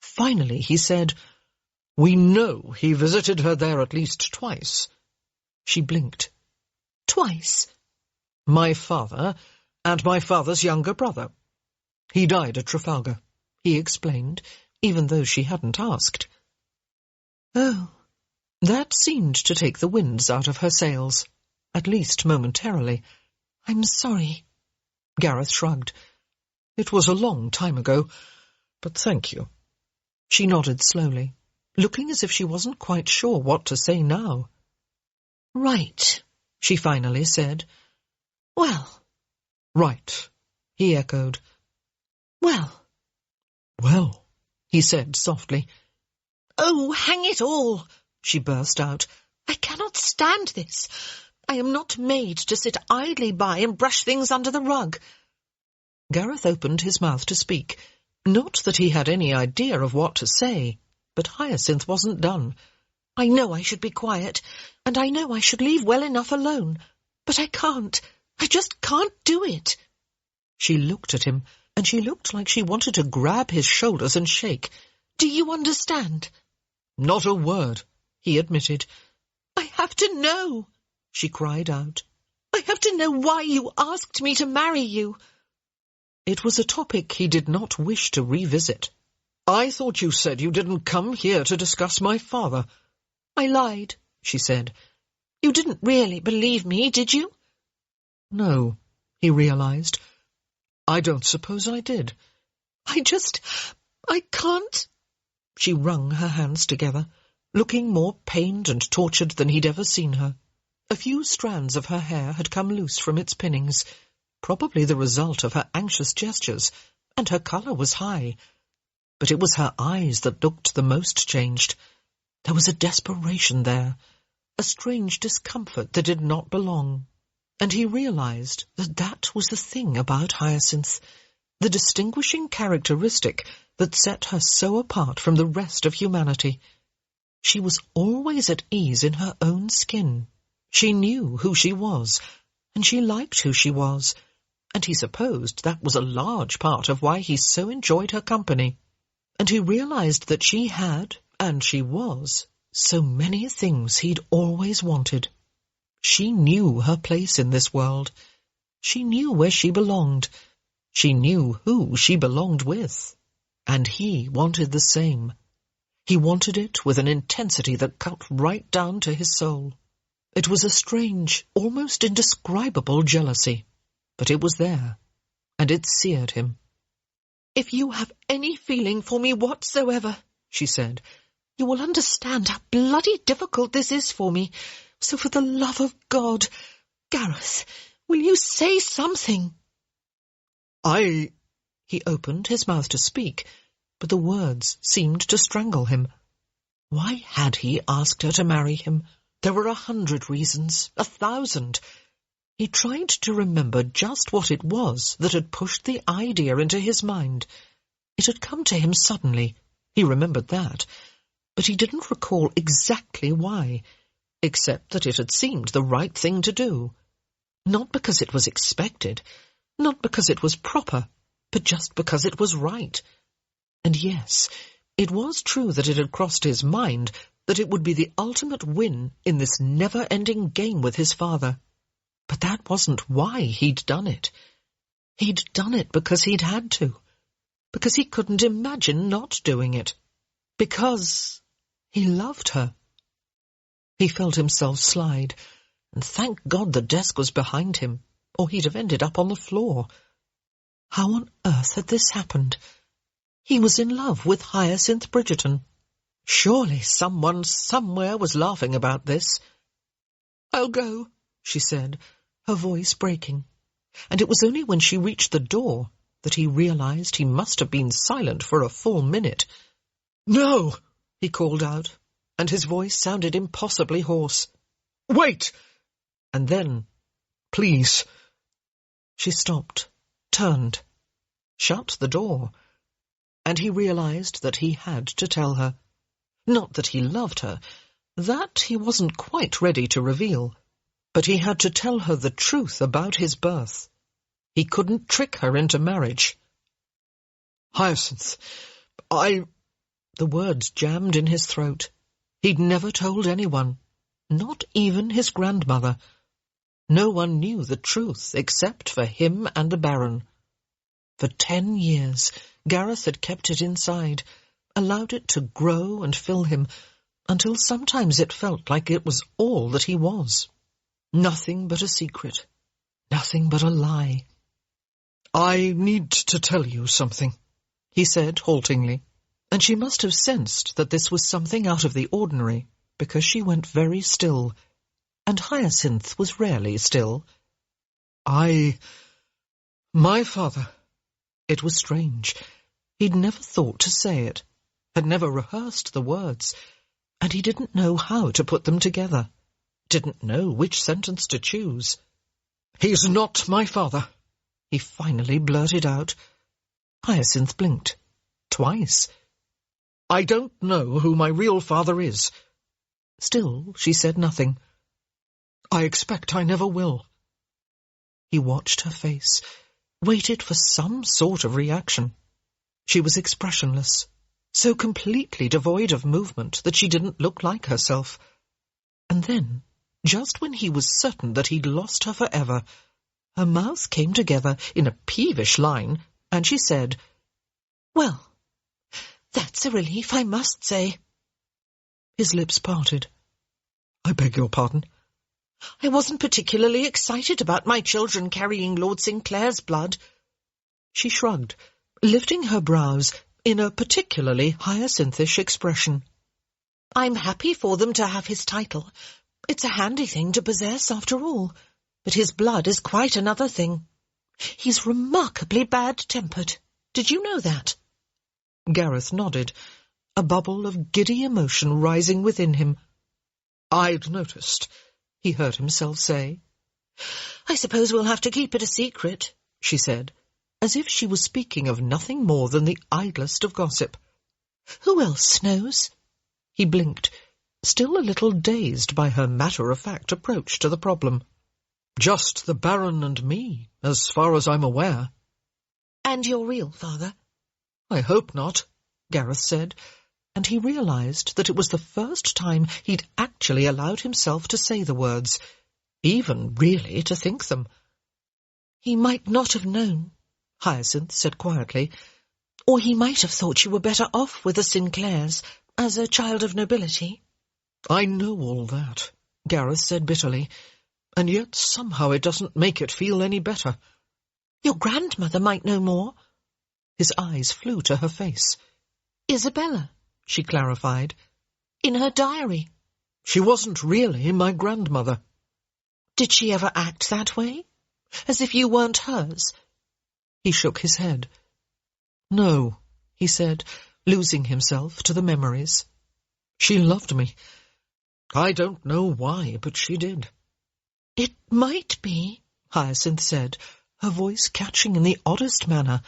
Finally he said, we know he visited her there at least twice. She blinked. Twice? My father and my father's younger brother. He died at Trafalgar, he explained, even though she hadn't asked. Oh. That seemed to take the winds out of her sails, at least momentarily. I'm sorry. Gareth shrugged. It was a long time ago, but thank you. She nodded slowly, looking as if she wasn't quite sure what to say now. Right, she finally said. Well. Right, he echoed. Well. Well, he said softly. Oh, hang it all, she burst out. I cannot stand this. I am not made to sit idly by and brush things under the rug. Gareth opened his mouth to speak. Not that he had any idea of what to say, but Hyacinth wasn't done. I know I should be quiet, and I know I should leave well enough alone, but I can't. I just can't do it. She looked at him, and she looked like she wanted to grab his shoulders and shake. Do you understand? Not a word, he admitted. I have to know, she cried out. I have to know why you asked me to marry you. It was a topic he did not wish to revisit. I thought you said you didn't come here to discuss my father. I lied, she said. You didn't really believe me, did you? No, he realized. I don't suppose I did. I can't. She wrung her hands together, looking more pained and tortured than he'd ever seen her. A few strands of her hair had come loose from its pinnings, probably the result of her anxious gestures, and her colour was high. But it was her eyes that looked the most changed. There was a desperation there, a strange discomfort that did not belong. And he realized that that was the thing about Hyacinth, the distinguishing characteristic that set her so apart from the rest of humanity. She was always at ease in her own skin. She knew who she was, and she liked who she was, and he supposed that was a large part of why he so enjoyed her company. And he realized that she had, and she was, so many things he'd always wanted. She knew her place in this world. She knew where she belonged. She knew who she belonged with. And he wanted the same. He wanted it with an intensity that cut right down to his soul. It was a strange, almost indescribable jealousy, but it was there, and it seared him. If you have any feeling for me whatsoever, she said, you will understand how bloody difficult this is for me. So for the love of God, Gareth, will you say something? He opened his mouth to speak, but the words seemed to strangle him. Why had he asked her to marry him? There were 100 reasons, 1,000. He tried to remember just what it was that had pushed the idea into his mind. It had come to him suddenly. He remembered that. But he didn't recall exactly why, except that it had seemed the right thing to do. Not because it was expected, not because it was proper, but just because it was right. And yes, it was true that it had crossed his mind that it would be the ultimate win in this never-ending game with his father. But that wasn't why he'd done it. He'd done it because he'd had to. Because he couldn't imagine not doing it. Because he loved her. He felt himself slide, and thank God the desk was behind him, or he'd have ended up on the floor. How on earth had this happened? He was in love with Hyacinth Bridgerton. Surely someone somewhere was laughing about this. I'll go, she said, her voice breaking, and it was only when she reached the door that he realized he must have been silent for a full minute. No, he called out, and his voice sounded impossibly hoarse. Wait! And then, please. She stopped, turned, shut the door, and he realized that he had to tell her. Not that he loved her, that he wasn't quite ready to reveal, but he had to tell her the truth about his birth. He couldn't trick her into marriage. Hyacinth, The words jammed in his throat. He'd never told anyone, not even his grandmother. No one knew the truth except for him and the Baron. For 10 years, Gareth had kept it inside, allowed it to grow and fill him, until sometimes it felt like it was all that he was. Nothing but a secret. Nothing but a lie. I need to tell you something, he said haltingly, and she must have sensed that this was something out of the ordinary, because she went very still. and Hyacinth was rarely still. My father. It was strange. He'd never thought to say it, had never rehearsed the words, and he didn't know how to put them together, didn't know which sentence to choose. He's not my father, he finally blurted out. Hyacinth blinked. Twice. I don't know who my real father is. Still, she said nothing. I expect I never will. He watched her face, waited for some sort of reaction. She was expressionless, so completely devoid of movement that she didn't look like herself. And then, just when he was certain that he'd lost her forever, her mouth came together in a peevish line, and she said, "Well, that's a relief, I must say." His lips parted. I beg your pardon? I wasn't particularly excited about my children carrying Lord Sinclair's blood. She shrugged, lifting her brows in a particularly hyacinthish expression. I'm happy for them to have his title. It's a handy thing to possess, after all. But his blood is quite another thing. He's remarkably bad-tempered. Did you know that? Gareth nodded, a bubble of giddy emotion rising within him. I'd noticed, he heard himself say. I suppose we'll have to keep it a secret, she said, as if she was speaking of nothing more than the idlest of gossip. Who else knows? He blinked, still a little dazed by her matter-of-fact approach to the problem. Just the Baron and me, as far as I'm aware. And your real father? I hope not, Gareth said, and he realised that it was the first time he'd actually allowed himself to say the words, even really to think them. He might not have known, Hyacinth said quietly, or he might have thought you were better off with the Sinclairs, as a child of nobility. I know all that, Gareth said bitterly, and yet somehow it doesn't make it feel any better. Your grandmother might know more. His eyes flew to her face. Isabella, she clarified. In her diary. She wasn't really my grandmother. Did she ever act that way? As if you weren't hers? He shook his head. No, he said, losing himself to the memories. She loved me. I don't know why, but she did. It might be, Hyacinth said, her voice catching in the oddest manner,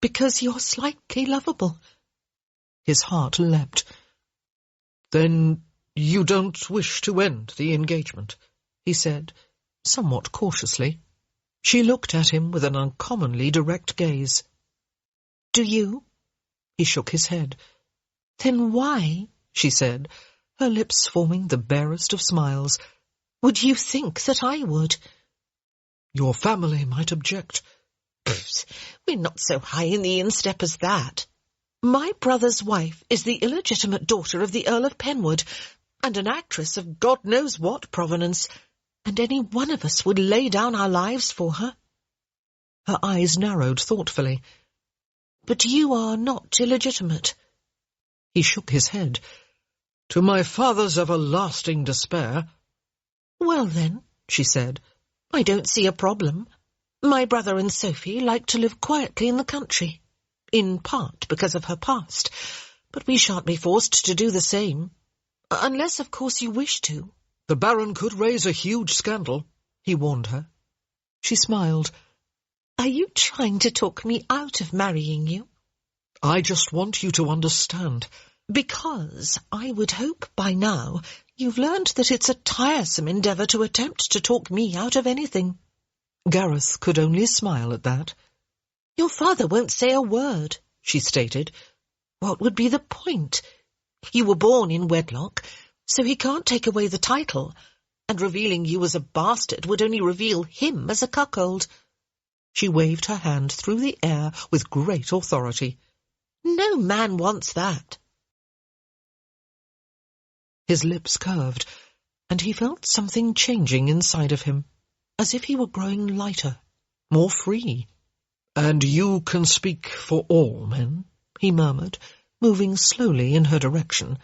because you're slightly lovable. His heart leapt. Then you don't wish to end the engagement, he said, somewhat cautiously. She looked at him with an uncommonly direct gaze. Do you? He shook his head. Then why, she said, her lips forming the barest of smiles, would you think that I would? Your family might object. We're not so high in the instep as that. My brother's wife is the illegitimate daughter of the Earl of Penwood, and an actress of God knows what provenance, and any one of us would lay down our lives for her. Her eyes narrowed thoughtfully. But you are not illegitimate. He shook his head. To my father's everlasting despair. Well then, she said, I don't see a problem. My brother and Sophie like to live quietly in the country, in part because of her past, but we shan't be forced to do the same. Unless, of course, you wish to. The Baron could raise a huge scandal, he warned her. She smiled. Are you trying to talk me out of marrying you? I just want you to understand. Because I would hope by now you've learned that it's a tiresome endeavour to attempt to talk me out of anything. Gareth could only smile at that. Your father won't say a word, she stated. What would be the point? You were born in wedlock, so he can't take away the title, and revealing you as a bastard would only reveal him as a cuckold. She waved her hand through the air with great authority. No man wants that. His lips curved, and he felt something changing inside of him, as if he were growing lighter, more free. And you can speak for all men, he murmured, moving slowly in her direction.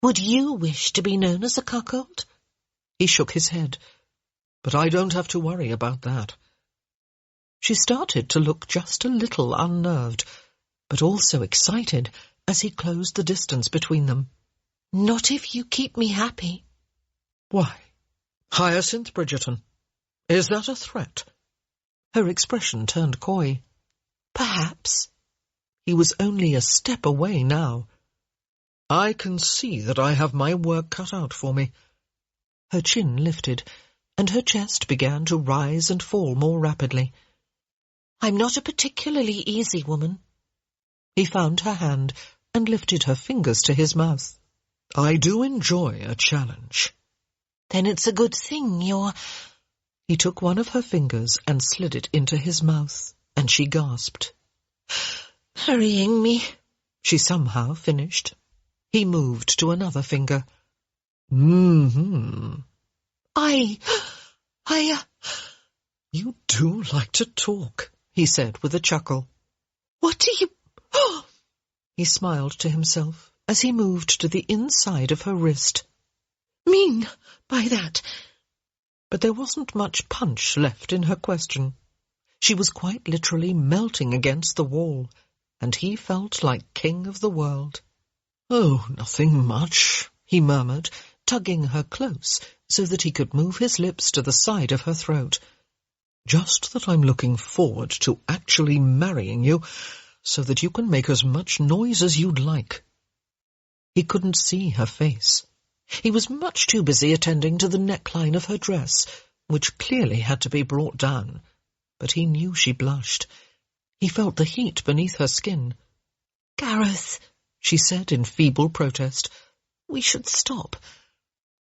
Would you wish to be known as a cuckold? He shook his head. But I don't have to worry about that. She started to look just a little unnerved, but also excited as he closed the distance between them. Not if you keep me happy. Why? Hyacinth Bridgerton, is that a threat? Her expression turned coy. Perhaps. He was only a step away now. I can see that I have my work cut out for me. Her chin lifted, and her chest began to rise and fall more rapidly. I'm not a particularly easy woman. He found her hand and lifted her fingers to his mouth. I do enjoy a challenge. Then it's a good thing you're... He took one of her fingers and slid it into his mouth, and she gasped. Hurrying me, she somehow finished. He moved to another finger. You do like to talk, he said with a chuckle. What do you... He smiled to himself as he moved to the inside of her wrist. Mean by that? But there wasn't much punch left in her question. She was quite literally melting against the wall, and he felt like king of the world. Oh, nothing much, he murmured, tugging her close so that he could move his lips to the side of her throat. Just that I'm looking forward to actually marrying you, so that you can make as much noise as you'd like. He couldn't see her face. He was much too busy attending to the neckline of her dress, which clearly had to be brought down, but he knew she blushed. He felt the heat beneath her skin. Gareth, she said in feeble protest, we should stop.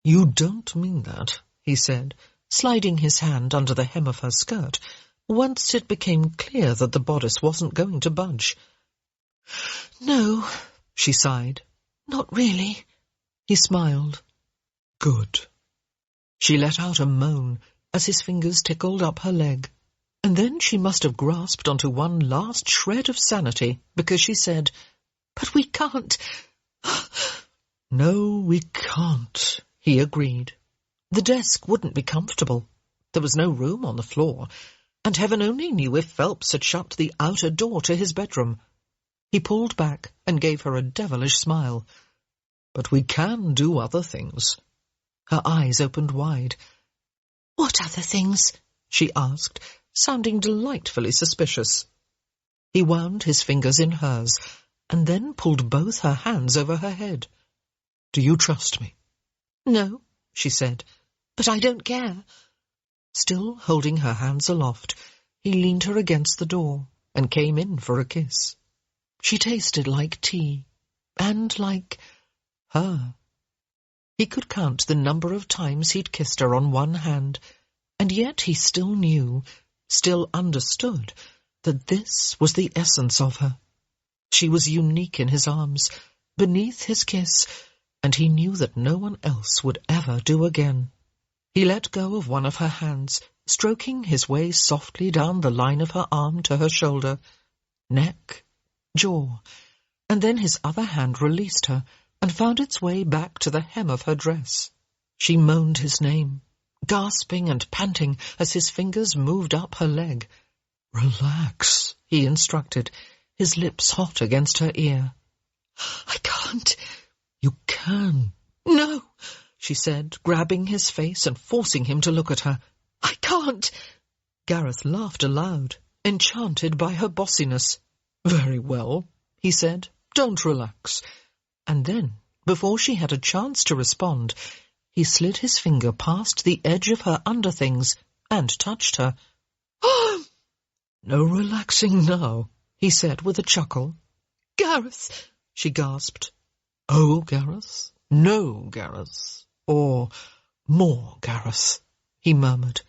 You don't mean that, he said, sliding his hand under the hem of her skirt, once it became clear that the bodice wasn't going to budge. No, she sighed. Not really. He smiled. Good. She let out a moan as his fingers tickled up her leg, and then she must have grasped onto one last shred of sanity because she said, But we can't. No, we can't, he agreed. The desk wouldn't be comfortable. There was no room on the floor, and heaven only knew if Phelps had shut the outer door to his bedroom. He pulled back and gave her a devilish smile. But we can do other things. Her eyes opened wide. What other things? She asked, sounding delightfully suspicious. He wound his fingers in hers, and then pulled both her hands over her head. Do you trust me? No, she said. But I don't care. Still holding her hands aloft, he leaned her against the door and came in for a kiss. She tasted like tea, and like her. He could count the number of times he'd kissed her on one hand, and yet he still knew, still understood, that this was the essence of her. She was unique in his arms, beneath his kiss, and he knew that no one else would ever do again. He let go of one of her hands, stroking his way softly down the line of her arm to her shoulder, neck, jaw, and then his other hand released her and found its way back to the hem of her dress. She moaned his name, gasping and panting as his fingers moved up her leg. Relax, he instructed, his lips hot against her ear. I can't. You can. No, she said, grabbing his face and forcing him to look at her. I can't. Gareth laughed aloud, enchanted by her bossiness. Very well, he said. Don't relax. And then, before she had a chance to respond, he slid his finger past the edge of her underthings and touched her. No relaxing now, he said with a chuckle. Gareth, she gasped. Oh, Gareth? No, Gareth. Or more, Gareth, he murmured.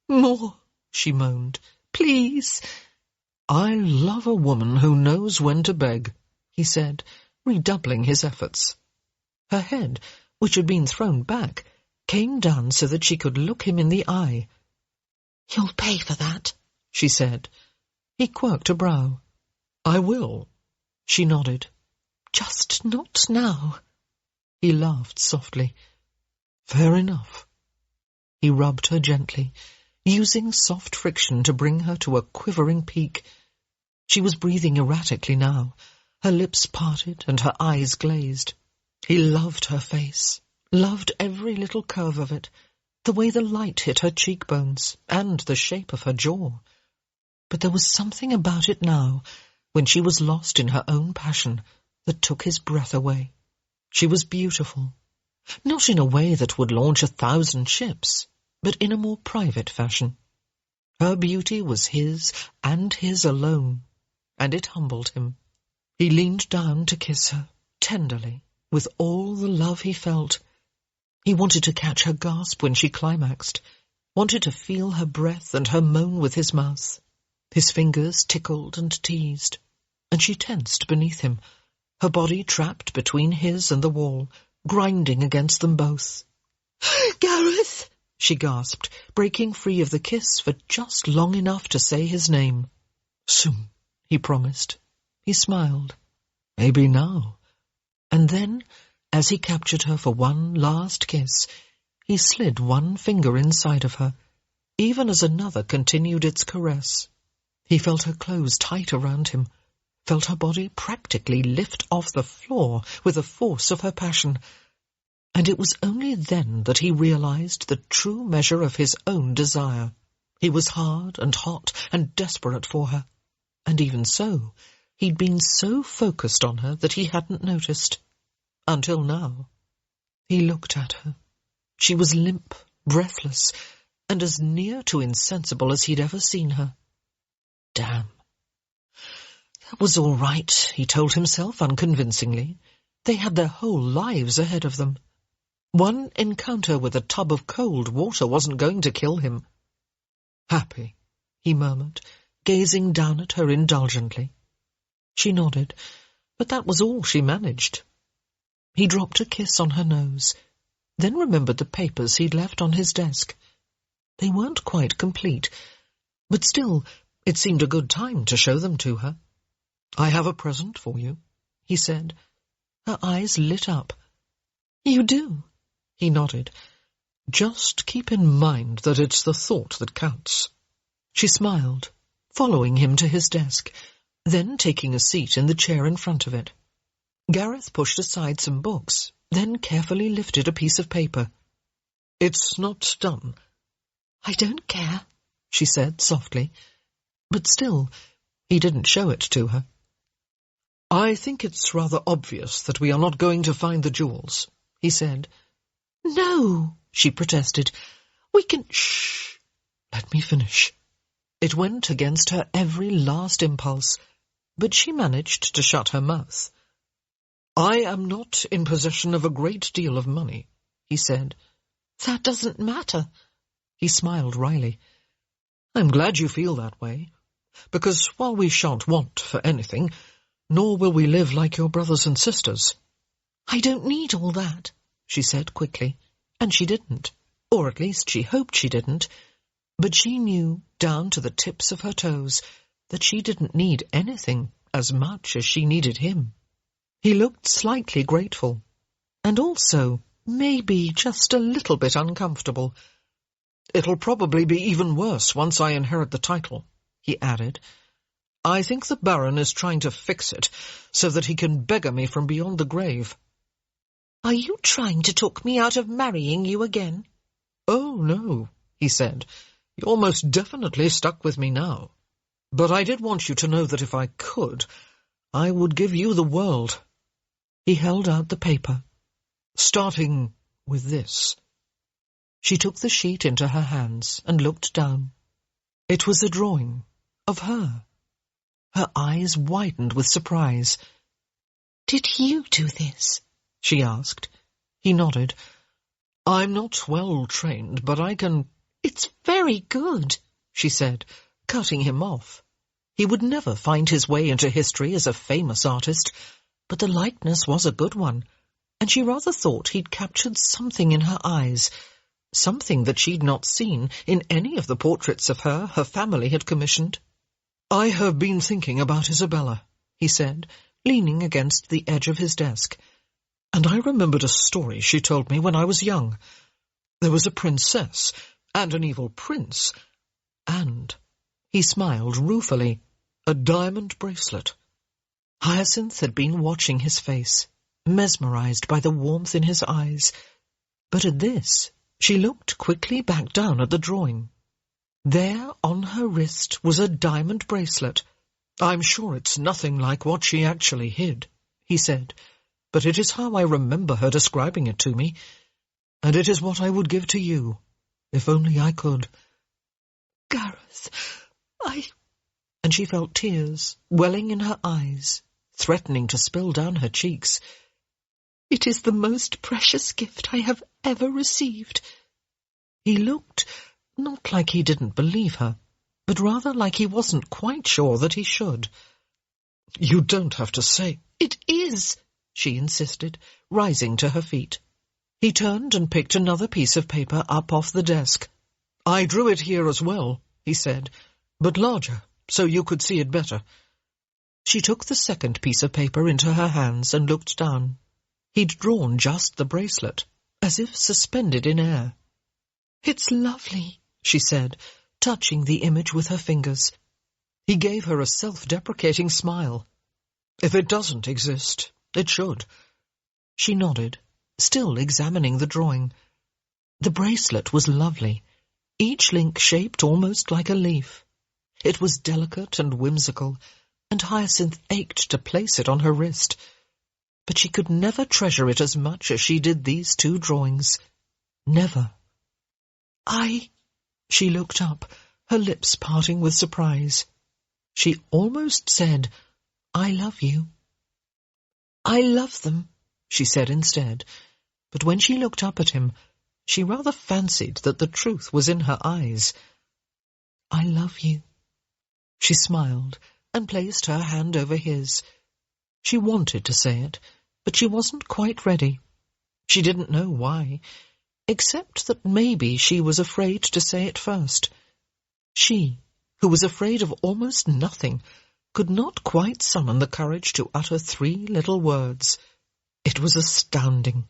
More, she moaned. Please. I love a woman who knows when to beg, he said, redoubling his efforts. Her head, which had been thrown back, came down so that she could look him in the eye. You'll pay for that, she said. He quirked a brow. I will, she nodded. Just not now. He laughed softly. Fair enough. He rubbed her gently, using soft friction to bring her to a quivering peak. She was breathing erratically now, her lips parted and her eyes glazed. He loved her face, loved every little curve of it, the way the light hit her cheekbones, and the shape of her jaw. But there was something about it now, when she was lost in her own passion, that took his breath away. She was beautiful, not in a way that would launch 1,000 ships, but in a more private fashion. Her beauty was his and his alone, and it humbled him. He leaned down to kiss her, tenderly, with all the love he felt. He wanted to catch her gasp when she climaxed, wanted to feel her breath and her moan with his mouth. His fingers tickled and teased, and she tensed beneath him, her body trapped between his and the wall, grinding against them both. "Gareth!" she gasped, breaking free of the kiss for just long enough to say his name. "Soon," he promised. He smiled. "Maybe now." And then, as he captured her for one last kiss, he slid one finger inside of her, even as another continued its caress. He felt her close tight around him, felt her body practically lift off the floor with the force of her passion. And it was only then that he realized the true measure of his own desire. He was hard and hot and desperate for her, and even so, he'd been so focused on her that he hadn't noticed. Until now. He looked at her. She was limp, breathless, and as near to insensible as he'd ever seen her. Damn. That was all right, he told himself unconvincingly. They had their whole lives ahead of them. One encounter with a tub of cold water wasn't going to kill him. "Happy," he murmured, gazing down at her indulgently. She nodded, but that was all she managed. He dropped a kiss on her nose, then remembered the papers he'd left on his desk. They weren't quite complete, but still, it seemed a good time to show them to her. "I have a present for you," he said. Her eyes lit up. "You do?" He nodded. "Just keep in mind that it's the thought that counts." She smiled, following him to his desk, then taking a seat in the chair in front of it. Gareth pushed aside some books, then carefully lifted a piece of paper. "It's not done." "I don't care," she said softly. But still, he didn't show it to her. "I think it's rather obvious that we are not going to find the jewels," he said. "No," she protested. "We can—" "Shh! Let me finish." It went against her every last impulse, but she managed to shut her mouth. "I am not in possession of a great deal of money," he said. "That doesn't matter." He smiled wryly. "I'm glad you feel that way, because while we shan't want for anything, nor will we live like your brothers and sisters—" "I don't need all that," she said quickly, and she didn't, or at least she hoped she didn't, but she knew, down to the tips of her toes, that she didn't need anything as much as she needed him. He looked slightly grateful, and also maybe just a little bit uncomfortable. "It'll probably be even worse once I inherit the title," he added. "I think the Baron is trying to fix it so that he can beggar me from beyond the grave." "Are you trying to talk me out of marrying you again?" "Oh, no," he said. "You're most definitely stuck with me now. But I did want you to know that if I could, I would give you the world." He held out the paper, starting with this. She took the sheet into her hands and looked down. It was a drawing of her. Her eyes widened with surprise. "Did you do this?" she asked. He nodded. "I'm not well trained, but I can—" "It's very good," she said, cutting him off. He would never find his way into history as a famous artist, but the likeness was a good one, and she rather thought he'd captured something in her eyes, something that she'd not seen in any of the portraits of her family had commissioned. "I have been thinking about Isabella," he said, leaning against the edge of his desk, "and I remembered a story she told me when I was young. There was a princess, and an evil prince, and, he smiled ruefully, a diamond bracelet. Hyacinth had been watching his face, mesmerized by the warmth in his eyes, but at this she looked quickly back down at the drawing. There on her wrist was a diamond bracelet. "I'm sure it's nothing like what she actually hid," he said, "but it is how I remember her describing it to me, and it is what I would give to you, if only I could." "Gareth, And she felt tears welling in her eyes, threatening to spill down her cheeks. "It is the most precious gift I have ever received." He looked not like he didn't believe her, but rather like he wasn't quite sure that he should. "You don't have to say—" "It is," she insisted, rising to her feet. He turned and picked another piece of paper up off the desk. "I drew it here as well," he said, "but larger, so you could see it better." She took the second piece of paper into her hands and looked down. He'd drawn just the bracelet, as if suspended in air. "It's lovely," she said, touching the image with her fingers. He gave her a self-deprecating smile. "If it doesn't exist, it should." She nodded, still examining the drawing. The bracelet was lovely, each link shaped almost like a leaf. It was delicate and whimsical, and Hyacinth ached to place it on her wrist. But she could never treasure it as much as she did these two drawings. Never. She looked up, her lips parting with surprise. She almost said, "I love you." "I love them," she said instead, but when she looked up at him, she rather fancied that the truth was in her eyes. "I love you." She smiled and placed her hand over his. She wanted to say it, but she wasn't quite ready. She didn't know why, except that maybe she was afraid to say it first. She, who was afraid of almost nothing, could not quite summon the courage to utter 3 little words. It was astounding,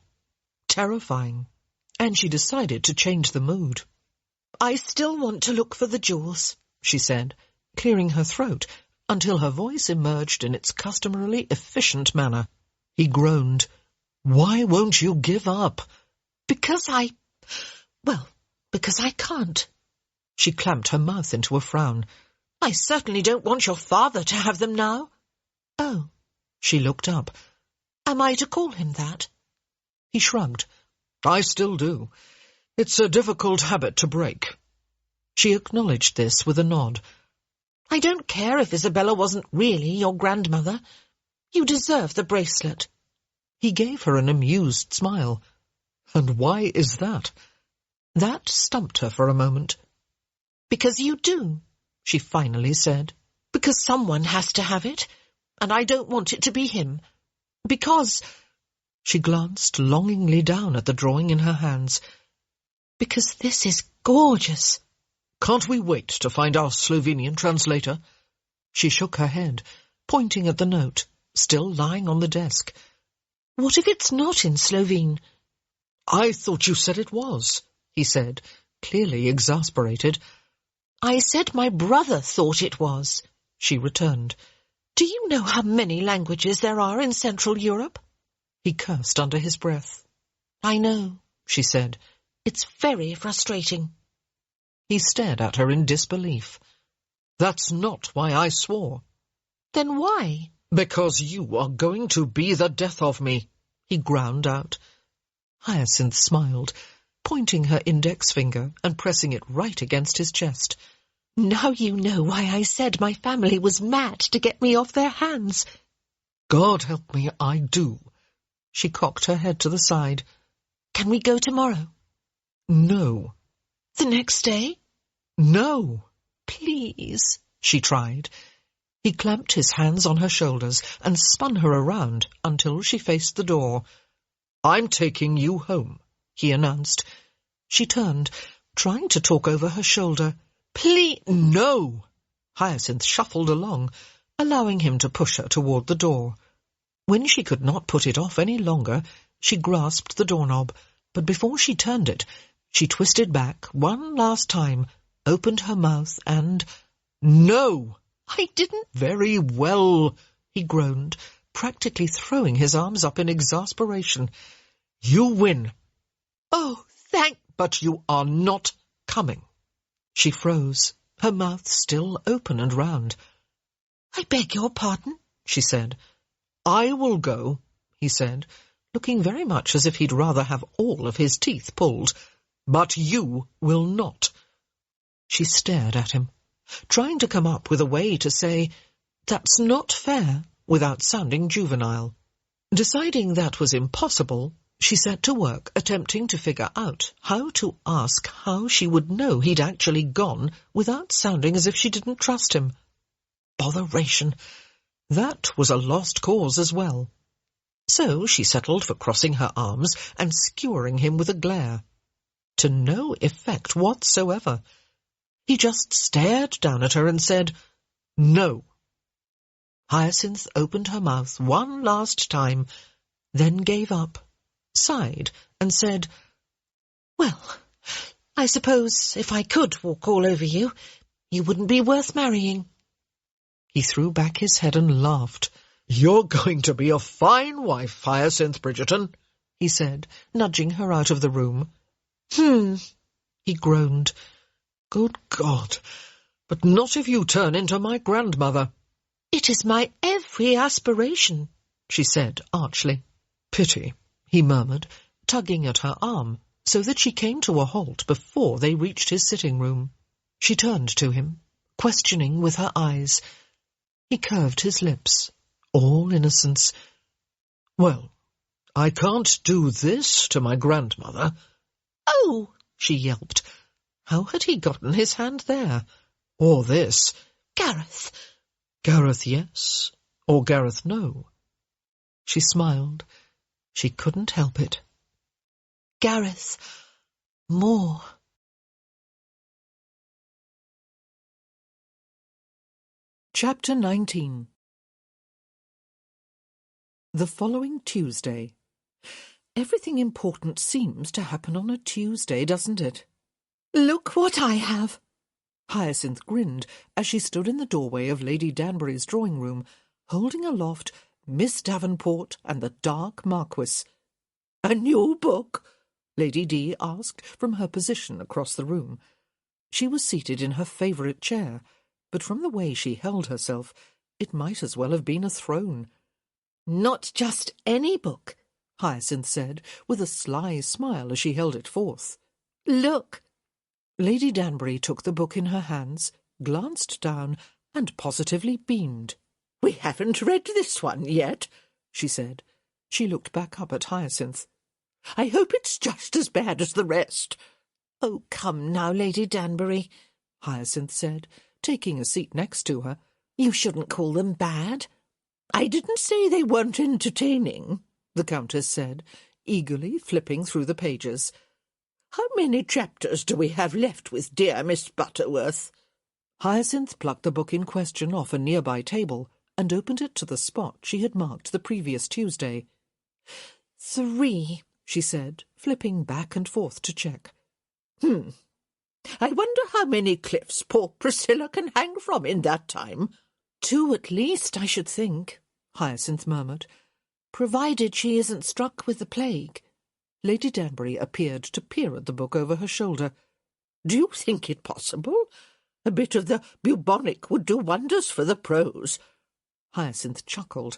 terrifying, and she decided to change the mood. "I still want to look for the jewels," she said, clearing her throat until her voice emerged in its customarily efficient manner. He groaned. "Why won't you give up?" Because I can't." She clamped her mouth into a frown. "I certainly don't want your father to have them now." "Oh." She looked up. "Am I to call him that?" He shrugged. "I still do. It's a difficult habit to break." She acknowledged this with a nod. "I don't care if Isabella wasn't really your grandmother. You deserve the bracelet." He gave her an amused smile. "And why is that?" That stumped her for a moment. "Because you do," she finally said. "Because someone has to have it, and I don't want it to be him. Because—" She glanced longingly down at the drawing in her hands. "Because this is gorgeous." "Can't we wait to find our Slovenian translator?" She shook her head, pointing at the note, still lying on the desk. "What if it's not in Slovene?" "I thought you said it was," he said, clearly exasperated. "I said my brother thought it was," she returned. "Do you know how many languages there are in Central Europe?" He cursed under his breath. "I know," she said. "It's very frustrating." He stared at her in disbelief. "That's not why I swore." "Then why?" "Because you are going to be the death of me," he ground out. Hyacinth smiled, pointing her index finger and pressing it right against his chest. "Now you know why I said my family was mad to get me off their hands." "God help me, I do." She cocked her head to the side. "Can we go tomorrow?" "No." "The next day?" "No." "Please," she tried. He clamped his hands on her shoulders and spun her around until she faced the door. "I'm taking you home," he announced. She turned, trying to talk over her shoulder. "Please—" "No!" Hyacinth shuffled along, allowing him to push her toward the door. When she could not put it off any longer, she grasped the doorknob, but before she turned it, She twisted back one last time, opened her mouth and— "No, I didn't very well," he groaned, practically throwing his arms up in exasperation. "You win." "Oh, but you are not coming." She froze, her mouth still open and round. "I beg your pardon," she said. "I will go," he said, looking very much as if he'd rather have all of his teeth pulled. "But you will not." She stared at him, trying to come up with a way to say, "That's not fair," without sounding juvenile. Deciding that was impossible, she set to work attempting to figure out how to ask how she would know he'd actually gone without sounding as if she didn't trust him. Botheration! That was a lost cause as well. So she settled for crossing her arms and skewering him with a glare. To no effect whatsoever. He just stared down at her and said, "No." Hyacinth opened her mouth one last time, then gave up, sighed, and said, "Well, I suppose if I could walk all over you, you wouldn't be worth marrying." He threw back his head and laughed. "You're going to be a fine wife, Hyacinth Bridgerton," he said, nudging her out of the room. He groaned. "Good God, but not if you turn into my grandmother." "It is my every aspiration," she said archly. "Pity," he murmured, tugging at her arm, so that she came to a halt before they reached his sitting room. She turned to him, questioning with her eyes. He curved his lips, all innocence. "Well, I can't do this to my grandmother." "Oh!" she yelped. How had he gotten his hand there? Or this? "Gareth!" Gareth, yes, or Gareth, no. She smiled. She couldn't help it. "Gareth, more." Chapter 19. The following Tuesday. Everything important seems to happen on a Tuesday, doesn't it? "Look what I have!" Hyacinth grinned as she stood in the doorway of Lady Danbury's drawing-room, holding aloft Miss Davenport and the Dark Marquis. "A new book?" Lady D asked from her position across the room. She was seated in her favourite chair, but from the way she held herself, it might as well have been a throne. "Not just any book," Hyacinth said, with a sly smile as she held it forth. "Look." Lady Danbury took the book in her hands, glanced down, and positively beamed. "We haven't read this one yet," she said. She looked back up at Hyacinth. "I hope it's just as bad as the rest." "Oh, come now, Lady Danbury," Hyacinth said, taking a seat next to her. "You shouldn't call them bad." "I didn't say they weren't entertaining," the Countess said, eagerly flipping through the pages. "How many chapters do we have left with dear Miss Butterworth?" Hyacinth plucked the book in question off a nearby table and opened it to the spot she had marked the previous Tuesday. 3, she said, flipping back and forth to check. I wonder how many cliffs poor Priscilla can hang from in that time." 2 at least, I should think," Hyacinth murmured, "provided she isn't struck with the plague." Lady Danbury appeared to peer at the book over her shoulder. "Do you think it possible? A bit of the bubonic would do wonders for the prose." Hyacinth chuckled.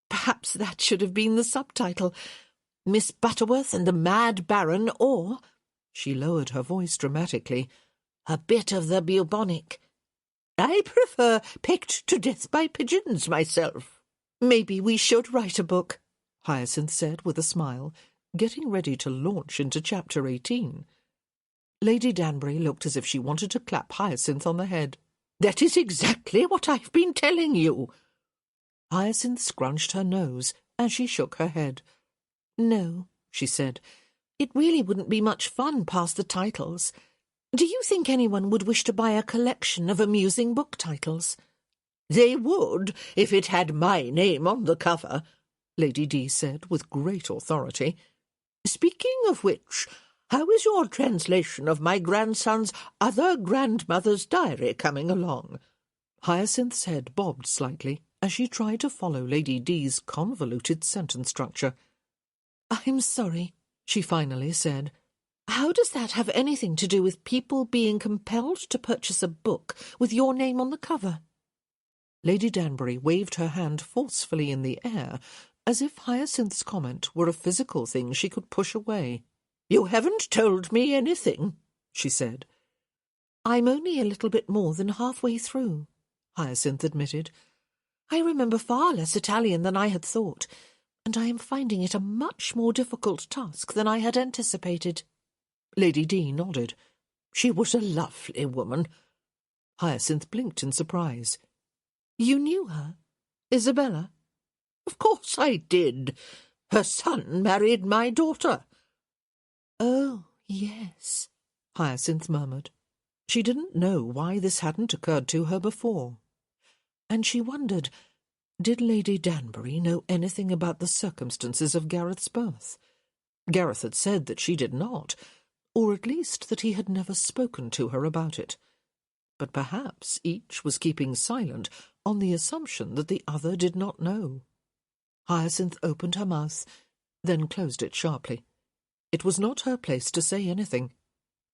"Perhaps that should have been the subtitle. Miss Butterworth and the Mad Baron, or," she lowered her voice dramatically, "a bit of the bubonic. I prefer pecked to death by pigeons myself." "Maybe we should write a book," Hyacinth said with a smile, getting ready to launch into Chapter 18. Lady Danbury looked as if she wanted to clap Hyacinth on the head. "That is exactly what I've been telling you." Hyacinth scrunched her nose as she shook her head. "No," she said, "it really wouldn't be much fun past the titles. Do you think anyone would wish to buy a collection of amusing book titles?" "They would, if it had my name on the cover," Lady D said with great authority. "Speaking of which, How is your translation of my grandson's other grandmother's diary coming along?" Hyacinth's head bobbed slightly as she tried to follow Lady D's convoluted sentence structure. "I'm sorry," she finally said. "How does that have anything to do with people being compelled to purchase a book with your name on the cover?" Lady Danbury waved her hand forcefully in the air, as if Hyacinth's comment were a physical thing she could push away. "You haven't told me anything," she said. "I'm only a little bit more than halfway through," Hyacinth admitted. "I remember far less Italian than I had thought, and I am finding it a much more difficult task than I had anticipated." Lady D nodded. "She was a lovely woman." Hyacinth blinked in surprise. "You knew her? Isabella?" "Of course I did. Her son married my daughter." "Oh, yes," Hyacinth murmured. She didn't know why this hadn't occurred to her before. And she wondered, did Lady Danbury know anything about the circumstances of Gareth's birth? Gareth had said that she did not, or at least that he had never spoken to her about it. But perhaps each was keeping silent on the assumption that the other did not know. Hyacinth opened her mouth, then closed it sharply. It was not her place to say anything.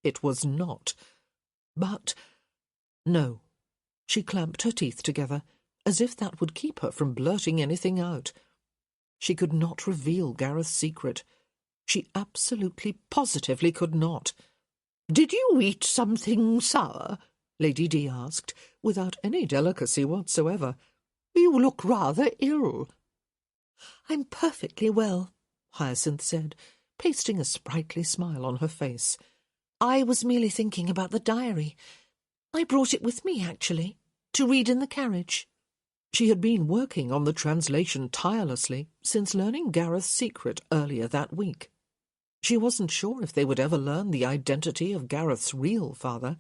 It was not. But no. She clamped her teeth together, as if that would keep her from blurting anything out. She could not reveal Gareth's secret. She absolutely, positively could not. "Did you eat something sour?" Lady D asked, without any delicacy whatsoever. "You look rather ill." "I'm perfectly well," Hyacinth said, pasting a sprightly smile on her face. "I was merely thinking about the diary. I brought it with me, actually, to read in the carriage." She had been working on the translation tirelessly since learning Gareth's secret earlier that week. She wasn't sure if they would ever learn the identity of Gareth's real father,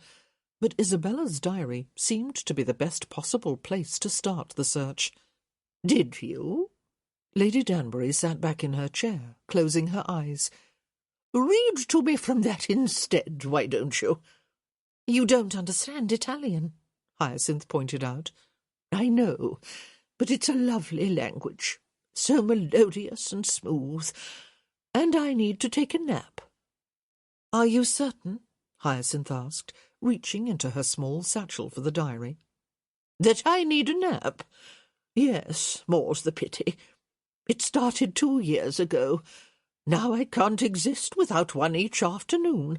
but Isabella's diary seemed to be the best possible place to start the search. "Did you?" Lady Danbury sat back in her chair, closing her eyes. "Read to me from that instead, why don't you?" "You don't understand Italian," Hyacinth pointed out. "I know, but it's a lovely language, so melodious and smooth, and I need to take a nap." "Are you certain?" Hyacinth asked, reaching into her small satchel for the diary. "That I need a nap? Yes, more's the pity. It started 2 years ago. Now I can't exist without one each afternoon."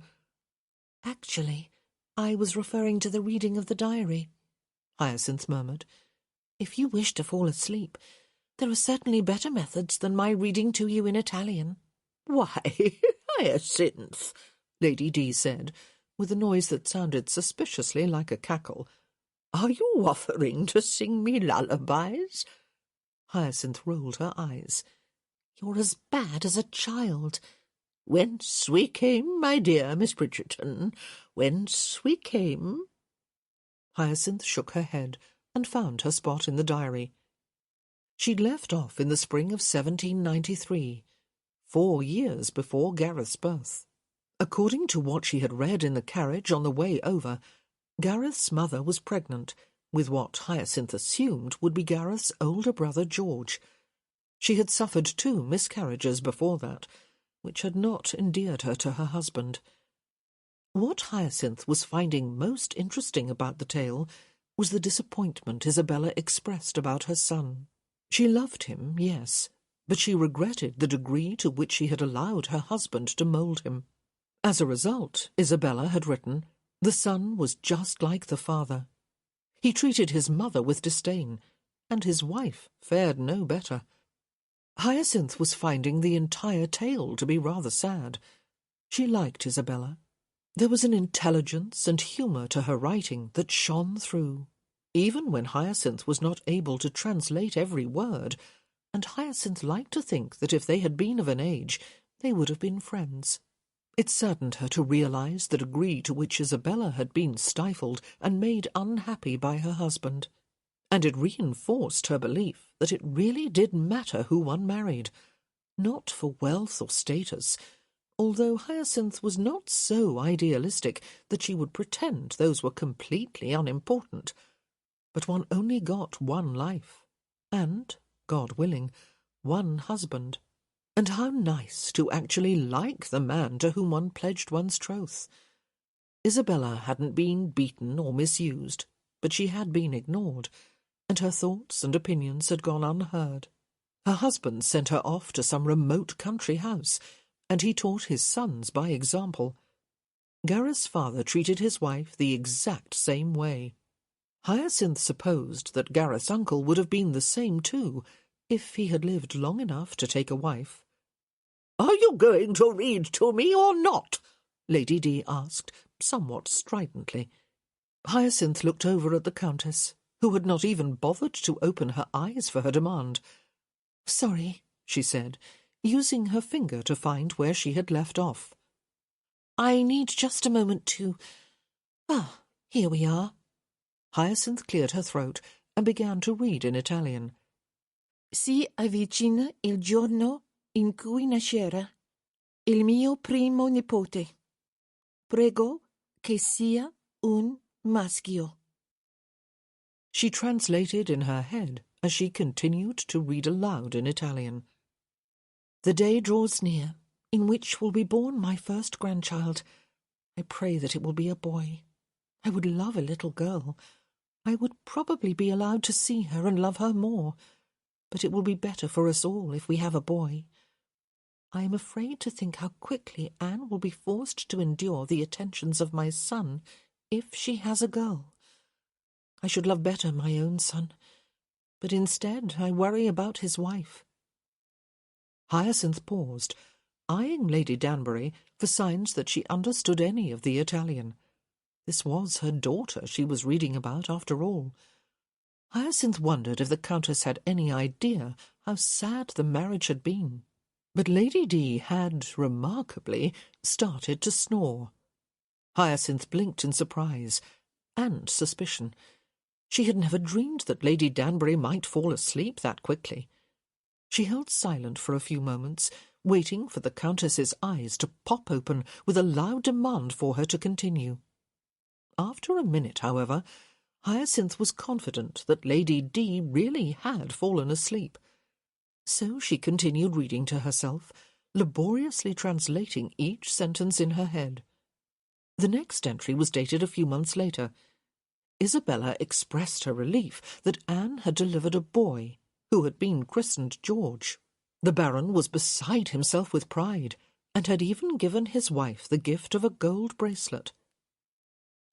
"Actually, I was referring to the reading of the diary," Hyacinth murmured. "If you wish to fall asleep, there are certainly better methods than my reading to you in Italian." "Why, Hyacinth," Lady D said, with a noise that sounded suspiciously like a cackle. "Are you offering to sing me lullabies?" Hyacinth rolled her eyes. "You're as bad as a child." "Whence we came, my dear Miss Bridgerton, whence we came." Hyacinth shook her head and found her spot in the diary. She'd left off in the spring of 1793, 4 years before Gareth's birth. According to what she had read in the carriage on the way over, Gareth's mother was pregnant with what Hyacinth assumed would be Gareth's older brother George. She had suffered 2 miscarriages before that, which had not endeared her to her husband. What Hyacinth was finding most interesting about the tale was the disappointment Isabella expressed about her son. She loved him, yes, but she regretted the degree to which she had allowed her husband to mould him. As a result, Isabella had written, the son was just like the father. He treated his mother with disdain, and his wife fared no better. Hyacinth was finding the entire tale to be rather sad. She liked Isabella. There was an intelligence and humour to her writing that shone through, even when Hyacinth was not able to translate every word, and Hyacinth liked to think that if they had been of an age, they would have been friends. It saddened her to realize the degree to which Isabella had been stifled and made unhappy by her husband, and it reinforced her belief that it really did matter who one married, not for wealth or status, although Hyacinth was not so idealistic that she would pretend those were completely unimportant. But one only got one life, and, God willing, one husband. And how nice to actually like the man to whom one pledged one's troth. Isabella hadn't been beaten or misused, but she had been ignored, and her thoughts and opinions had gone unheard. Her husband sent her off to some remote country house, and he taught his sons by example. Gareth's father treated his wife the exact same way. Hyacinth supposed that Gareth's uncle would have been the same too, if he had lived long enough to take a wife. "Are you going to read to me or not?" Lady D asked, somewhat stridently. Hyacinth looked over at the Countess, who had not even bothered to open her eyes for her demand. "Sorry," she said, using her finger to find where she had left off. "I need just a moment to... here we are." Hyacinth cleared her throat and began to read in Italian. "Si avvicina il giorno in cui nascerà il mio primo nipote. Prego che sia un maschio." She translated in her head as she continued to read aloud in Italian. "The day draws near in which will be born my first grandchild. I pray that it will be a boy. I would love a little girl. I would probably be allowed to see her and love her more, but it will be better for us all if we have a boy. I am afraid to think how quickly Anne will be forced to endure the attentions of my son if she has a girl. I should love better my own son, but instead I worry about his wife." Hyacinth paused, eyeing Lady Danbury for signs that she understood any of the Italian. This was her daughter she was reading about, after all. Hyacinth wondered if the Countess had any idea how sad the marriage had been. But Lady D had, remarkably, started to snore. Hyacinth blinked in surprise and suspicion. She had never dreamed that Lady Danbury might fall asleep that quickly. She held silent for a few moments, waiting for the Countess's eyes to pop open with a loud demand for her to continue. After a minute, however, Hyacinth was confident that Lady D really had fallen asleep. So she continued reading to herself, laboriously translating each sentence in her head. The next entry was dated a few months later. Isabella expressed her relief that Anne had delivered a boy, who had been christened George. The Baron was beside himself with pride, and had even given his wife the gift of a gold bracelet.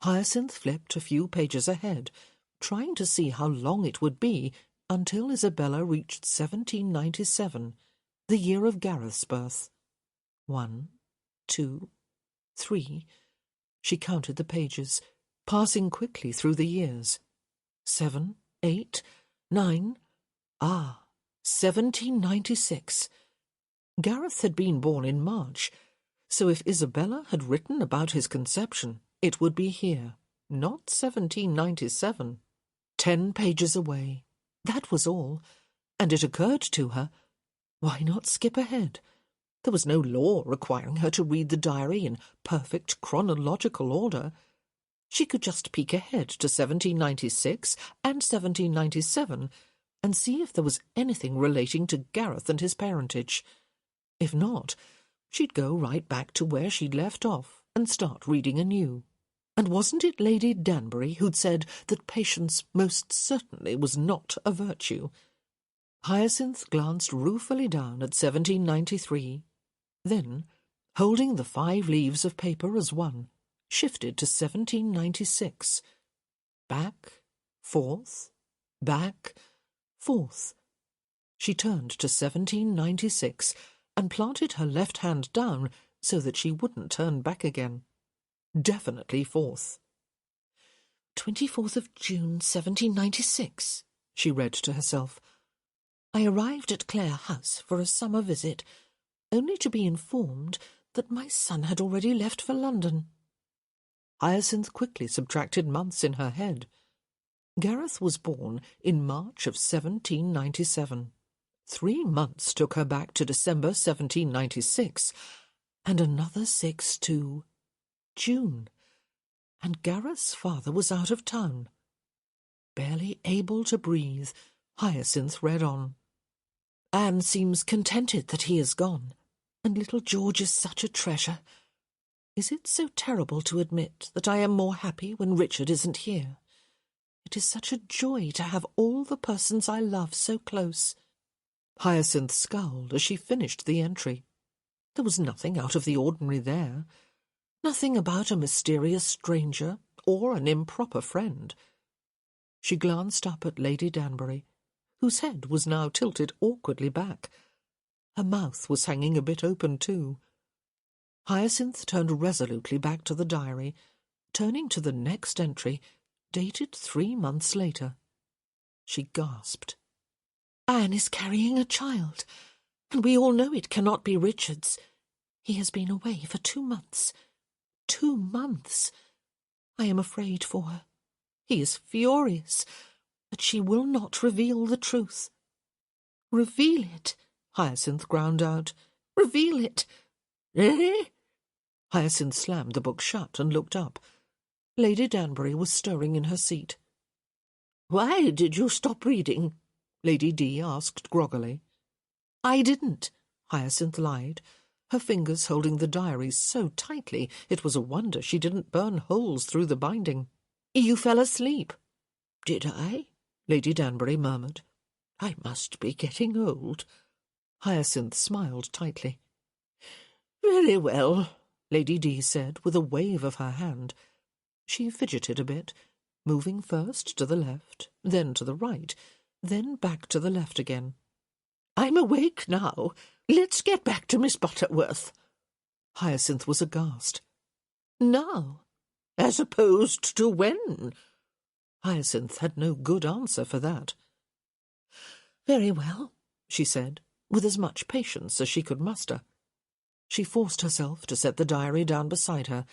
Hyacinth flipped a few pages ahead, trying to see how long it would be until Isabella reached 1797, the year of Gareth's birth. 1, 2, 3. She counted the pages, passing quickly through the years. 7, 8, 9. 1796. Gareth had been born in March, so if Isabella had written about his conception, it would be here, not 1797. 10 pages away. That was all, and it occurred to her, why not skip ahead? There was no law requiring her to read the diary in perfect chronological order. She could just peek ahead to 1796 and 1797 and see if there was anything relating to Gareth and his parentage. If not, she'd go right back to where she'd left off and start reading anew. And wasn't it Lady Danbury who'd said that patience most certainly was not a virtue? Hyacinth glanced ruefully down at 1793, then, holding the 5 leaves of paper as one, shifted to 1796. Back, forth, back, forth. She turned to 1796 and planted her left hand down so that she wouldn't turn back again. Definitely forth. 24th of June, 1796, she read to herself. I arrived at Clare House for a summer visit, only to be informed that my son had already left for London. Hyacinth quickly subtracted months in her head. Gareth was born in March of 1797. 3 months took her back to December 1796, And another 6 to June. And Gareth's father was out of town. Barely able to breathe, Hyacinth read on. Anne seems contented that he is gone, and little George is such a treasure. Is it so terrible to admit that I am more happy when Richard isn't here? It is such a joy to have all the persons I love so close. Hyacinth scowled as she finished the entry. There was nothing out of the ordinary there. Nothing about a mysterious stranger or an improper friend. She glanced up at Lady Danbury, whose head was now tilted awkwardly back. Her mouth was hanging a bit open too. Hyacinth turned resolutely back to the diary, turning to the next entry, dated 3 months later. She gasped. Anne is carrying a child, and we all know it cannot be Richard's. He has been away for 2 months. 2 months. I am afraid for her. He is furious, but she will not reveal the truth. Reveal it, Hyacinth ground out. Reveal it. Eh? Hyacinth slammed the book shut and looked up. Lady Danbury was stirring in her seat. Why did you stop reading? Lady D asked groggily. I didn't, Hyacinth lied, her fingers holding the diary so tightly it was a wonder she didn't burn holes through the binding. You fell asleep. Did I? Lady Danbury murmured. I must be getting old. Hyacinth smiled tightly. Very well, Lady D said with a wave of her hand. She fidgeted a bit, moving first to the left, then to the right, then back to the left again. I'm awake now. Let's get back to Miss Butterworth. Hyacinth was aghast. Now? As opposed to when? Hyacinth had no good answer for that. Very well, she said, with as much patience as she could muster. She forced herself to set the diary down beside her,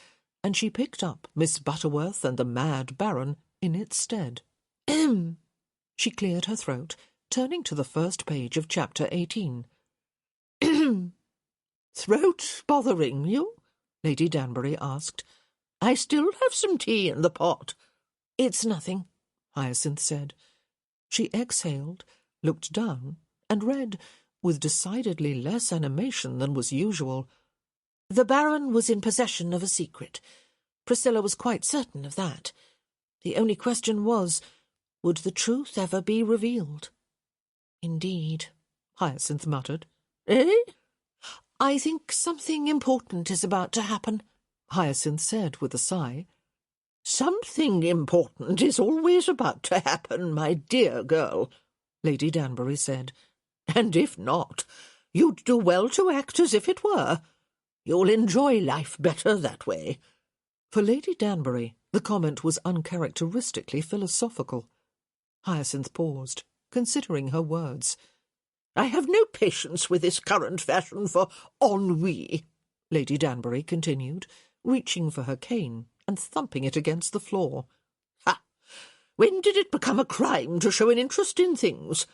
and she picked up Miss Butterworth and the Mad Baron in its stead. She cleared her throat, turning to the first page of chapter 18. Throat bothering you? Lady Danbury asked. I still have some tea in the pot. It's nothing, Hyacinth said. She exhaled, looked down, and read, with decidedly less animation than was usual. The Baron was in possession of a secret. Priscilla was quite certain of that. The only question was, would the truth ever be revealed? Indeed, Hyacinth muttered. Eh? I think something important is about to happen, Hyacinth said with a sigh. Something important is always about to happen, my dear girl, Lady Danbury said. And if not, you'd do well to act as if it were. You'll enjoy life better that way. For Lady Danbury, the comment was uncharacteristically philosophical. Hyacinth paused, considering her words. I have no patience with this current fashion for ennui, Lady Danbury continued, reaching for her cane and thumping it against the floor. Ha! When did it become a crime to show an interest in things?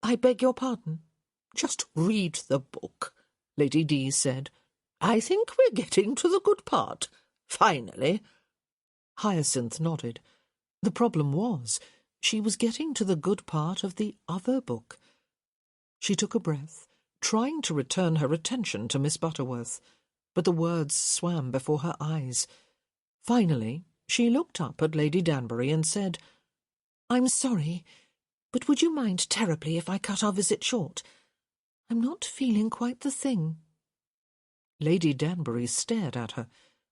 I beg your pardon. Just read the book, Lady D said. I think we're getting to the good part. Finally. Hyacinth nodded. The problem was, she was getting to the good part of the other book. She took a breath, trying to return her attention to Miss Butterworth, but the words swam before her eyes. Finally, she looked up at Lady Danbury and said, I'm sorry, but would you mind terribly if I cut our visit short? I'm not feeling quite the thing. Lady Danbury stared at her,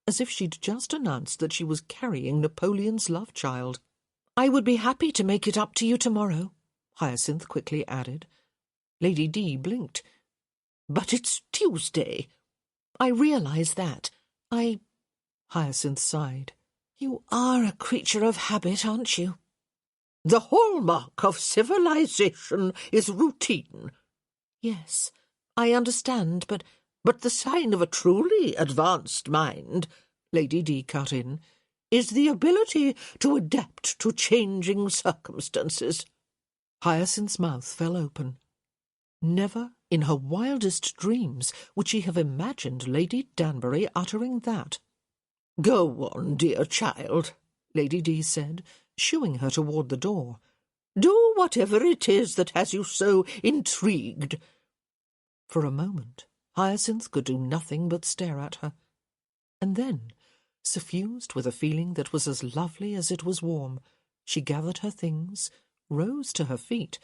as if she'd just announced that she was carrying Napoleon's love-child. I would be happy to make it up to you tomorrow, Hyacinth quickly added. Lady D blinked. But it's Tuesday. I realise that. Hyacinth sighed. You are a creature of habit, aren't you? The hallmark of civilization is routine. Yes, I understand, but the sign of a truly advanced mind, Lady D cut in, is the ability to adapt to changing circumstances. Hyacinth's mouth fell open. Never in her wildest dreams would she have imagined Lady Danbury uttering that. "Go on, dear child," Lady D said, shooing her toward the door. "Do whatever it is that has you so intrigued." For a moment, Hyacinth could do nothing but stare at her. And then, suffused with a feeling that was as lovely as it was warm, she gathered her things, rose to her feet,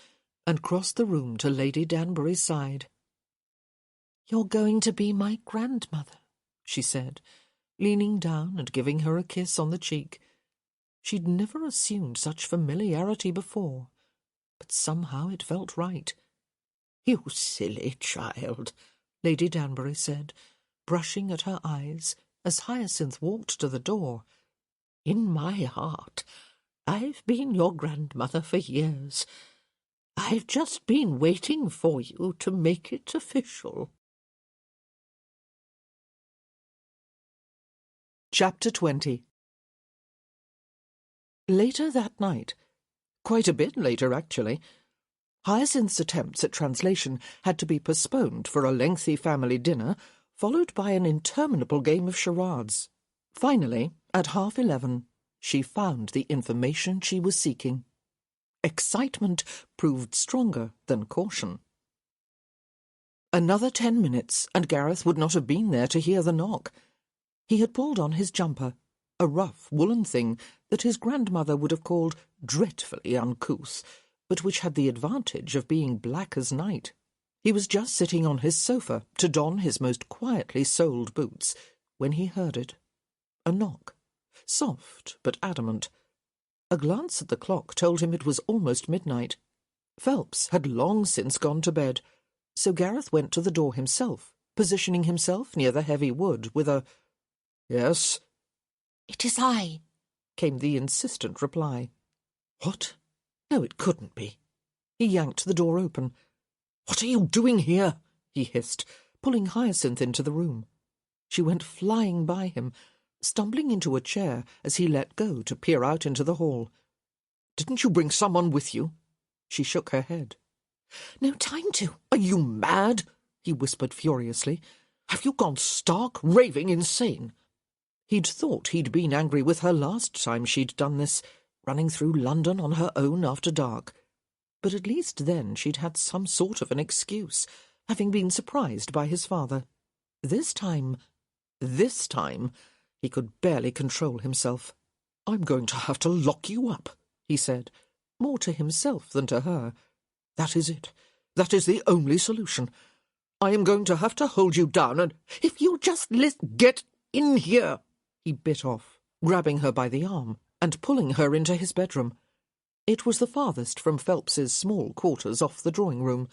and crossed the room to Lady Danbury's side. "You're going to be my grandmother," she said, leaning down and giving her a kiss on the cheek. She'd never assumed such familiarity before, but somehow it felt right. "You silly child," Lady Danbury said, brushing at her eyes as Hyacinth walked to the door. "In my heart, I've been your grandmother for years. I've just been waiting for you to make it official." Chapter 20. Later that night, quite a bit later actually, Hyacinth's attempts at translation had to be postponed for a lengthy family dinner, followed by an interminable game of charades. Finally, at 11:30, she found the information she was seeking. Excitement proved stronger than caution. Another 10 minutes, and Gareth would not have been there to hear the knock. He had pulled on his jumper, a rough woolen thing that his grandmother would have called dreadfully uncouth, but which had the advantage of being black as night. He was just sitting on his sofa to don his most quietly soled boots when he heard it. A knock, soft but adamant. A glance at the clock told him it was almost midnight. Phelps had long since gone to bed, so Gareth went to the door himself, positioning himself near the heavy wood with a "Yes?" "It is I," came the insistent reply. "What? No, it couldn't be." He yanked the door open. "What are you doing here?" he hissed, pulling Hyacinth into the room. She went flying by him, stumbling into a chair as he let go to peer out into the hall. "Didn't you bring someone with you?" She shook her head. "No time to." "Are you mad?" he whispered furiously. "Have you gone stark, raving insane?" He'd thought he'd been angry with her last time she'd done this, running through London on her own after dark. But at least then she'd had some sort of an excuse, having been surprised by his father. This time, he could barely control himself. "I'm going to have to lock you up," he said, more to himself than to her. "That is it. That is the only solution. I am going to have to hold you down, and if you just get in here," he bit off, grabbing her by the arm and pulling her into his bedroom. It was the farthest from Phelps's small quarters off the drawing-room.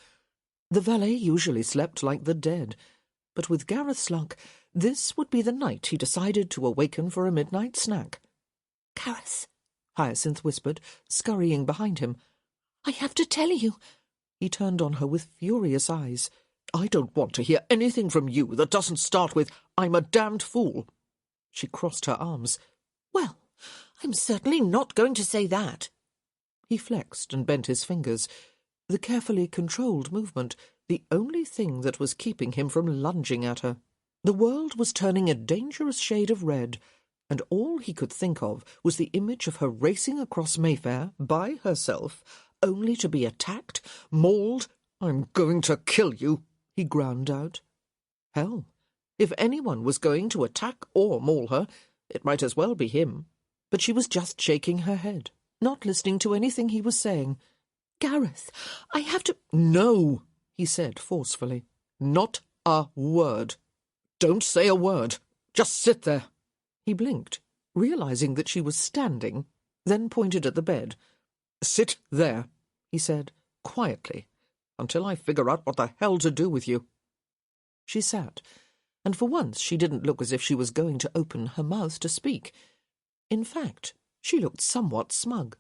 The valet usually slept like the dead, but with Gareth's luck, this would be the night he decided to awaken for a midnight snack. "Gareth," Hyacinth whispered, scurrying behind him. "I have to tell you." He turned on her with furious eyes. "I don't want to hear anything from you that doesn't start with, 'I'm a damned fool.'" She crossed her arms. "Well, I'm certainly not going to say that." He flexed and bent his fingers, the carefully controlled movement, the only thing that was keeping him from lunging at her. The world was turning a dangerous shade of red, and all he could think of was the image of her racing across Mayfair by herself, only to be attacked, mauled. "I'm going to kill you," he ground out. Hell, if anyone was going to attack or maul her, it might as well be him. But she was just shaking her head, not listening to anything he was saying. "Gareth, I have to—" "No," he said forcefully. "Not a word. Don't say a word. Just sit there." He blinked, realizing that she was standing, then pointed at the bed. "Sit there," he said, quietly, "until I figure out what the hell to do with you." She sat, and for once she didn't look as if she was going to open her mouth to speak. In fact, she looked somewhat smug,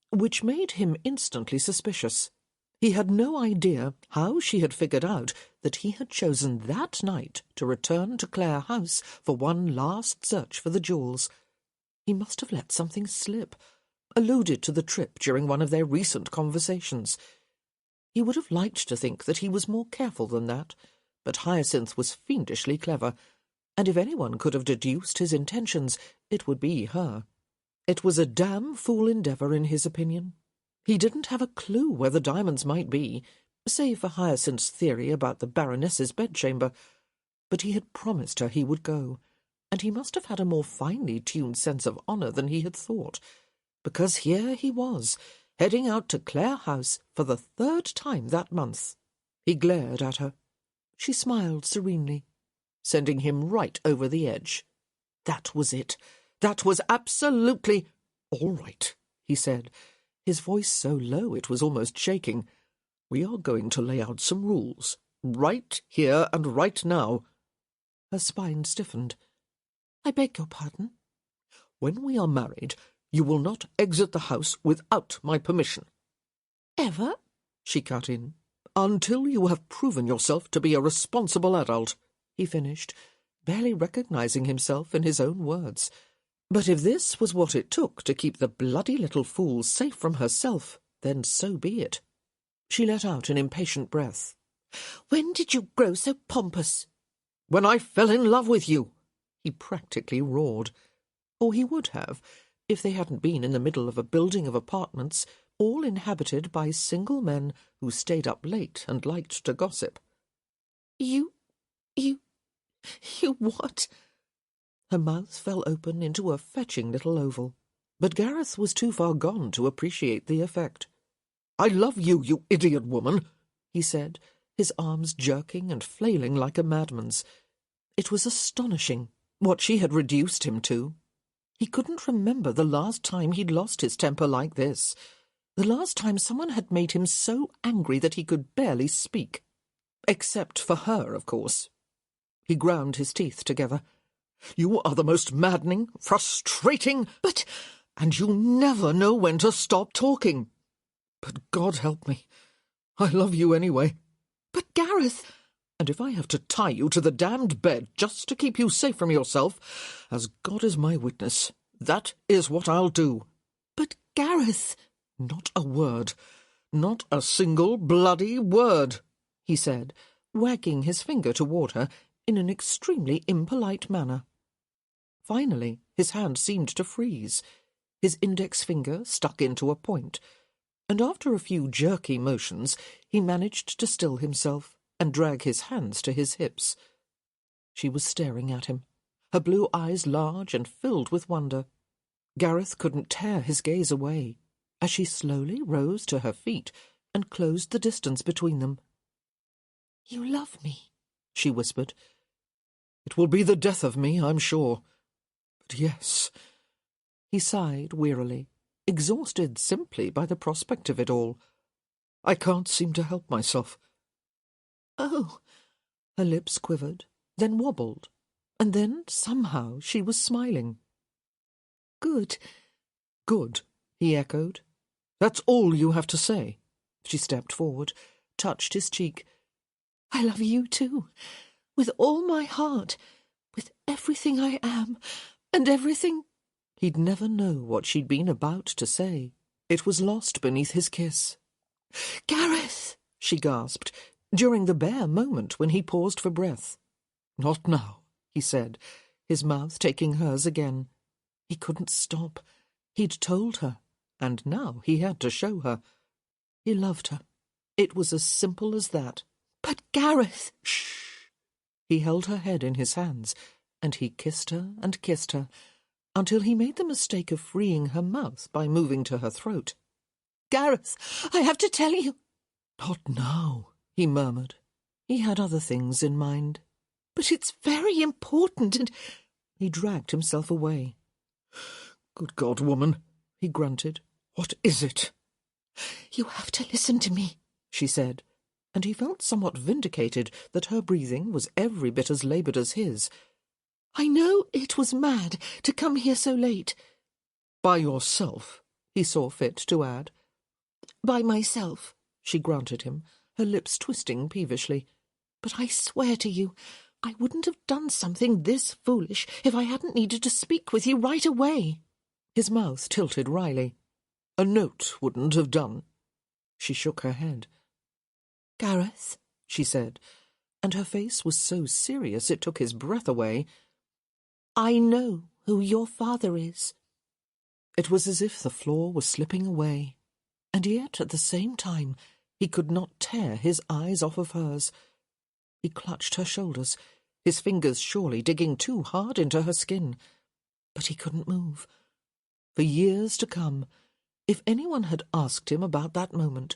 which made him instantly suspicious. He had no idea how she had figured out that he had chosen that night to return to Clare House for one last search for the jewels. He must have let something slip, alluded to the trip during one of their recent conversations. He would have liked to think that he was more careful than that, but Hyacinth was fiendishly clever, and if anyone could have deduced his intentions, it would be her. It was a damn fool endeavour, in his opinion. He didn't have a clue where the diamonds might be, save for Hyacinth's theory about the Baroness's bedchamber, but he had promised her he would go, and he must have had a more finely tuned sense of honour than he had thought, because here he was, heading out to Clare House for the 3rd time that month. He glared at her. She smiled serenely, sending him right over the edge. That was it. That was absolutely all right, he said, his voice so low it was almost shaking. We are going to lay out some rules, right here and right now. Her spine stiffened. I beg your pardon? When we are married, you will not exit the house without my permission. Ever? She cut in. Until you have proven yourself to be a responsible adult, he finished, barely recognizing himself in his own words. But if this was what it took to keep the bloody little fool safe from herself, then so be it. She let out an impatient breath. When did you grow so pompous? When I fell in love with you, he practically roared. Or he would have, if they hadn't been in the middle of a building of apartments, all inhabited by single men who stayed up late and liked to gossip. You what? Her mouth fell open into a fetching little oval, but Gareth was too far gone to appreciate the effect. I love you, you idiot woman, he said, his arms jerking and flailing like a madman's. It was astonishing, what she had reduced him to. He couldn't remember the last time he'd lost his temper like this, the last time someone had made him so angry that he could barely speak. Except for her, of course. He ground his teeth together. You are the most maddening, frustrating... But... And you never know when to stop talking. But God help me. I love you anyway. But Gareth... And if I have to tie you to the damned bed just to keep you safe from yourself, as God is my witness, that is what I'll do. But Gareth... Not a word. Not a single bloody word, he said, wagging his finger toward her in an extremely impolite manner. Finally, his hand seemed to freeze. His index finger stuck into a point, and after a few jerky motions, he managed to still himself and drag his hands to his hips. She was staring at him, her blue eyes large and filled with wonder. Gareth couldn't tear his gaze away, as she slowly rose to her feet and closed the distance between them. You love me, she whispered. It will be the death of me, I'm sure. But yes. He sighed wearily, exhausted simply by the prospect of it all. I can't seem to help myself. Oh. Her lips quivered, then wobbled, and then somehow she was smiling. Good. Good, he echoed. That's all you have to say. She stepped forward, touched his cheek. I love you too, with all my heart, with everything I am, and everything... He'd never know what she'd been about to say. It was lost beneath his kiss. Gareth, she gasped, during the bare moment when he paused for breath. Not now, he said, his mouth taking hers again. He couldn't stop. He'd told her, and now he had to show her. He loved her. It was as simple as that. But Gareth... Shh! He held her head in his hands, and he kissed her, until he made the mistake of freeing her mouth by moving to her throat. Gareth, I have to tell you... Not now, he murmured. He had other things in mind. But it's very important, and... He dragged himself away. Good God, woman, he grunted. What is it? You have to listen to me, she said, and he felt somewhat vindicated that her breathing was every bit as laboured as his. I know it was mad to come here so late. By yourself, he saw fit to add. By myself, she granted him, her lips twisting peevishly. But I swear to you, I wouldn't have done something this foolish if I hadn't needed to speak with you right away. His mouth tilted wryly. A note wouldn't have done. She shook her head. Gareth, she said, and her face was so serious it took his breath away. I know who your father is. It was as if the floor was slipping away, and yet at the same time he could not tear his eyes off of hers. He clutched her shoulders, his fingers surely digging too hard into her skin. But he couldn't move. For years to come, if anyone had asked him about that moment,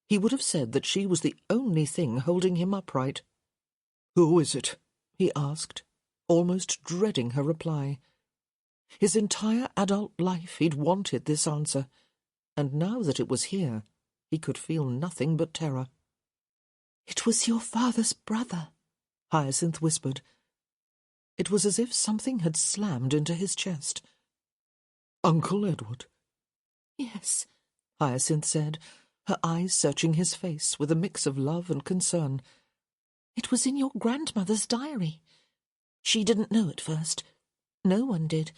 he would have said that she was the only thing holding him upright. "Who is it?" he asked, almost dreading her reply. His entire adult life he'd wanted this answer, and now that it was here, he could feel nothing but terror. "It was your father's brother," Hyacinth whispered. It was as if something had slammed into his chest. "Uncle Edward?" "Yes," Hyacinth said, her eyes searching his face with a mix of love and concern. "It was in your grandmother's diary. She didn't know at first. No one did.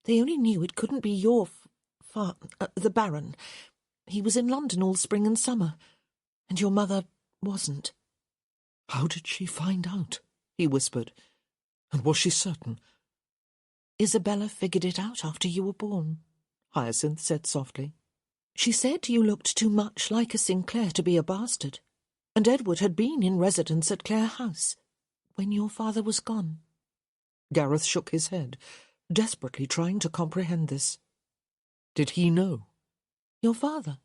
They only knew it couldn't be your the Baron. He was in London all spring and summer, and your mother wasn't." "How did she find out?" he whispered. "And was she certain?" "Isabella figured it out after you were born," Hyacinth said softly. "She said you looked too much like a Sinclair to be a bastard, and Edward had been in residence at Clare House when your father was gone." Gareth shook his head, desperately trying to comprehend this. "Did he know?" "Your father?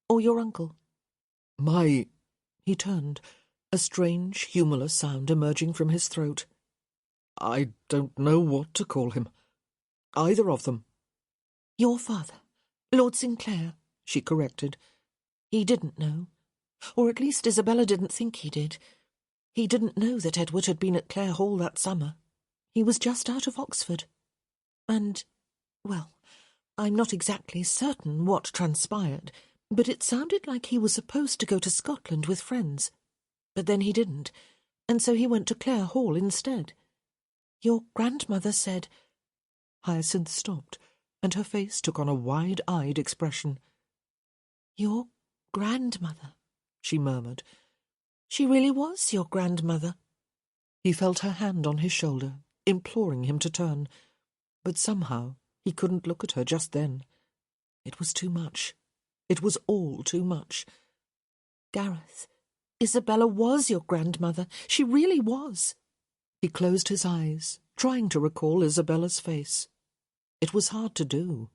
Or your uncle?" "My—" He turned, a strange, humorless sound emerging from his throat. "I don't know what to call him. Either of them." "Your father, Lord Sinclair," she corrected. "He didn't know. Or at least Isabella didn't think he did. He didn't know that Edward had been at Clare Hall that summer. He was just out of Oxford. And, well, I'm not exactly certain what transpired, but it sounded like he was supposed to go to Scotland with friends. But then he didn't, and so he went to Clare Hall instead. Your grandmother said—" Hyacinth stopped, and her face took on a wide-eyed expression. "Your grandmother," she murmured. "She really was your grandmother." He felt her hand on his shoulder, imploring him to turn, but somehow he couldn't look at her just then. It was too much. It was all too much. "Gareth, Isabella was your grandmother. She really was." He closed his eyes, trying to recall Isabella's face. It was hard to do.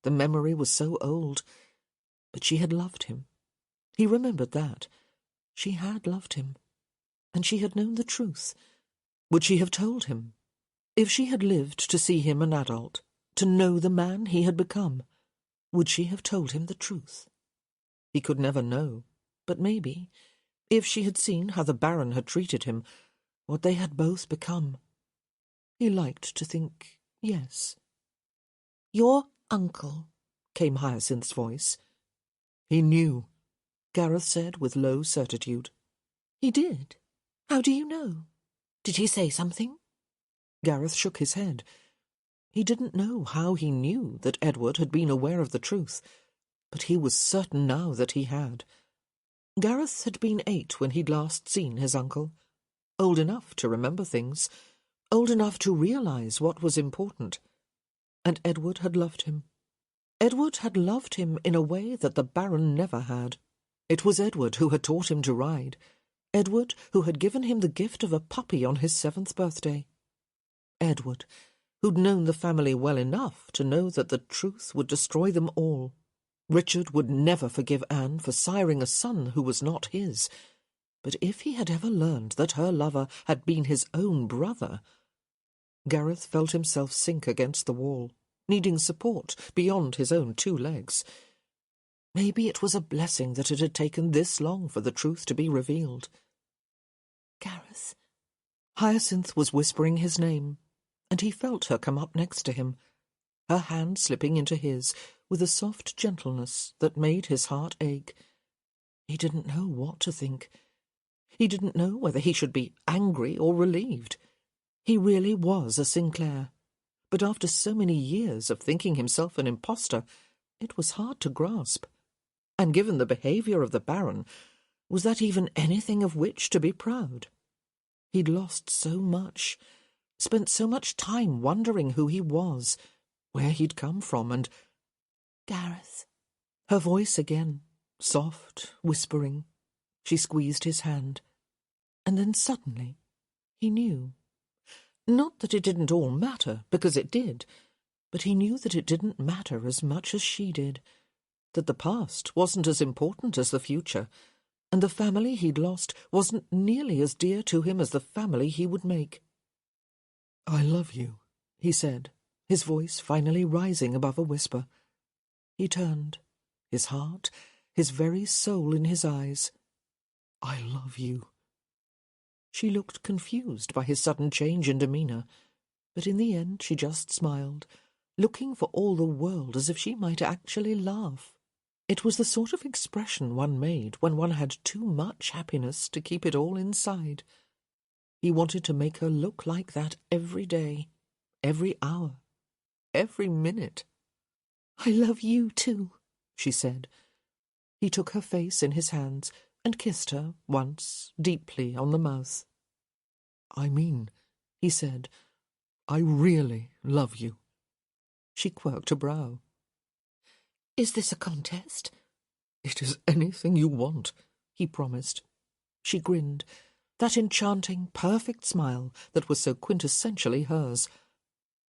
The memory was so old. But she had loved him. He remembered that. She had loved him. And she had known the truth. Would she have told him? If she had lived to see him an adult, to know the man he had become, would she have told him the truth? He could never know, but maybe, if she had seen how the Baron had treated him, what they had both become. He liked to think yes. "Your uncle," came Hyacinth's voice. "He knew," Gareth said with low certitude. "He did? How do you know? Did he say something?" Gareth shook his head. He didn't know how he knew that Edward had been aware of the truth, but he was certain now that he had. Gareth had been 8 when he'd last seen his uncle, old enough to remember things, old enough to realize what was important. And Edward had loved him. Edward had loved him in a way that the Baron never had. It was Edward who had taught him to ride, Edward who had given him the gift of a puppy on his 7th birthday. Edward, who'd known the family well enough to know that the truth would destroy them all. Richard would never forgive Anne for siring a son who was not his. But if he had ever learned that her lover had been his own brother— Gareth felt himself sink against the wall, needing support beyond his own 2 legs. Maybe it was a blessing that it had taken this long for the truth to be revealed. "Gareth." Hyacinth was whispering his name, and he felt her come up next to him, her hand slipping into his with a soft gentleness that made his heart ache. He didn't know what to think. He didn't know whether he should be angry or relieved. He really was a Sinclair, but after so many years of thinking himself an impostor, it was hard to grasp. And given the behaviour of the Baron, Was that even anything of which to be proud? He'd lost so much, spent so much time wondering who he was, where he'd come from, and— Gareth. Her voice again, soft, whispering. She squeezed his hand. And then suddenly he knew. Not that it didn't all matter, because it did, but he knew that it didn't matter as much as she did, that the past wasn't as important as the future, and the family he'd lost wasn't nearly as dear to him as the family he would make. "I love you," he said, his voice finally rising above a whisper. He turned, his heart, his very soul in his eyes. "I love you." She looked confused by his sudden change in demeanour, but in the end she just smiled, looking for all the world as if she might actually laugh. It was the sort of expression one made when one had too much happiness to keep it all inside. He wanted to make her look like that every day, every hour, every minute. "I love you too," she said. He took her face in his hands and kissed her once, deeply, on the mouth. "I mean," he said, "I really love you." She quirked a brow. "Is this a contest?" "It is anything you want," he promised. She grinned, that enchanting, perfect smile that was so quintessentially hers.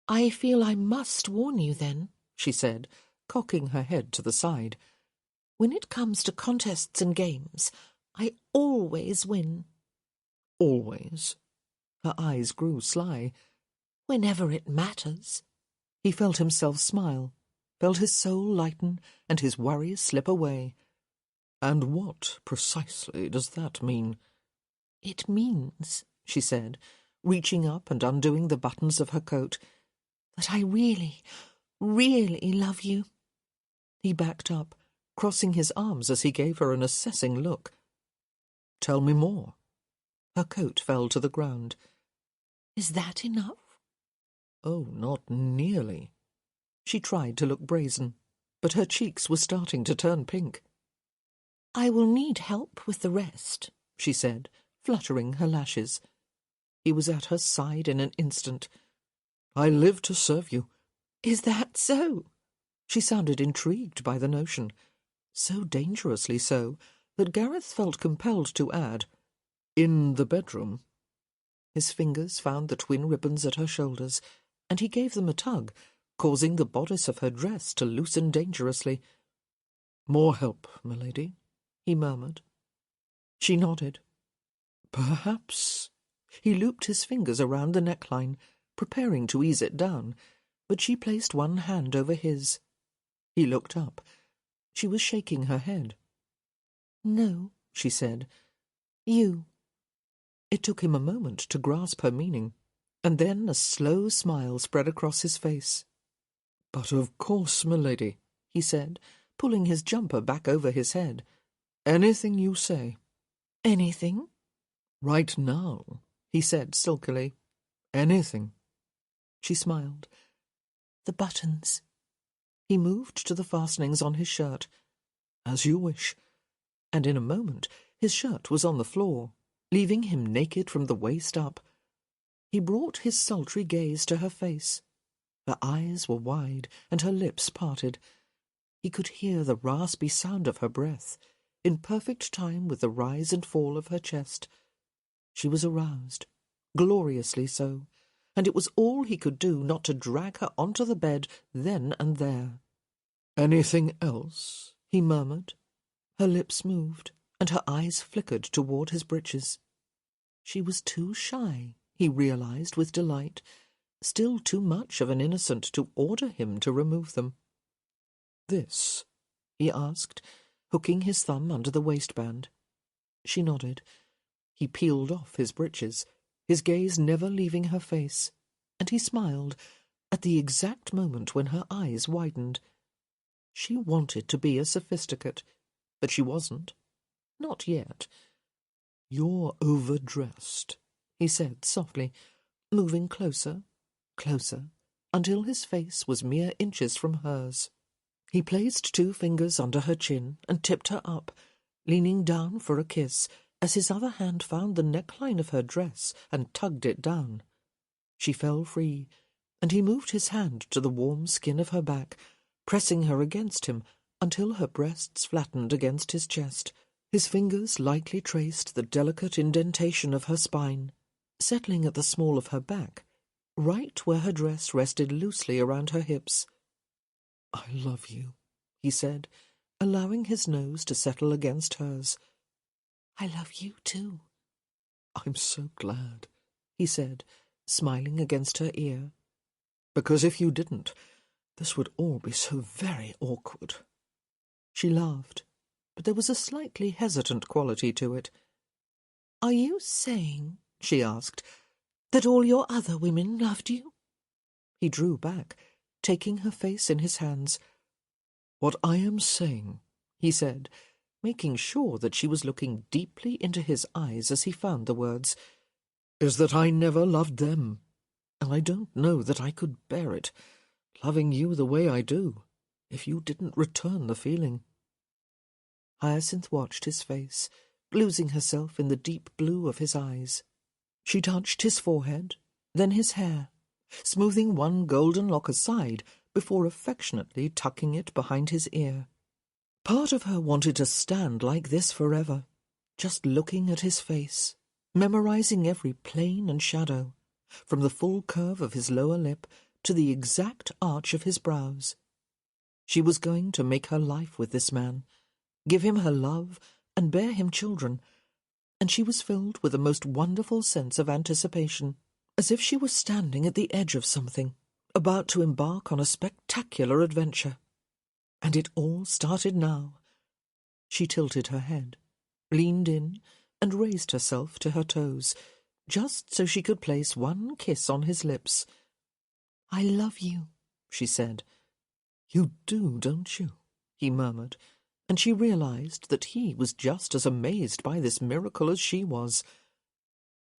"I feel I must warn you then," she said, cocking her head to the side. "When it comes to contests and games, I always win." "Always?" Her eyes grew sly. "Whenever it matters." He felt himself smile, felt his soul lighten and his worries slip away. "And what, precisely, does that mean?" "It means," she said, reaching up and undoing the buttons of her coat, "that I really, really love you." He backed up, crossing his arms as he gave her an assessing look. "Tell me more." Her coat fell to the ground. "Is that enough?" "Oh, not nearly." She tried to look brazen, but her cheeks were starting to turn pink. "I will need help with the rest," she said, fluttering her lashes. He was at her side in an instant. "I live to serve you." "Is that so?" She sounded intrigued by the notion, so dangerously so that Gareth felt compelled to add, "In the bedroom." His fingers found the twin ribbons at her shoulders, and he gave them a tug, causing the bodice of her dress to loosen dangerously. "More help, milady," he murmured. She nodded. "Perhaps—" He looped his fingers around the neckline, preparing to ease it down, but she placed one hand over his. He looked up. She was shaking her head. "No," she said. "You." It took him a moment to grasp her meaning, and then a slow smile spread across his face. "But of course, milady," he said, pulling his jumper back over his head. "Anything you say." "Anything?" "Right now," he said silkily. "Anything." She smiled. "The buttons." He moved to the fastenings on his shirt. "As you wish." And in a moment his shirt was on the floor, leaving him naked from the waist up. He brought his sultry gaze to her face. Her eyes were wide and her lips parted. He could hear the raspy sound of her breath, in perfect time with the rise and fall of her chest. She was aroused, gloriously so, and it was all he could do not to drag her onto the bed then and there. "Anything else?" he murmured. Her lips moved, and her eyes flickered toward his breeches. She was too shy, he realized with delight, still too much of an innocent to order him to remove them. "This?" he asked, hooking his thumb under the waistband. She nodded. He peeled off his breeches, his gaze never leaving her face, and he smiled at the exact moment when her eyes widened. She wanted to be a sophisticate, but she wasn't. Not yet. "You're overdressed," he said softly, moving closer, closer, until his face was mere inches from hers. He placed 2 fingers under her chin and tipped her up, leaning down for a kiss as his other hand found the neckline of her dress and tugged it down. She fell free, and he moved his hand to the warm skin of her back, pressing her against him until her breasts flattened against his chest. His fingers lightly traced the delicate indentation of her spine, settling at the small of her back, right where her dress rested loosely around her hips. "I love you," he said, allowing his nose to settle against hers. "I love you too." "I'm so glad," he said, smiling against her ear. "Because if you didn't, this would all be so very awkward." She laughed, but there was a slightly hesitant quality to it. "Are you saying," she asked, "that all your other women loved you?" He drew back, taking her face in his hands. "What I am saying," he said, making sure that she was looking deeply into his eyes as he found the words, "is that I never loved them, and I don't know that I could bear it, loving you the way I do, if you didn't return the feeling." Hyacinth watched his face, losing herself in the deep blue of his eyes. She touched his forehead, then his hair, smoothing one golden lock aside before affectionately tucking it behind his ear. Part of her wanted to stand like this forever, just looking at his face, memorizing every plane and shadow, from the full curve of his lower lip to the exact arch of his brows. She was going to make her life with this man, give him her love and bear him children, and she was filled with a most wonderful sense of anticipation, as if she was standing at the edge of something, about to embark on a spectacular adventure. And it all started now. She tilted her head, leaned in, and raised herself to her toes, just so she could place one kiss on his lips. "I love you," she said. "You do, don't you?" he murmured, and she realized that he was just as amazed by this miracle as she was.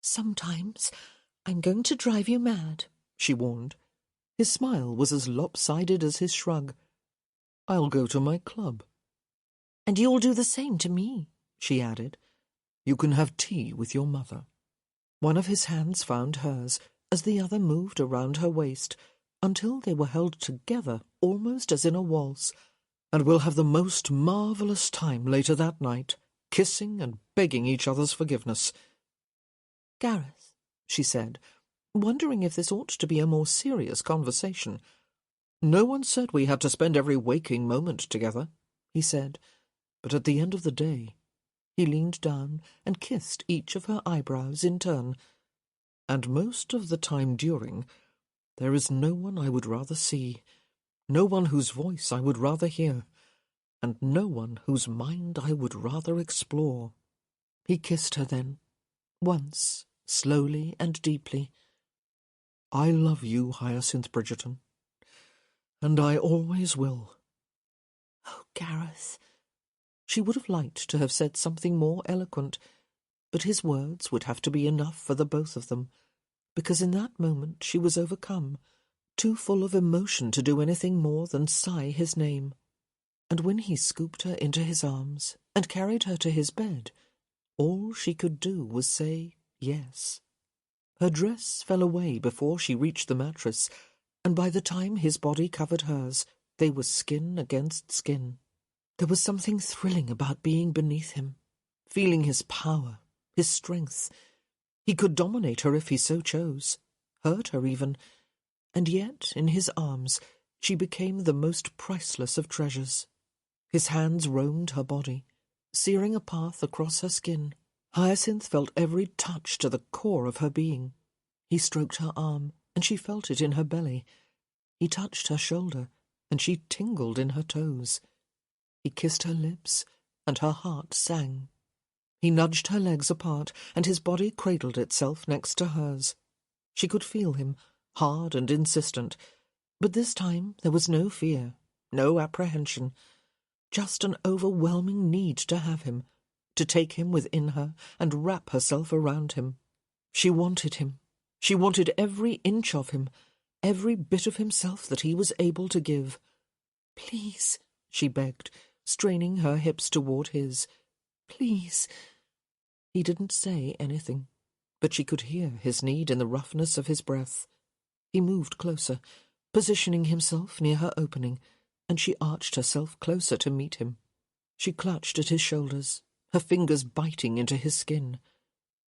"Sometimes I'm going to drive you mad," she warned. His smile was as lopsided as his shrug. "I'll go to my club." "And you'll do the same to me," she added. "You can have tea with your mother." One of his hands found hers as the other moved around her waist until they were held together almost as in a waltz. "And we'll have the most marvellous time later that night, kissing and begging each other's forgiveness." "Gareth," she said, wondering if this ought to be a more serious conversation. "No one said we had to spend every waking moment together," he said. "But at the end of the day—" He leaned down and kissed each of her eyebrows in turn. "And most of the time during, there is no one I would rather see, no one whose voice I would rather hear, and no one whose mind I would rather explore." He kissed her then, once, slowly and deeply. "I love you, Hyacinth Bridgerton, and I always will." "Oh, Gareth." She would have liked to have said something more eloquent, but his words would have to be enough for the both of them, because in that moment she was overcome, too full of emotion to do anything more than sigh his name. And when he scooped her into his arms and carried her to his bed, all she could do was say yes. Her dress fell away before she reached the mattress, and by the time his body covered hers, they were skin against skin. There was something thrilling about being beneath him, feeling his power, his strength. He could dominate her if he so chose, hurt her even, and yet in his arms she became the most priceless of treasures. His hands roamed her body, searing a path across her skin. Hyacinth felt every touch to the core of her being. He stroked her arm, and she felt it in her belly. He touched her shoulder, and she tingled in her toes. He kissed her lips, and her heart sang. He nudged her legs apart, and his body cradled itself next to hers. She could feel him, hard and insistent, but this time there was no fear, no apprehension, just an overwhelming need to have him, to take him within her and wrap herself around him. She wanted him. She wanted every inch of him, every bit of himself that he was able to give. "Please," she begged, straining her hips toward his. Please. He didn't say anything, but she could hear his need in the roughness of his breath. He moved closer, positioning himself near her opening, and she arched herself closer to meet him. She clutched at his shoulders, her fingers biting into his skin.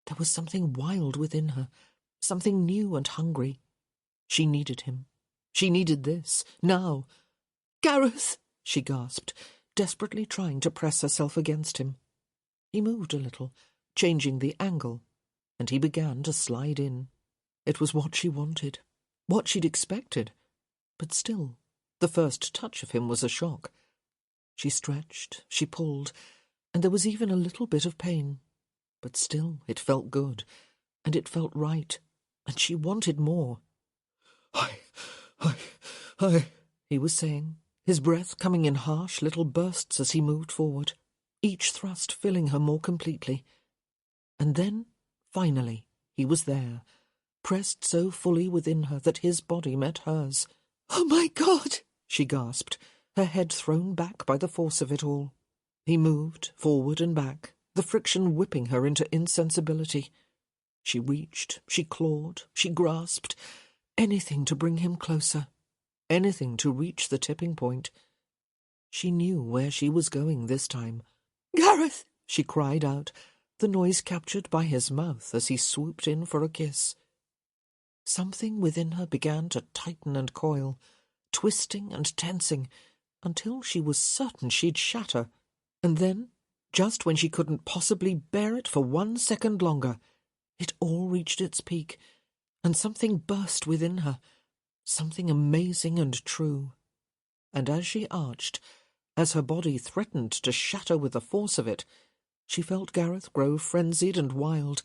There was something wild within her, something new and hungry. She needed him. She needed this, now. Gareth! She gasped, desperately trying to press herself against him. He moved a little, changing the angle, and he began to slide in. It was what she wanted, what she'd expected. But still, the first touch of him was a shock. She stretched, she pulled, and there was even a little bit of pain. But still, it felt good, and it felt right, and she wanted more. I, he was saying, his breath coming in harsh little bursts as he moved forward, each thrust filling her more completely. And then, finally, he was there, pressed so fully within her that his body met hers. "Oh, my God!" she gasped, her head thrown back by the force of it all. He moved forward and back, the friction whipping her into insensibility. She reached, she clawed, she grasped, anything to bring him closer, anything to reach the tipping point. She knew where she was going this time. "Gareth!" she cried out, the noise captured by his mouth as he swooped in for a kiss. Something within her began to tighten and coil, twisting and tensing, until she was certain she'd shatter. And then, just when she couldn't possibly bear it for 1 second longer, it all reached its peak, and something burst within her, something amazing and true. And as she arched, as her body threatened to shatter with the force of it, she felt Gareth grow frenzied and wild,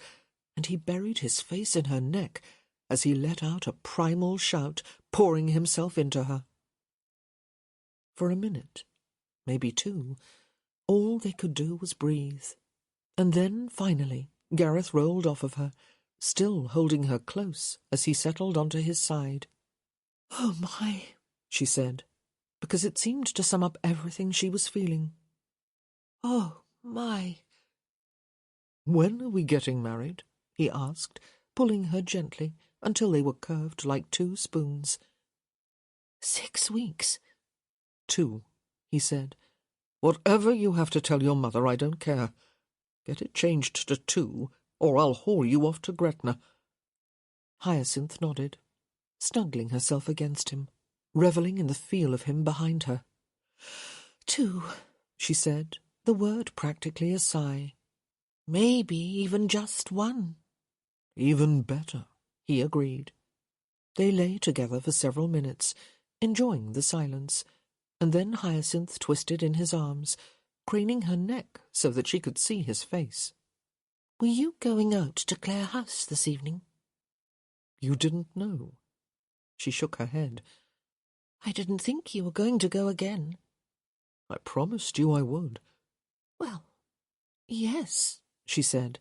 and he buried his face in her neck as he let out a primal shout, pouring himself into her. For a minute, maybe 2, all they could do was breathe. And then, finally, Gareth rolled off of her, still holding her close as he settled onto his side. "Oh, my," she said, because it seemed to sum up everything she was feeling. "Oh, my." "When are we getting married?" he asked, pulling her gently until they were curved like 2 spoons. 6 weeks. 2, he said. "Whatever you have to tell your mother, I don't care. Get it changed to 2, or I'll haul you off to Gretna." Hyacinth nodded, snuggling herself against him, revelling in the feel of him behind her. 2, she said, the word practically a sigh. "Maybe even just 1. "Even better," he agreed. They lay together for several minutes, enjoying the silence, and then Hyacinth twisted in his arms, craning her neck so that she could see his face. "Were you going out to Clare House this evening?" "You didn't know?" She shook her head. "I didn't think you were going to go again." "I promised you I would." "Well, yes," she said.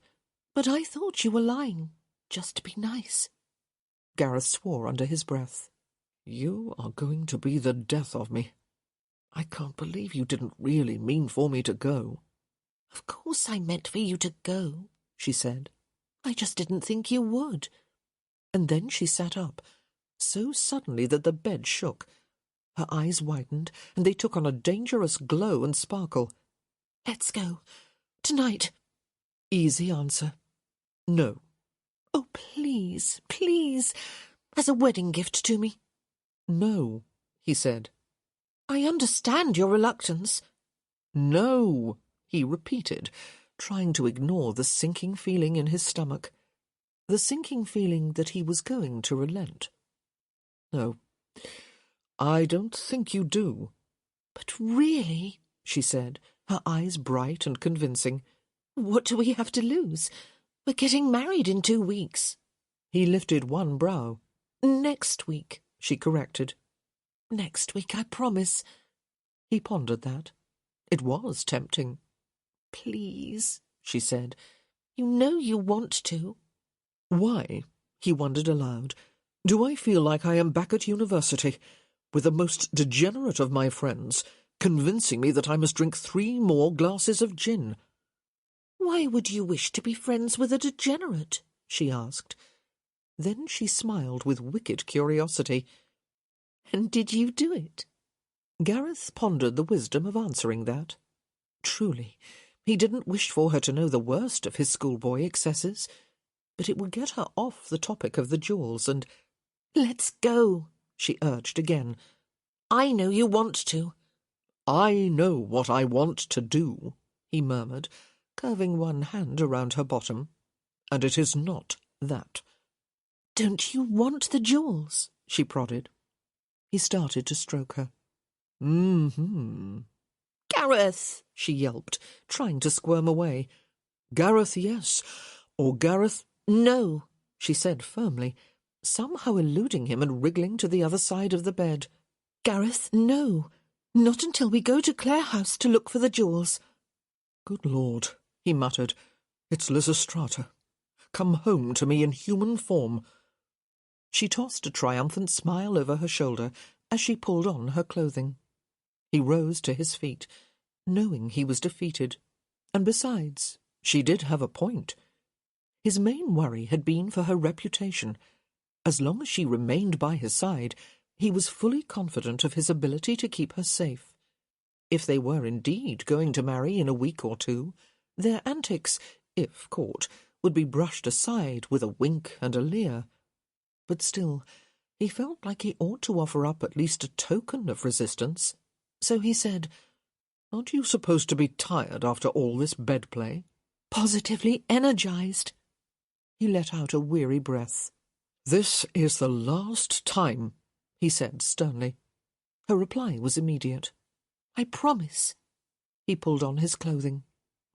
"but I thought you were lying, just to be nice." Gareth swore under his breath. "You are going to be the death of me. I can't believe you didn't really mean for me to go." "Of course I meant for you to go," she said. "I just didn't think you would." And then she sat up, so suddenly that the bed shook. Her eyes widened, and they took on a dangerous glow and sparkle. "Let's go. Tonight." Easy answer. "No." "Oh, please, please, as a wedding gift to me." "No," he said. "I understand your reluctance." "No," he repeated, trying to ignore the sinking feeling in his stomach, the sinking feeling that he was going to relent. "No, I don't think you do." "But really," she said, her eyes bright and convincing. "what do we have to lose? We're getting married in 2 weeks." He lifted one brow. "Next week," she corrected. "Next week, I promise." He pondered that. It was tempting. "Please," she said. "You know you want to." "Why?" he wondered aloud. "Do I feel like I am back at university, with the most degenerate of my friends, convincing me that I must drink 3 more glasses of gin? Why would you wish to be friends with a degenerate? She asked. Then she smiled with wicked curiosity. And did you do it? Gareth pondered the wisdom of answering that. Truly, he didn't wish for her to know the worst of his schoolboy excesses, but it would get her off the topic of the jewels, and— Let's go, she urged again. I know you want to. I know what I want to do, he murmured, curving one hand around her bottom, and it is not that. Don't you want the jewels? She prodded. He started to stroke her. Mm-hmm. Gareth, she yelped, trying to squirm away. Gareth, yes, or Gareth— No, she said firmly, somehow eluding him and wriggling to the other side of the bed. Gareth, no, not until we go to Clare House to look for the jewels. Good Lord, he muttered, it's Lysistrata. Come home to me in human form. She tossed a triumphant smile over her shoulder as she pulled on her clothing. He rose to his feet, knowing he was defeated, and besides, she did have a point. His main worry had been for her reputation. As long as she remained by his side, he was fully confident of his ability to keep her safe. If they were indeed going to marry in a week or two, their antics, if caught, would be brushed aside with a wink and a leer. But still, he felt like he ought to offer up at least a token of resistance. So he said, Aren't you supposed to be tired after all this bed-play? Positively energized. He let out a weary breath. This is the last time, he said sternly. Her reply was immediate. I promise. He pulled on his clothing.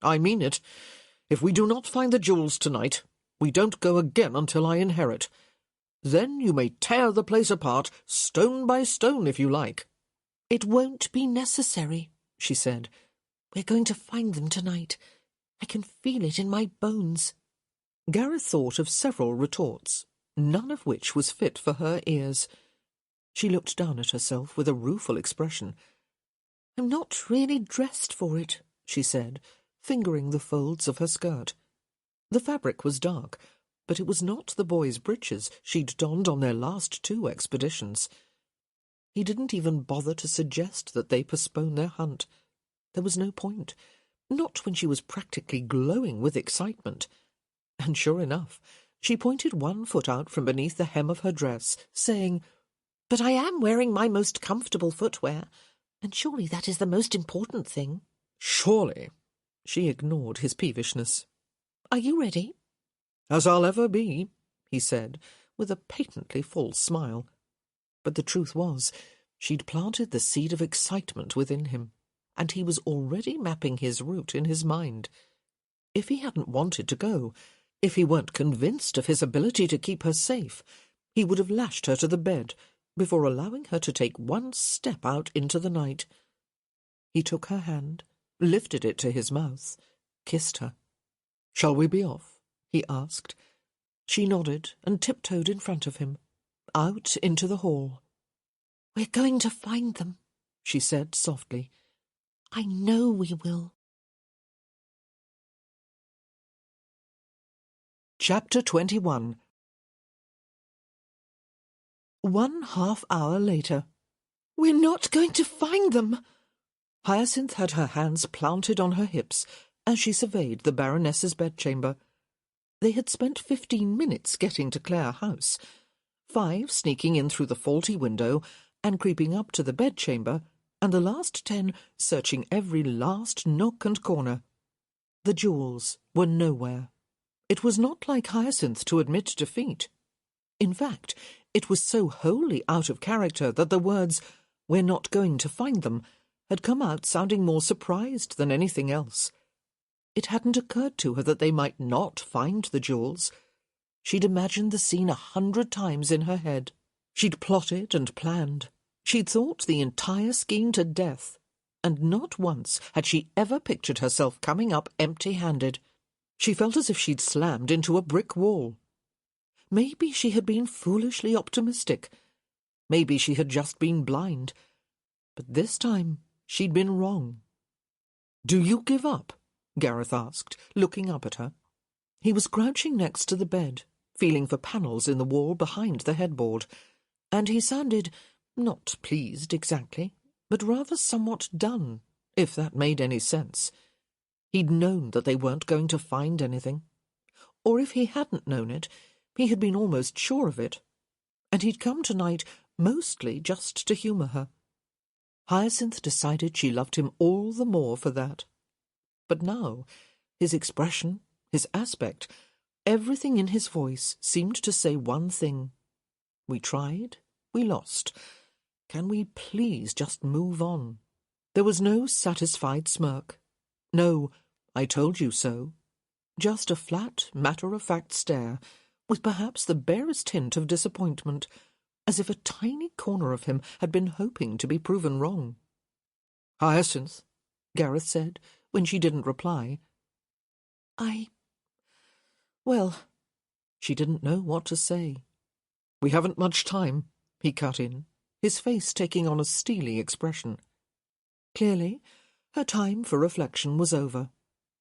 I mean it. If we do not find the jewels tonight, we don't go again until I inherit. Then you may tear the place apart, stone by stone, if you like. It won't be necessary, she said. We're going to find them tonight. I can feel it in my bones. Gareth thought of several retorts, none of which was fit for her ears. She looked down at herself with a rueful expression. I'm not really dressed for it, she said, fingering the folds of her skirt. The fabric was dark, but it was not the boys' breeches she'd donned on their last 2 expeditions. He didn't even bother to suggest that they postpone their hunt. There was no point, not when she was practically glowing with excitement. And sure enough, she pointed one foot out from beneath the hem of her dress, saying, But I am wearing my most comfortable footwear, and surely that is the most important thing. Surely. She ignored his peevishness. Are you ready? As I'll ever be, he said, with a patently false smile. But the truth was, she'd planted the seed of excitement within him, and he was already mapping his route in his mind. If he hadn't wanted to go, if he weren't convinced of his ability to keep her safe, he would have lashed her to the bed before allowing her to take one step out into the night. He took her hand, lifted it to his mouth, kissed her. Shall we be off? He asked. She nodded and tiptoed in front of him, out into the hall. We're going to find them, she said softly. I know we will. Chapter 21. 1/2 hour later. We're not going to find them. Hyacinth had her hands planted on her hips as she surveyed the Baroness's bedchamber. They had spent 15 minutes getting to Clare House, 5 sneaking in through the faulty window and creeping up to the bedchamber, and the last 10 searching every last nook and corner. The jewels were nowhere. It was not like Hyacinth to admit defeat. In fact, it was so wholly out of character that the words, "We're not going to find them," had come out sounding more surprised than anything else. It hadn't occurred to her that they might not find the jewels. She'd imagined the scene 100 times in her head. She'd plotted and planned. She'd thought the entire scheme to death, and not once had she ever pictured herself coming up empty-handed. She felt as if she'd slammed into a brick wall. Maybe she had been foolishly optimistic. Maybe she had just been blind. But this time she'd been wrong. "Do you give up?" Gareth asked, looking up at her. He was crouching next to the bed, feeling for panels in the wall behind the headboard, and he sounded not pleased exactly, but rather somewhat done, if that made any sense. He'd known that they weren't going to find anything. Or if he hadn't known it, he had been almost sure of it. And he'd come tonight mostly just to humour her. Hyacinth decided she loved him all the more for that. But now, his expression, his aspect, everything in his voice seemed to say one thing. We tried, we lost. Can we please just move on? There was no satisfied smirk. No, I told you so. Just a flat, matter-of-fact stare, with perhaps the barest hint of disappointment, as if a tiny corner of him had been hoping to be proven wrong. "Hyacinth," Gareth said, when she didn't reply. Well, she didn't know what to say. "We haven't much time," he cut in, his face taking on a steely expression. Clearly, her time for reflection was over.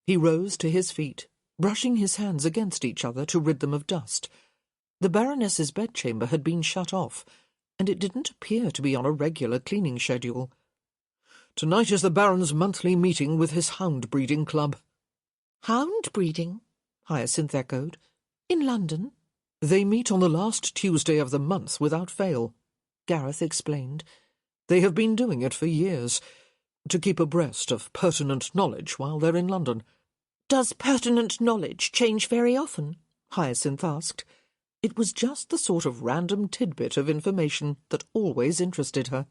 He rose to his feet, brushing his hands against each other to rid them of dust. The Baroness's bedchamber had been shut off, and it didn't appear to be on a regular cleaning schedule. "Tonight is the Baron's monthly meeting with his hound-breeding club." "Hound-breeding?" Hyacinth echoed. "In London?" "They meet on the last Tuesday of the month without fail," Gareth explained. "They have been doing it for years, to keep abreast of pertinent knowledge while they're in London." "Does pertinent knowledge change very often?" Hyacinth asked. It was just the sort of random tidbit of information that always interested her.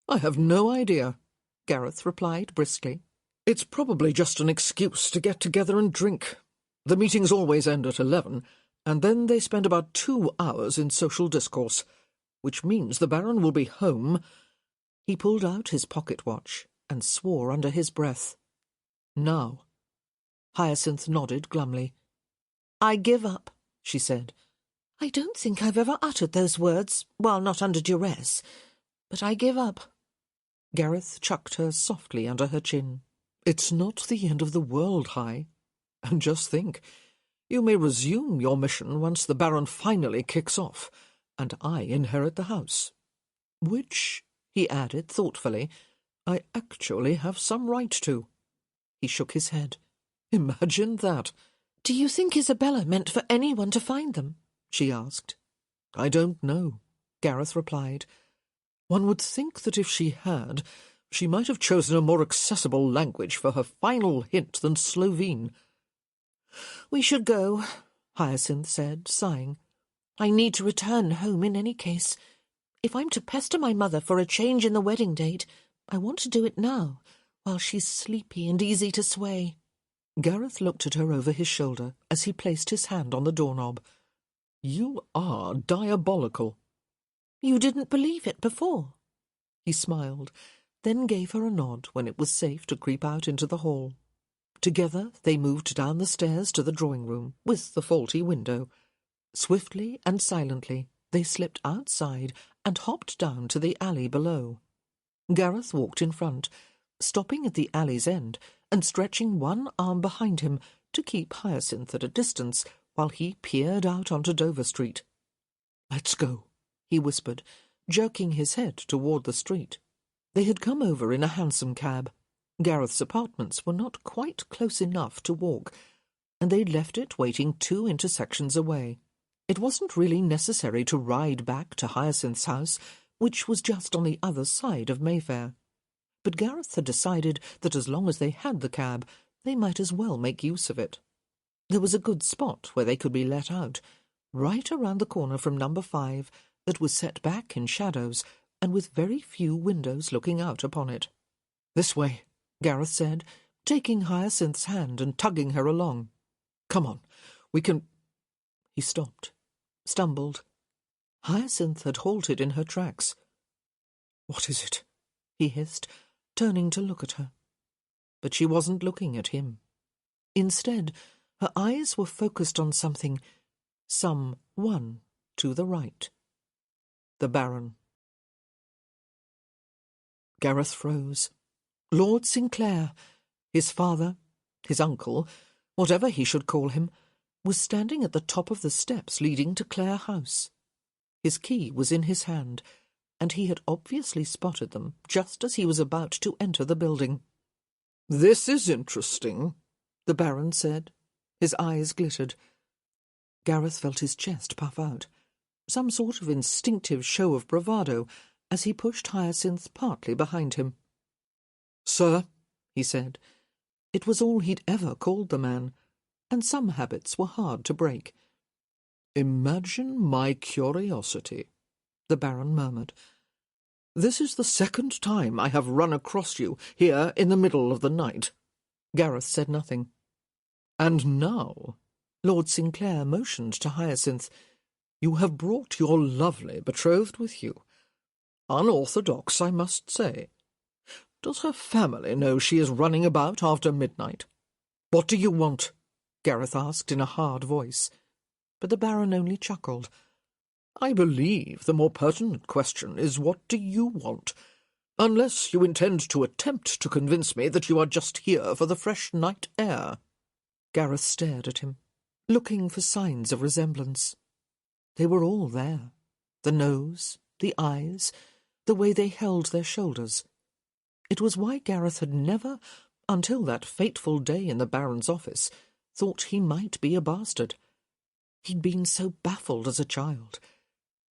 "I have no idea," Gareth replied briskly. "It's probably just an excuse to get together and drink. The meetings always end at 11, and then they spend about 2 hours in social discourse, which means the Baron will be home." He pulled out his pocket watch and swore under his breath. "Now." Hyacinth nodded glumly. "I give up," she said. "I don't think I've ever uttered those words, while not under duress, but I give up." Gareth chucked her softly under her chin. "It's not the end of the world, Hy. And just think, you may resume your mission once the Baron finally kicks off, and I inherit the house. Which," he added thoughtfully, "I actually have some right to." He shook his head. "Imagine that." "Do you think Isabella meant for anyone to find them?" she asked. "I don't know," Gareth replied. "One would think that if she had, she might have chosen a more accessible language for her final hint than Slovene." "We should go," Hyacinth said, sighing. "I need to return home in any case. If I'm to pester my mother for a change in the wedding date, I want to do it now, while she's sleepy and easy to sway." Gareth looked at her over his shoulder as he placed his hand on the doorknob. "You are diabolical." "You didn't believe it before?" He smiled, then gave her a nod when it was safe to creep out into the hall. Together they moved down the stairs to the drawing-room, with the faulty window. Swiftly and silently they slipped outside and hopped down to the alley below. Gareth walked in front, stopping at the alley's end and stretching one arm behind him to keep Hyacinth at a distance while he peered out onto Dover Street. "Let's go," he whispered, jerking his head toward the street. They had come over in a hansom cab. Gareth's apartments were not quite close enough to walk, and they'd left it waiting 2 intersections away. It wasn't really necessary to ride back to Hyacinth's house, which was just on the other side of Mayfair. But Gareth had decided that as long as they had the cab, they might as well make use of it. There was a good spot where they could be let out, right around the corner from number 5, that was set back in shadows, and with very few windows looking out upon it. "This way," Gareth said, taking Hyacinth's hand and tugging her along. "Come on, we can—" He stopped, stumbled. Hyacinth had halted in her tracks. "What is it?" he hissed, turning to look at her. But she wasn't looking at him. Instead, her eyes were focused on something, someone to the right. The Baron. Gareth froze. Lord Sinclair, his father, His uncle, whatever he should call him, was standing at the top of the steps leading to Clare House. His key was in his hand, and he had obviously spotted them just as he was about to enter the building. "This is interesting," the Baron said. His eyes glittered. Gareth felt his chest puff out, some sort of instinctive show of bravado, as he pushed Hyacinth partly behind him. "Sir," he said. It was all he'd ever called the man, and some habits were hard to break. "Imagine my curiosity," the Baron murmured. "This is the second time I have run across you here in the middle of the night." Gareth said nothing. "And now," Lord Sinclair motioned to Hyacinth, "you have brought your lovely betrothed with you. Unorthodox, I must say. Does her family know she is running about after midnight?" "What do you want?" Gareth asked in a hard voice. But the Baron only chuckled. "I believe the more pertinent question is, what do you want? Unless you intend to attempt to convince me that you are just here for the fresh night air." Gareth stared at him, looking for signs of resemblance. They were all there. The nose, the eyes, the way they held their shoulders. It was why Gareth had never, until that fateful day in the Baron's office, thought he might be a bastard. He'd been so baffled as a child.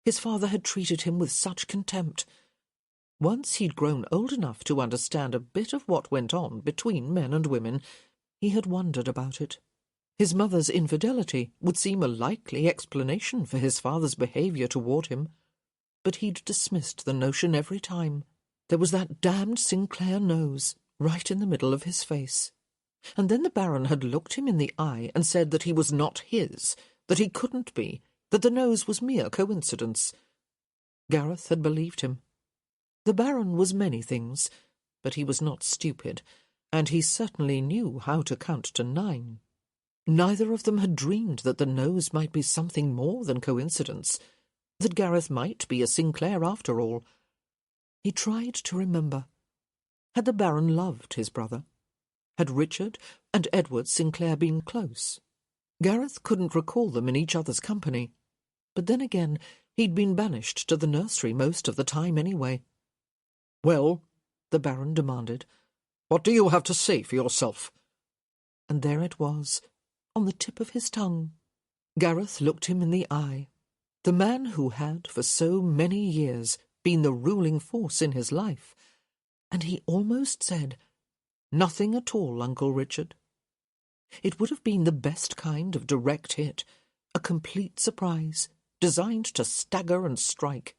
His father had treated him with such contempt. Once he'd grown old enough to understand a bit of what went on between men and women, he had wondered about it. His mother's infidelity would seem a likely explanation for his father's behaviour toward him, but he'd dismissed the notion every time. There was that damned Sinclair nose right in the middle of his face. And then the Baron had looked him in the eye and said that he was not his, that he couldn't be, that the nose was mere coincidence. Gareth had believed him. The Baron was many things, but he was not stupid, and he certainly knew how to count to 9. Neither of them had dreamed that the nose might be something more than coincidence, that Gareth might be a Sinclair after all. He tried to remember. Had the Baron loved his brother? Had Richard and Edward Sinclair been close? Gareth couldn't recall them in each other's company, but then again he'd been banished to the nursery most of the time anyway. "Well," the Baron demanded, "what do you have to say for yourself?" And there it was, on the tip of his tongue. Gareth looked him in the eye. The man who had, for so many years, been the ruling force in his life, and he almost said, "Nothing at all, Uncle Richard." It would have been the best kind of direct hit, a complete surprise, designed to stagger and strike.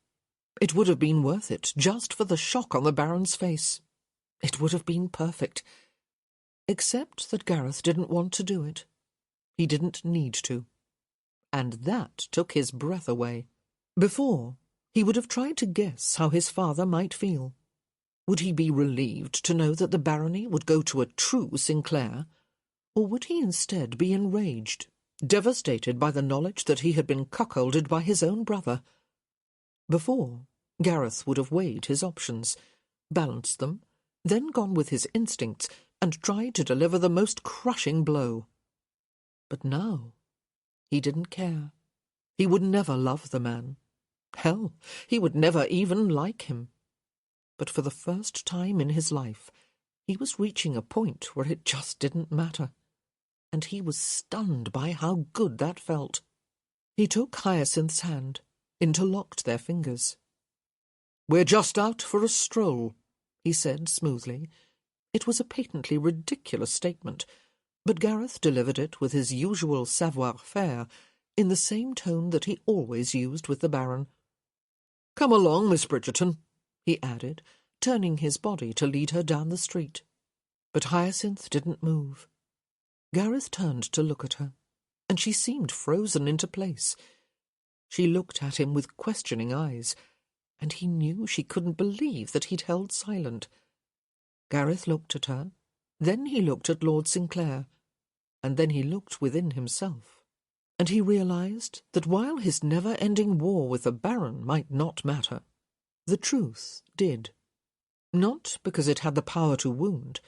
It would have been worth it just for the shock on the Baron's face. It would have been perfect. Except that Gareth didn't want to do it. He didn't need to. And that took his breath away. Before, he would have tried to guess how his father might feel. Would he be relieved to know that the barony would go to a true Sinclair? Or would he instead be enraged, devastated by the knowledge that he had been cuckolded by his own brother? Before, Gareth would have weighed his options, balanced them, then gone with his instincts and tried to deliver the most crushing blow. But now, he didn't care. He would never love the man. Hell, he would never even like him. But for the first time in his life, he was reaching a point where it just didn't matter. And he was stunned by how good that felt. He took Hyacinth's hand, interlocked their fingers. "We're just out for a stroll," he said smoothly. It was a patently ridiculous statement, but Gareth delivered it with his usual savoir-faire, in the same tone that he always used with the Baron. "Come along, Miss Bridgerton," he added, turning his body to lead her down the street. But Hyacinth didn't move. Gareth turned to look at her, and she seemed frozen into place. She looked at him with questioning eyes, and he knew she couldn't believe that he'd held silent. Gareth looked at her, then he looked at Lord Sinclair, and then he looked within himself, and he realized that while his never-ending war with the Baron might not matter, the truth did. Not because it had the power to wound,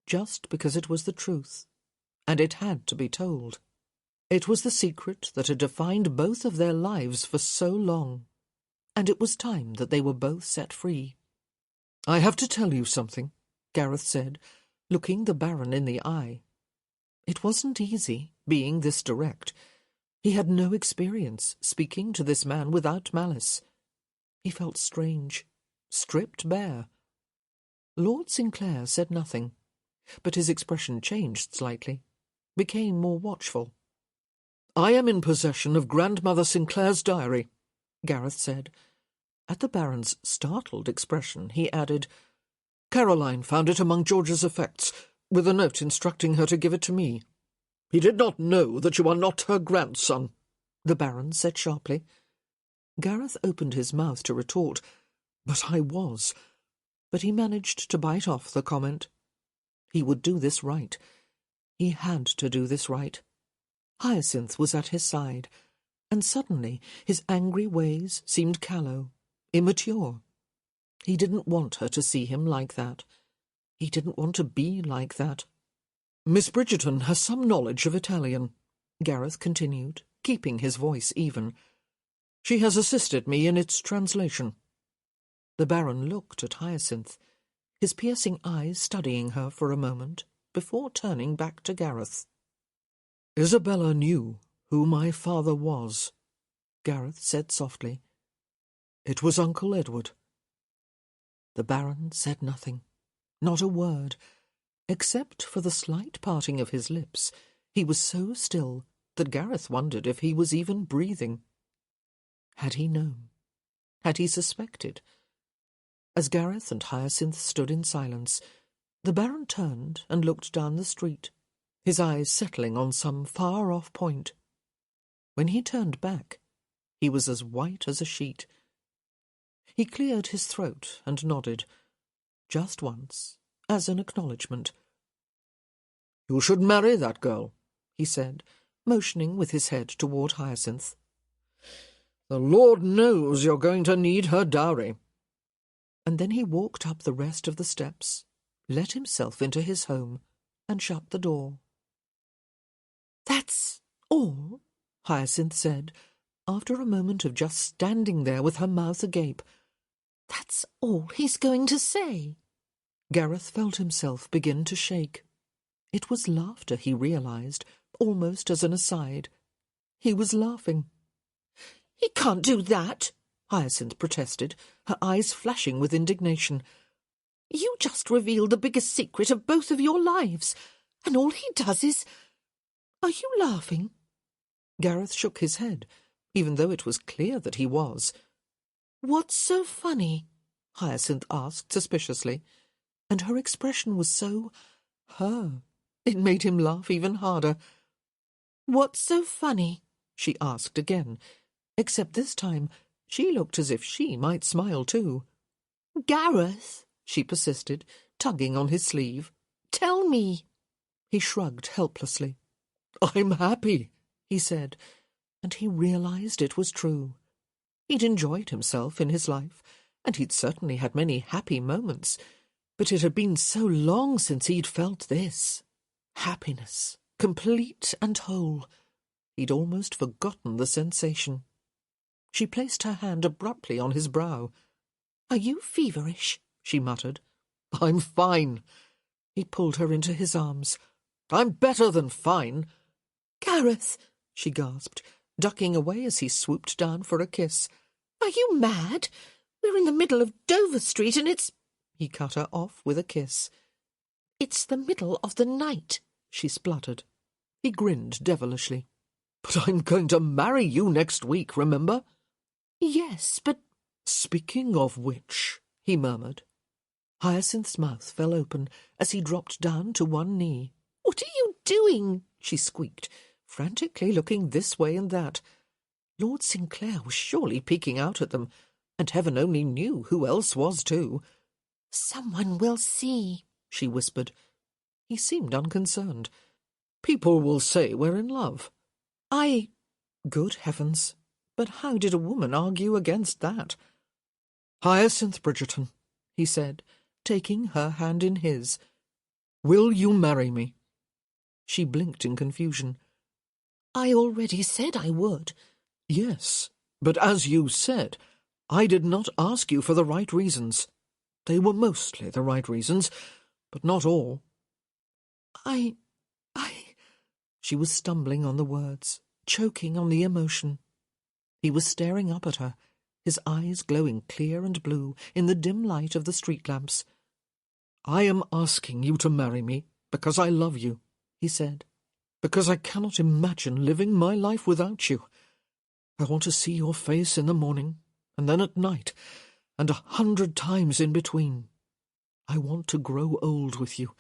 just because it was the truth. and it had to be told. It was the secret that had defined both of their lives for so long, and it was time that they were both set free. "I have to tell you something," Gareth said, looking the Baron in the eye. It wasn't easy, being this direct. He had no experience speaking to this man without malice. He felt strange, stripped bare. Lord Sinclair said nothing, but his expression changed slightly, became more watchful. "I am in possession of Grandmother Sinclair's diary," Gareth said. At the Baron's startled expression, he added, "Caroline found it among George's effects, with a note instructing her to give it to me." "He did not know that you are not her grandson," the Baron said sharply. Gareth opened his mouth to retort, "But I was," but he managed to bite off the comment. He would do this right. He had to do this right. Hyacinth was at his side, and suddenly his angry ways seemed callow, immature. He didn't want her to see him like that. He didn't want to be like that. "Miss Bridgerton has some knowledge of Italian," Gareth continued, keeping his voice even. "She has assisted me in its translation." The Baron looked at Hyacinth, his piercing eyes studying her for a moment before turning back to Gareth. "Isabella knew who my father was," Gareth said softly. "It was Uncle Edward." The Baron said nothing, not a word, except for the slight parting of his lips. He was so still that Gareth wondered if he was even breathing. Had he known? Had he suspected? As Gareth and Hyacinth stood in silence, the Baron turned and looked down the street, his eyes settling on some far-off point. When he turned back, he was as white as a sheet. He cleared his throat and nodded, just once, as an acknowledgment. "You should marry that girl," he said, motioning with his head toward Hyacinth. "The Lord knows you're going to need her dowry." And then he walked up the rest of the steps, let himself into his home, and shut the door. "That's all?" Hyacinth said, after a moment of just standing there with her mouth agape. "That's all he's going to say?" Gareth felt himself begin to shake. It was laughter, he realized, almost as an aside. He was laughing. "He can't do that," Hyacinth protested, her eyes flashing with indignation. "You just revealed the biggest secret of both of your lives, and all he does is— Are you laughing?" Gareth shook his head, even though it was clear that he was. "What's so funny?" Hyacinth asked suspiciously, and her expression was so her. It made him laugh even harder. "What's so funny?" she asked again, except this time she looked as if she might smile too. "Gareth," she persisted, tugging on his sleeve, "tell me." He shrugged helplessly. "I'm happy," he said, and he realized it was true. He'd enjoyed himself in his life, and he'd certainly had many happy moments, but it had been so long since he'd felt this. Happiness, complete and whole. He'd almost forgotten the sensation. She placed her hand abruptly on his brow. "Are you feverish?" she muttered. "I'm fine." He pulled her into his arms. "I'm better than fine." "Gareth," she gasped, ducking away as he swooped down for a kiss. "Are you mad? We're in the middle of Dover Street and it's—" He cut her off with a kiss. "It's the middle of the night," she spluttered. He grinned devilishly. "But I'm going to marry you next week, remember?" "Yes, but—" "Speaking of which," he murmured. Hyacinth's mouth fell open as he dropped down to one knee. "What are you doing?" she squeaked, frantically looking this way and that. Lord Sinclair was surely peeking out at them, and heaven only knew who else was too. "Someone will see," she whispered. He seemed unconcerned. "People will say we're in love." Good heavens, but how did a woman argue against that? "Hyacinth Bridgerton," he said, taking her hand in his. "Will you marry me?" She blinked in confusion. I already said I would. Yes, but as you said, I did not ask you for the right reasons. They were mostly the right reasons, but not all. I... She was stumbling on the words, choking on the emotion. He was staring up at her, his eyes glowing clear and blue in the dim light of the street lamps. I am asking you to marry me because I love you, he said, because I cannot imagine living my life without you. I want to see your face in the morning, and then at night, and 100 times in between. I want to grow old with you.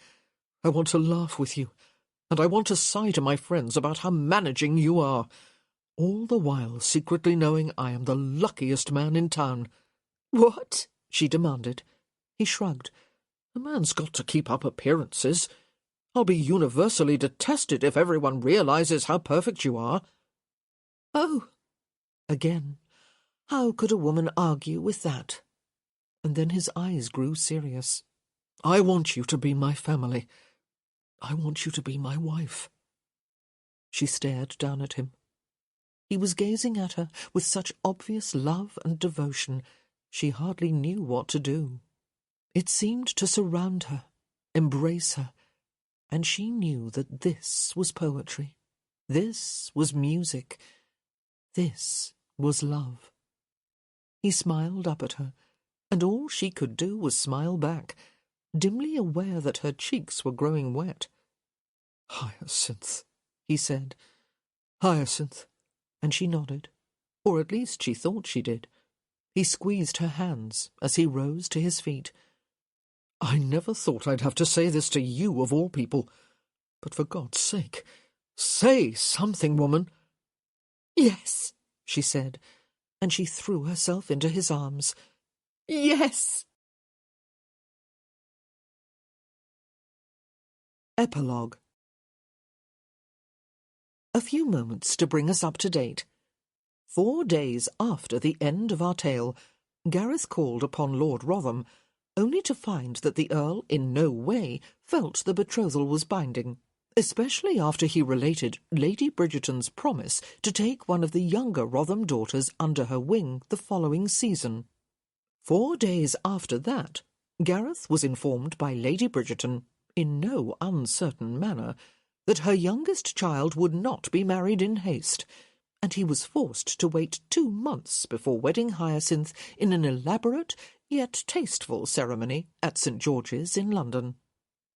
I want to laugh with you, and I want to sigh to my friends about how managing you are, all the while secretly knowing I am the luckiest man in town. What? She demanded. He shrugged. A man's got to keep up appearances. I'll be universally detested if everyone realizes how perfect you are. Oh. Again, how could a woman argue with that? And then his eyes grew serious. I want you to be my family. I want you to be my wife. She stared down at him. He was gazing at her with such obvious love and devotion, she hardly knew what to do. It seemed to surround her, embrace her, and she knew that this was poetry. This was music. This was love. He smiled up at her, and all she could do was smile back, dimly aware that her cheeks were growing wet. Hyacinth, he said. Hyacinth. And she nodded, or at least she thought she did. He squeezed her hands as he rose to his feet. I never thought I'd have to say this to you of all people, but for God's sake, say something, woman. Yes, she said, and she threw herself into his arms. Yes. Epilogue. A few moments to bring us up to date. 4 days after the end of our tale, Gareth called upon Lord Wrotham, only to find that the Earl in no way felt the betrothal was binding, especially after he related Lady Bridgerton's promise to take one of the younger Wrotham daughters under her wing the following season. 4 days after that, Gareth was informed by Lady Bridgerton, in no uncertain manner, that her youngest child would not be married in haste, and he was forced to wait 2 months before wedding Hyacinth in an elaborate yet tasteful ceremony at St. George's in London.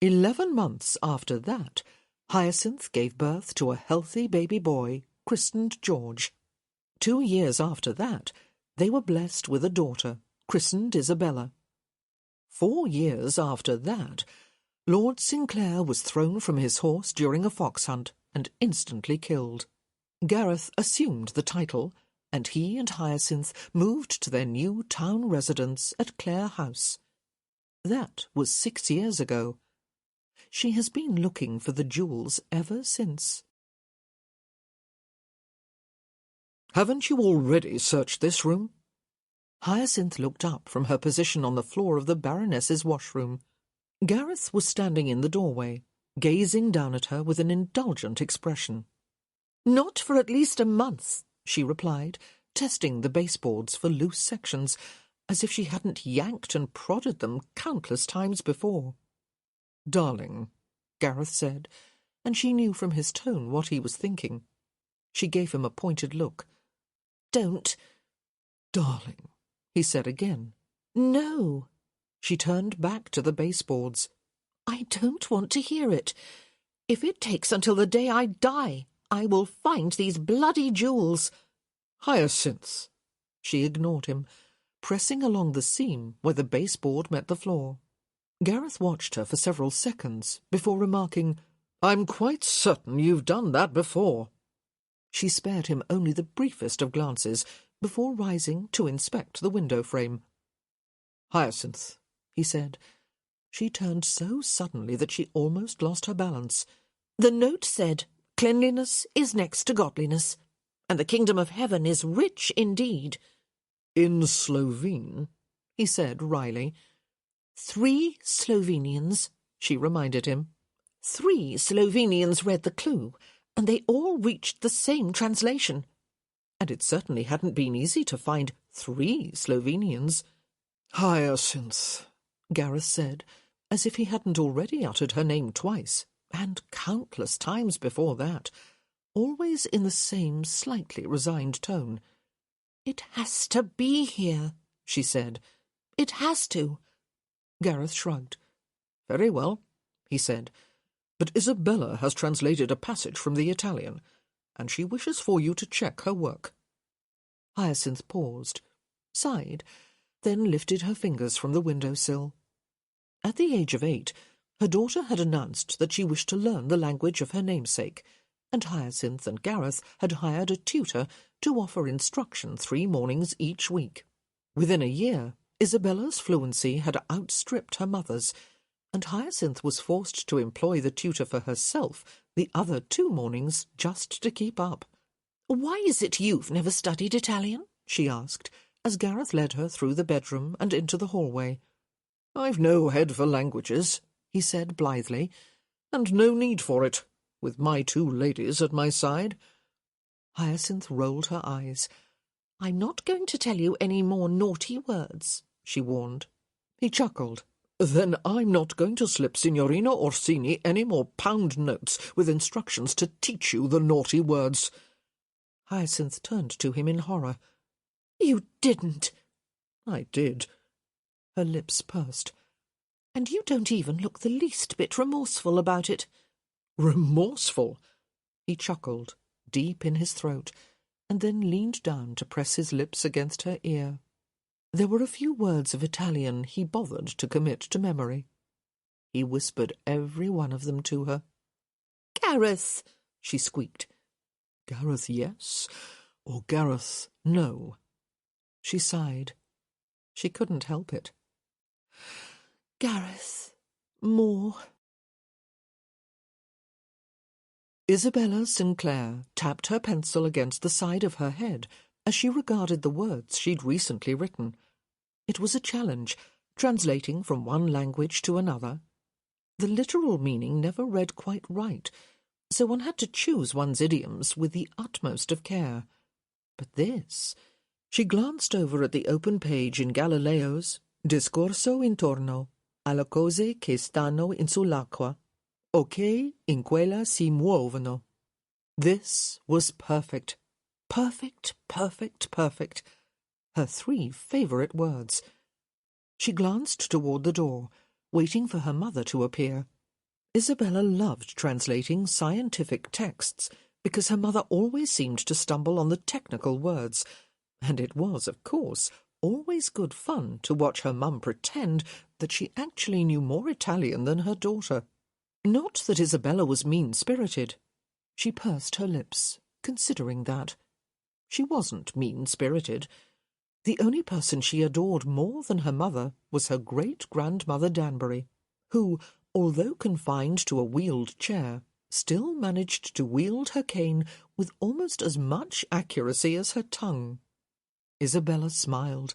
11 months after that, Hyacinth gave birth to a healthy baby boy, christened George. 2 years after that, they were blessed with a daughter, christened Isabella. 4 years after that, Lord Sinclair was thrown from his horse during a fox hunt and instantly killed. Gareth assumed the title, and he and Hyacinth moved to their new town residence at Clare House. That was 6 years ago. She has been looking for the jewels ever since. Haven't you already searched this room? Hyacinth looked up from her position on the floor of the Baroness's washroom. Gareth was standing in the doorway, gazing down at her with an indulgent expression. Not for at least a month, she replied, testing the baseboards for loose sections, as if she hadn't yanked and prodded them countless times before. Darling, Gareth said, and she knew from his tone what he was thinking. She gave him a pointed look. Don't. Darling, he said again. No. She turned back to the baseboards. I don't want to hear it. If it takes until the day I die, I will find these bloody jewels. Hyacinth. She ignored him, pressing along the seam where the baseboard met the floor. Gareth watched her for several seconds before remarking, I'm quite certain you've done that before. She spared him only the briefest of glances before rising to inspect the window frame. Hyacinth, he said. She turned so suddenly that she almost lost her balance. The note said, cleanliness is next to godliness, and the kingdom of heaven is rich indeed. In Slovene, he said wryly. 3 Slovenians, she reminded him. 3 Slovenians read the clue, and they all reached the same translation. And it certainly hadn't been easy to find 3 Slovenians. Hyacinth, Gareth said, as if he hadn't already uttered her name twice, and countless times before that, always in the same slightly resigned tone. "It has to be here," she said. "It has to." Gareth shrugged. "Very well," he said, "but Isabella has translated a passage from the Italian, and she wishes for you to check her work." Hyacinth paused, sighed, then lifted her fingers from the window-sill. At the age of 8, her daughter had announced that she wished to learn the language of her namesake, and Hyacinth and Gareth had hired a tutor to offer instruction 3 mornings each week. Within a year, Isabella's fluency had outstripped her mother's, and Hyacinth was forced to employ the tutor for herself the other 2 mornings just to keep up. "Why is it you've never studied Italian?" she asked, as Gareth led her through the bedroom and into the hallway. "I've no head for languages," he said blithely, "and no need for it, with my 2 ladies at my side." Hyacinth rolled her eyes. "I'm not going to tell you any more naughty words," she warned. He chuckled. "Then I'm not going to slip Signorina Orsini any more pound notes with instructions to teach you the naughty words." Hyacinth turned to him in horror. "You didn't." "I did." Her lips pursed. "And you don't even look the least bit remorseful about it." "Remorseful?" He chuckled, deep in his throat, and then leaned down to press his lips against her ear. There were a few words of Italian he bothered to commit to memory. He whispered every one of them to her. "Gareth!" she squeaked. "Gareth, yes, or Gareth, no." She sighed. She couldn't help it. "Gareth, more." Isabella Sinclair tapped her pencil against the side of her head as she regarded the words she'd recently written. It was a challenge, translating from one language to another. The literal meaning never read quite right, so one had to choose one's idioms with the utmost of care. But this... She glanced over at the open page in Galileo's Discorso intorno alle cose che stanno in sull'acqua, o che in quella si muovono. This was perfect. Perfect, perfect, perfect. Her 3 favourite words. She glanced toward the door, waiting for her mother to appear. Isabella loved translating scientific texts because her mother always seemed to stumble on the technical words, and it was, of course, always good fun to watch her mum pretend that she actually knew more Italian than her daughter. Not that Isabella was mean-spirited. She pursed her lips, considering that. She wasn't mean-spirited. The only person she adored more than her mother was her great-grandmother Danbury, who, although confined to a wheeled chair, still managed to wield her cane with almost as much accuracy as her tongue. Isabella smiled.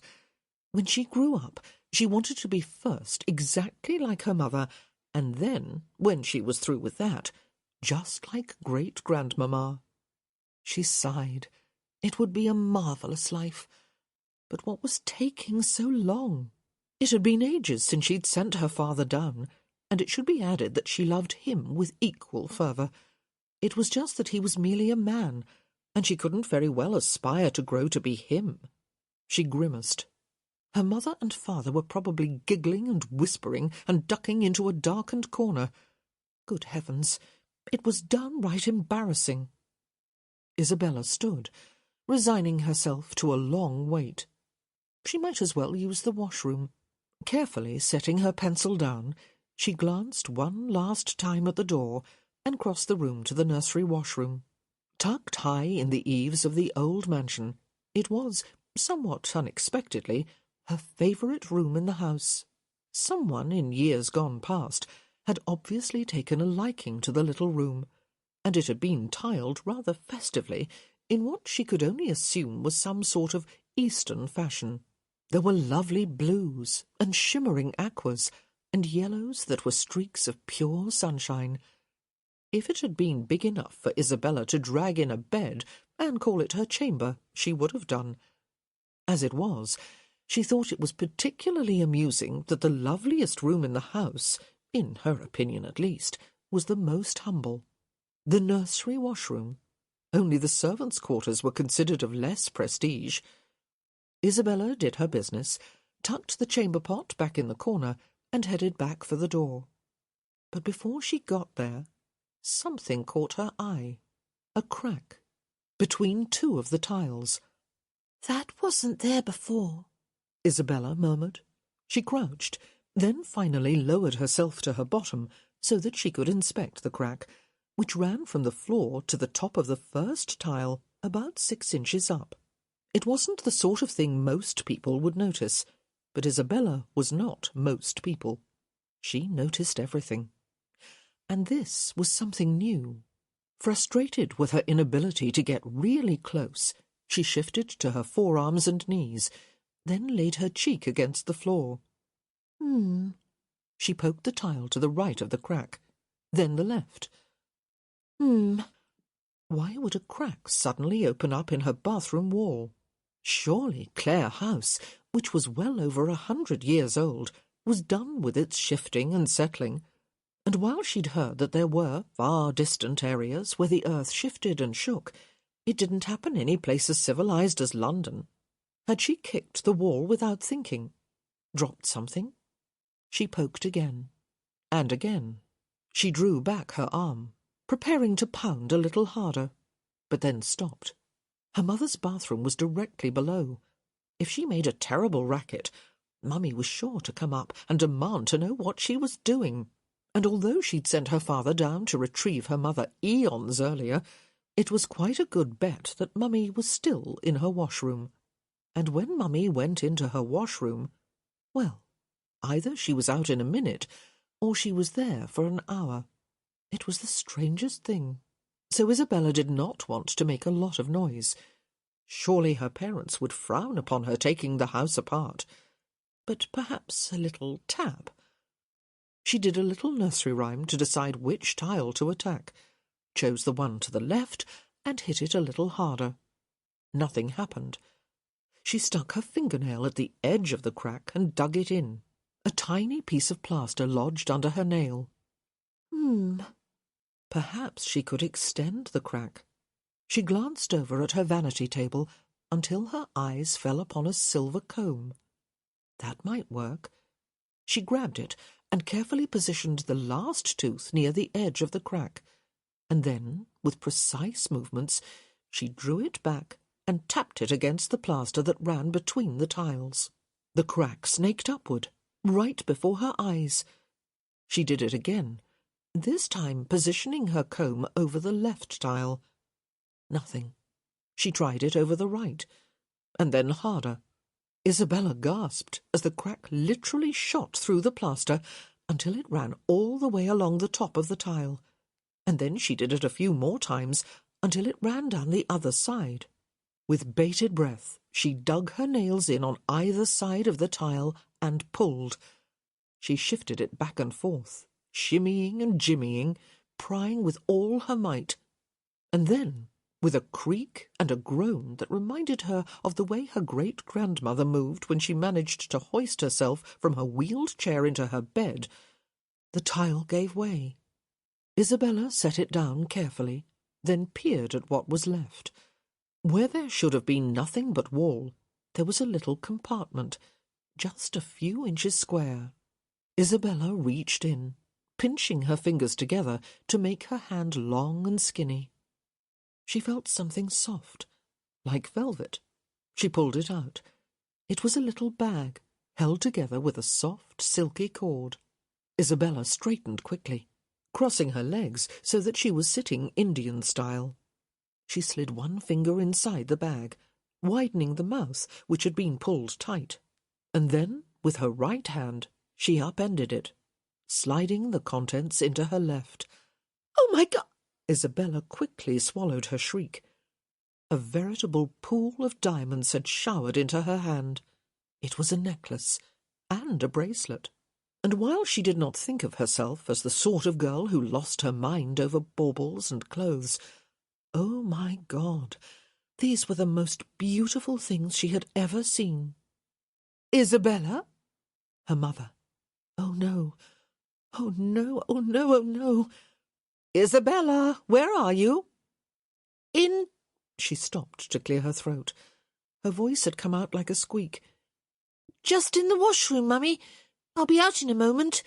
When she grew up, she wanted to be first exactly like her mother, and then, when she was through with that, just like great-grandmamma. She sighed. It would be a marvellous life. But what was taking so long? It had been ages since she'd sent her father down, and it should be added that she loved him with equal fervour. It was just that he was merely a man, and she couldn't very well aspire to grow to be him. She grimaced. Her mother and father were probably giggling and whispering and ducking into a darkened corner. Good heavens, it was downright embarrassing. Isabella stood, resigning herself to a long wait. She might as well use the washroom. Carefully setting her pencil down, she glanced one last time at the door and crossed the room to the nursery washroom. Tucked high in the eaves of the old mansion, it was, somewhat unexpectedly, her favourite room in the house. Someone in years gone past had obviously taken a liking to the little room, and it had been tiled rather festively in what she could only assume was some sort of Eastern fashion. There were lovely blues and shimmering aquas, and yellows that were streaks of pure sunshine, If it had been big enough for Isabella to drag in a bed and call it her chamber, she would have done. As it was, she thought it was particularly amusing that the loveliest room in the house, in her opinion at least, was the most humble. The nursery washroom. Only the servants' quarters were considered of less prestige. Isabella did her business, tucked the chamber pot back in the corner, and headed back for the door. But before she got there, something caught her eye. A crack between two of the tiles. "That wasn't there before," Isabella murmured. She crouched, then finally lowered herself to her bottom so that she could inspect the crack, which ran from the floor to the top of the first tile, about 6 inches up. It wasn't the sort of thing most people would notice, but Isabella was not most people. She noticed everything. And this was something new. Frustrated with her inability to get really close, she shifted to her forearms and knees, then laid her cheek against the floor. She poked the tile to the right of the crack, then the left. Why would a crack suddenly open up in her bathroom wall? Surely Clare House, which was well over 100 years old, was done with its shifting and settling, and while she'd heard that there were far-distant areas where the earth shifted and shook, it didn't happen any place as civilized as London. Had she kicked the wall without thinking? Dropped something? She poked again, and again. She drew back her arm, preparing to pound a little harder, but then stopped. Her mother's bathroom was directly below. If she made a terrible racket, Mummy was sure to come up and demand to know what she was doing. And although she'd sent her father down to retrieve her mother eons earlier, it was quite a good bet that Mummy was still in her washroom. And when Mummy went into her washroom, well, either she was out in a minute, or she was there for an hour. It was the strangest thing. So Isabella did not want to make a lot of noise. Surely her parents would frown upon her taking the house apart. But perhaps a little tap. She did a little nursery rhyme to decide which tile to attack, chose the one to the left, and hit it a little harder. Nothing happened. She stuck her fingernail at the edge of the crack and dug it in. A tiny piece of plaster lodged under her nail. Perhaps she could extend the crack. She glanced over at her vanity table until her eyes fell upon a silver comb. That might work. She grabbed it and carefully positioned the last tooth near the edge of the crack, and then, with precise movements, she drew it back and tapped it against the plaster that ran between the tiles. The crack snaked upward, right before her eyes. She did it again, this time positioning her comb over the left tile. Nothing. She tried it over the right, and then harder. Isabella gasped as the crack literally shot through the plaster until it ran all the way along the top of the tile, and then she did it a few more times until it ran down the other side. With bated breath, she dug her nails in on either side of the tile and pulled. She shifted it back and forth, shimmying and jimmying, prying with all her might. And then, with a creak and a groan that reminded her of the way her great-grandmother moved when she managed to hoist herself from her wheeled chair into her bed, the tile gave way. Isabella set it down carefully, then peered at what was left. Where there should have been nothing but wall, there was a little compartment, just a few inches square. Isabella reached in, pinching her fingers together to make her hand long and skinny. She felt something soft, like velvet. She pulled it out. It was a little bag, held together with a soft, silky cord. Isabella straightened quickly, crossing her legs so that she was sitting Indian style. She slid one finger inside the bag, widening the mouth, which had been pulled tight, and then, with her right hand, she upended it, sliding the contents into her left. "Oh, my God!" Isabella quickly swallowed her shriek. A veritable pool of diamonds had showered into her hand. It was a necklace, and a bracelet, And while she did not think of herself as the sort of girl who lost her mind over baubles and clothes, oh, my God, these were the most beautiful things she had ever seen. "Isabella?" Her mother. "Oh, no. Oh, no, oh, no, oh, no. Isabella, where are you?" "In—" She stopped to clear her throat. Her voice had come out like a squeak. "Just in the washroom, Mummy. I'll be out in a moment."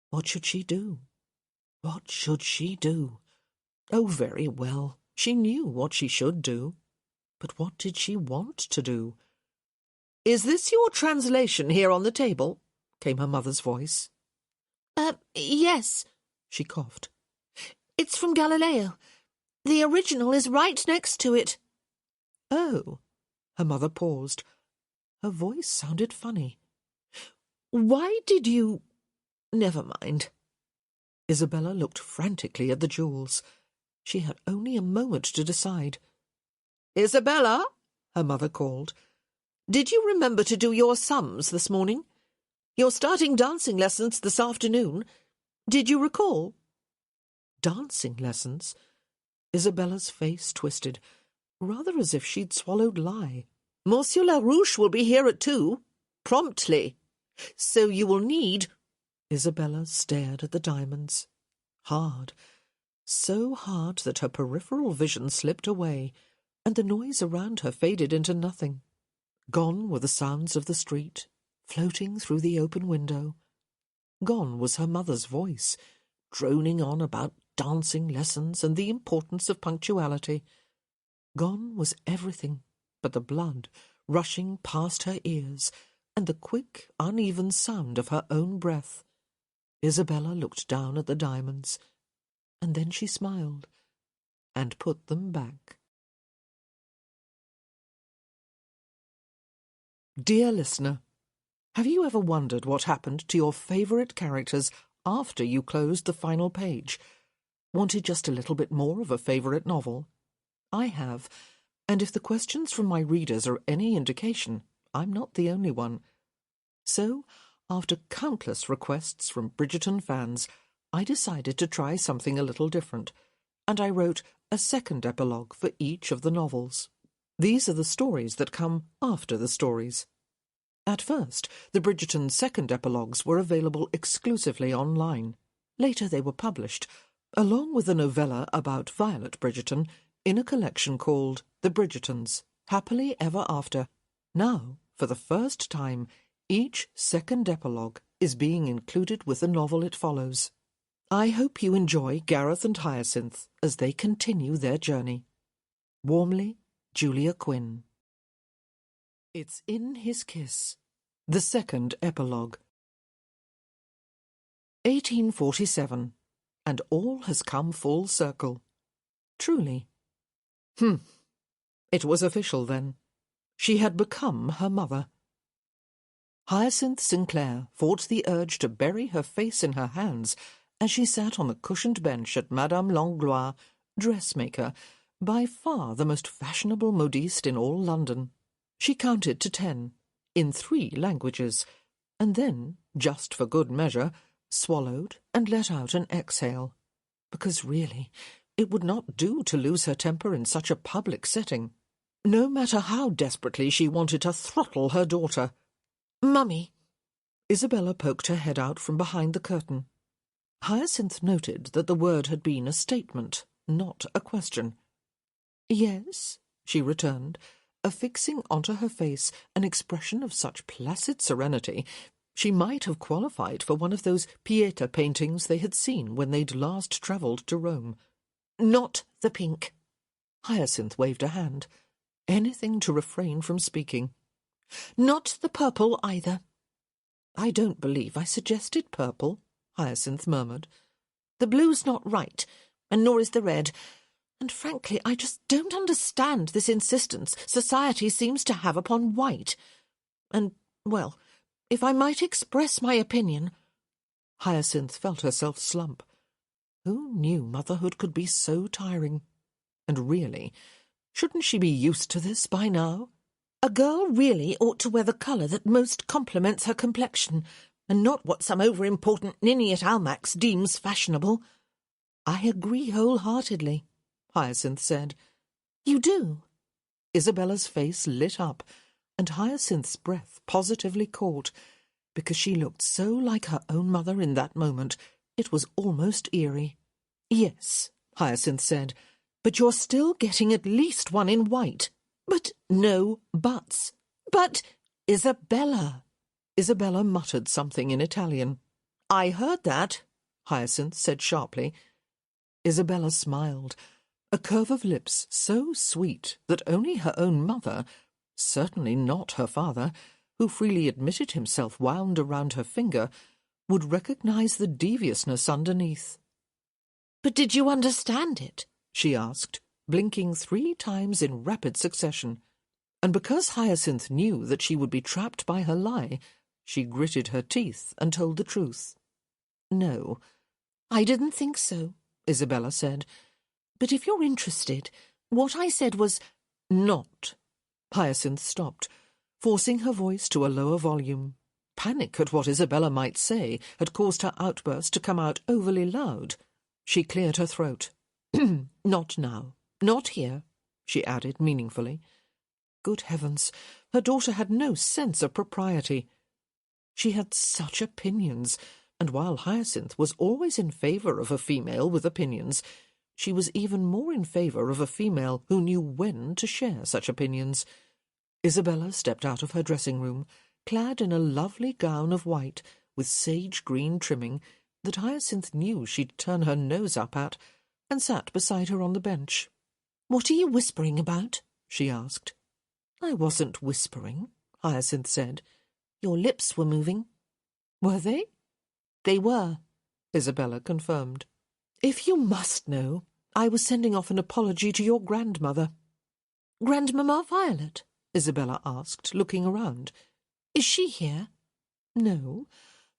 What should she do? What should she do? Oh, very well. She knew what she should do. But what did she want to do? "Is this your translation here on the table?" came her mother's voice. Yes," she coughed. "It's from Galileo. The original is right next to it." "Oh." Her mother paused. Her voice sounded funny. "Why did you—" "Never mind." Isabella looked frantically at the jewels. She had only a moment to decide. "Isabella," her mother called, "did you remember to do your sums this morning? You're starting dancing lessons this afternoon. Did you recall?" Dancing lessons? Isabella's face twisted, rather as if she'd swallowed lye. "Monsieur Larouche will be here at 2, promptly. So you will need—" Isabella stared at the diamonds. Hard. So hard that her peripheral vision slipped away, and the noise around her faded into nothing. Gone were the sounds of the street, floating through the open window. Gone was her mother's voice, droning on about dancing lessons and the importance of punctuality. Gone was everything but the blood rushing past her ears and the quick, uneven sound of her own breath. Isabella looked down at the diamonds, and then she smiled and put them back. Dear listener, have you ever wondered what happened to your favourite characters after you closed the final page? Wanted just a little bit more of a favourite novel? I have, and if the questions from my readers are any indication, I'm not the only one. So, after countless requests from Bridgerton fans, I decided to try something a little different, and I wrote a second epilogue for each of the novels. These are the stories that come after the stories. At first, the Bridgerton second epilogues were available exclusively online. Later they were published, along with a novella about Violet Bridgerton, in a collection called The Bridgertons, Happily Ever After. Now, for the first time, each second epilogue is being included with the novel it follows. I hope you enjoy Gareth and Hyacinth as they continue their journey. Warmly, Julia Quinn. It's in his kiss. The second epilogue. 1847, and all has come full circle. Truly. It was official then. She had become her mother. Hyacinth Sinclair fought the urge to bury her face in her hands as she sat on the cushioned bench at Madame Langlois, dressmaker, by far the most fashionable modiste in all London. She counted to 10, in 3 languages, and then, just for good measure, swallowed and let out an exhale, because really, it would not do to lose her temper in such a public setting, no matter how desperately she wanted to throttle her daughter. "Mummy." Isabella poked her head out from behind the curtain. Hyacinth noted that the word had been a statement, not a question. "Yes," she returned, affixing onto her face an expression of such placid serenity she might have qualified for one of those Pieta paintings they had seen when they'd last travelled to Rome. "Not the pink." Hyacinth waved a hand. Anything to refrain from speaking. "Not the purple either." "I don't believe I suggested purple," Hyacinth murmured. "The blue's not right, and nor is the red. And frankly, I just don't understand this insistence society seems to have upon white. And, well, if I might express my opinion—" Hyacinth felt herself slump. Who knew motherhood could be so tiring? And really, shouldn't she be used to this by now? "A girl really ought to wear the colour that most complements her complexion, and not what some over-important ninny at Almack's deems fashionable." "I agree wholeheartedly," Hyacinth said. "You do?" Isabella's face lit up, and Hyacinth's breath positively caught, because she looked so like her own mother in that moment, it was almost eerie. "Yes," Hyacinth said, "but you're still getting at least one in white." "But—" "No buts." "But—" "Isabella!" Isabella muttered something in Italian. "I heard that," Hyacinth said sharply. Isabella smiled, a curve of lips so sweet that only her own mother, certainly not her father, who freely admitted himself wound around her finger, would recognize the deviousness underneath. "But did you understand it?" she asked, blinking 3 times in rapid succession. And because Hyacinth knew that she would be trapped by her lie, she gritted her teeth and told the truth. "No." "I didn't think so," Isabella said. "But if you're interested, what I said was—" "Not." Hyacinth stopped, forcing her voice to a lower volume. Panic at what Isabella might say had caused her outburst to come out overly loud. She cleared her throat. "Not now. Not here," she added meaningfully. Good heavens, her daughter had no sense of propriety. She had such opinions, and while Hyacinth was always in favour of a female with opinions, she was even more in favour of a female who knew when to share such opinions. Isabella stepped out of her dressing-room, clad in a lovely gown of white with sage-green trimming that Hyacinth knew she'd turn her nose up at, and sat beside her on the bench. "What are you whispering about?" she asked. "I wasn't whispering," Hyacinth said. "Your lips were moving." "Were they?" "They were," Isabella confirmed. "If you must know, I was sending off an apology to your grandmother." "Grandmamma Violet?" Isabella asked, looking around. "Is she here?" "No,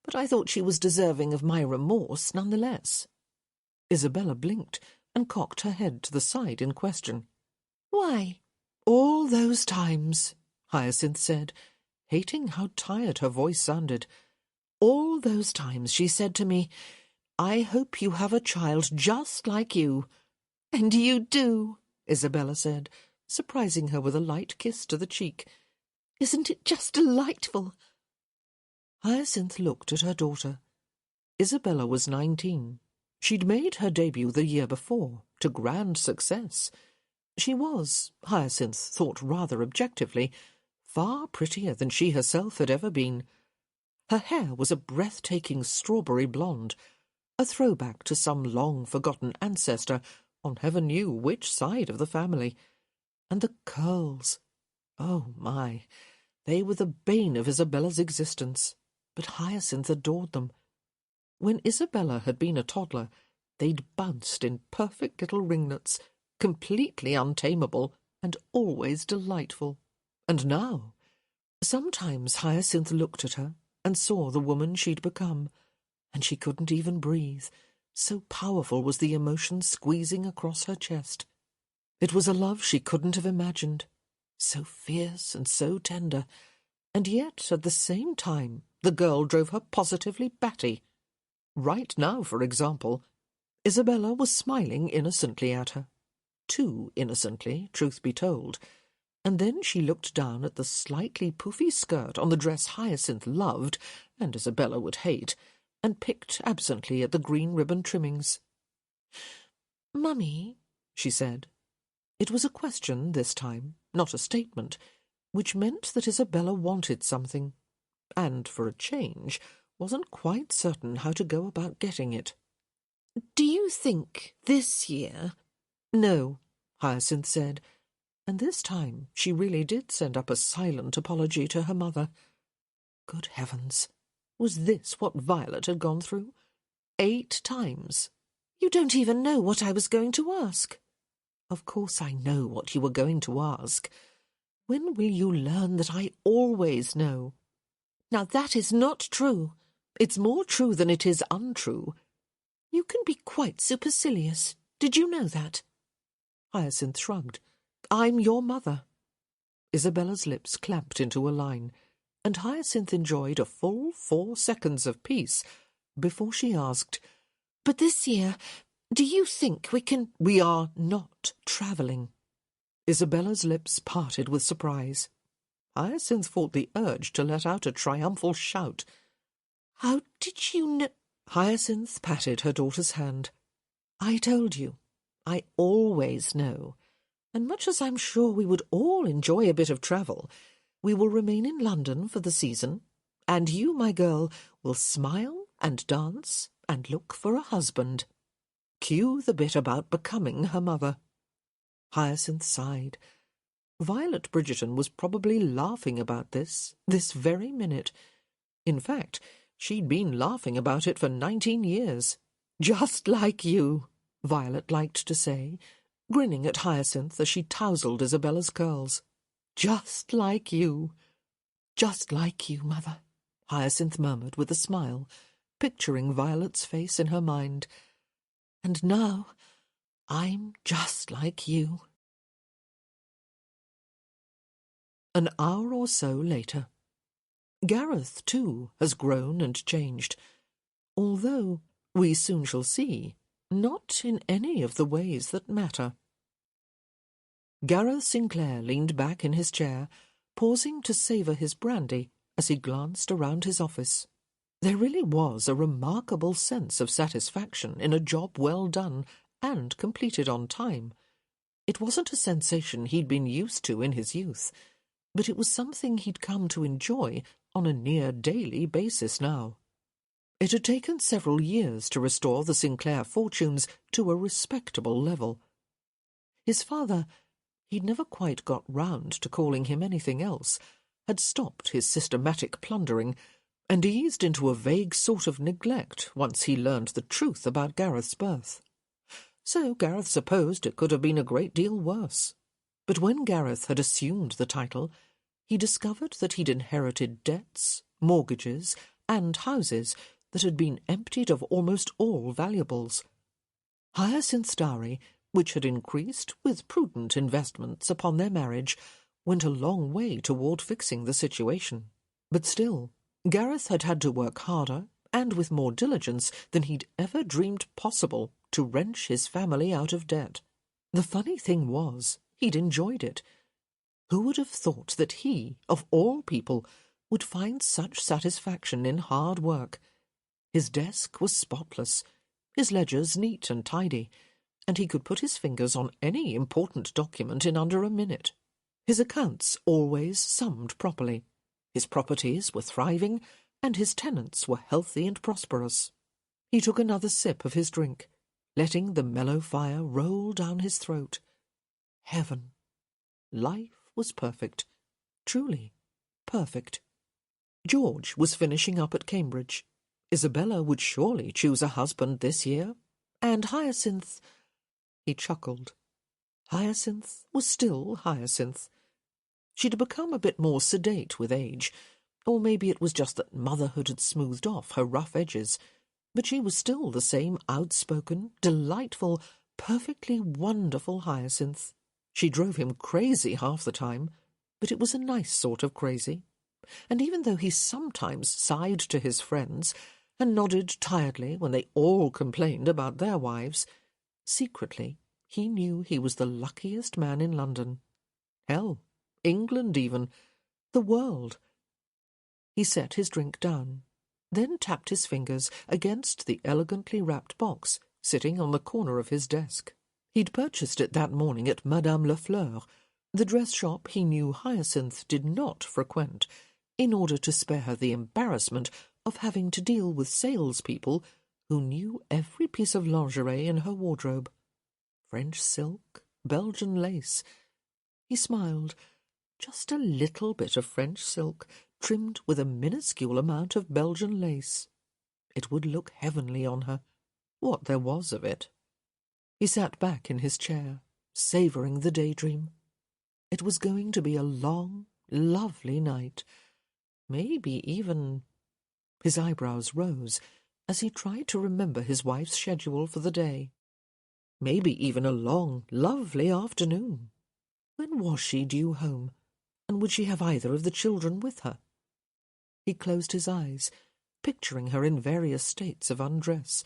but I thought she was deserving of my remorse nonetheless." Isabella blinked and cocked her head to the side in question. "Why?" "All those times," Hyacinth said, hating how tired her voice sounded. "All those times she said to me, 'I hope you have a child just like you.'" "And you do," Isabella said, surprising her with a light kiss to the cheek. "Isn't it just delightful?" Hyacinth looked at her daughter. Isabella was 19. She'd made her debut the year before, to grand success. She was, Hyacinth thought rather objectively, far prettier than she herself had ever been. Her hair was a breathtaking strawberry blonde, a throwback to some long-forgotten ancestor on heaven knew which side of the family. And the curls! Oh, my! They were the bane of Isabella's existence, but Hyacinth adored them. When Isabella had been a toddler, they'd bounced in perfect little ringlets, completely untamable and always delightful. And now, sometimes Hyacinth looked at her and saw the woman she'd become, and she couldn't even breathe, so powerful was the emotion squeezing across her chest. It was a love she couldn't have imagined, so fierce and so tender, and yet at the same time the girl drove her positively batty. Right now, for example, Isabella was smiling innocently at her. Too innocently, truth be told, and then she looked down at the slightly poofy skirt on the dress Hyacinth loved, and Isabella would hate, and picked absently at the green ribbon trimmings. "Mummy," she said. It was a question this time, not a statement, which meant that Isabella wanted something, and, for a change, wasn't quite certain how to go about getting it. "Do you think this year—" "No," Hyacinth said, and this time she really did send up a silent apology to her mother. Good heavens! Was this what Violet had gone through? 8 times. "You don't even know what I was going to ask." "Of course I know what you were going to ask. When will you learn that I always know?" "Now that is not true." "It's more true than it is untrue." "You can be quite supercilious. Did you know that?" Hyacinth shrugged. "I'm your mother." Isabella's lips clamped into a line. and Hyacinth enjoyed a full 4 seconds of peace before she asked, "But this year, do you think we can—" "We are not travelling." Isabella's lips parted with surprise. Hyacinth fought the urge to let out a triumphal shout. "How did you know—" Hyacinth patted her daughter's hand. "I told you. I always know. And much as I'm sure we would all enjoy a bit of travel, we will remain in London for the season, and you, my girl, will smile and dance and look for a husband. Cue the bit about becoming her mother." Hyacinth sighed. Violet Bridgerton was probably laughing about this very minute. In fact, she'd been laughing about it for 19 years. "Just like you," Violet liked to say, grinning at Hyacinth as she tousled Isabella's curls. "Just like you." "Just like you, Mother," Hyacinth murmured with a smile, picturing Violet's face in her mind. "And now I'm just like you." An hour or so later. Gareth, too, has grown and changed, although, we soon shall see, not in any of the ways that matter. Gareth Sinclair leaned back in his chair, pausing to savour his brandy as he glanced around his office. There really was a remarkable sense of satisfaction in a job well done and completed on time. It wasn't a sensation he'd been used to in his youth, but it was something he'd come to enjoy on a near-daily basis now. It had taken several years to restore the Sinclair fortunes to a respectable level. His father, he'd never quite got round to calling him anything else, had stopped his systematic plundering and eased into a vague sort of neglect once he learned the truth about Gareth's birth. So Gareth supposed it could have been a great deal worse. But when Gareth had assumed the title, he discovered that he'd inherited debts, mortgages, and houses that had been emptied of almost all valuables. Hyacinth's dowry, which had increased with prudent investments upon their marriage, went a long way toward fixing the situation. But still, Gareth had had to work harder and with more diligence than he'd ever dreamed possible to wrench his family out of debt. The funny thing was, he'd enjoyed it. Who would have thought that he, of all people, would find such satisfaction in hard work? His desk was spotless, his ledgers neat and tidy, and he could put his fingers on any important document in under a minute. His accounts always summed properly. His properties were thriving, and his tenants were healthy and prosperous. He took another sip of his drink, letting the mellow fire roll down his throat. Heaven! Life was perfect. Truly perfect. George was finishing up at Cambridge. Isabella would surely choose a husband this year. And Hyacinth... He chuckled. Hyacinth was still Hyacinth. She'd become a bit more sedate with age, or maybe it was just that motherhood had smoothed off her rough edges, but she was still the same outspoken, delightful, perfectly wonderful Hyacinth. She drove him crazy half the time, but it was a nice sort of crazy. And even though he sometimes sighed to his friends and nodded tiredly when they all complained about their wives, secretly he knew he was the luckiest man in London. Hell, England even, the world. He set his drink down, then tapped his fingers against the elegantly wrapped box sitting on the corner of his desk. He'd purchased it that morning at Madame Lefleur, the dress shop he knew Hyacinth did not frequent, in order to spare her the embarrassment of having to deal with salespeople who knew every piece of lingerie in her wardrobe. French silk, Belgian lace. He smiled. Just a little bit of French silk, trimmed with a minuscule amount of Belgian lace. It would look heavenly on her, what there was of it. He sat back in his chair, savouring the daydream. It was going to be a long, lovely night. Maybe even... His eyebrows rose as he tried to remember his wife's schedule for the day. Maybe even a long, lovely afternoon. When was she due home? And would she have either of the children with her? He closed his eyes, picturing her in various states of undress,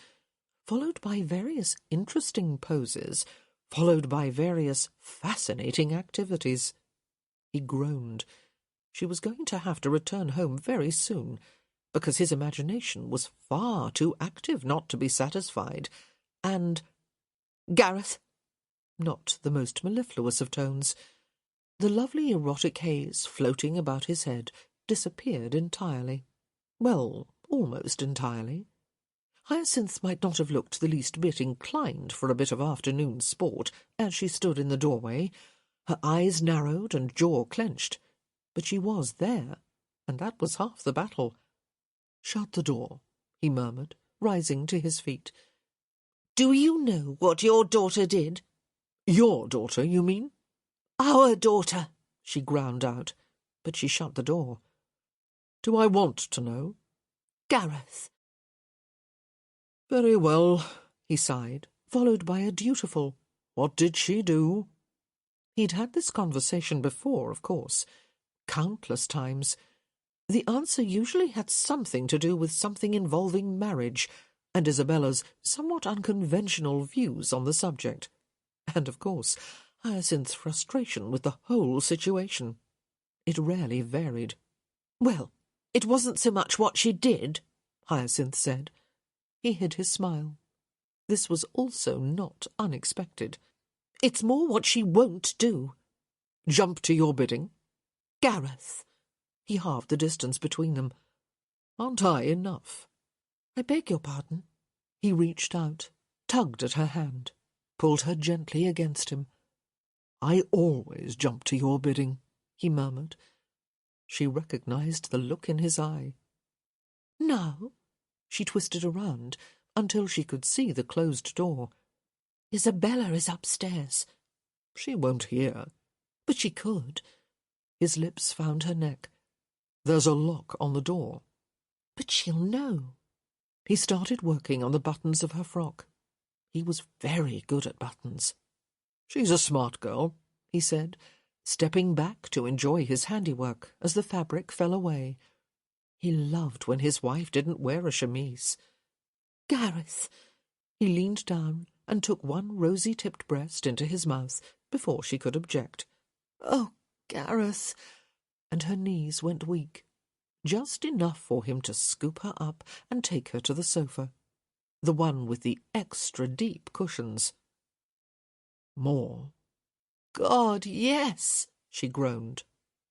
followed by various interesting poses, followed by various fascinating activities. He groaned. She was going to have to return home very soon, because his imagination was far too active not to be satisfied, and— "Gareth!" Not the most mellifluous of tones. The lovely erotic haze floating about his head disappeared entirely. Well, almost entirely. Hyacinth might not have looked the least bit inclined for a bit of afternoon sport as she stood in the doorway, her eyes narrowed and jaw clenched, but she was there, and that was half the battle. "Shut the door," he murmured, rising to his feet. "Do you know what your daughter did?" "Your daughter, you mean?" "Our daughter," she ground out, but she shut the door. "Do I want to know?" "Gareth." "Very well," he sighed, followed by a dutiful, "What did she do?" He'd had this conversation before, of course, countless times. The answer usually had something to do with something involving marriage, and Isabella's somewhat unconventional views on the subject. And, of course, Hyacinth's frustration with the whole situation. It rarely varied. "Well, it wasn't so much what she did," Hyacinth said. He hid his smile. This was also not unexpected. "It's more what she won't do." "Jump to your bidding?" "Gareth." He halved the distance between them. "Aren't I enough?" "I beg your pardon." He reached out, tugged at her hand, pulled her gently against him. "I always jump to your bidding," he murmured. She recognized the look in his eye. "No." She twisted around until she could see the closed door. "Isabella is upstairs." "She won't hear." "But she could." His lips found her neck. "There's a lock on the door." "But she'll know." He started working on the buttons of her frock. He was very good at buttons. "She's a smart girl," he said, stepping back to enjoy his handiwork as the fabric fell away. He loved when his wife didn't wear a chemise. "Gareth." He leaned down and took one rosy-tipped breast into his mouth before she could object. "Oh, Gareth." And her knees went weak, just enough for him to scoop her up and take her to the sofa, the one with the extra deep cushions. "More." "God, yes," she groaned.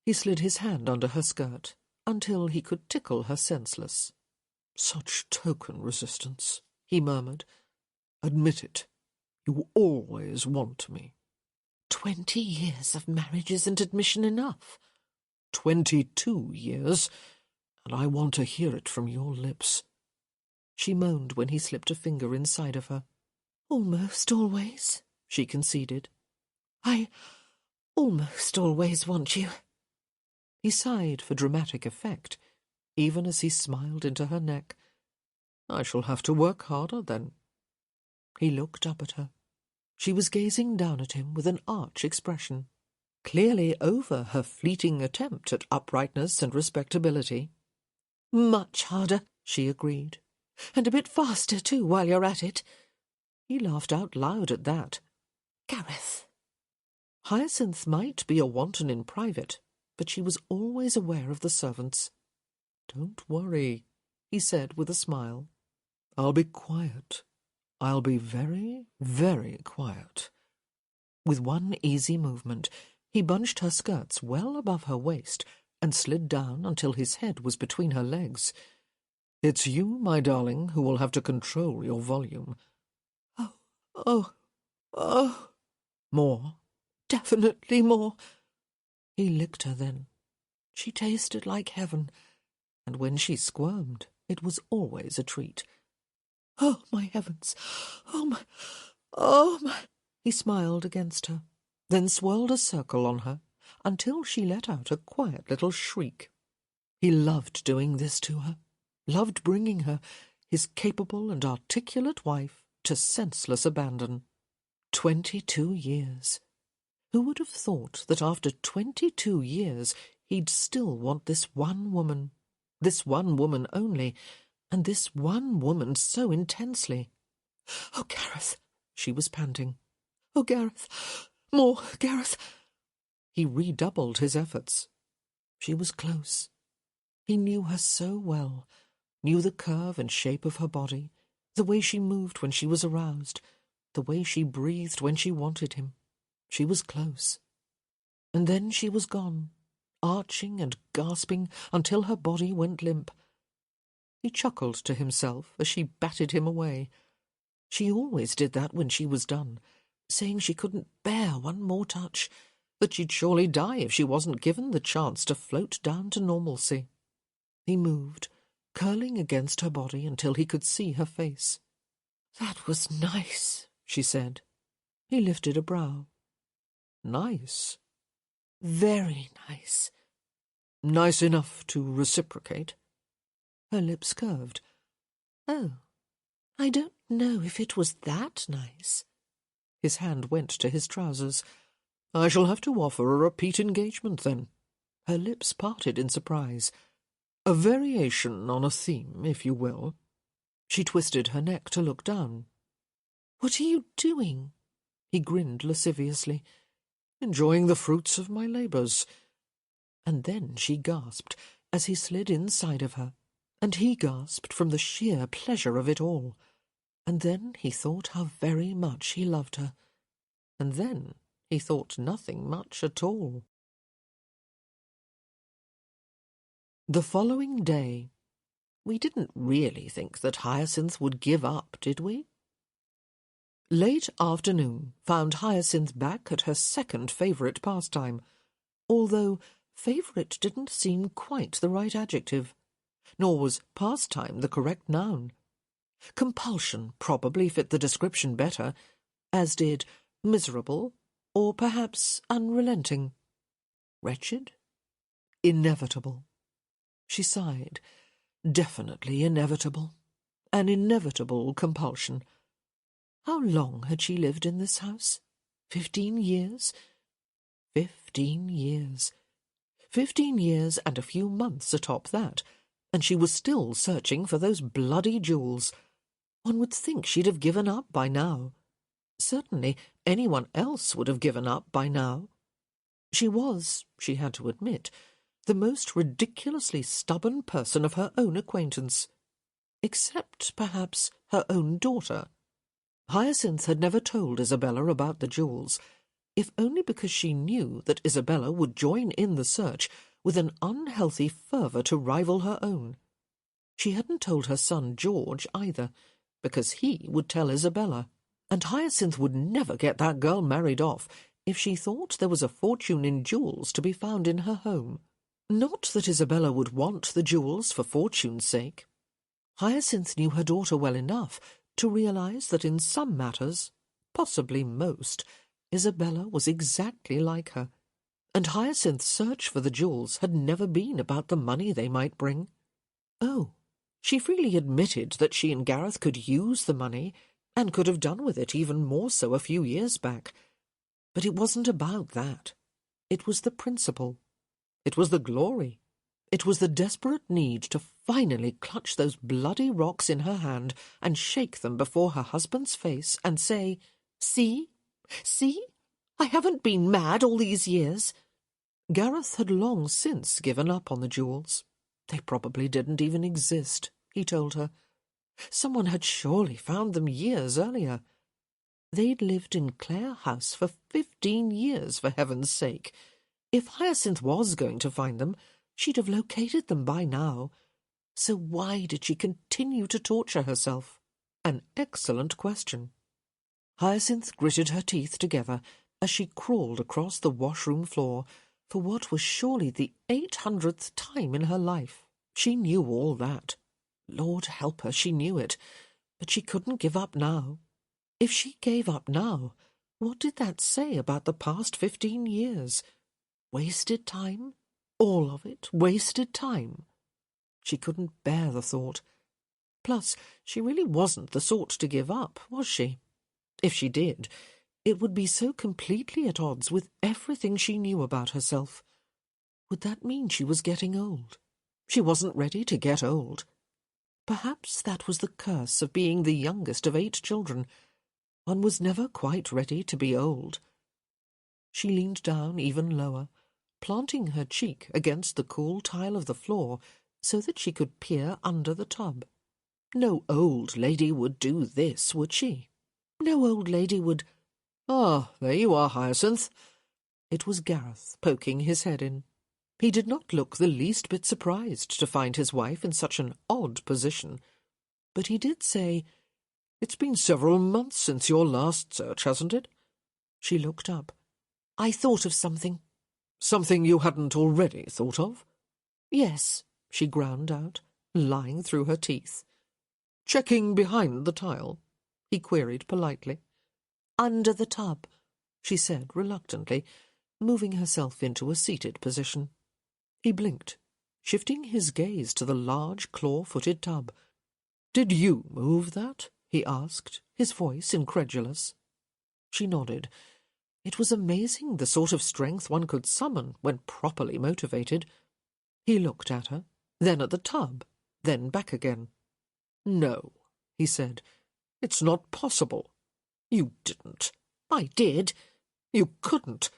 He slid his hand under her skirt until he could tickle her senseless. "Such token resistance," he murmured. "Admit it. You always want me." 20 years of marriage isn't admission enough." 22 years, and I want to hear it from your lips. She moaned when he slipped a finger inside of her. "Almost always," she conceded. "I almost always want you." He sighed for dramatic effect, even as he smiled into her neck. "I shall have to work harder, then." He looked up at her. She was gazing down at him with an arch expression, clearly over her fleeting attempt at uprightness and respectability. "Much harder," she agreed. "And a bit faster, too, while you're at it." He laughed out loud at that. "Gareth." Hyacinth might be a wanton in private, but she was always aware of the servants. "Don't worry," he said with a smile. "I'll be quiet. I'll be very, very quiet." With one easy movement, he bunched her skirts well above her waist and slid down until his head was between her legs. "It's you, my darling, who will have to control your volume." "Oh, oh, oh." "More?" "Definitely more." He licked her then. She tasted like heaven, and when she squirmed, it was always a treat. "Oh, my heavens! Oh, my—" He smiled against her, then swirled a circle on her until she let out a quiet little shriek. He loved doing this to her, loved bringing her, his capable and articulate wife, to senseless abandon. 22 years. Who would have thought that after 22 years he'd still want this one woman, This one woman only, and this one woman so intensely. "Oh, Gareth," she was panting. "Oh, Gareth, more, Gareth." He redoubled his efforts. She was close. He knew her so well, knew the curve and shape of her body, the way she moved when she was aroused, the way she breathed when she wanted him. She was close. And then she was gone, arching and gasping until her body went limp. He chuckled to himself as she batted him away. She always did that when she was done, saying she couldn't bear one more touch, that she'd surely die if she wasn't given the chance to float down to normalcy. He moved, curling against her body until he could see her face. "That was nice," she said. He lifted a brow. "Nice?" "Very nice." "Nice enough to reciprocate?" Her lips curved. "Oh, I don't know if it was that nice." His hand went to his trousers. "I shall have to offer a repeat engagement, then." Her lips parted in surprise. "A variation on a theme, if you will." She twisted her neck to look down. "What are you doing?" He grinned lasciviously. "Enjoying the fruits of my labours." And then she gasped as he slid inside of her, and he gasped from the sheer pleasure of it all. And then he thought how very much he loved her. And then he thought nothing much at all. The following day, we didn't really think that Hyacinth would give up, did we? Late afternoon found Hyacinth back at her second favourite pastime, although favourite didn't seem quite the right adjective, nor was pastime the correct noun. Compulsion probably fit the description better, as did miserable, or perhaps unrelenting. Wretched? Inevitable. She sighed. Definitely inevitable. An inevitable compulsion. How long had she lived in this house? 15 years? 15 years. 15 years and a few months atop that, and she was still searching for those bloody jewels. One would think she'd have given up by now. Certainly anyone else would have given up by now. She was, she had to admit, the most ridiculously stubborn person of her own acquaintance. Except, perhaps, her own daughter. Hyacinth had never told Isabella about the jewels, if only because she knew that Isabella would join in the search with an unhealthy fervour to rival her own. She hadn't told her son George either, because he would tell Isabella, and Hyacinth would never get that girl married off if she thought there was a fortune in jewels to be found in her home. Not that Isabella would want the jewels for fortune's sake. Hyacinth knew her daughter well enough to realize that in some matters, possibly most, Isabella was exactly like her, and Hyacinth's search for the jewels had never been about the money they might bring. Oh, she freely admitted that she and Gareth could use the money, and could have done with it even more so a few years back. But it wasn't about that. It was the principle. It was the glory. It was the desperate need to finally clutch those bloody rocks in her hand and shake them before her husband's face and say, "See? See? I haven't been mad all these years." Gareth had long since given up on the jewels. They probably didn't even exist, he told her. Someone had surely found them years earlier. They'd lived in Clare House for 15 years, for heaven's sake. If Hyacinth was going to find them, she'd have located them by now. So why did she continue to torture herself? An excellent question. Hyacinth gritted her teeth together as she crawled across the washroom floor for what was surely the 800th time in her life. She knew all that. Lord help her, she knew it. But she couldn't give up now. If she gave up now, what did that say about the past 15 years? Wasted time? All of it wasted time? She couldn't bear the thought. Plus, she really wasn't the sort to give up, was she? If she did, it would be so completely at odds with everything she knew about herself. Would that mean she was getting old? She wasn't ready to get old. Perhaps that was the curse of being the youngest of 8 children. One was never quite ready to be old. She leaned down even lower, planting her cheek against the cool tile of the floor so that she could peer under the tub. No old lady would do this, would she? No old lady would— "Ah, there you are, Hyacinth." It was Gareth poking his head in. He did not look the least bit surprised to find his wife in such an odd position, but he did say, "It's been several months since your last search, hasn't it?" She looked up. "I thought of something." "Something you hadn't already thought of?" "Yes," she ground out, lying through her teeth. "Checking behind the tile?" he queried politely. "Under the tub," she said reluctantly, moving herself into a seated position. He blinked, shifting his gaze to the large claw-footed tub. "Did you move that?" he asked, his voice incredulous. She nodded. It was amazing the sort of strength one could summon when properly motivated. He looked at her, then at the tub, then back again. "No," he said. "It's not possible. You didn't." "I did." "You couldn't."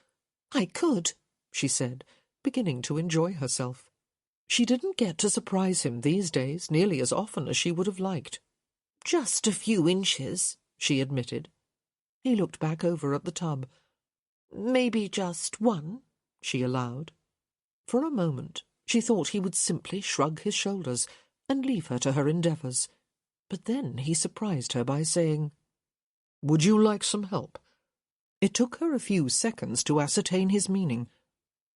"I could," she said, beginning to enjoy herself. She didn't get to surprise him these days nearly as often as she would have liked. "Just a few inches," she admitted. He looked back over at the tub. "Maybe just 1," she allowed. For a moment she thought he would simply shrug his shoulders and leave her to her endeavours. But then he surprised her by saying, "Would you like some help?" It took her a few seconds to ascertain his meaning.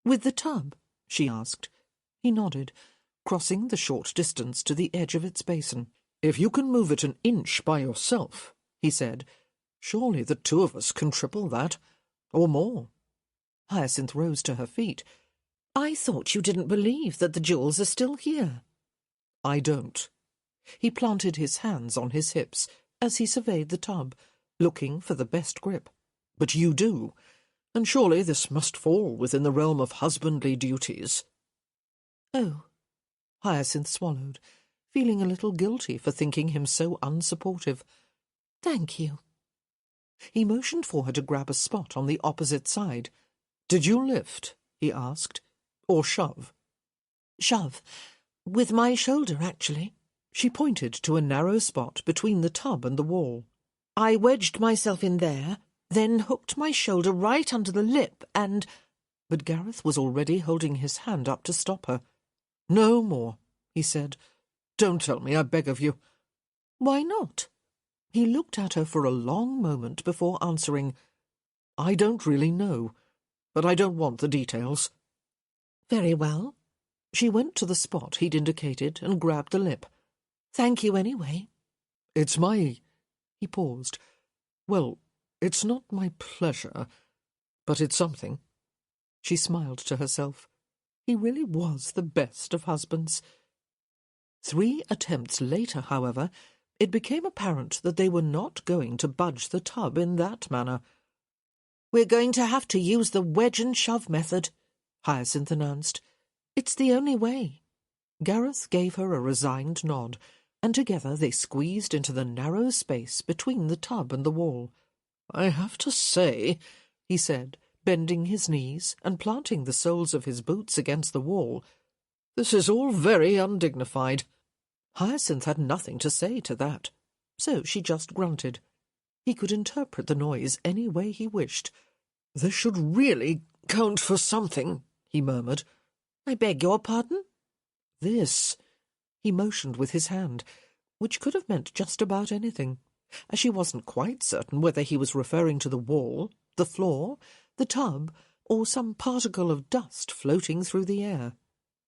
"With the tub?" she asked. He nodded, crossing the short distance to the edge of its basin. "If you can move it an inch by yourself," he said, "surely the 2 of us can triple that, or more." Hyacinth rose to her feet. "I thought you didn't believe that the jewels are still here." "I don't." He planted his hands on his hips as he surveyed the tub, looking for the best grip. "But you do, and surely this must fall within the realm of husbandly duties." "Oh." Hyacinth swallowed, feeling a little guilty for thinking him so unsupportive. "Thank you." He motioned for her to grab a spot on the opposite side. "Did you lift?" he asked. "Or shove?" "Shove. With my shoulder, actually." She pointed to a narrow spot between the tub and the wall. "I wedged myself in there, then hooked my shoulder right under the lip and—" But Gareth was already holding his hand up to stop her. "No more," he said. "Don't tell me, I beg of you." "Why not?" He looked at her for a long moment before answering, "I don't really know, but I don't want the details." "Very well." She went to the spot he'd indicated and grabbed the lip. "Thank you anyway." "It's my—" He paused. "Well, it's not my pleasure, but it's something." She smiled to herself. He really was the best of husbands. 3 attempts later, however, it became apparent that they were not going to budge the tub in that manner. "We're going to have to use the wedge and shove method," Hyacinth announced. "It's the only way." Gareth gave her a resigned nod, and together they squeezed into the narrow space between the tub and the wall. "I have to say," he said, bending his knees and planting the soles of his boots against the wall, "this is all very undignified." Hyacinth had nothing to say to that, so she just grunted. He could interpret the noise any way he wished. "This should really count for something," he murmured. "I beg your pardon?" "This." He motioned with his hand, which could have meant just about anything, as she wasn't quite certain whether he was referring to the wall, the floor, the tub, or some particle of dust floating through the air.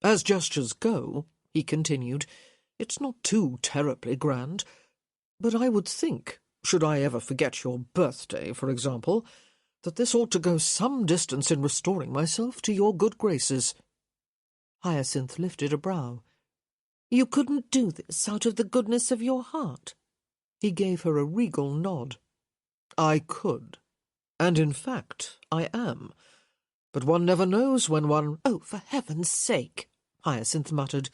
"As gestures go," he continued, "it's not too terribly grand, but I would think, should I ever forget your birthday, for example, that this ought to go some distance in restoring myself to your good graces." Hyacinth lifted a brow. "You couldn't do this out of the goodness of your heart?" He gave her a regal nod. "I could. And in fact, I am. But one never knows when one—" "Oh, for heaven's sake," Hyacinth muttered,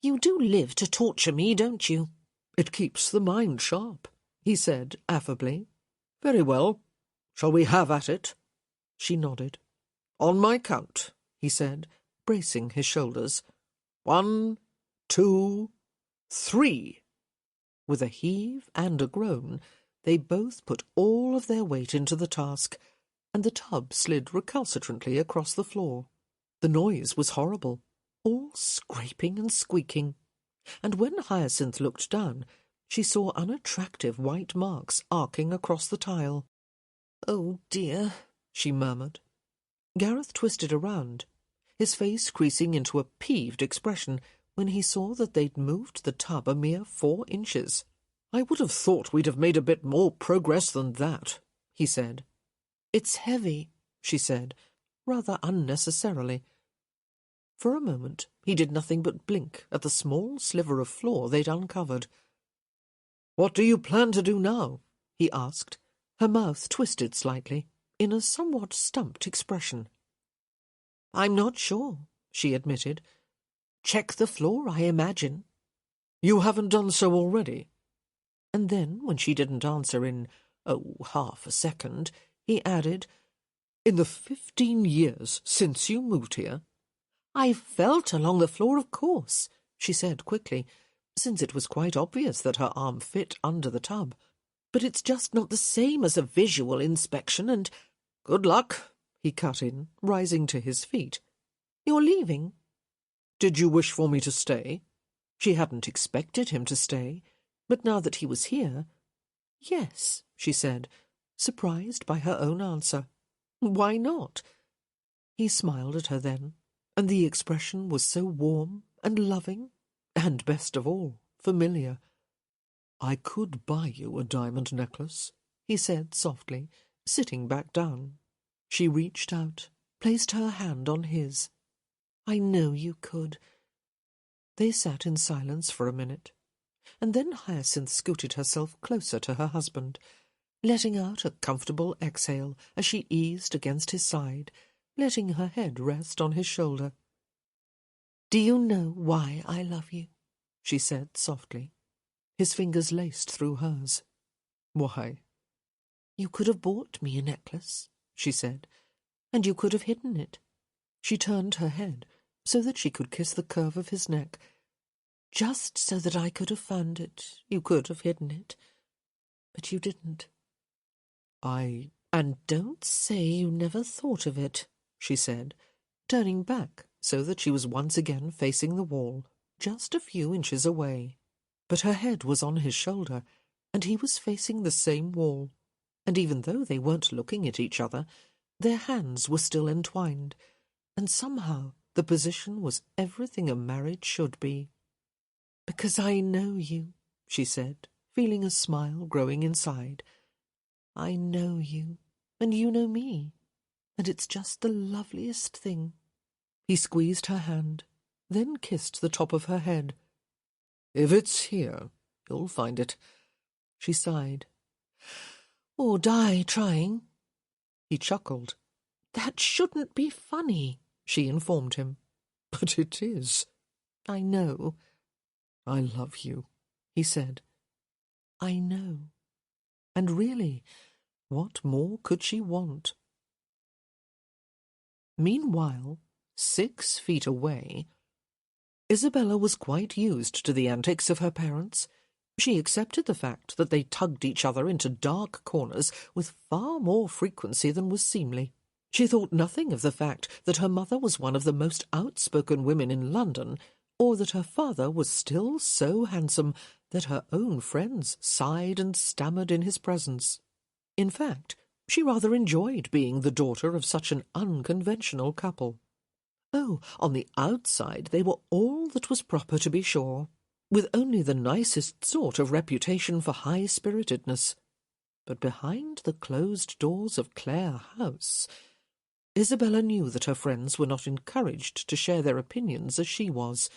You do live to torture me, don't you? It keeps the mind sharp, he said affably. Very well. Shall we have at it? She nodded. On my count, he said, bracing his shoulders. 1, 2, 3. With a heave and a groan, they both put all of their weight into the task, and the tub slid recalcitrantly across the floor. The noise was horrible, all scraping and squeaking, and when Hyacinth looked down, she saw unattractive white marks arcing across the tile. "Oh, dear," she murmured. Gareth twisted around, his face creasing into a peeved expression when he saw that they'd moved the tub a mere 4 inches. I would have thought we'd have made a bit more progress than that, he said. It's heavy, she said, rather unnecessarily. For a moment he did nothing but blink at the small sliver of floor they'd uncovered. What do you plan to do now? He asked, her mouth twisted slightly, in a somewhat stumped expression. I'm not sure, she admitted. Check the floor, I imagine. You haven't done so already? And then, when she didn't answer in, half a second, he added, In the 15 years since you moved here? I felt along the floor, of course, she said quickly, since it was quite obvious that her arm fit under the tub. But it's just not the same as a visual inspection, and— Good luck, he cut in, rising to his feet. You're leaving? Did you wish for me to stay? She hadn't expected him to stay, but now that he was here— Yes, she said, surprised by her own answer. Why not? He smiled at her then, and the expression was so warm and loving, and best of all, familiar. I could buy you a diamond necklace, he said softly, sitting back down. She reached out, placed her hand on his. I know you could. They sat in silence for a minute, and then Hyacinth scooted herself closer to her husband, letting out a comfortable exhale as she eased against his side, letting her head rest on his shoulder. Do you know why I love you? She said softly. His fingers laced through hers. Why? You could have bought me a necklace, she said, and you could have hidden it. She turned her head so that she could kiss the curve of his neck. Just so that I could have found it, you could have hidden it. But you didn't. And don't say you never thought of it, she said, turning back so that she was once again facing the wall, just a few inches away. But her head was on his shoulder, and he was facing the same wall, and even though they weren't looking at each other, their hands were still entwined, and somehow the position was everything a marriage should be. Because I know you, she said, feeling a smile growing inside. I know you, and you know me, and it's just the loveliest thing. He squeezed her hand, then kissed the top of her head. If it's here, you'll find it. She sighed. Or die trying. He chuckled. That shouldn't be funny, she informed him. But it is. I know. I love you, he said. I know. And really, what more could she want? Meanwhile, 6 feet away, Isabella was quite used to the antics of her parents. She accepted the fact that they tugged each other into dark corners with far more frequency than was seemly. She thought nothing of the fact that her mother was one of the most outspoken women in London, or that her father was still so handsome that her own friends sighed and stammered in his presence. In fact, she rather enjoyed being the daughter of such an unconventional couple. Oh, on the outside they were all that was proper, to be sure, with only the nicest sort of reputation for high-spiritedness. But behind the closed doors of Clare House, Isabella knew that her friends were not encouraged to share their opinions as she was.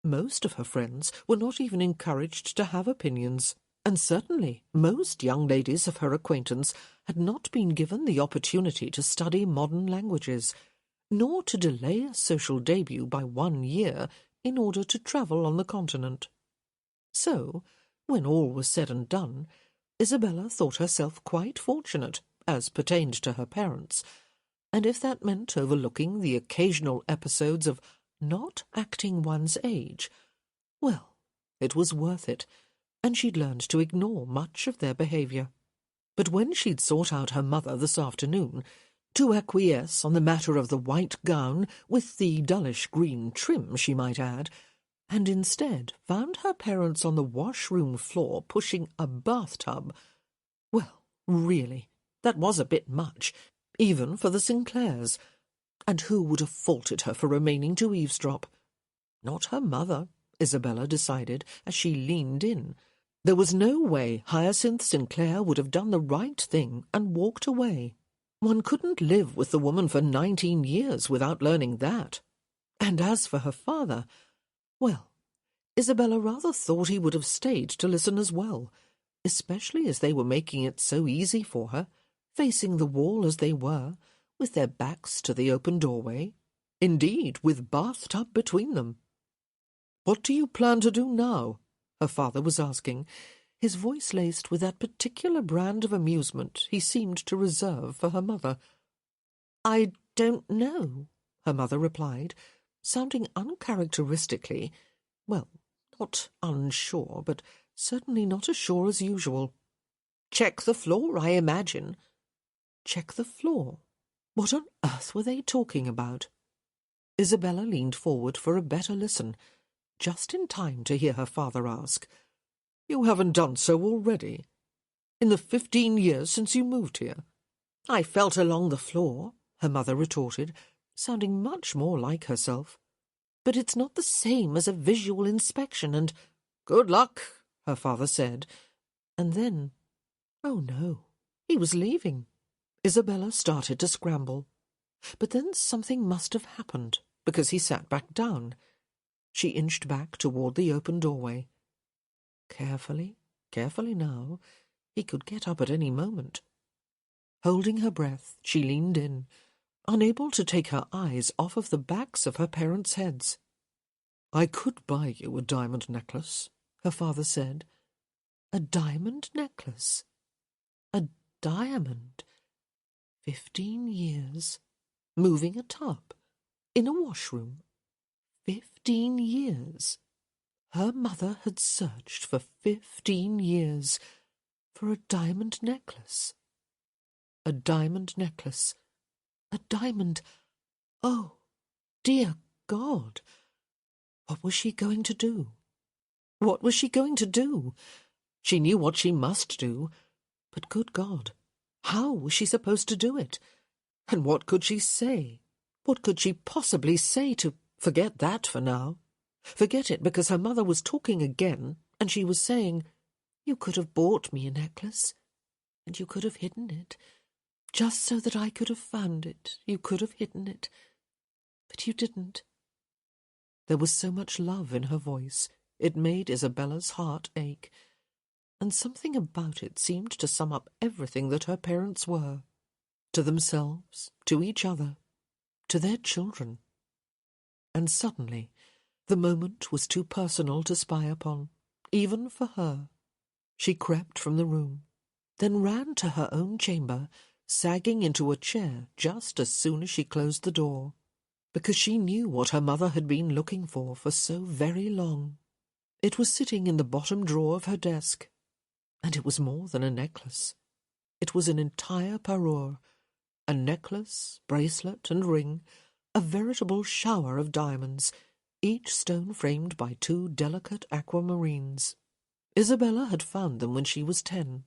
Most of her friends were not even encouraged to have opinions, and certainly most young ladies of her acquaintance had not been given the opportunity to study modern languages, nor to delay a social debut by 1 year in order to travel on the continent. So, when all was said and done, Isabella thought herself quite fortunate, as pertained to her parents, and if that meant overlooking the occasional episodes of not acting one's age, well, it was worth it, and she'd learned to ignore much of their behaviour. But when she'd sought out her mother this afternoon, to acquiesce on the matter of the white gown, with the dullish green trim, she might add, and instead found her parents on the washroom floor pushing a bathtub, well, really, that was a bit much, even for the Sinclairs. And who would have faulted her for remaining to eavesdrop? Not her mother, Isabella decided as she leaned in. There was no way Hyacinth Sinclair would have done the right thing and walked away. One couldn't live with the woman for 19 years without learning that. And as for her father, well, Isabella rather thought he would have stayed to listen as well, especially as they were making it so easy for her, facing the wall as they were, with their backs to the open doorway, indeed, with bathtub between them. "What do you plan to do now?" her father was asking, his voice laced with that particular brand of amusement he seemed to reserve for her mother. "I don't know," her mother replied, sounding uncharacteristically, well, not unsure, but certainly not as sure as usual. "Check the floor, I imagine." Check the floor? What on earth were they talking about? Isabella leaned forward for a better listen, just in time to hear her father ask, "You haven't done so already? In the 15 years since you moved here?" "I felt along the floor," her mother retorted, sounding much more like herself. "But it's not the same as a visual inspection, and—" "Good luck," her father said, and then, oh no, he was leaving. Isabella started to scramble, but then something must have happened, because he sat back down. She inched back toward the open doorway. Carefully, carefully now, he could get up at any moment. Holding her breath, she leaned in, unable to take her eyes off of the backs of her parents' heads. "I could buy you a diamond necklace," her father said. A diamond necklace? A diamond? 15 years, moving a tub, in a washroom. 15 years. Her mother had searched for 15 years for a diamond necklace. A diamond necklace. A diamond. Oh, dear God! What was she going to do? What was she going to do? She knew what she must do, but good God, how was she supposed to do it? And what could she say? What could she possibly say to— Forget that for now. Forget it because her mother was talking again, and she was saying, "You could have bought me a necklace, and you could have hidden it. Just so that I could have found it, you could have hidden it. But you didn't." There was so much love in her voice, it made Isabella's heart ache, and something about it seemed to sum up everything that her parents were, to themselves, to each other, to their children. And suddenly the moment was too personal to spy upon, even for her. She crept from the room, then ran to her own chamber, sagging into a chair just as soon as she closed the door, because she knew what her mother had been looking for so very long. It was sitting in the bottom drawer of her desk, and it was more than a necklace. It was an entire parure, a necklace, bracelet, and ring, a veritable shower of diamonds, each stone framed by 2 delicate aquamarines. Isabella had found them when she was 10,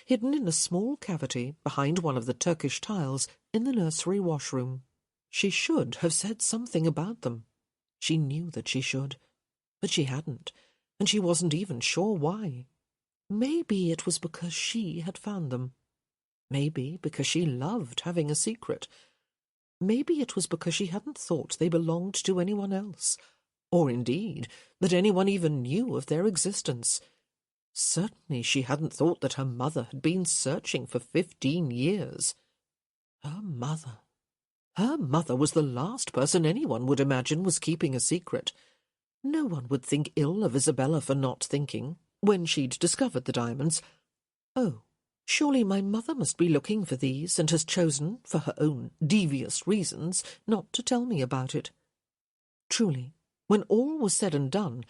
hidden in a small cavity behind one of the Turkish tiles in the nursery washroom. She should have said something about them. She knew that she should, but she hadn't, and she wasn't even sure why. Maybe it was because she had found them. Maybe because she loved having a secret. Maybe it was because she hadn't thought they belonged to anyone else, or indeed that anyone even knew of their existence. Certainly she hadn't thought that her mother had been searching for 15 years. Her mother. Her mother was the last person anyone would imagine was keeping a secret. No one would think ill of Isabella for not thinking, when she'd discovered the diamonds, "Oh, surely my mother must be looking for these and has chosen, for her own devious reasons, not to tell me about it." Truly, when all was said and done,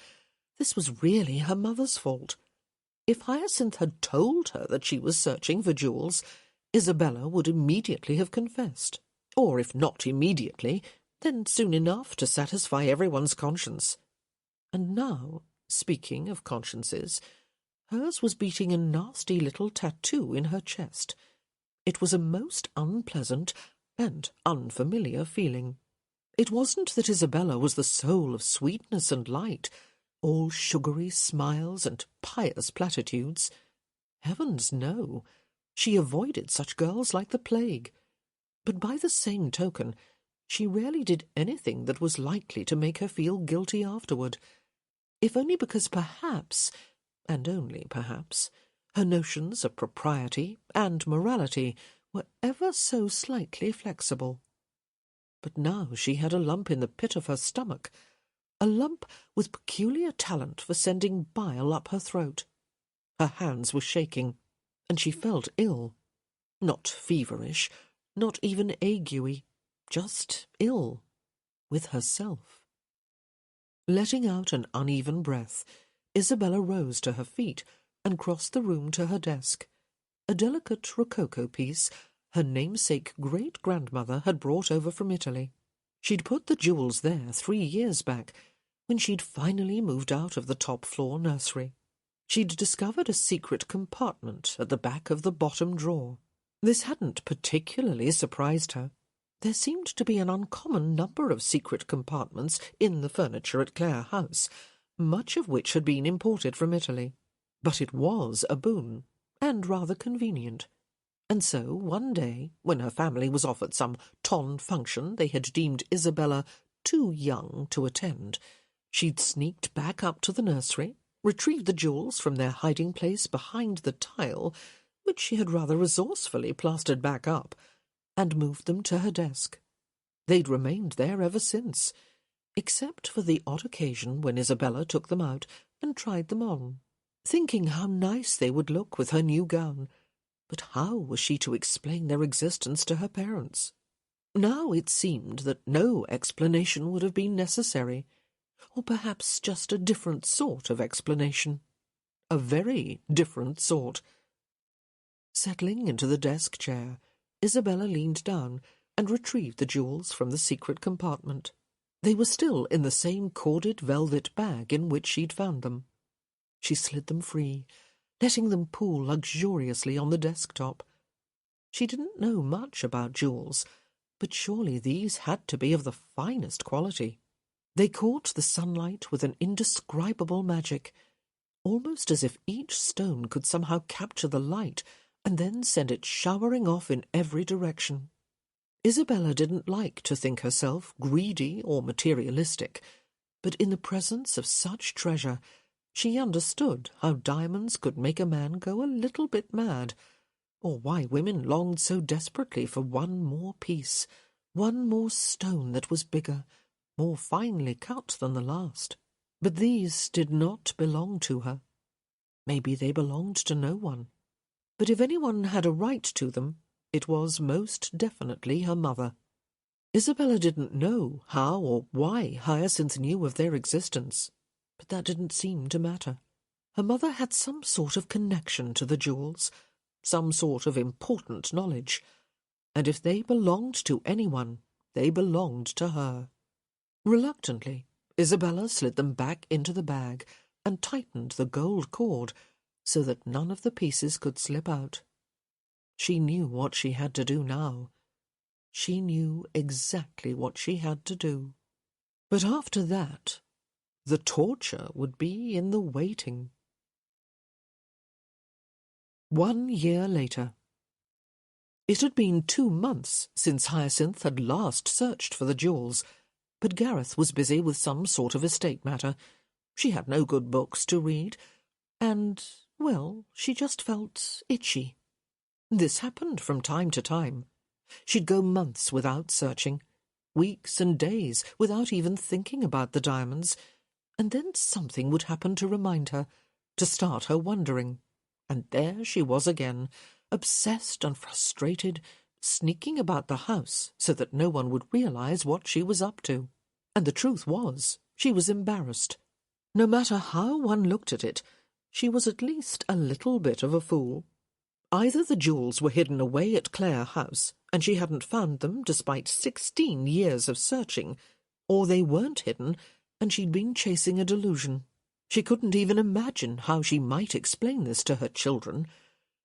this was really her mother's fault. If Hyacinth had told her that she was searching for jewels, Isabella would immediately have confessed. Or if not immediately, then soon enough to satisfy everyone's conscience. And now, speaking of consciences, hers was beating a nasty little tattoo in her chest. It was a most unpleasant and unfamiliar feeling. It wasn't that Isabella was the soul of sweetness and light, all sugary smiles and pious platitudes. Heavens, no! She avoided such girls like the plague. But by the same token, she rarely did anything that was likely to make her feel guilty afterward, if only because perhaps, and only perhaps, her notions of propriety and morality were ever so slightly flexible. But now she had a lump in the pit of her stomach, a lump with peculiar talent for sending bile up her throat. Her hands were shaking, and she felt ill. Not feverish, not even ague-y, just ill, with herself. Letting out an uneven breath, Isabella rose to her feet and crossed the room to her desk. A delicate rococo piece her namesake great-grandmother had brought over from Italy. She'd put the jewels there 3 years back, when she'd finally moved out of the top-floor nursery. She'd discovered a secret compartment at the back of the bottom drawer. This hadn't particularly surprised her. There seemed to be an uncommon number of secret compartments in the furniture at Clare House, much of which had been imported from Italy. But it was a boon, and rather convenient. And so, one day, when her family was off at some ton function they had deemed Isabella too young to attend, she'd sneaked back up to the nursery, retrieved the jewels from their hiding-place behind the tile, which she had rather resourcefully plastered back up, and moved them to her desk. They'd remained there ever since, except for the odd occasion when Isabella took them out and tried them on, thinking how nice they would look with her new gown. But how was she to explain their existence to her parents? Now it seemed that no explanation would have been necessary, or perhaps just a different sort of explanation. A very different sort. Settling into the desk chair, Isabella leaned down and retrieved the jewels from the secret compartment. They were still in the same corded velvet bag in which she'd found them. She slid them free, letting them pool luxuriously on the desktop. She didn't know much about jewels, but surely these had to be of the finest quality. They caught the sunlight with an indescribable magic, almost as if each stone could somehow capture the light and then send it showering off in every direction. Isabella didn't like to think herself greedy or materialistic, but in the presence of such treasure she understood how diamonds could make a man go a little bit mad, or why women longed so desperately for one more piece, one more stone that was bigger, more finely cut than the last. But these did not belong to her. Maybe they belonged to no one. But if anyone had a right to them, it was most definitely her mother. Isabella didn't know how or why Hyacinth knew of their existence, but that didn't seem to matter. Her mother had some sort of connection to the jewels, some sort of important knowledge, and if they belonged to anyone, they belonged to her. Reluctantly, Isabella slid them back into the bag and tightened the gold cord so that none of the pieces could slip out. She knew what she had to do now. She knew exactly what she had to do. But after that, the torture would be in the waiting. 1 year later. It had been 2 months since Hyacinth had last searched for the jewels, but Gareth was busy with some sort of estate matter. She had no good books to read, and, well, she just felt itchy. This happened from time to time. She'd go months without searching, weeks and days without even thinking about the diamonds, And then something would happen to remind her, to start her wondering. And there she was again, obsessed and frustrated, sneaking about the house so that no one would realize what she was up to. And the truth was, she was embarrassed. No matter how one looked at it, she was at least a little bit of a fool. Either the jewels were hidden away at Clare House, and she hadn't found them despite 16 years of searching, or they weren't hidden, and she'd been chasing a delusion. She couldn't even imagine how she might explain this to her children.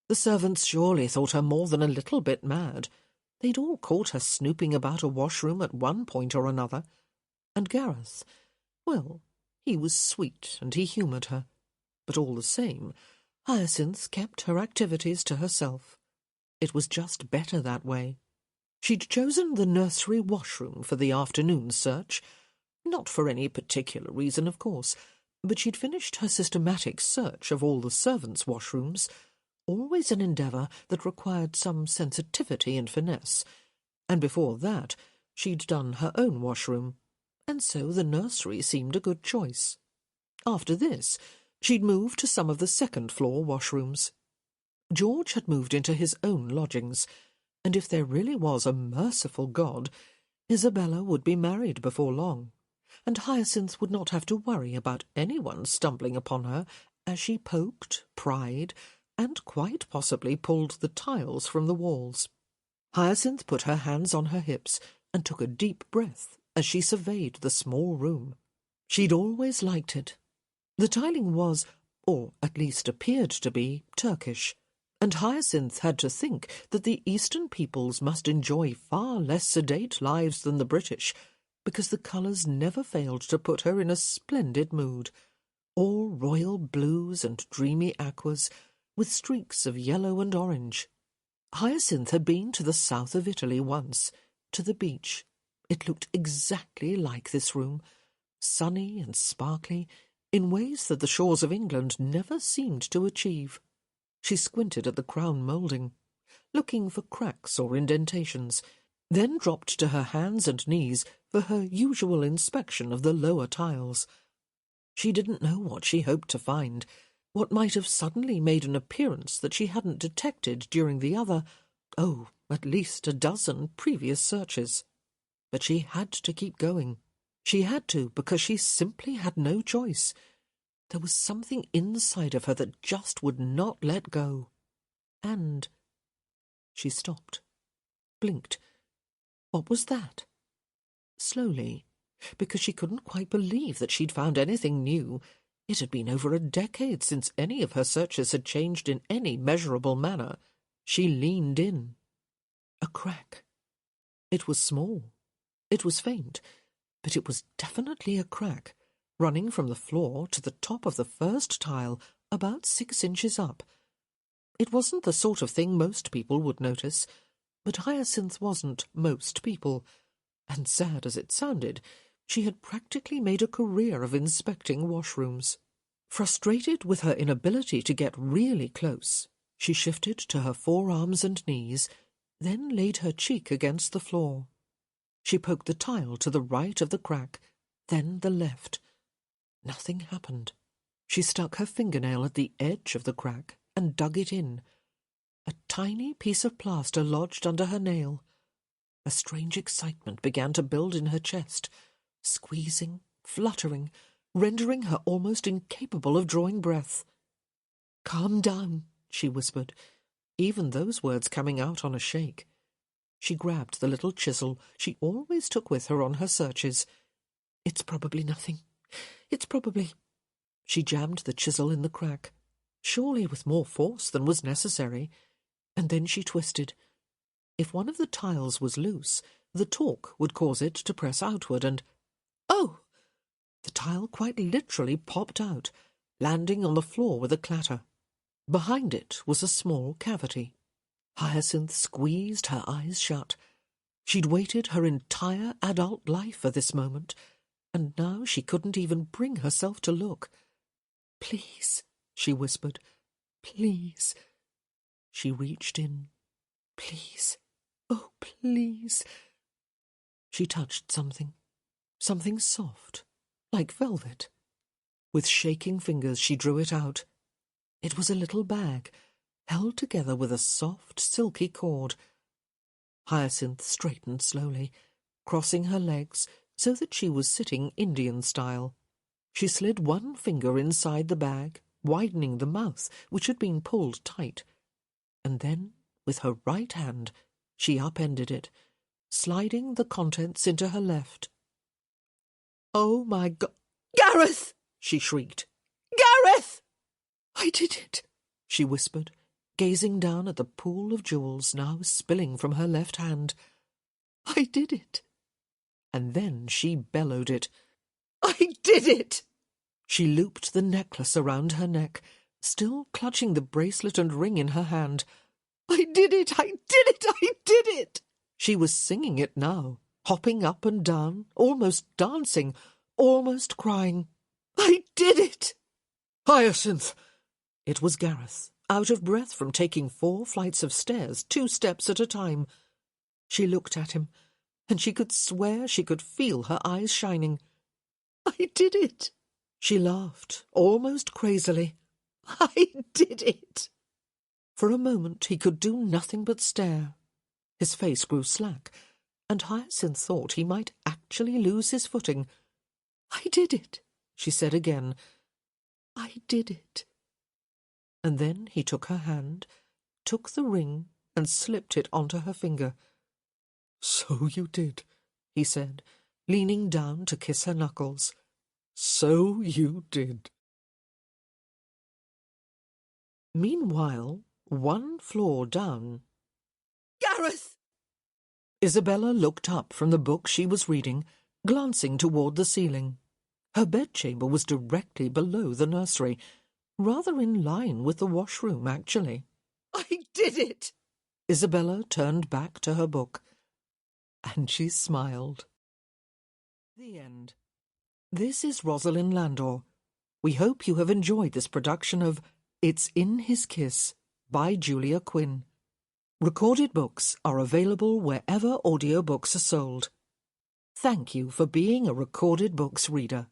The servants surely thought her more than a little bit mad. They'd all caught her snooping about a washroom at one point or another. And Gareth, well, he was sweet and he humoured her. But all the same, Hyacinth kept her activities to herself. It was just better that way. She'd chosen the nursery washroom for the afternoon search, not for any particular reason, of course, but she'd finished her systematic search of all the servants' washrooms, always an endeavour that required some sensitivity and finesse, and before that she'd done her own washroom, and so the nursery seemed a good choice. After this, she'd moved to some of the second-floor washrooms. George had moved into his own lodgings, and if there really was a merciful God, Isabella would be married before long, and Hyacinth would not have to worry about anyone stumbling upon her as she poked, pried, and quite possibly pulled the tiles from the walls. Hyacinth put her hands on her hips and took a deep breath as she surveyed the small room. She'd always liked it. The tiling was, or at least appeared to be, Turkish, and Hyacinth had to think that the Eastern peoples must enjoy far less sedate lives than the British, because the colours never failed to put her in a splendid mood, all royal blues and dreamy aquas, with streaks of yellow and orange. Hyacinth had been to the south of Italy once, to the beach. It looked exactly like this room, sunny and sparkly, in ways that the shores of England never seemed to achieve. She squinted at the crown moulding, looking for cracks or indentations, then dropped to her hands and knees for her usual inspection of the lower tiles. She didn't know what she hoped to find, what might have suddenly made an appearance that she hadn't detected during the other, at least a dozen previous searches. But she had to keep going. She had to, because she simply had no choice. There was something inside of her that just would not let go. And she stopped, blinked. What was that? Slowly, because she couldn't quite believe that she'd found anything new. It had been over a decade since any of her searches had changed in any measurable manner. She leaned in. A crack. It was small. It was faint, but it was definitely a crack, running from the floor to the top of the first tile, about 6 inches up. It wasn't the sort of thing most people would notice, but Hyacinth wasn't most people, and sad as it sounded, she had practically made a career of inspecting washrooms. Frustrated with her inability to get really close, she shifted to her forearms and knees, then laid her cheek against the floor. She poked the tile to the right of the crack, then the left. Nothing happened. She stuck her fingernail at the edge of the crack and dug it in. A tiny piece of plaster lodged under her nail. A strange excitement began to build in her chest, squeezing, fluttering, rendering her almost incapable of drawing breath. "Calm down," she whispered, even those words coming out on a shake. She grabbed the little chisel she always took with her on her searches. "It's probably nothing. It's probably—" She jammed the chisel in the crack, surely with more force than was necessary, and then she twisted. If one of the tiles was loose, the torque would cause it to press outward, and— Oh! The tile quite literally popped out, landing on the floor with a clatter. Behind it was a small cavity. Hyacinth squeezed her eyes shut. She'd waited her entire adult life for this moment, and now she couldn't even bring herself to look. "Please," she whispered. "Please." She reached in. "Please. Oh, please." She touched something soft, like velvet. With shaking fingers she drew it out. It was a little bag, held together with a soft, silky cord. Hyacinth straightened slowly, crossing her legs so that she was sitting Indian style. She slid one finger inside the bag, widening the mouth, which had been pulled tight. And then, with her right hand, she upended it, sliding the contents into her left. "Oh, my God! Gareth!" she shrieked. "Gareth!" "I did it," she whispered, gazing down at the pool of jewels now spilling from her left hand. "I did it." And then she bellowed it. "I did it!" She looped the necklace around her neck, still clutching the bracelet and ring in her hand. "I did it! I did it! I did it!" She was singing it now, hopping up and down, almost dancing, almost crying. "I did it!" "Hyacinth!" It was Gareth, out of breath from taking 4 flights of stairs, 2 steps at a time. She looked at him, and she could swear she could feel her eyes shining. "I did it!" She laughed, almost crazily. "I did it!" For a moment he could do nothing but stare. His face grew slack, and Hyacinth thought he might actually lose his footing. "I did it," she said again. "I did it." And then he took her hand, took the ring, and slipped it onto her finger. "So you did," he said, leaning down to kiss her knuckles. "So you did." Meanwhile, 1 floor down... "Gareth!" Isabella looked up from the book she was reading, glancing toward the ceiling. Her bedchamber was directly below the nursery, rather in line with the washroom, actually. "I did it!" Isabella turned back to her book. And she smiled. The end. This is Rosalind Landor. We hope you have enjoyed this production of It's in His Kiss by Julia Quinn. Recorded books are available wherever audiobooks are sold. Thank you for being a Recorded Books reader.